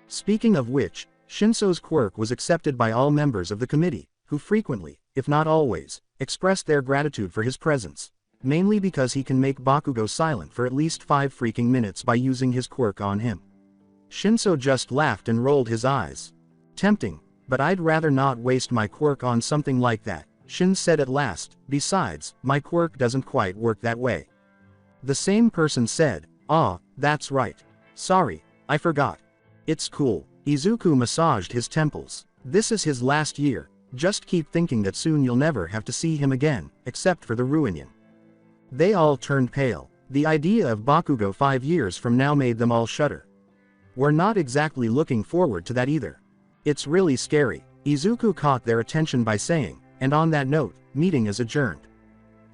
Speaking of which, Shinso's quirk was accepted by all members of the committee, who frequently, if not always, expressed their gratitude for his presence, mainly because he can make Bakugo silent for at least 5 freaking minutes by using his quirk on him. Shinso just laughed and rolled his eyes. Tempting, but I'd rather not waste my quirk on something like that, Shin said at last. Besides, my quirk doesn't quite work that way. The same person said, ah, that's right. Sorry, I forgot. It's cool. Izuku massaged his temples. This is his last year. Just keep thinking that soon you'll never have to see him again, except for the reunion. They all turned pale. The idea of Bakugo 5 years from now made them all shudder. We're not exactly looking forward to that either. It's really scary. Izuku caught their attention by saying, and on that note, meeting is adjourned.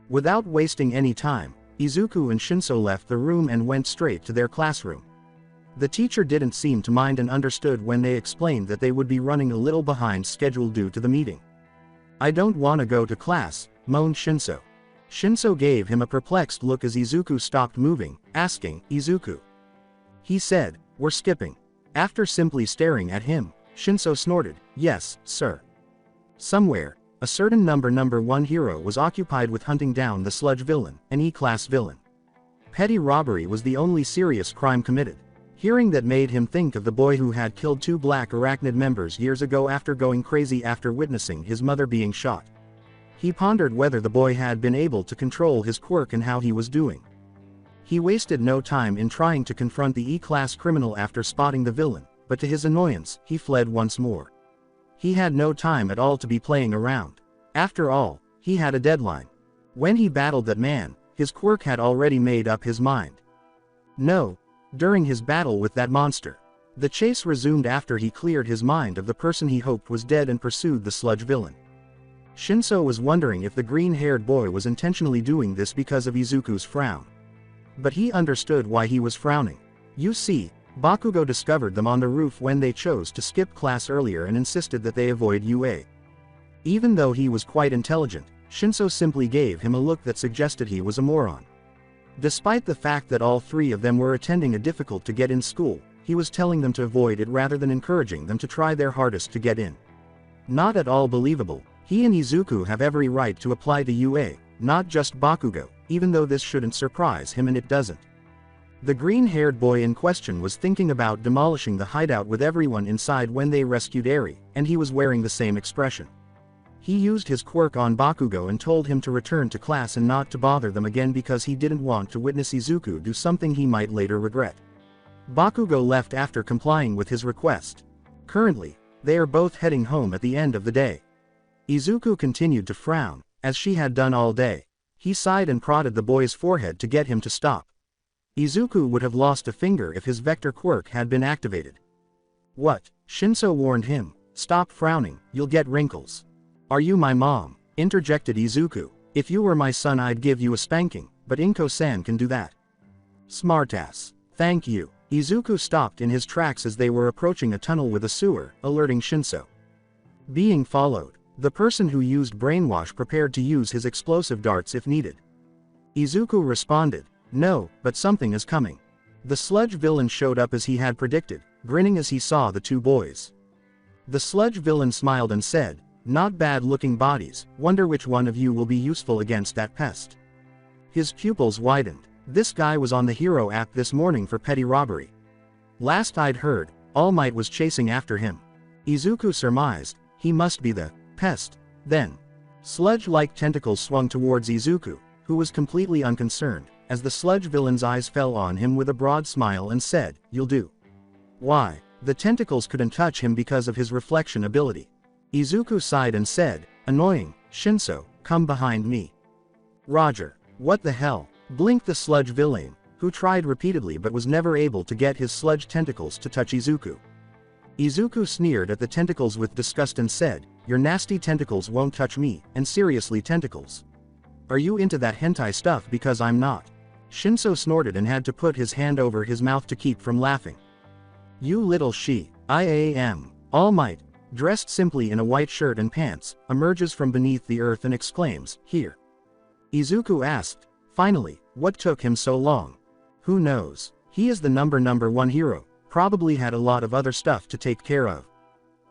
Without wasting any time, Izuku and Shinso left the room and went straight to their classroom. The teacher didn't seem to mind and understood when they explained that they would be running a little behind schedule due to the meeting. I don't want to go to class, moaned Shinso. Shinso gave him a perplexed look as Izuku stopped moving, asking, Izuku. He said, we're skipping. After simply staring at him, Shinso snorted, yes, sir. Somewhere, a certain number 1 hero was occupied with hunting down the sludge villain, an E-class villain. Petty robbery was the only serious crime committed. Hearing that made him think of the boy who had killed 2 black arachnid members years ago after going crazy after witnessing his mother being shot. He pondered whether the boy had been able to control his quirk and how he was doing. He wasted no time in trying to confront the E-class criminal after spotting the villain, but to his annoyance, he fled once more. He had no time at all to be playing around. After all, he had a deadline. When he battled that man, his quirk had already made up his mind. No. During his battle with that monster, the chase resumed after he cleared his mind of the person he hoped was dead and pursued the sludge villain. Shinso was wondering if the green-haired boy was intentionally doing this because of Izuku's frown. But he understood why he was frowning. You see, Bakugo discovered them on the roof when they chose to skip class earlier and insisted that they avoid UA. Even though he was quite intelligent, Shinso simply gave him a look that suggested he was a moron. Despite the fact that all 3 of them were attending a difficult-to-get-in school, he was telling them to avoid it rather than encouraging them to try their hardest to get in. Not at all believable. He and Izuku have every right to apply to UA, not just Bakugo, even though this shouldn't surprise him and it doesn't. The green-haired boy in question was thinking about demolishing the hideout with everyone inside when they rescued Eri, and he was wearing the same expression. He used his quirk on Bakugo and told him to return to class and not to bother them again because he didn't want to witness Izuku do something he might later regret. Bakugo left after complying with his request. Currently, they are both heading home at the end of the day. Izuku continued to frown, as she had done all day. He sighed and prodded the boy's forehead to get him to stop. Izuku would have lost a finger if his vector quirk had been activated. What? Shinso warned him. Stop frowning, you'll get wrinkles. Are you my mom? Interjected Izuku. If you were my son I'd give you a spanking, but Inko-san can do that. Smartass. Thank you. Izuku stopped in his tracks as they were approaching a tunnel with a sewer, alerting Shinso. Being followed. The person who used brainwash prepared to use his explosive darts if needed. Izuku responded, no, but something is coming. The sludge villain showed up as he had predicted, grinning as he saw the 2 boys. The sludge villain smiled and said, not bad looking bodies, wonder which one of you will be useful against that pest. His pupils widened. This guy was on the hero app this morning for petty robbery. Last I'd heard, All Might was chasing after him. Izuku surmised, he must be the pest. Then, sludge-like tentacles swung towards Izuku, who was completely unconcerned, as the sludge villain's eyes fell on him with a broad smile and said, you'll do. Why? The tentacles couldn't touch him because of his reflection ability. Izuku sighed and said, annoying, Shinso, come behind me. Roger. What the hell? Blinked the sludge villain, who tried repeatedly but was never able to get his sludge tentacles to touch Izuku. Izuku sneered at the tentacles with disgust and said, your nasty tentacles won't touch me, and seriously tentacles. Are you into that hentai stuff because I'm not? Shinso snorted and had to put his hand over his mouth to keep from laughing. You little she, I am. All Might, dressed simply in a white shirt and pants, emerges from beneath the earth and exclaims, here. Izuku asked, finally, what took him so long? Who knows? He is the number 1 hero, probably had a lot of other stuff to take care of.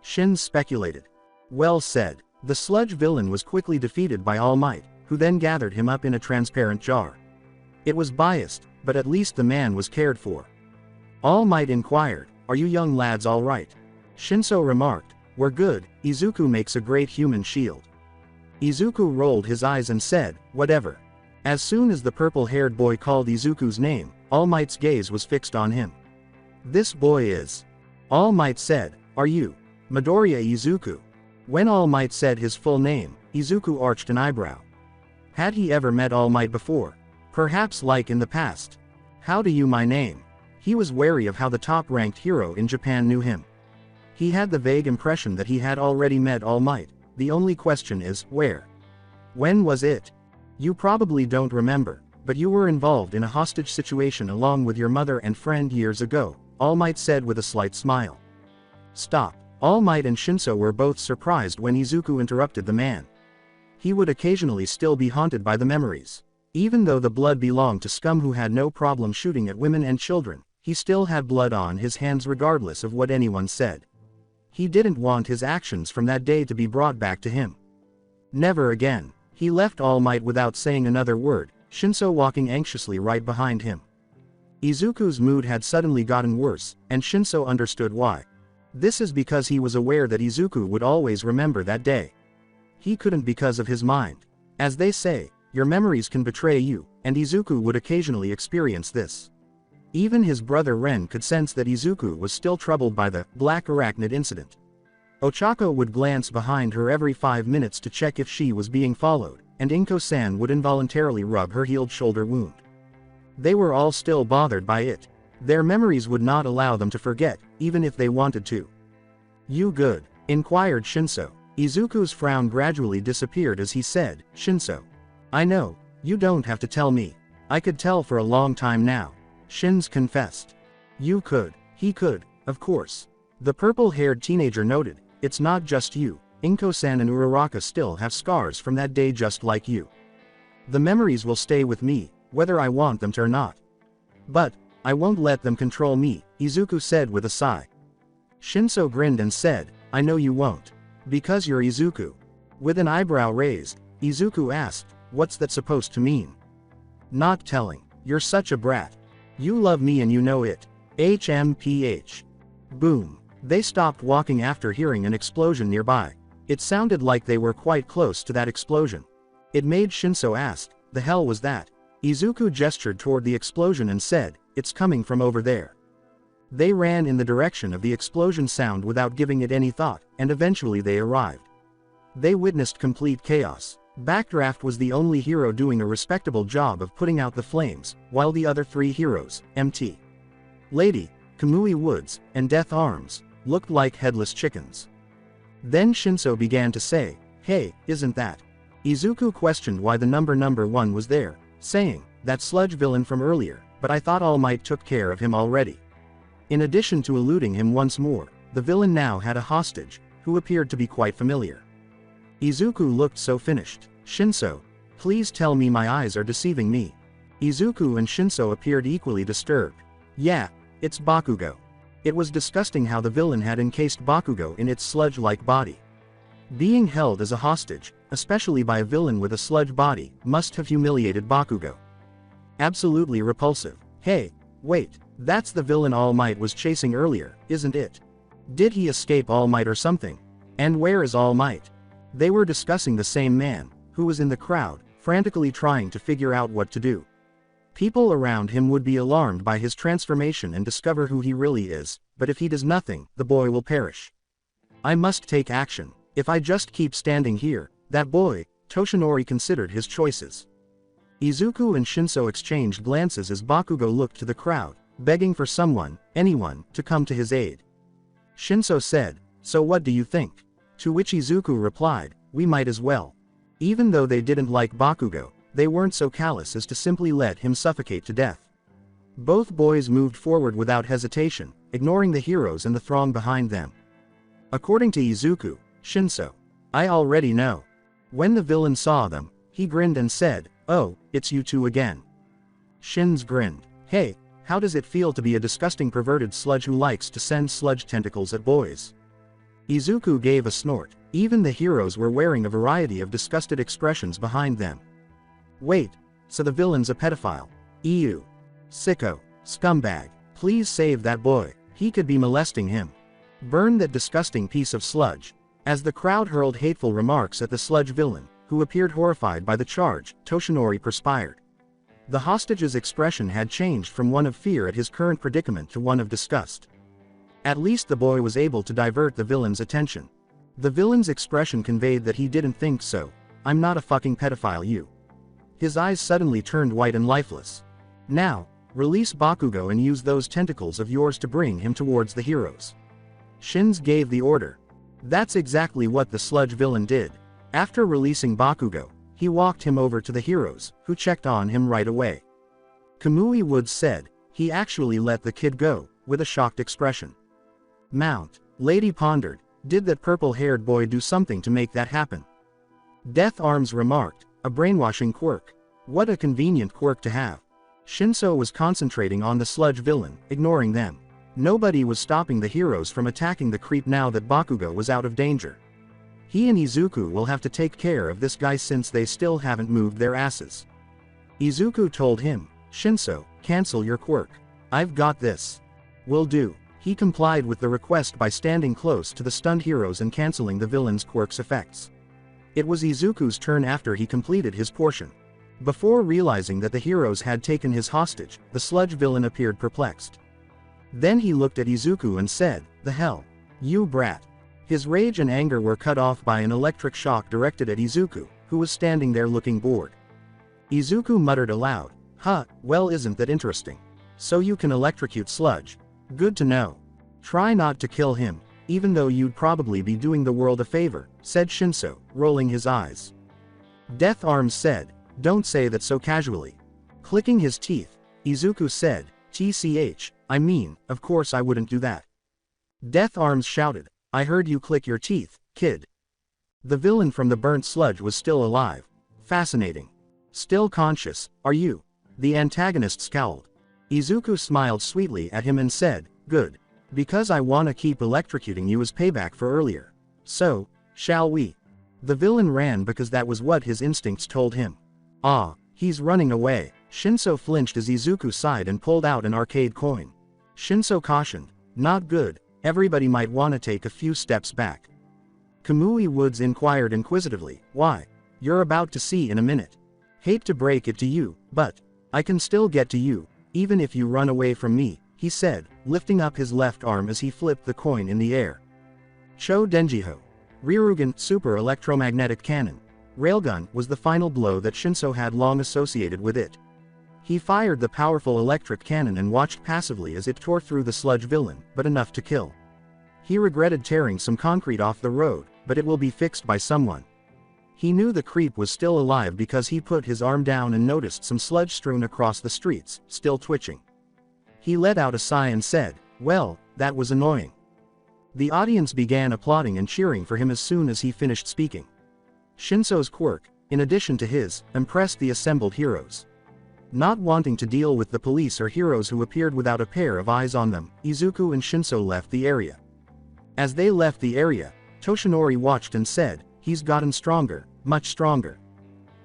Shin speculated. Well said. The sludge villain was quickly defeated by All Might, who then gathered him up in a transparent jar. It was biased, but at least the man was cared for. All Might inquired, are you young lads all right? Shinso remarked, we're good, Izuku makes a great human shield. Izuku rolled his eyes and said, whatever. As soon as the purple-haired boy called Izuku's name, All Might's gaze was fixed on him. This boy is. All Might said, are you? Midoriya Izuku. When All Might said his full name, Izuku arched an eyebrow. Had he ever met All Might before? Perhaps like in the past. How do you my name? He was wary of how the top-ranked hero in Japan knew him. He had the vague impression that he had already met All Might. The only question is, where? When was it? You probably don't remember, but you were involved in a hostage situation along with your mother and friend years ago, All Might said with a slight smile. Stop. All Might and Shinso were both surprised when Izuku interrupted the man. He would occasionally still be haunted by the memories. Even though the blood belonged to scum who had no problem shooting at women and children, he still had blood on his hands regardless of what anyone said. He didn't want his actions from that day to be brought back to him. Never again. He left All Might without saying another word, Shinso walking anxiously right behind him. Izuku's mood had suddenly gotten worse, and Shinso understood why. This is because he was aware that Izuku would always remember that day. He couldn't because of his mind. As they say, your memories can betray you, and Izuku would occasionally experience this. Even his brother Ren could sense that Izuku was still troubled by the Black Arachnid incident. Ochako would glance behind her every 5 minutes to check if she was being followed, and Inko-san would involuntarily rub her healed shoulder wound. They were all still bothered by it. Their memories would not allow them to forget, even if they wanted to. "You good?" inquired Shinso. Izuku's frown gradually disappeared as he said, "Shinso. I know, you don't have to tell me. I could tell for a long time now." Shins confessed. "You could." He could, of course. The purple-haired teenager noted, "It's not just you. Inko-san and Uraraka still have scars from that day just like you. The memories will stay with me, whether I want them to or not. But I won't let them control me," Izuku said with a sigh. Shinso grinned and said, "I know you won't. Because you're Izuku." With an eyebrow raised, Izuku asked, "What's that supposed to mean?" "Not telling. You're such a brat. You love me and you know it. HMPH. Boom. They stopped walking after hearing an explosion nearby. It sounded like they were quite close to that explosion. It made Shinso ask, "The hell was that?" Izuku gestured toward the explosion and said, "It's coming from over there." They ran in the direction of the explosion sound without giving it any thought, and eventually they arrived. They witnessed complete chaos. Backdraft was the only hero doing a respectable job of putting out the flames, while the other 3 heroes, MT Lady, Kamui Woods, and Death Arms, looked like headless chickens. Then Shinso began to say, "Hey, isn't that?" Izuku questioned why the number 1 was there, saying, "That sludge villain from earlier, but I thought All Might took care of him already." In addition to eluding him once more, the villain now had a hostage, who appeared to be quite familiar. Izuku looked so finished. "Shinso, please tell me my eyes are deceiving me." Izuku and Shinso appeared equally disturbed. "Yeah, it's Bakugo." It was disgusting how the villain had encased Bakugo in its sludge-like body. Being held as a hostage, especially by a villain with a sludge body, must have humiliated Bakugo. Absolutely repulsive. "Hey, wait, that's the villain All Might was chasing earlier, isn't it? Did he escape All Might or something? And where is All Might?" They were discussing the same man, who was in the crowd, frantically trying to figure out what to do. People around him would be alarmed by his transformation and discover who he really is, but if he does nothing, the boy will perish. "I must take action. If I just keep standing here, that boy," Toshinori considered his choices. Izuku and Shinso exchanged glances as Bakugo looked to the crowd, begging for someone, anyone, to come to his aid. Shinso said, "So what do you think?" To which Izuku replied, "We might as well." Even though they didn't like Bakugo, they weren't so callous as to simply let him suffocate to death. Both boys moved forward without hesitation, ignoring the heroes and the throng behind them. According to Izuku, Shinso, "I already know." When the villain saw them, he grinned and said, "Oh, it's you two again." Shins grinned. "Hey, how does it feel to be a disgusting perverted sludge who likes to send sludge tentacles at boys?" Izuku gave a snort. Even the heroes were wearing a variety of disgusted expressions behind them. "Wait, so the villain's a pedophile? Ew. Sicko. Scumbag. Please save that boy. He could be molesting him. Burn that disgusting piece of sludge." As the crowd hurled hateful remarks at the sludge villain, who appeared horrified by the charge, Toshinori perspired. The hostage's expression had changed from one of fear at his current predicament to one of disgust. At least the boy was able to divert the villain's attention. The villain's expression conveyed that he didn't think so. "I'm not a fucking pedophile, you." His eyes suddenly turned white and lifeless. "Now, release Bakugo and use those tentacles of yours to bring him towards the heroes." Shins gave the order. That's exactly what the sludge villain did. After releasing Bakugo, he walked him over to the heroes, who checked on him right away. Kamui Woods said, "He actually let the kid go," with a shocked expression. Mount. Lady pondered, "Did that purple-haired boy do something to make that happen?" Death Arms remarked, "A brainwashing quirk. What a convenient quirk to have." Shinso was concentrating on the sludge villain, ignoring them. Nobody was stopping the heroes from attacking the creep now that Bakugo was out of danger. He and Izuku will have to take care of this guy since they still haven't moved their asses. Izuku told him, Shinso, cancel your quirk. I've got this. Will do. He complied with the request by standing close to the stunned heroes and canceling the villain's quirk's effects. It was Izuku's turn after he completed his portion. Before realizing that the heroes had taken his hostage, the sludge villain appeared perplexed. Then he looked at Izuku and said, "The hell? You brat." His rage and anger were cut off by an electric shock directed at Izuku, who was standing there looking bored. Izuku muttered aloud, "Huh, well isn't that interesting? So you can electrocute sludge. Good to know. Try not to kill him, even though you'd probably be doing the world a favor," said Shinso, rolling his eyes. Death Arms said, "Don't say that so casually." Clicking his teeth, Izuku said, "TCH, I mean, of course I wouldn't do that." Death Arms shouted, "I heard you click your teeth, kid." The villain from the burnt sludge was still alive. Fascinating. Still conscious, are you? The antagonist scowled. Izuku smiled sweetly at him and said, "Good. Because I wanna keep electrocuting you as payback for earlier. So, shall we?" The villain ran because that was what his instincts told him. Ah, he's running away. Shinso flinched as Izuku sighed and pulled out an arcade coin. Shinso cautioned, "Not good, everybody might wanna take a few steps back." Kamui Woods inquired inquisitively, "Why? You're about to see in a minute. Hate to break it to you, but I can still get to you, even if you run away from me," he said, lifting up his left arm as he flipped the coin in the air. Cho Denjiho. Ryurugan Super Electromagnetic Cannon. Railgun was the final blow that Shinso had long associated with it. He fired the powerful electric cannon and watched passively as it tore through the sludge villain, but enough to kill. He regretted tearing some concrete off the road, but it will be fixed by someone. He knew the creep was still alive because he put his arm down and noticed some sludge strewn across the streets, still twitching. He let out a sigh and said, "Well, that was annoying." The audience began applauding and cheering for him as soon as he finished speaking. Shinso's quirk, in addition to his, impressed the assembled heroes. Not wanting to deal with the police or heroes who appeared without a pair of eyes on them, Izuku and Shinso left the area. As they left the area, Toshinori watched and said, "He's gotten stronger, much stronger."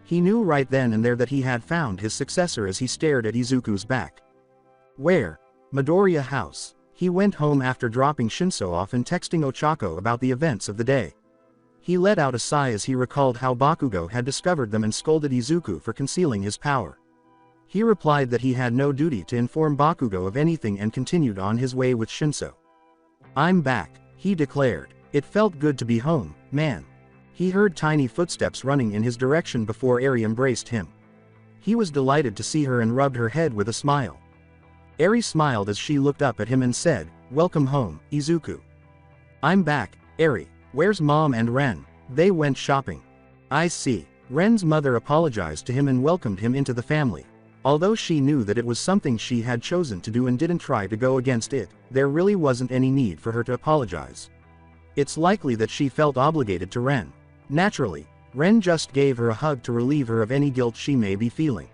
He knew right then and there that he had found his successor as he stared at Izuku's back. Where? Midoriya House. He went home after dropping Shinso off and texting Ochako about the events of the day. He let out a sigh as he recalled how Bakugo had discovered them and scolded Izuku for concealing his power. He replied that he had no duty to inform Bakugo of anything and continued on his way with Shinso. "I'm back," he declared. It felt good to be home, man. He heard tiny footsteps running in his direction before Eri embraced him. He was delighted to see her and rubbed her head with a smile. Eri smiled as she looked up at him and said, "Welcome home, Izuku." "I'm back, Eri. Where's Mom and Ren?" "They went shopping." "I see." Ren's mother apologized to him and welcomed him into the family. Although she knew that it was something she had chosen to do and didn't try to go against it, there really wasn't any need for her to apologize. It's likely that she felt obligated to Ren. Naturally, Ren just gave her a hug to relieve her of any guilt she may be feeling.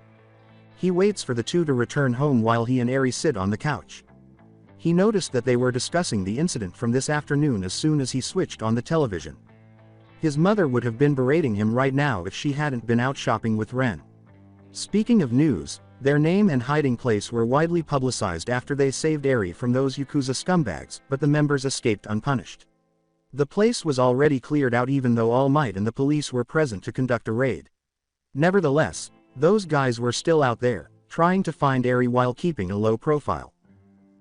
He waits for the two to return home while he and Eri sit on the couch. He noticed that they were discussing the incident from this afternoon as soon as he switched on the television. His mother would have been berating him right now if she hadn't been out shopping with Ren. Speaking of news, their name and hiding place were widely publicized after they saved Eri from those Yakuza scumbags, but the members escaped unpunished. The place was already cleared out even though All Might and the police were present to conduct a raid. Nevertheless, those guys were still out there, trying to find Eri while keeping a low profile.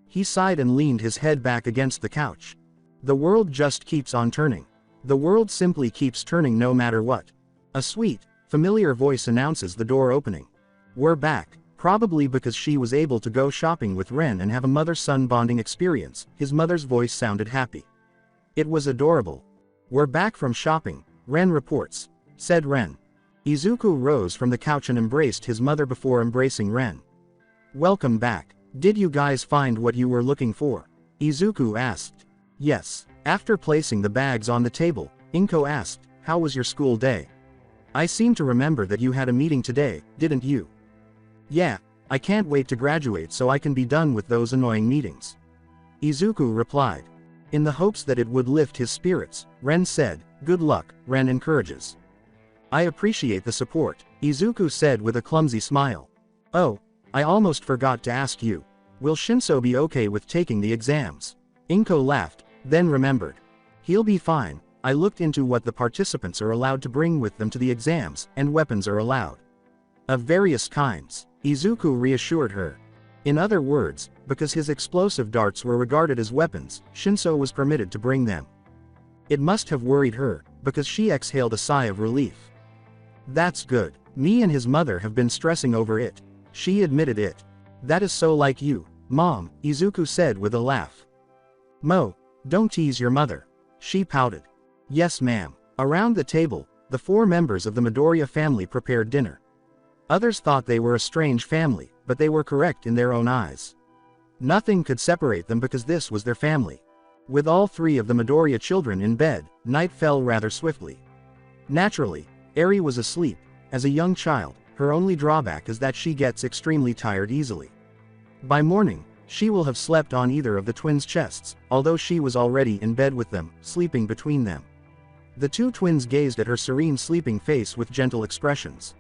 He sighed and leaned his head back against the couch. The world just keeps on turning. The world simply keeps turning no matter what. A sweet, familiar voice announces the door opening. "We're back." Probably because she was able to go shopping with Ren and have a mother-son bonding experience, his mother's voice sounded happy. It was adorable. "We're back from shopping," Ren reports, said Ren. Izuku rose from the couch and embraced his mother before embracing Ren. "Welcome back. Did you guys find what you were looking for?" Izuku asked. "Yes." After placing the bags on the table, Inko asked, "How was your school day?" "I seem to remember that you had a meeting today, didn't you?" "Yeah, I can't wait to graduate so I can be done with those annoying meetings." Izuku replied. In the hopes that it would lift his spirits, Ren said, "Good luck," Ren encourages. "I appreciate the support," Izuku said with a clumsy smile. "Oh, I almost forgot to ask you. Will Shinso be okay with taking the exams?" Inko laughed, then remembered. "He'll be fine. I looked into what the participants are allowed to bring with them to the exams, and weapons are allowed. Of various kinds," Izuku reassured her. In other words, because his explosive darts were regarded as weapons, Shinso was permitted to bring them. It must have worried her, because she exhaled a sigh of relief. "That's good. Me and his mother have been stressing over it." She admitted it. "That is so like you, Mom," Izuku said with a laugh. "Mo, don't tease your mother." She pouted. "Yes ma'am." Around the table, the 4 members of the Midoriya family prepared dinner. Others thought they were a strange family, but they were correct in their own eyes. Nothing could separate them because this was their family. With all 3 of the Midoriya children in bed, night fell rather swiftly. Naturally, Eri was asleep. As a young child, her only drawback is that she gets extremely tired easily. By morning, she will have slept on either of the twins' chests, although she was already in bed with them, sleeping between them. The 2 twins gazed at her serene sleeping face with gentle expressions.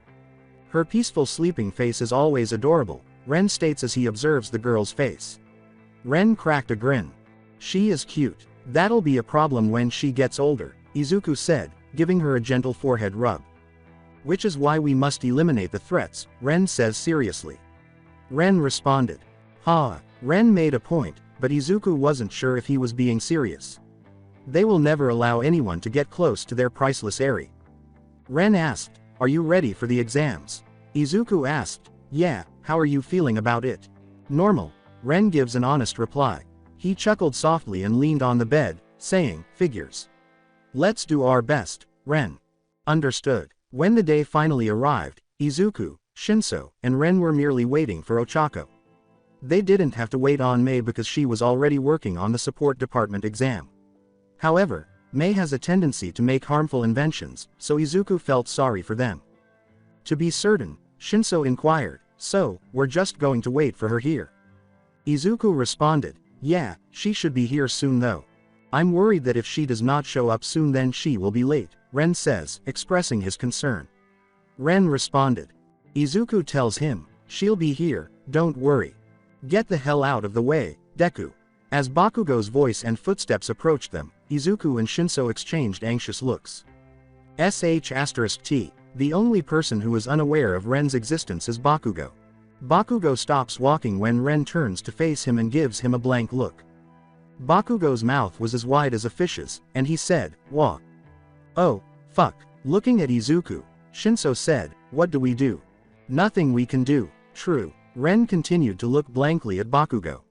"Her peaceful sleeping face is always adorable," Ren states as he observes the girl's face. Ren cracked a grin. "She is cute. That'll be a problem when she gets older," Izuku said, giving her a gentle forehead rub. "Which is why we must eliminate the threats," Ren says seriously. Ren responded. "Ha." Ren made a point, but Izuku wasn't sure if he was being serious. "They will never allow anyone to get close to their priceless Eri." Ren asked, "Are you ready for the exams?" Izuku asked, "Yeah, how are you feeling about it?" "Normal." Ren gives an honest reply. He chuckled softly and leaned on the bed, saying, "Figures. Let's do our best, Ren." Understood. When the day finally arrived, Izuku, Shinso, and Ren were merely waiting for Ochako. They didn't have to wait on Mei because she was already working on the support department exam. However, Mei has a tendency to make harmful inventions, so Izuku felt sorry for them. To be certain, Shinso inquired, "So, we're just going to wait for her here?" Izuku responded, "Yeah, she should be here soon though. I'm worried that if she does not show up soon then she will be late," Ren says, expressing his concern. Ren responded. Izuku tells him, "She'll be here, don't worry. Get the hell out of the way, Deku." As Bakugo's voice and footsteps approached them, Izuku and Shinso exchanged anxious looks. *T. The only person who is unaware of Ren's existence is Bakugo. Bakugo stops walking when Ren turns to face him and gives him a blank look. Bakugo's mouth was as wide as a fish's, and he said, "Wah." "Oh, fuck." Looking at Izuku, Shinso said, "What do we do?" "Nothing we can do." "True." Ren continued to look blankly at Bakugo.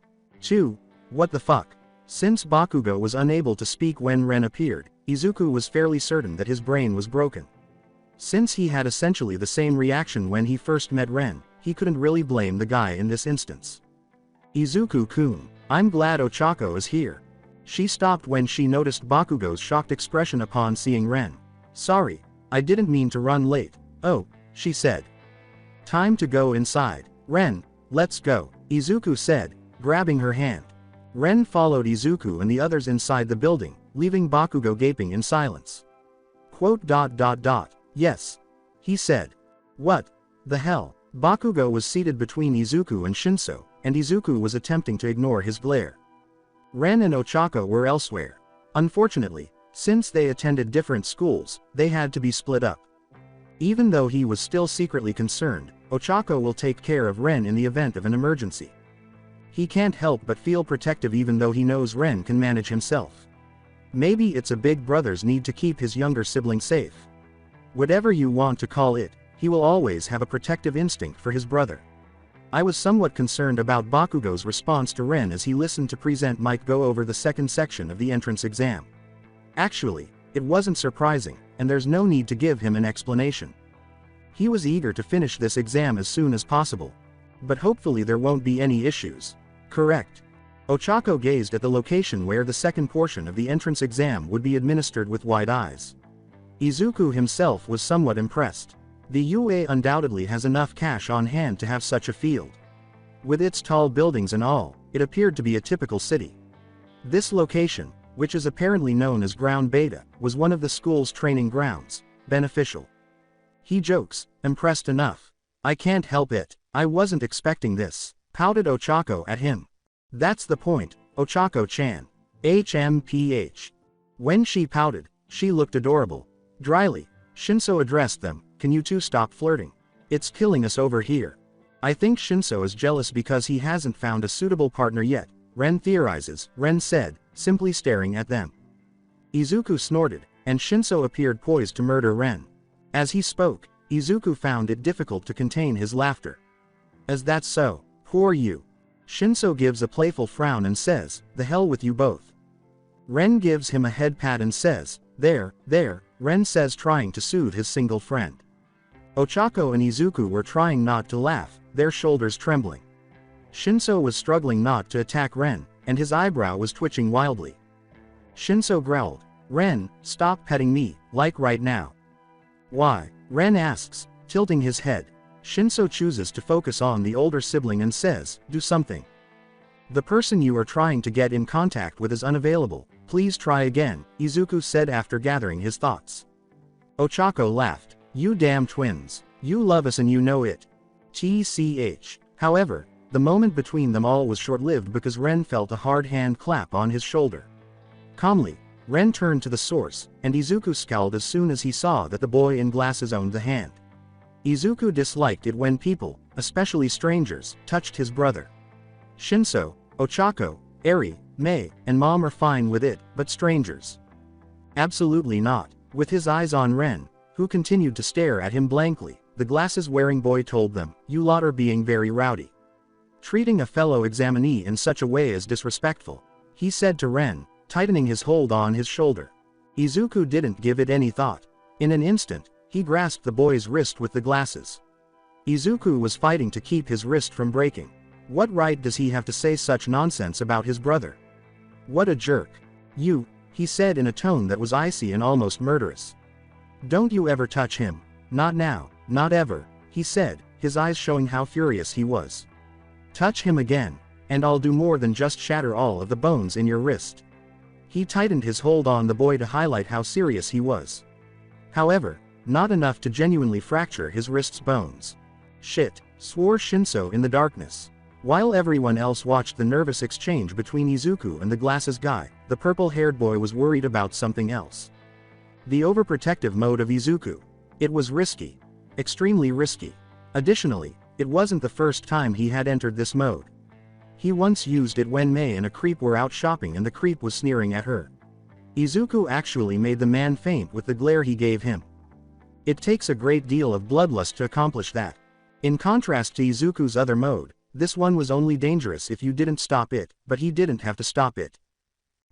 2. What the fuck? Since Bakugo was unable to speak when Ren appeared, Izuku was fairly certain that his brain was broken. Since he had essentially the same reaction when he first met Ren, he couldn't really blame the guy in this instance. "Izuku-kun, I'm glad Ochako is here." She stopped when she noticed Bakugo's shocked expression upon seeing Ren. "Sorry, I didn't mean to run late." "Oh," she said. "Time to go inside. Ren, let's go," Izuku said, grabbing her hand. Ren followed Izuku and the others inside the building, leaving Bakugo gaping in silence. "Yes," he said. "What the hell?" Bakugo was seated between Izuku and Shinso, and Izuku was attempting to ignore his glare. Ren and Ochako were elsewhere. Unfortunately, since they attended different schools, they had to be split up. Even though he was still secretly concerned, Ochako will take care of Ren in the event of an emergency. He can't help but feel protective even though he knows Ren can manage himself. Maybe it's a big brother's need to keep his younger sibling safe. Whatever you want to call it, he will always have a protective instinct for his brother. I was somewhat concerned about Bakugo's response to Ren as he listened to Present Mike go over the second section of the entrance exam. Actually, it wasn't surprising, and there's no need to give him an explanation. He was eager to finish this exam as soon as possible. But hopefully there won't be any issues. Correct. Ochako gazed at the location where the second portion of the entrance exam would be administered with wide eyes. Izuku himself was somewhat impressed. The UA undoubtedly has enough cash on hand to have such a field. With its tall buildings and all, it appeared to be a typical city. This location, which is apparently known as Ground Beta, was one of the school's training grounds. Beneficial. He jokes, impressed enough. I can't help it, I wasn't expecting this, pouted Ochako at him. That's the point, Ochako-chan. HMPH. When she pouted, she looked adorable. Dryly, Shinso addressed them, can you two stop flirting? It's killing us over here. I think Shinso is jealous because he hasn't found a suitable partner yet, Ren theorizes, Ren said, simply staring at them. Izuku snorted, and Shinso appeared poised to murder Ren. As he spoke, Izuku found it difficult to contain his laughter. As that's so, poor you. Shinso gives a playful frown and says, the hell with you both. Ren gives him a head pat and says, there, Ren says, trying to soothe his single friend. Ochako and Izuku were trying not to laugh, their shoulders trembling. Shinso was struggling not to attack Ren, and his eyebrow was twitching wildly. Shinso growled, Ren, stop petting me, like right now. Why? Ren asks, tilting his head. Shinso chooses to focus on the older sibling and says, do something. The person you are trying to get in contact with is unavailable, please try again, Izuku said after gathering his thoughts. Ochako laughed, you damn twins, you love us and you know it. TCH. However, the moment between them all was short-lived because Ren felt a hard hand clap on his shoulder. Calmly, Ren turned to the source, and Izuku scowled as soon as he saw that the boy in glasses owned the hand. Izuku disliked it when people, especially strangers, touched his brother. Shinso, Ochako, Eri, Mei, and Mom are fine with it, but strangers? Absolutely not. With his eyes on Ren, who continued to stare at him blankly, the glasses-wearing boy told them, you lot are being very rowdy. Treating a fellow examinee in such a way is disrespectful, he said to Ren, tightening his hold on his shoulder. Izuku didn't give it any thought. In an instant, he grasped the boy's wrist with the glasses. Izuku was fighting to keep his wrist from breaking. What right does he have to say such nonsense about his brother? What a jerk. You, he said in a tone that was icy and almost murderous. Don't you ever touch him. Not now, not ever, he said, his eyes showing how furious he was. Touch him again, and I'll do more than just shatter all of the bones in your wrist. He tightened his hold on the boy to highlight how serious he was. However, not enough to genuinely fracture his wrist's bones. Shit, swore Shinso in the darkness. While everyone else watched the nervous exchange between Izuku and the glasses guy, the purple-haired boy was worried about something else. The overprotective mode of Izuku. It was risky. Extremely risky. Additionally, it wasn't the first time he had entered this mode. He once used it when Mei and a creep were out shopping and the creep was sneering at her. Izuku actually made the man faint with the glare he gave him. It takes a great deal of bloodlust to accomplish that. In contrast to Izuku's other mode, this one was only dangerous if you didn't stop it, but he didn't have to stop it.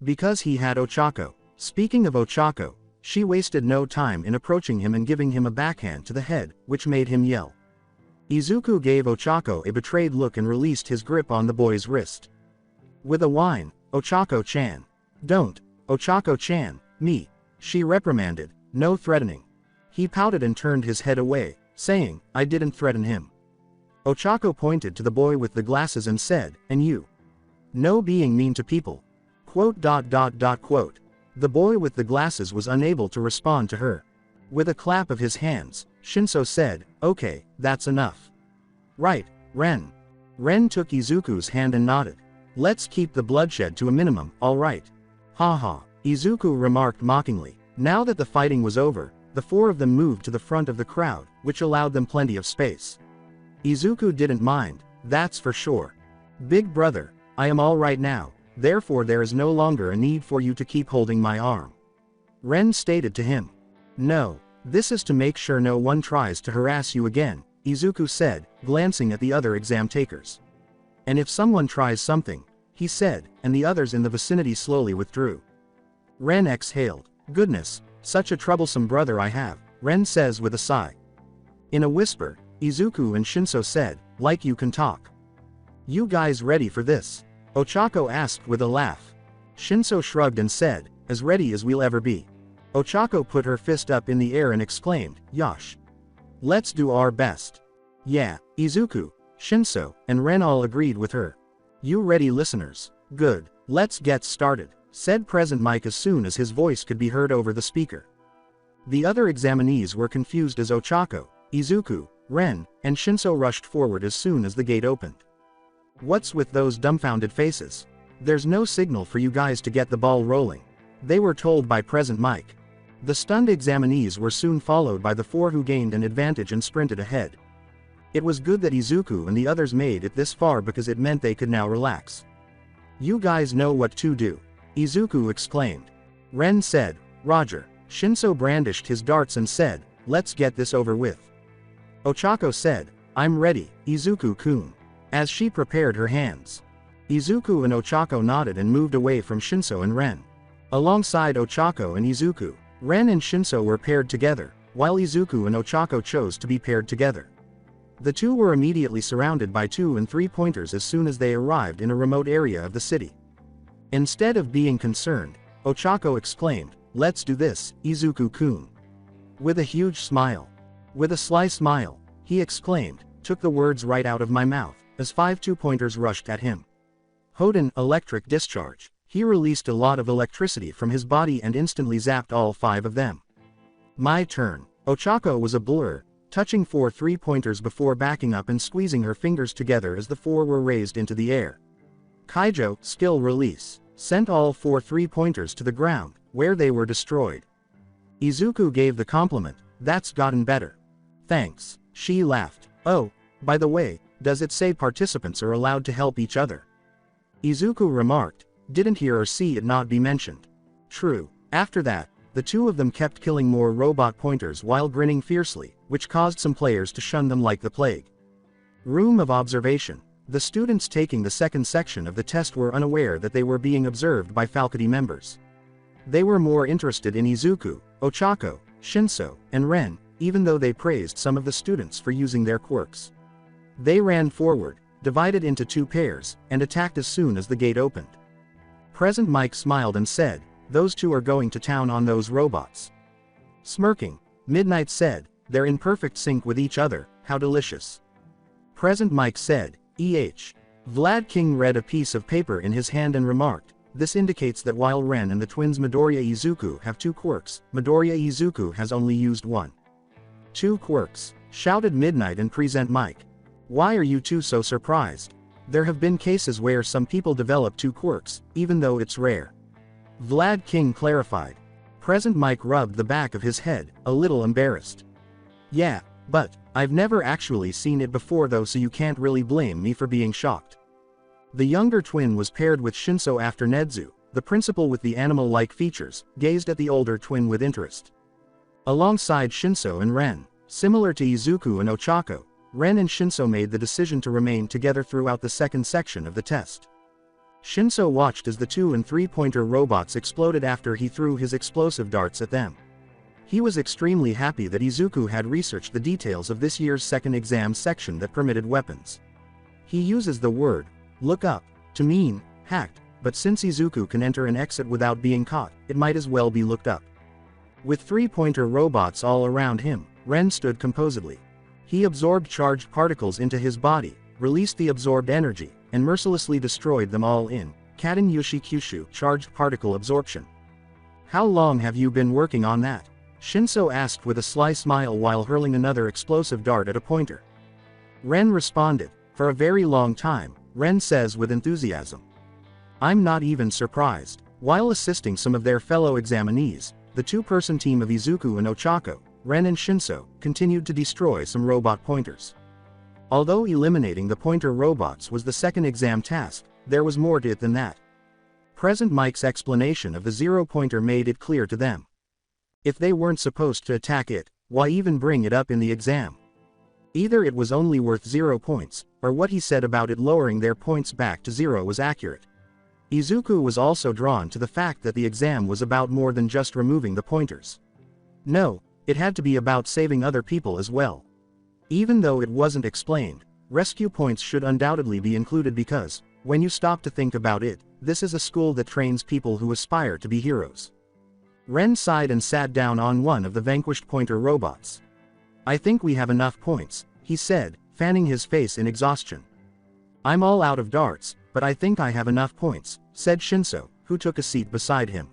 Because he had Ochako. Speaking of Ochako, she wasted no time in approaching him and giving him a backhand to the head, which made him yell. Izuku gave Ochako a betrayed look and released his grip on the boy's wrist. With a whine, Ochako-chan. Don't, Ochako-chan, me, she reprimanded, no threatening. He pouted and turned his head away, saying, I didn't threaten him. Ochako pointed to the boy with the glasses and said, and you? No being mean to people. Quote. The boy with the glasses was unable to respond to her. With a clap of his hands, Shinso said, okay, that's enough. Right, Ren. Ren took Izuku's hand and nodded. Let's keep the bloodshed to a minimum, alright. Haha, Izuku remarked mockingly. Now that the fighting was over, the four of them moved to the front of the crowd, which allowed them plenty of space. Izuku didn't mind, that's for sure. Big brother, I am all right now, therefore there is no longer a need for you to keep holding my arm. Ren stated to him. No, this is to make sure no one tries to harass you again, Izuku said, glancing at the other exam takers. And if someone tries something, he said, and the others in the vicinity slowly withdrew. Ren exhaled. Goodness, such a troublesome brother I have, Ren says with a sigh. In a whisper, Izuku and Shinso said, like you can talk. You guys ready for this? Ochako asked with a laugh. Shinso shrugged and said, as ready as we'll ever be. Ochako put her fist up in the air and exclaimed, Yosh. Let's do our best. Yeah, Izuku, Shinso, and Ren all agreed with her. You ready listeners? Good. "Let's get started," said Present Mike as soon as his voice could be heard over the speaker. The other examinees were confused as Ochako, Izuku, Ren, and Shinso rushed forward as soon as the gate opened. "What's with those dumbfounded faces? There's no signal for you guys to get the ball rolling," they were told by Present Mike. The stunned examinees were soon followed by the 4 who gained an advantage and sprinted ahead. It was good that Izuku and the others made it this far because it meant they could now relax. "You guys know what to do," Izuku exclaimed. Ren said, "Roger." Shinso brandished his darts and said, "Let's get this over with." Ochako said, "I'm ready, Izuku-kun," as she prepared her hands. Izuku and Ochako nodded and moved away from Shinso and Ren. Alongside Ochako and Izuku, Ren and Shinso were paired together, while Izuku and Ochako chose to be paired together. The two were immediately surrounded by 2 and 3 pointers as soon as they arrived in a remote area of the city. Instead of being concerned, Ochako exclaimed, "Let's do this, Izuku-kun." With a huge smile. With a sly smile, he exclaimed, "Took the words right out of my mouth," as 5 2-pointers rushed at him. Hoden, electric discharge. He released a lot of electricity from his body and instantly zapped all 5 of them. My turn. Ochako was a blur, touching 4 3-pointers before backing up and squeezing her fingers together as the 4 were raised into the air. Kaijo, skill release, sent all 4 3-pointers to the ground, where they were destroyed. Izuku gave the compliment, "That's gotten better." "Thanks," she laughed. "Oh, by the way, does it say participants are allowed to help each other?" Izuku remarked, "Didn't hear or see it not be mentioned." True. After that, the 2 of them kept killing more robot pointers while grinning fiercely, which caused some players to shun them like the plague. Room of observation. The students taking the second section of the test were unaware that they were being observed by faculty members. They were more interested in Izuku, Ochako, Shinso, and Ren, even though they praised some of the students for using their quirks. They ran forward, divided into 2 pairs, and attacked as soon as the gate opened. Present Mike smiled and said, "Those 2 are going to town on those robots." Smirking, Midnight said, "They're in perfect sync with each other, how delicious." Present Mike said, "Eh." Vlad King read a piece of paper in his hand and remarked, "This indicates that while Ren and the twins Midoriya Izuku have 2 quirks, Midoriya Izuku has only used 1. 2 quirks, shouted Midnight and Present Mike. "Why are you 2 so surprised? There have been cases where some people develop 2 quirks, even though it's rare." Vlad King clarified. Present Mike rubbed the back of his head, a little embarrassed. "Yeah, but I've never actually seen it before though, so you can't really blame me for being shocked." The younger twin was paired with Shinso after Nedzu, the principal with the animal-like features, gazed at the older twin with interest. Alongside Shinso and Ren, similar to Izuku and Ochako, Ren and Shinso made the decision to remain together throughout the second section of the test. Shinso watched as the 2 and 3-pointer robots exploded after he threw his explosive darts at them. He was extremely happy that Izuku had researched the details of this year's second exam section that permitted weapons. He uses the word, "look up," to mean, hacked, but since Izuku can enter and exit without being caught, it might as well be looked up. With 3-pointer robots all around him, Ren stood composedly. He absorbed charged particles into his body, released the absorbed energy, and mercilessly destroyed them all in Kaden Yushi Kyushu charged particle absorption. "How long have you been working on that?" Shinso asked with a sly smile while hurling another explosive dart at a pointer. Ren responded, "For a very long time," Ren says with enthusiasm. "I'm not even surprised." While assisting some of their fellow examinees, the 2-person team of Izuku and Ochako, Ren and Shinso, continued to destroy some robot pointers. Although eliminating the pointer robots was the second exam task, there was more to it than that. Present Mike's explanation of the 0-pointer made it clear to them. If they weren't supposed to attack it, why even bring it up in the exam? Either it was only worth 0 points, or what he said about it lowering their points back to 0 was accurate. Izuku was also drawn to the fact that the exam was about more than just removing the pointers. No, it had to be about saving other people as well. Even though it wasn't explained, rescue points should undoubtedly be included because, when you stop to think about it, this is a school that trains people who aspire to be heroes. Ren sighed and sat down on one of the vanquished pointer robots. "I think we have enough points," he said, fanning his face in exhaustion. "I'm all out of darts, but I think I have enough points, said Shinso, who took a seat beside him.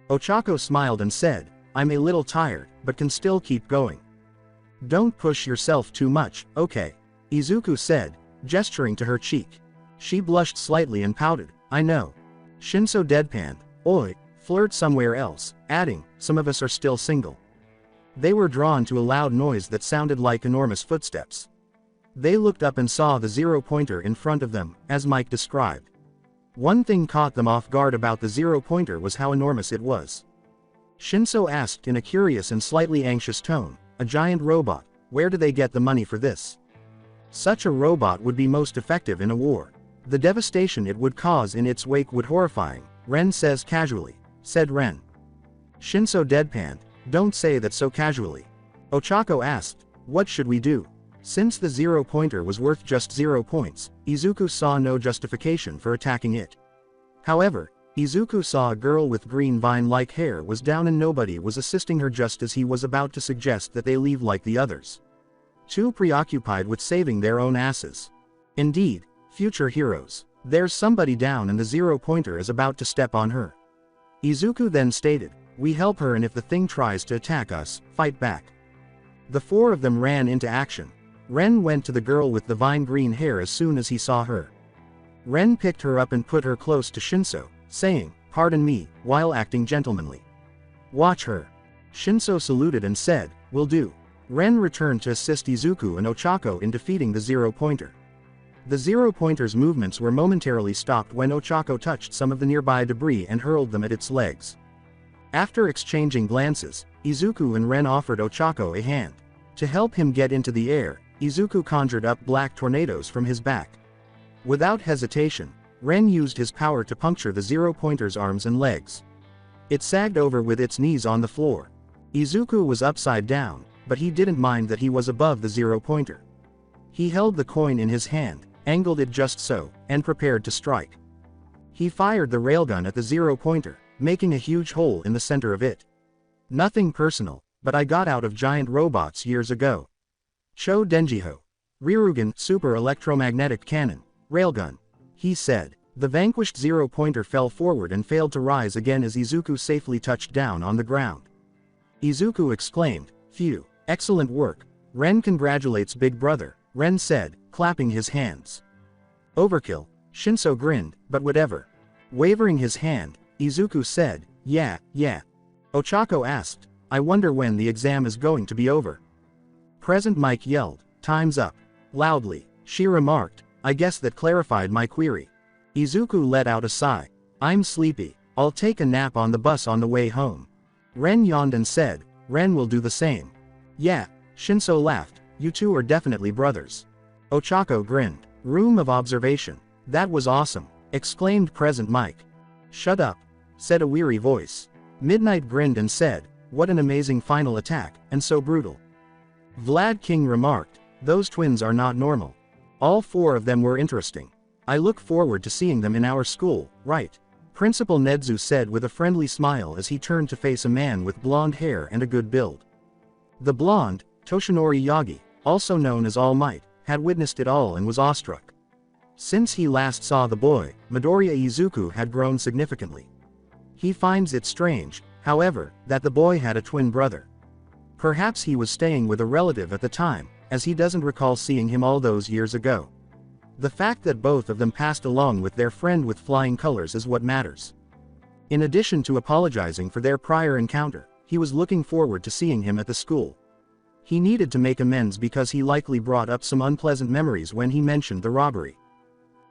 Ochako smiled and said, I'm a little tired, but can still keep going. Don't push yourself too much, okay? Izuku said, gesturing to her cheek. She blushed slightly and pouted, I know. Shinso deadpanned, oi, flirt somewhere else, adding, some of us are still single. They were drawn to a loud noise that sounded like enormous footsteps. They looked up and saw the zero-pointer in front of them, as Mike described. One thing caught them off guard about the zero-pointer was how enormous it was. Shinso asked in a curious and slightly anxious tone, a giant robot, where do they get the money for this? Such a robot would be most effective in a war. The devastation it would cause in its wake would horrifying, Ren says casually, said Ren. Shinso deadpanned, don't say that so casually. Ochako asked, what should we do? Since the zero-pointer was worth just 0 points, Izuku saw no justification for attacking it. However, Izuku saw a girl with green vine-like hair was down and nobody was assisting her just as he was about to suggest that they leave like the others. Too preoccupied with saving their own asses. Indeed, future heroes. There's somebody down and the zero-pointer is about to step on her. Izuku then stated, we help her and if the thing tries to attack us, fight back. The four of them ran into action. Ren went to the girl with the vine-green hair as soon as he saw her. Ren picked her up and put her close to Shinso, saying, pardon me, while acting gentlemanly. Watch her. Shinso saluted and said, will do. Ren returned to assist Izuku and Ochako in defeating the zero-pointer. The zero-pointer's movements were momentarily stopped when Ochako touched some of the nearby debris and hurled them at its legs. After exchanging glances, Izuku and Ren offered Ochako a hand. To help him get into the air, Izuku conjured up black tornadoes from his back. Without hesitation, Ren used his power to puncture the zero-pointer's arms and legs. It sagged over with its knees on the floor. Izuku was upside down, but he didn't mind that he was above the zero-pointer. He held the coin in his hand, angled it just so, and prepared to strike. He fired the railgun at the zero-pointer, making a huge hole in the center of it. Nothing personal, but I got out of giant robots years ago. Cho Denjiho. Ryugen Super Electromagnetic Cannon, Railgun. He said. The vanquished zero-pointer fell forward and failed to rise again as Izuku safely touched down on the ground. Izuku exclaimed, phew, excellent work. Ren congratulates big brother, Ren said, clapping his hands. Overkill, Shinso grinned, but whatever. Wavering his hand, Izuku said, yeah. Ochako asked, I wonder when the exam is going to be over. Present Mike yelled, time's up. Loudly, she remarked, I guess that clarified my query. Izuku let out a sigh. I'm sleepy, I'll take a nap on the bus on the way home. Ren yawned and said, Ren will do the same. Yeah, Shinso laughed, you two are definitely brothers. Ochako grinned. Room of observation. That was awesome, exclaimed Present Mike. Shut up, said a weary voice. Midnight grinned and said, what an amazing final attack, and so brutal. Vlad King remarked, those twins are not normal. All four of them were interesting. I look forward to seeing them in our school, right? Principal Nedzu said with a friendly smile as he turned to face a man with blonde hair and a good build. The blonde, Toshinori Yagi, also known as All Might, had witnessed it all and was awestruck. Since he last saw the boy, Midoriya Izuku had grown significantly. He finds it strange, however, that the boy had a twin brother. Perhaps he was staying with a relative at the time, as he doesn't recall seeing him all those years ago. The fact that both of them passed along with their friend with flying colors is what matters. In addition to apologizing for their prior encounter, he was looking forward to seeing him at the school. He needed to make amends because he likely brought up some unpleasant memories when he mentioned the robbery.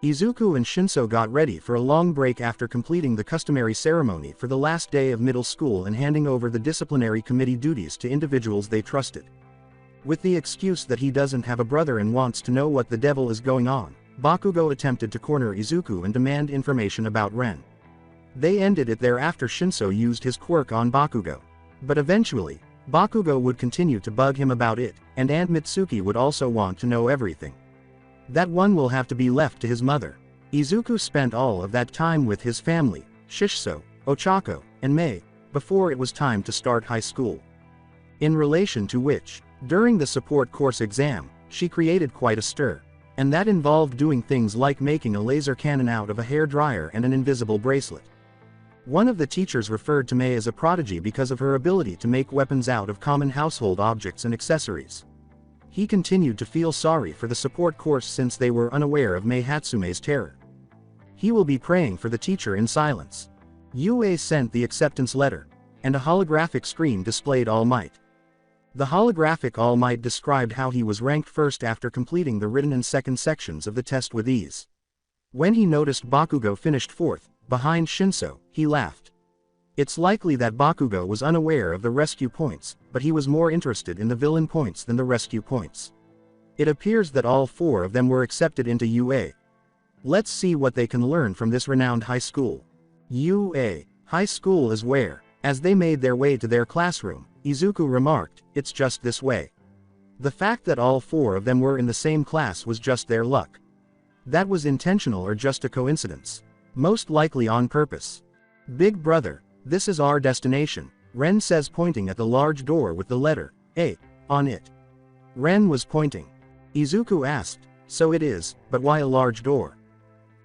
Izuku and Shinso got ready for a long break after completing the customary ceremony for the last day of middle school and handing over the disciplinary committee duties to individuals they trusted. With the excuse that he doesn't have a brother and wants to know what the devil is going on, Bakugo attempted to corner Izuku and demand information about Ren. They ended it there after Shinso used his quirk on Bakugo. But eventually, Bakugo would continue to bug him about it, and Aunt Mitsuki would also want to know everything. That one will have to be left to his mother. Izuku spent all of that time with his family, Shishiso, Ochako, and Mei, before it was time to start high school. In relation to which, during the support course exam, she created quite a stir. And that involved doing things like making a laser cannon out of a hair dryer and an invisible bracelet. One of the teachers referred to Mei as a prodigy because of her ability to make weapons out of common household objects and accessories. He continued to feel sorry for the support course since they were unaware of Mei Hatsume's terror. He will be praying for the teacher in silence. Yue sent the acceptance letter, and a holographic screen displayed All Might. The holographic All Might described how he was ranked first after completing the written and second sections of the test with ease. When he noticed Bakugo finished fourth, behind Shinso, he laughed. It's likely that Bakugo was unaware of the rescue points, but he was more interested in the villain points than the rescue points. It appears that all 4 of them were accepted into UA. Let's see what they can learn from this renowned high school. UA High School is where, as they made their way to their classroom, Izuku remarked, "It's just this way." The fact that all 4 of them were in the same class was just their luck. That was intentional or just a coincidence. Most likely on purpose. "Big brother, this is our destination," Ren says, pointing at the large door with the letter A on it. Ren was pointing. Izuku asked, "So it is, but why a large door?"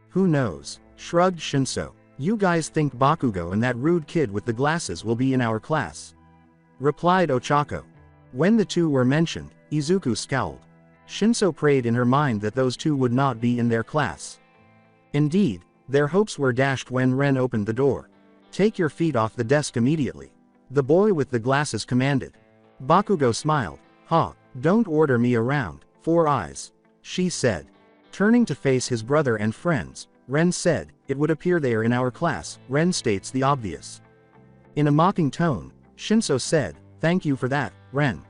"Who knows?" shrugged Shinso. "You guys think Bakugo and that rude kid with the glasses will be in our class?" replied Ochako. When the two were mentioned, Izuku scowled. Shinso prayed in her mind that those two would not be in their class. Indeed, their hopes were dashed when Ren opened the door. "Take your feet off the desk immediately," the boy with the glasses commanded. Bakugo smiled. "Ha, don't order me around, 4 eyes," she said. Turning to face his brother and friends, Ren said, "It would appear they are in our class." Ren states the obvious. In a mocking tone, Shinso said, "Thank you for that, Ren."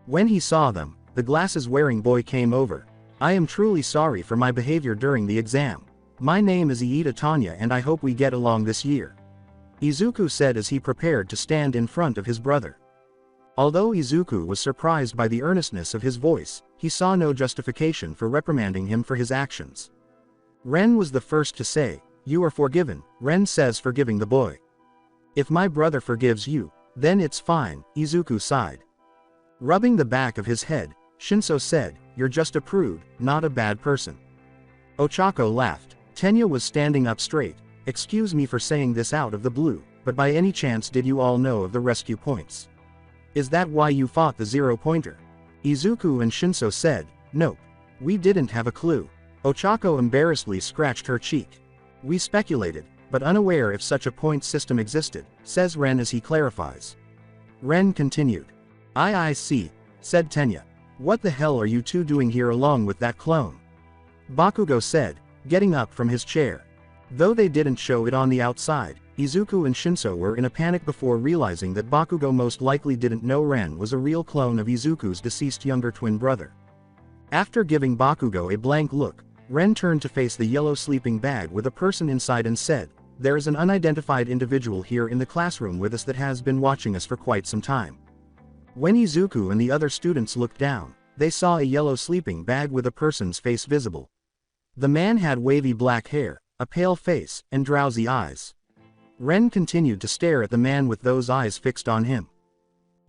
When he saw them, the glasses-wearing boy came over. "I am truly sorry for my behavior during the exam. My name is Iida Tanya and I hope we get along this year," Izuku said as he prepared to stand in front of his brother. Although Izuku was surprised by the earnestness of his voice, he saw no justification for reprimanding him for his actions. Ren was the first to say, "You are forgiven," Ren says, forgiving the boy. "If my brother forgives you, then it's fine," Izuku sighed. Rubbing the back of his head, Shinso said, "You're just a prude, not a bad person." Ochako laughed. Tenya was standing up straight. "Excuse me for saying this out of the blue, but by any chance did you all know of the rescue points? Is that why you fought the 0-pointer? Izuku and Shinso said, "Nope. We didn't have a clue." Ochako embarrassedly scratched her cheek. "We speculated, but unaware if such a point system existed," says Ren as he clarifies. Ren continued. I see," said Tenya. "What the hell are you two doing here along with that clone?" Bakugo said, getting up from his chair. Though they didn't show it on the outside, Izuku and Shinso were in a panic before realizing that Bakugo most likely didn't know Ren was a real clone of Izuku's deceased younger twin brother. After giving Bakugo a blank look, Ren turned to face the yellow sleeping bag with a person inside and said, "There is an unidentified individual here in the classroom with us that has been watching us for quite some time." When Izuku and the other students looked down, they saw a yellow sleeping bag with a person's face visible. The man had wavy black hair, a pale face, and drowsy eyes. Ren continued to stare at the man with those eyes fixed on him.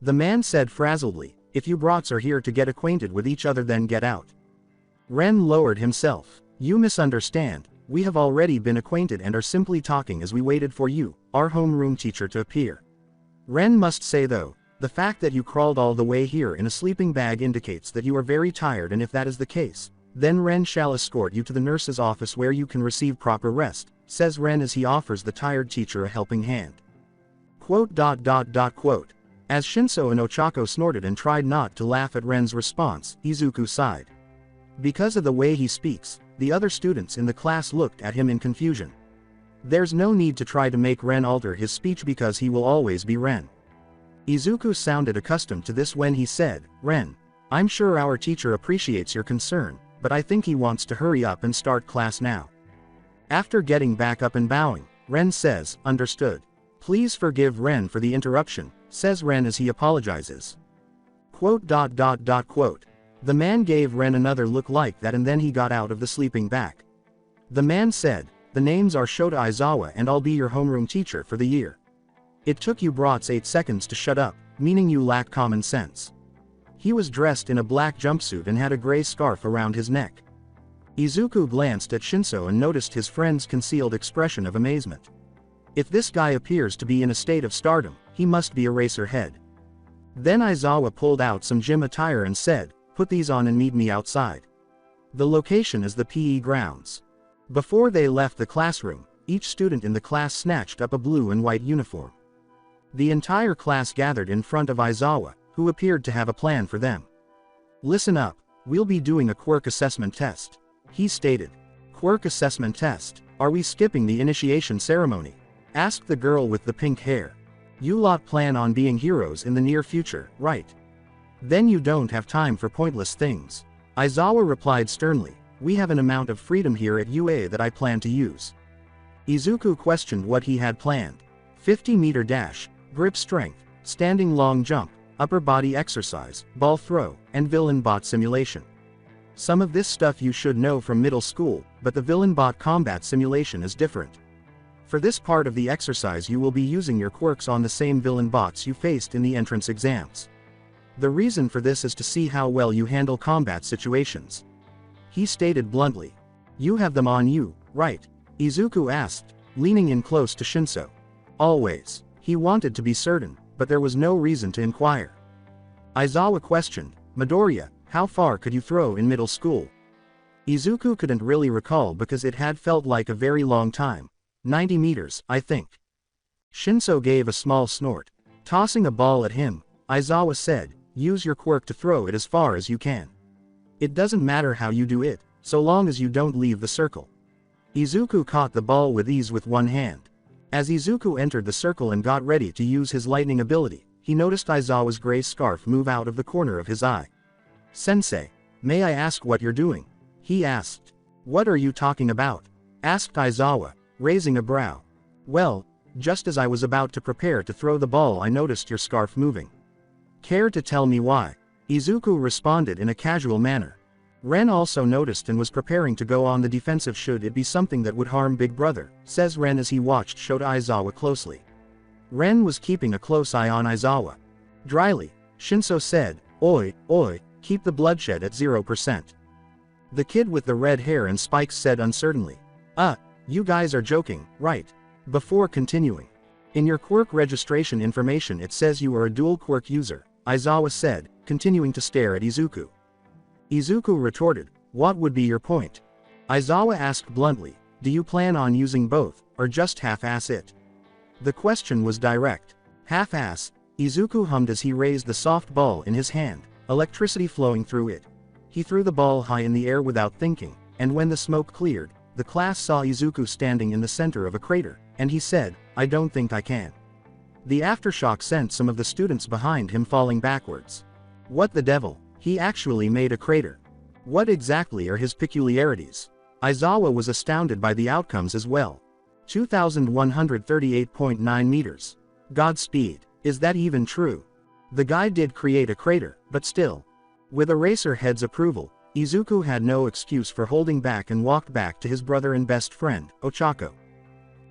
The man said frazzledly, "If you brats are here to get acquainted with each other, then get out." Ren lowered himself. "You misunderstand, we have already been acquainted and are simply talking as we waited for you, our homeroom teacher, to appear." Ren must say though, the fact that you crawled all the way here in a sleeping bag indicates that you are very tired, and if that is the case, then Ren shall escort you to the nurse's office where you can receive proper rest, says Ren as he offers the tired teacher a helping hand. Quote. As Shinso and Ochako snorted and tried not to laugh at Ren's response, Izuku sighed. Because of the way he speaks, the other students in the class looked at him in confusion. There's no need to try to make Ren alter his speech because he will always be Ren. Izuku sounded accustomed to this when he said, "Ren, I'm sure our teacher appreciates your concern, but I think he wants to hurry up and start class now." After getting back up and bowing, Ren says, "Understood. Please forgive Ren for the interruption," says Ren as he apologizes. Quote. The man gave Ren another look like that and then he got out of the sleeping bag. The man said, "The names are Shota Aizawa and I'll be your homeroom teacher for the year. It took you brats 8 seconds to shut up, meaning you lack common sense." He was dressed in a black jumpsuit and had a gray scarf around his neck. Izuku glanced at Shinso and noticed his friend's concealed expression of amazement. If this guy appears to be in a state of stardom, he must be a racer head. Then Aizawa pulled out some gym attire and said, "Put these on and meet me outside. The location is the PE grounds." Before they left the classroom, each student in the class snatched up a blue and white uniform. The entire class gathered in front of Aizawa, who appeared to have a plan for them. "Listen up, we'll be doing a quirk assessment test," he stated. "Quirk assessment test? Are we skipping the initiation ceremony?" asked the girl with the pink hair. "You lot plan on being heroes in the near future, right? Then you don't have time for pointless things." Aizawa replied sternly, "We have an amount of freedom here at UA that I plan to use." Izuku questioned what he had planned. 50-meter dash, grip strength, standing long jump, upper body exercise, ball throw, and villain bot simulation. Some of this stuff you should know from middle school, but the villain bot combat simulation is different. For this part of the exercise you will be using your quirks on the same villain bots you faced in the entrance exams. The reason for this is to see how well you handle combat situations," he stated bluntly. "You have them on you, right?" Izuku asked, leaning in close to Shinso. "Always." He wanted to be certain, but there was no reason to inquire. Aizawa questioned, "Midoriya, how far could you throw in middle school?" Izuku couldn't really recall because it had felt like a very long time. 90 meters, I think. Shinso gave a small snort. Tossing a ball at him, Aizawa said, "Use your quirk to throw it as far as you can. It doesn't matter how you do it, so long as you don't leave the circle." Izuku caught the ball with ease with one hand. As Izuku entered the circle and got ready to use his lightning ability, he noticed Aizawa's gray scarf move out of the corner of his eye. "Sensei, may I ask what you're doing?" he asked. "What are you talking about?" asked Aizawa, raising a brow. "Well, just as I was about to prepare to throw the ball I noticed your scarf moving." "Care to tell me why?" Izuku responded in a casual manner. "Ren also noticed and was preparing to go on the defensive should it be something that would harm Big Brother," says Ren as he watched showed Aizawa closely. Ren was keeping a close eye on Aizawa. Dryly, Shinso said, Oi, keep the bloodshed at 0%. The kid with the red hair and spikes said uncertainly, You guys are joking, right?" Before continuing. "In your quirk registration information it says you are a dual quirk user," Aizawa said, continuing to stare at Izuku. Izuku retorted, "What would be your point?" Aizawa asked bluntly, "Do you plan on using both, or just half-ass it?" The question was direct. "Half-ass," Izuku hummed as he raised the soft ball in his hand, electricity flowing through it. He threw the ball high in the air without thinking, and when the smoke cleared, the class saw Izuku standing in the center of a crater, and he said, "I don't think I can." The aftershock sent some of the students behind him falling backwards. What the devil, he actually made a crater. What exactly are his peculiarities? Aizawa was astounded by the outcomes as well. 2,138.9 meters. Godspeed. Is that even true? The guy did create a crater, but still. With Eraserhead's approval, Izuku had no excuse for holding back and walked back to his brother and best friend, Ochako.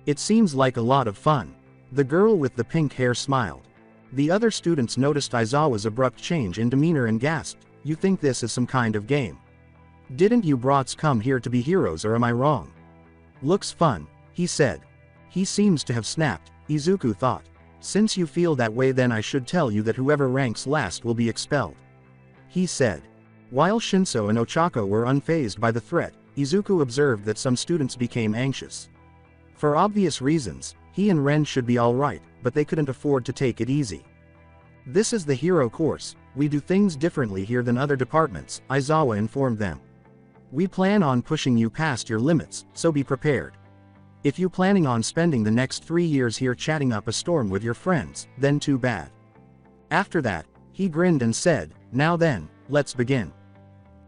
"It seems like a lot of fun." The girl with the pink hair smiled. The other students noticed Aizawa's abrupt change in demeanor and gasped, "You think this is some kind of game? Didn't you brats come here to be heroes, or am I wrong?" "Looks fun," he said. He seems to have snapped, Izuku thought. "Since you feel that way then I should tell you that whoever ranks last will be expelled," he said. While Shinso and Ochako were unfazed by the threat, Izuku observed that some students became anxious. For obvious reasons, he and Ren should be alright, but they couldn't afford to take it easy. "This is the hero course, we do things differently here than other departments," Aizawa informed them. "We plan on pushing you past your limits, so be prepared. If you planning on spending the next 3 years here chatting up a storm with your friends, then too bad." After that, he grinned and said, "Now then, let's begin."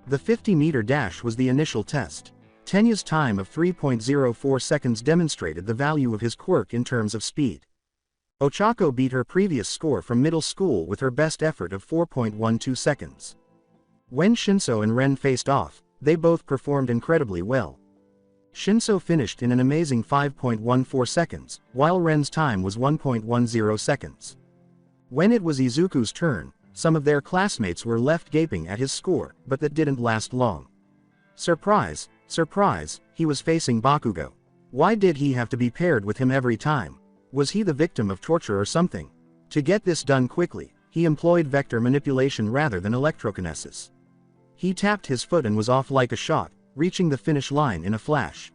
The 50-meter dash was the initial test. Tenya's time of 3.04 seconds demonstrated the value of his quirk in terms of speed. Ochako beat her previous score from middle school with her best effort of 4.12 seconds. When Shinso and Ren faced off, they both performed incredibly well. Shinso finished in an amazing 5.14 seconds, while Ren's time was 1.10 seconds. When it was Izuku's turn, some of their classmates were left gaping at his score, but that didn't last long. Surprise, Surprise, he was facing Bakugo. Why did he have to be paired with him every time? Was he the victim of torture or something? To get this done quickly, he employed vector manipulation rather than electrokinesis. He tapped his foot and was off like a shot, reaching the finish line in a flash.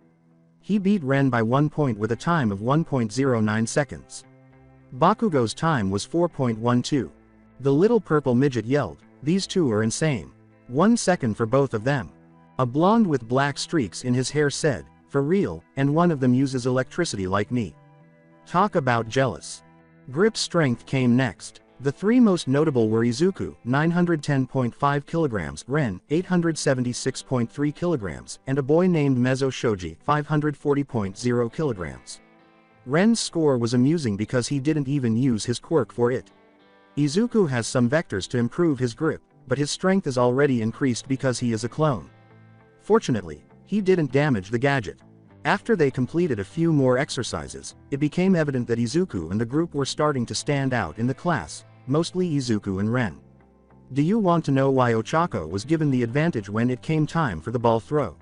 He beat Ren by 1 point with a time of 1.09 seconds. Bakugo's time was 4.12. The little purple midget yelled, "These two are insane. 1 second for both of them." A blonde with black streaks in his hair said, "For real, and one of them uses electricity like me. Talk about jealous." Grip strength came next. The three most notable were Izuku, 910.5 kilograms, Ren, 876.3 kilograms, and a boy named Mezzo Shoji, 540.0 kilograms. Ren's score was amusing because he didn't even use his quirk for it. Izuku has some vectors to improve his grip, but his strength is already increased because he is a clone. Fortunately, he didn't damage the gadget. After they completed a few more exercises, it became evident that Izuku and the group were starting to stand out in the class, mostly Izuku and Ren. Do you want to know why Ochako was given the advantage when it came time for the ball throw?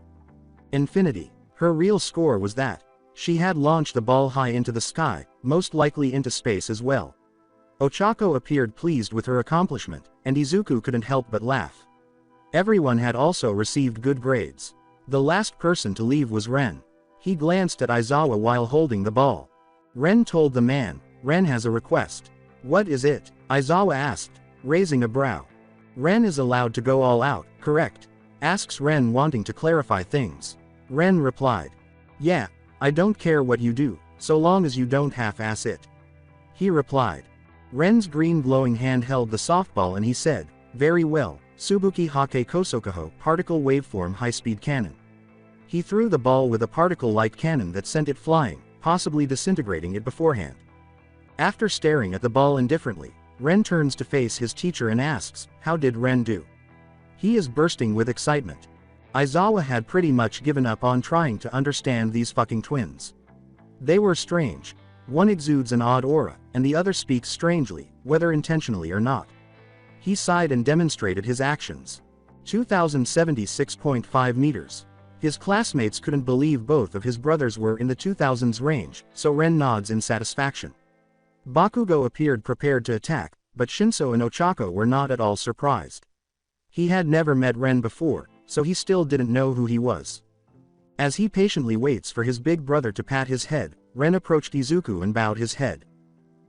Infinity. Her real score was that she had launched the ball high into the sky, most likely into space as well. Ochako appeared pleased with her accomplishment, and Izuku couldn't help but laugh. Everyone had also received good grades. The last person to leave was Ren. He glanced at Aizawa while holding the ball. Ren told the man, "Ren has a request." "What is it?" Aizawa asked, raising a brow. "Ren is allowed to go all out, correct?" asks Ren, wanting to clarify things. Ren replied, "Yeah, I don't care what you do, so long as you don't half-ass it." He replied. Ren's green glowing hand held the softball and he said, "Very well, Tsubuki Hake Kosokaho, particle waveform high-speed cannon." He threw the ball with a particle-like cannon that sent it flying, possibly disintegrating it beforehand. After staring at the ball indifferently, Ren turns to face his teacher and asks, "How did Ren do?" He is bursting with excitement. Aizawa had pretty much given up on trying to understand these fucking twins. They were strange. One exudes an odd aura, and the other speaks strangely, whether intentionally or not. He sighed and demonstrated his actions. 2076.5 meters. His classmates couldn't believe both of his brothers were in the 2000s range, so Ren nods in satisfaction. Bakugo appeared prepared to attack, but Shinso and Ochako were not at all surprised. He had never met Ren before, so he still didn't know who he was. As he patiently waits for his big brother to pat his head, Ren approached Izuku and bowed his head.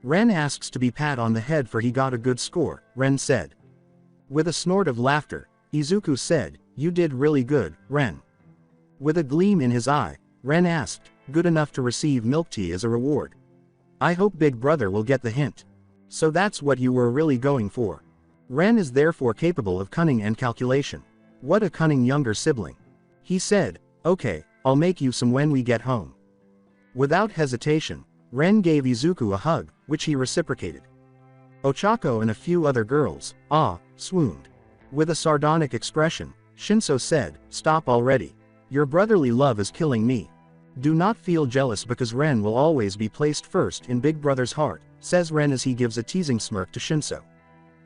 Ren asks to be pat on the head for he got a good score, Ren said. With a snort of laughter, Izuku said, "You did really good, Ren." With a gleam in his eye, Ren asked, "Good enough to receive milk tea as a reward?" "I hope Big Brother will get the hint." "So that's what you were really going for." Ren is therefore capable of cunning and calculation. What a cunning younger sibling. He said, "Okay, I'll make you some when we get home." Without hesitation, Ren gave Izuku a hug, which he reciprocated. Ochako and a few other girls, swooned. With a sardonic expression, Shinso said, "Stop already. Your brotherly love is killing me." "Do not feel jealous because Ren will always be placed first in Big Brother's heart," says Ren as he gives a teasing smirk to Shinso.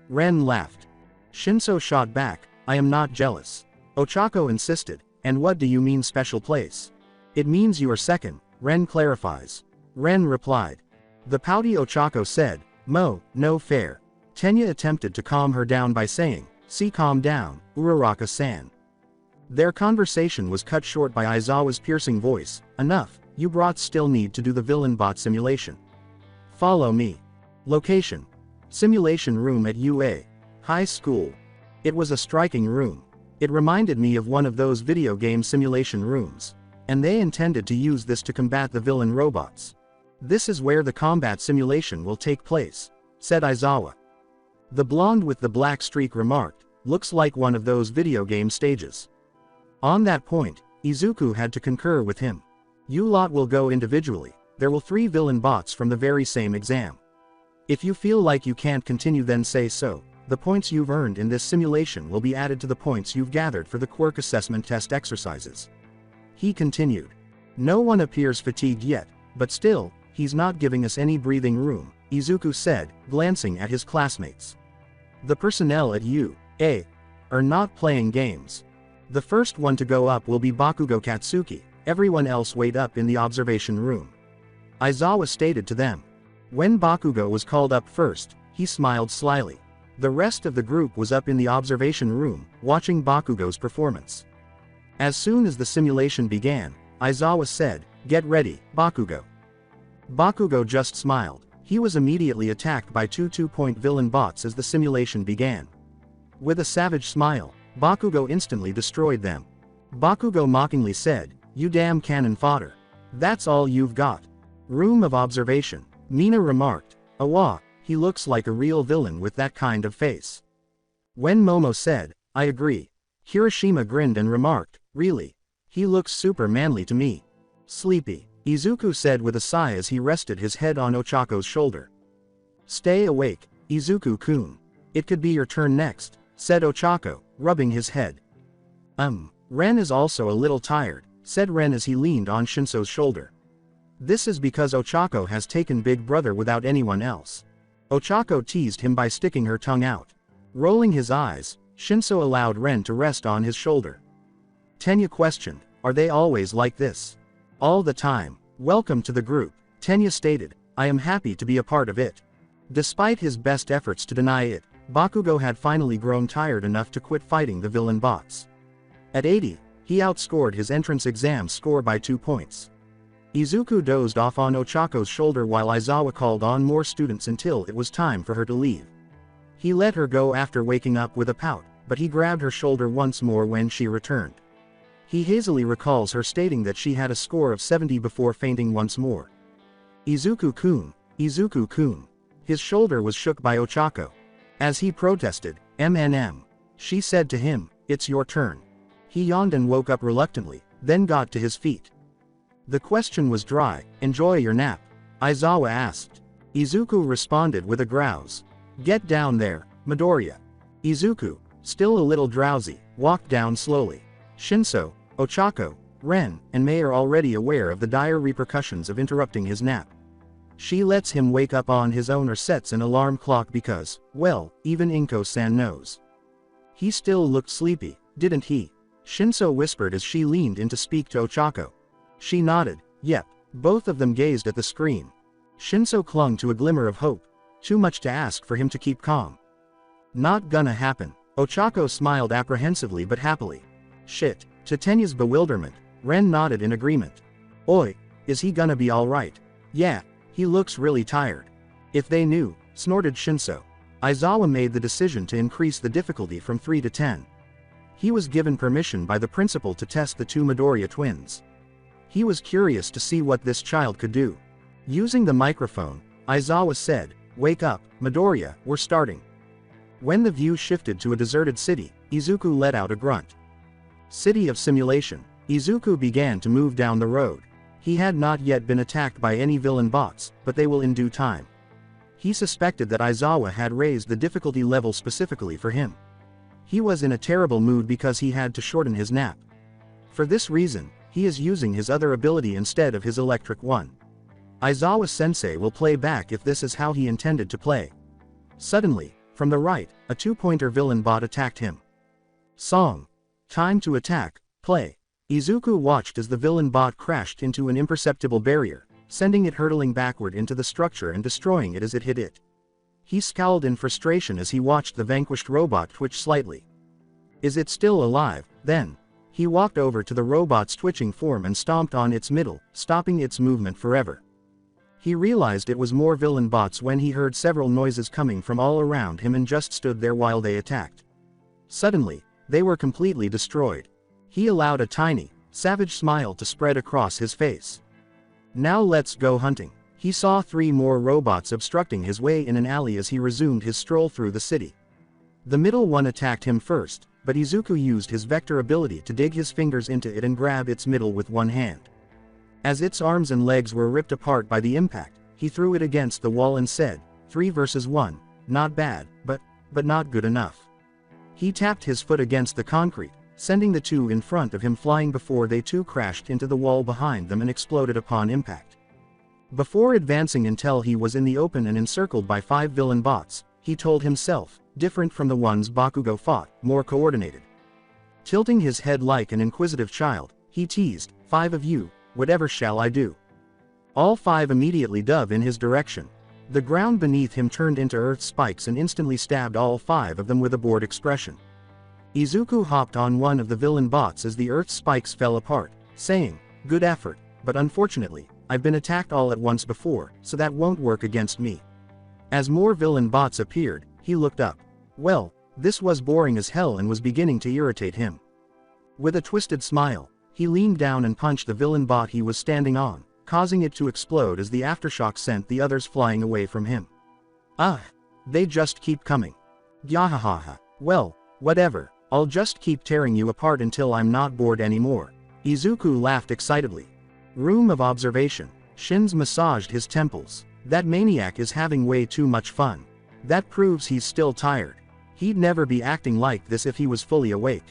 Ren laughed. Shinso shot back, "I am not jealous." Ochako insisted, "And what do you mean special place?" "It means you are second," Ren clarifies. Ren replied. The pouty Ochako said, "No fair." Tenya attempted to calm her down by saying, "See, calm down, Uraraka-san." Their conversation was cut short by Aizawa's piercing voice, "Enough, you brats still need to do the villain bot simulation. Follow me." Location: Simulation room at UA High School. It was a striking room. It reminded me of one of those video game simulation rooms. And they intended to use this to combat the villain robots. "This is where the combat simulation will take place," said Aizawa. The blonde with the black streak remarked, "Looks like one of those video game stages." On that point, Izuku had to concur with him. "You lot will go individually. There will 3 villain bots from the very same exam. If you feel like you can't continue, then say so. The points you've earned in this simulation will be added to the points you've gathered for the Quirk assessment test exercises." He continued. "No one appears fatigued yet, but still, he's not giving us any breathing room," Izuku said, glancing at his classmates. "The personnel at UA are not playing games. The first one to go up will be Bakugo Katsuki, everyone else wait up in the observation room. Aizawa stated to them. When Bakugo was called up first, he smiled slyly. The rest of the group was up in the observation room, watching Bakugo's performance. As soon as the simulation began, Aizawa said, "Get ready, Bakugo." Bakugo just smiled. He was immediately attacked by two 2-point villain bots as the simulation began. With a savage smile, Bakugo instantly destroyed them. Bakugo mockingly said, "You damn cannon fodder. That's all you've got." Room of observation. Mina remarked, "Awa, he looks like a real villain with that kind of face." When Momo said, "I agree," Hiroshima grinned and remarked, "Really? He looks super manly to me." Sleepy, Izuku said with a sigh as he rested his head on Ochako's shoulder. "Stay awake, Izuku-kun. It could be your turn next," said Ochako, rubbing his head. Ren is also a little tired," said Ren as he leaned on Shinso's shoulder. This is because Ochako has taken Big Brother without anyone else. Ochako teased him by sticking her tongue out. Rolling his eyes, Shinso allowed Ren to rest on his shoulder. Tenya questioned, "Are they always like this?" "All the time. Welcome to the group," Tenya stated. "I am happy to be a part of it." Despite his best efforts to deny it, Bakugo had finally grown tired enough to quit fighting the villain bots. At 80, he outscored his entrance exam score by 2 points. Izuku dozed off on Ochako's shoulder while Aizawa called on more students until it was time for her to leave. He let her go after waking up with a pout, but he grabbed her shoulder once more when she returned. He hazily recalls her stating that she had a score of 70 before fainting once more. Izuku-kun, Izuku-kun. His shoulder was shook by Ochako. As he protested, "MNM." She said to him, "It's your turn." He yawned and woke up reluctantly, then got to his feet. The question was dry. "Enjoy your nap?" Aizawa asked. Izuku responded with a grouse. "Get down there, Midoriya." Izuku, still a little drowsy, walked down slowly. Shinso, Ochako, Ren, and Mei are already aware of the dire repercussions of interrupting his nap. She lets him wake up on his own or sets an alarm clock because, well, even Inko-san knows. He still looked sleepy, didn't he? Shinso whispered as she leaned in to speak to Ochako. She nodded. Yep. Both of them gazed at the screen. Shinso clung to a glimmer of hope. Too much to ask for him to keep calm. Not gonna happen. Ochako smiled apprehensively but happily. Shit. To Tenya's bewilderment, Ren nodded in agreement. Oi, is he gonna be alright? Yeah, he looks really tired. If they knew, snorted Shinso. Aizawa made the decision to increase the difficulty from 3 to 10. He was given permission by the principal to test the two Midoriya twins. He was curious to see what this child could do. Using the microphone, Aizawa said, "Wake up, Midoriya, we're starting." When the view shifted to a deserted city, Izuku let out a grunt. City of Simulation. Izuku began to move down the road. He had not yet been attacked by any villain bots, but they will in due time. He suspected that Aizawa had raised the difficulty level specifically for him. He was in a terrible mood because he had to shorten his nap. For this reason, he is using his other ability instead of his electric one. Aizawa-sensei will play back if this is how he intended to play. Suddenly, from the right, a 2-pointer villain bot attacked him. Song. Time to attack, play. Izuku watched as the villain bot crashed into an imperceptible barrier, sending it hurtling backward into the structure and destroying it as it hit it. He scowled in frustration as he watched the vanquished robot twitch slightly. Is it still alive, then? He walked over to the robot's twitching form and stomped on its middle, stopping its movement forever. He realized it was more villain bots when he heard several noises coming from all around him and just stood there while they attacked. Suddenly, they were completely destroyed. He allowed a tiny, savage smile to spread across his face. Now let's go hunting. He saw 3 more robots obstructing his way in an alley as he resumed his stroll through the city. The middle one attacked him first, but Izuku used his vector ability to dig his fingers into it and grab its middle with one hand. As its arms and legs were ripped apart by the impact, he threw it against the wall and said, 3 versus 1, not bad, but not good enough. He tapped his foot against the concrete, sending the 2 in front of him flying before they too crashed into the wall behind them and exploded upon impact. Before advancing until he was in the open and encircled by 5 villain bots, he told himself, different from the ones Bakugo fought, more coordinated. Tilting his head like an inquisitive child, he teased, 5 of you, whatever shall I do? All 5 immediately dove in his direction. The ground beneath him turned into earth spikes and instantly stabbed all 5 of them with a bored expression. Izuku hopped on one of the villain bots as the earth spikes fell apart, saying, good effort, but unfortunately, I've been attacked all at once before, so that won't work against me. As more villain bots appeared, he looked up. Well, this was boring as hell and was beginning to irritate him. With a twisted smile, he leaned down and punched the villain bot he was standing on, causing it to explode as the aftershock sent the others flying away from him. They just keep coming. Gyahahaha. Well, whatever, I'll just keep tearing you apart until I'm not bored anymore. Izuku laughed excitedly. Room of observation. Shins massaged his temples. That maniac is having way too much fun. That proves he's still tired. He'd never be acting like this if he was fully awake.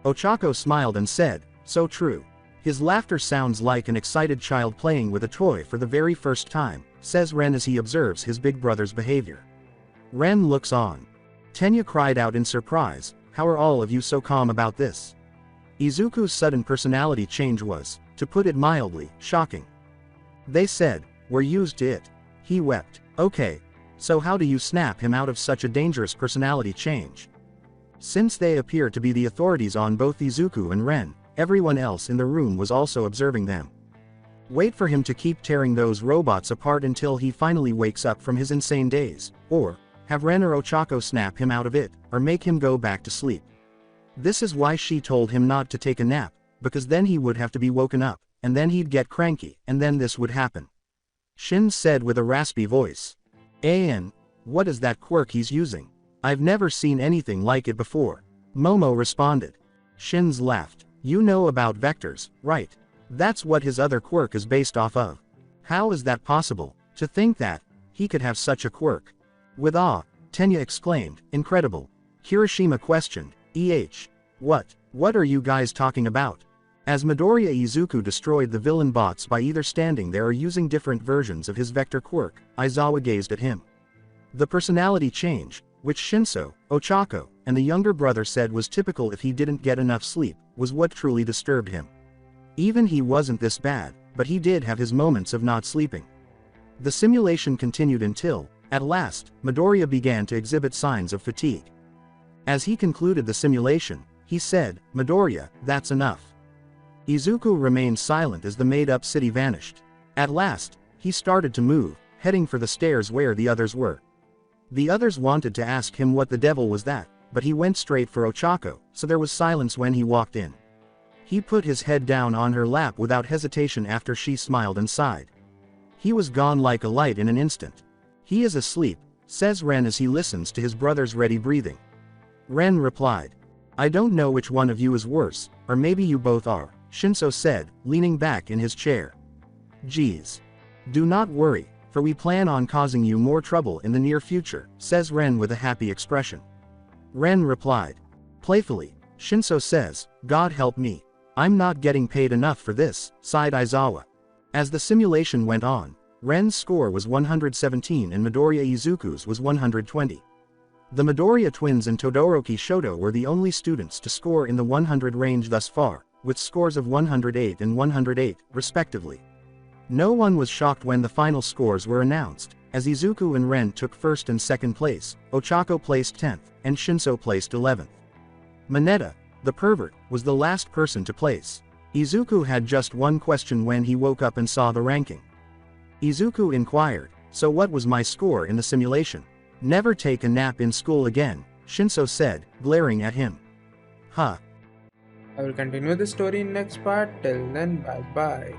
Ochako smiled and said, so true. His laughter sounds like an excited child playing with a toy for the very first time, says Ren as he observes his big brother's behavior. Ren looks on. Tenya cried out in surprise, how are all of you so calm about this? Izuku's sudden personality change was, to put it mildly, shocking. They said, we're used to it. He wept. Okay. So how do you snap him out of such a dangerous personality change? Since they appear to be the authorities on both Izuku and Ren, everyone else in the room was also observing them. Wait for him to keep tearing those robots apart until he finally wakes up from his insane daze, or have Ren or Ochako snap him out of it, or make him go back to sleep. This is why she told him not to take a nap, because then he would have to be woken up, and then he'd get cranky, and then this would happen. Shin said with a raspy voice. What is that quirk he's using? I've never seen anything like it before. Momo responded. Shins laughed. You know about vectors, right? That's what his other quirk is based off of. How is that possible? To think that he could have such a quirk. With awe, Tenya exclaimed, incredible. Kirishima questioned, What are you guys talking about? As Midoriya Izuku destroyed the villain bots by either standing there or using different versions of his vector quirk, Aizawa gazed at him. The personality change, which Shinso, Ochako, and the younger brother said was typical if he didn't get enough sleep, was what truly disturbed him. Even he wasn't this bad, but he did have his moments of not sleeping. The simulation continued until, at last, Midoriya began to exhibit signs of fatigue. As he concluded the simulation, he said, Midoriya, that's enough. Izuku remained silent as the made-up city vanished. At last, he started to move, heading for the stairs where the others were. The others wanted to ask him what the devil was that, but he went straight for Ochako, so there was silence when he walked in. He put his head down on her lap without hesitation after she smiled and sighed. He was gone like a light in an instant. He is asleep, says Ren as he listens to his brother's ready breathing. Ren replied. I don't know which one of you is worse, or maybe you both are, Shinso said, leaning back in his chair. Geez. Do not worry, for we plan on causing you more trouble in the near future, says Ren with a happy expression. Ren replied. Playfully, Shinso says, God help me. I'm not getting paid enough for this, sighed Aizawa. As the simulation went on, Ren's score was 117 and Midoriya Izuku's was 120. The Midoriya twins and Todoroki Shoto were the only students to score in the 100 range thus far, with scores of 108 and 108, respectively. No one was shocked when the final scores were announced, as Izuku and Ren took first and second place, Ochako placed 10th, and Shinso placed 11th. Mineta, the pervert, was the last person to place. Izuku had just one question when he woke up and saw the ranking. Izuku inquired, so what was my score in the simulation? Never take a nap in school again, Shinso said, glaring at him. I will continue the story in next part. Till then, bye bye.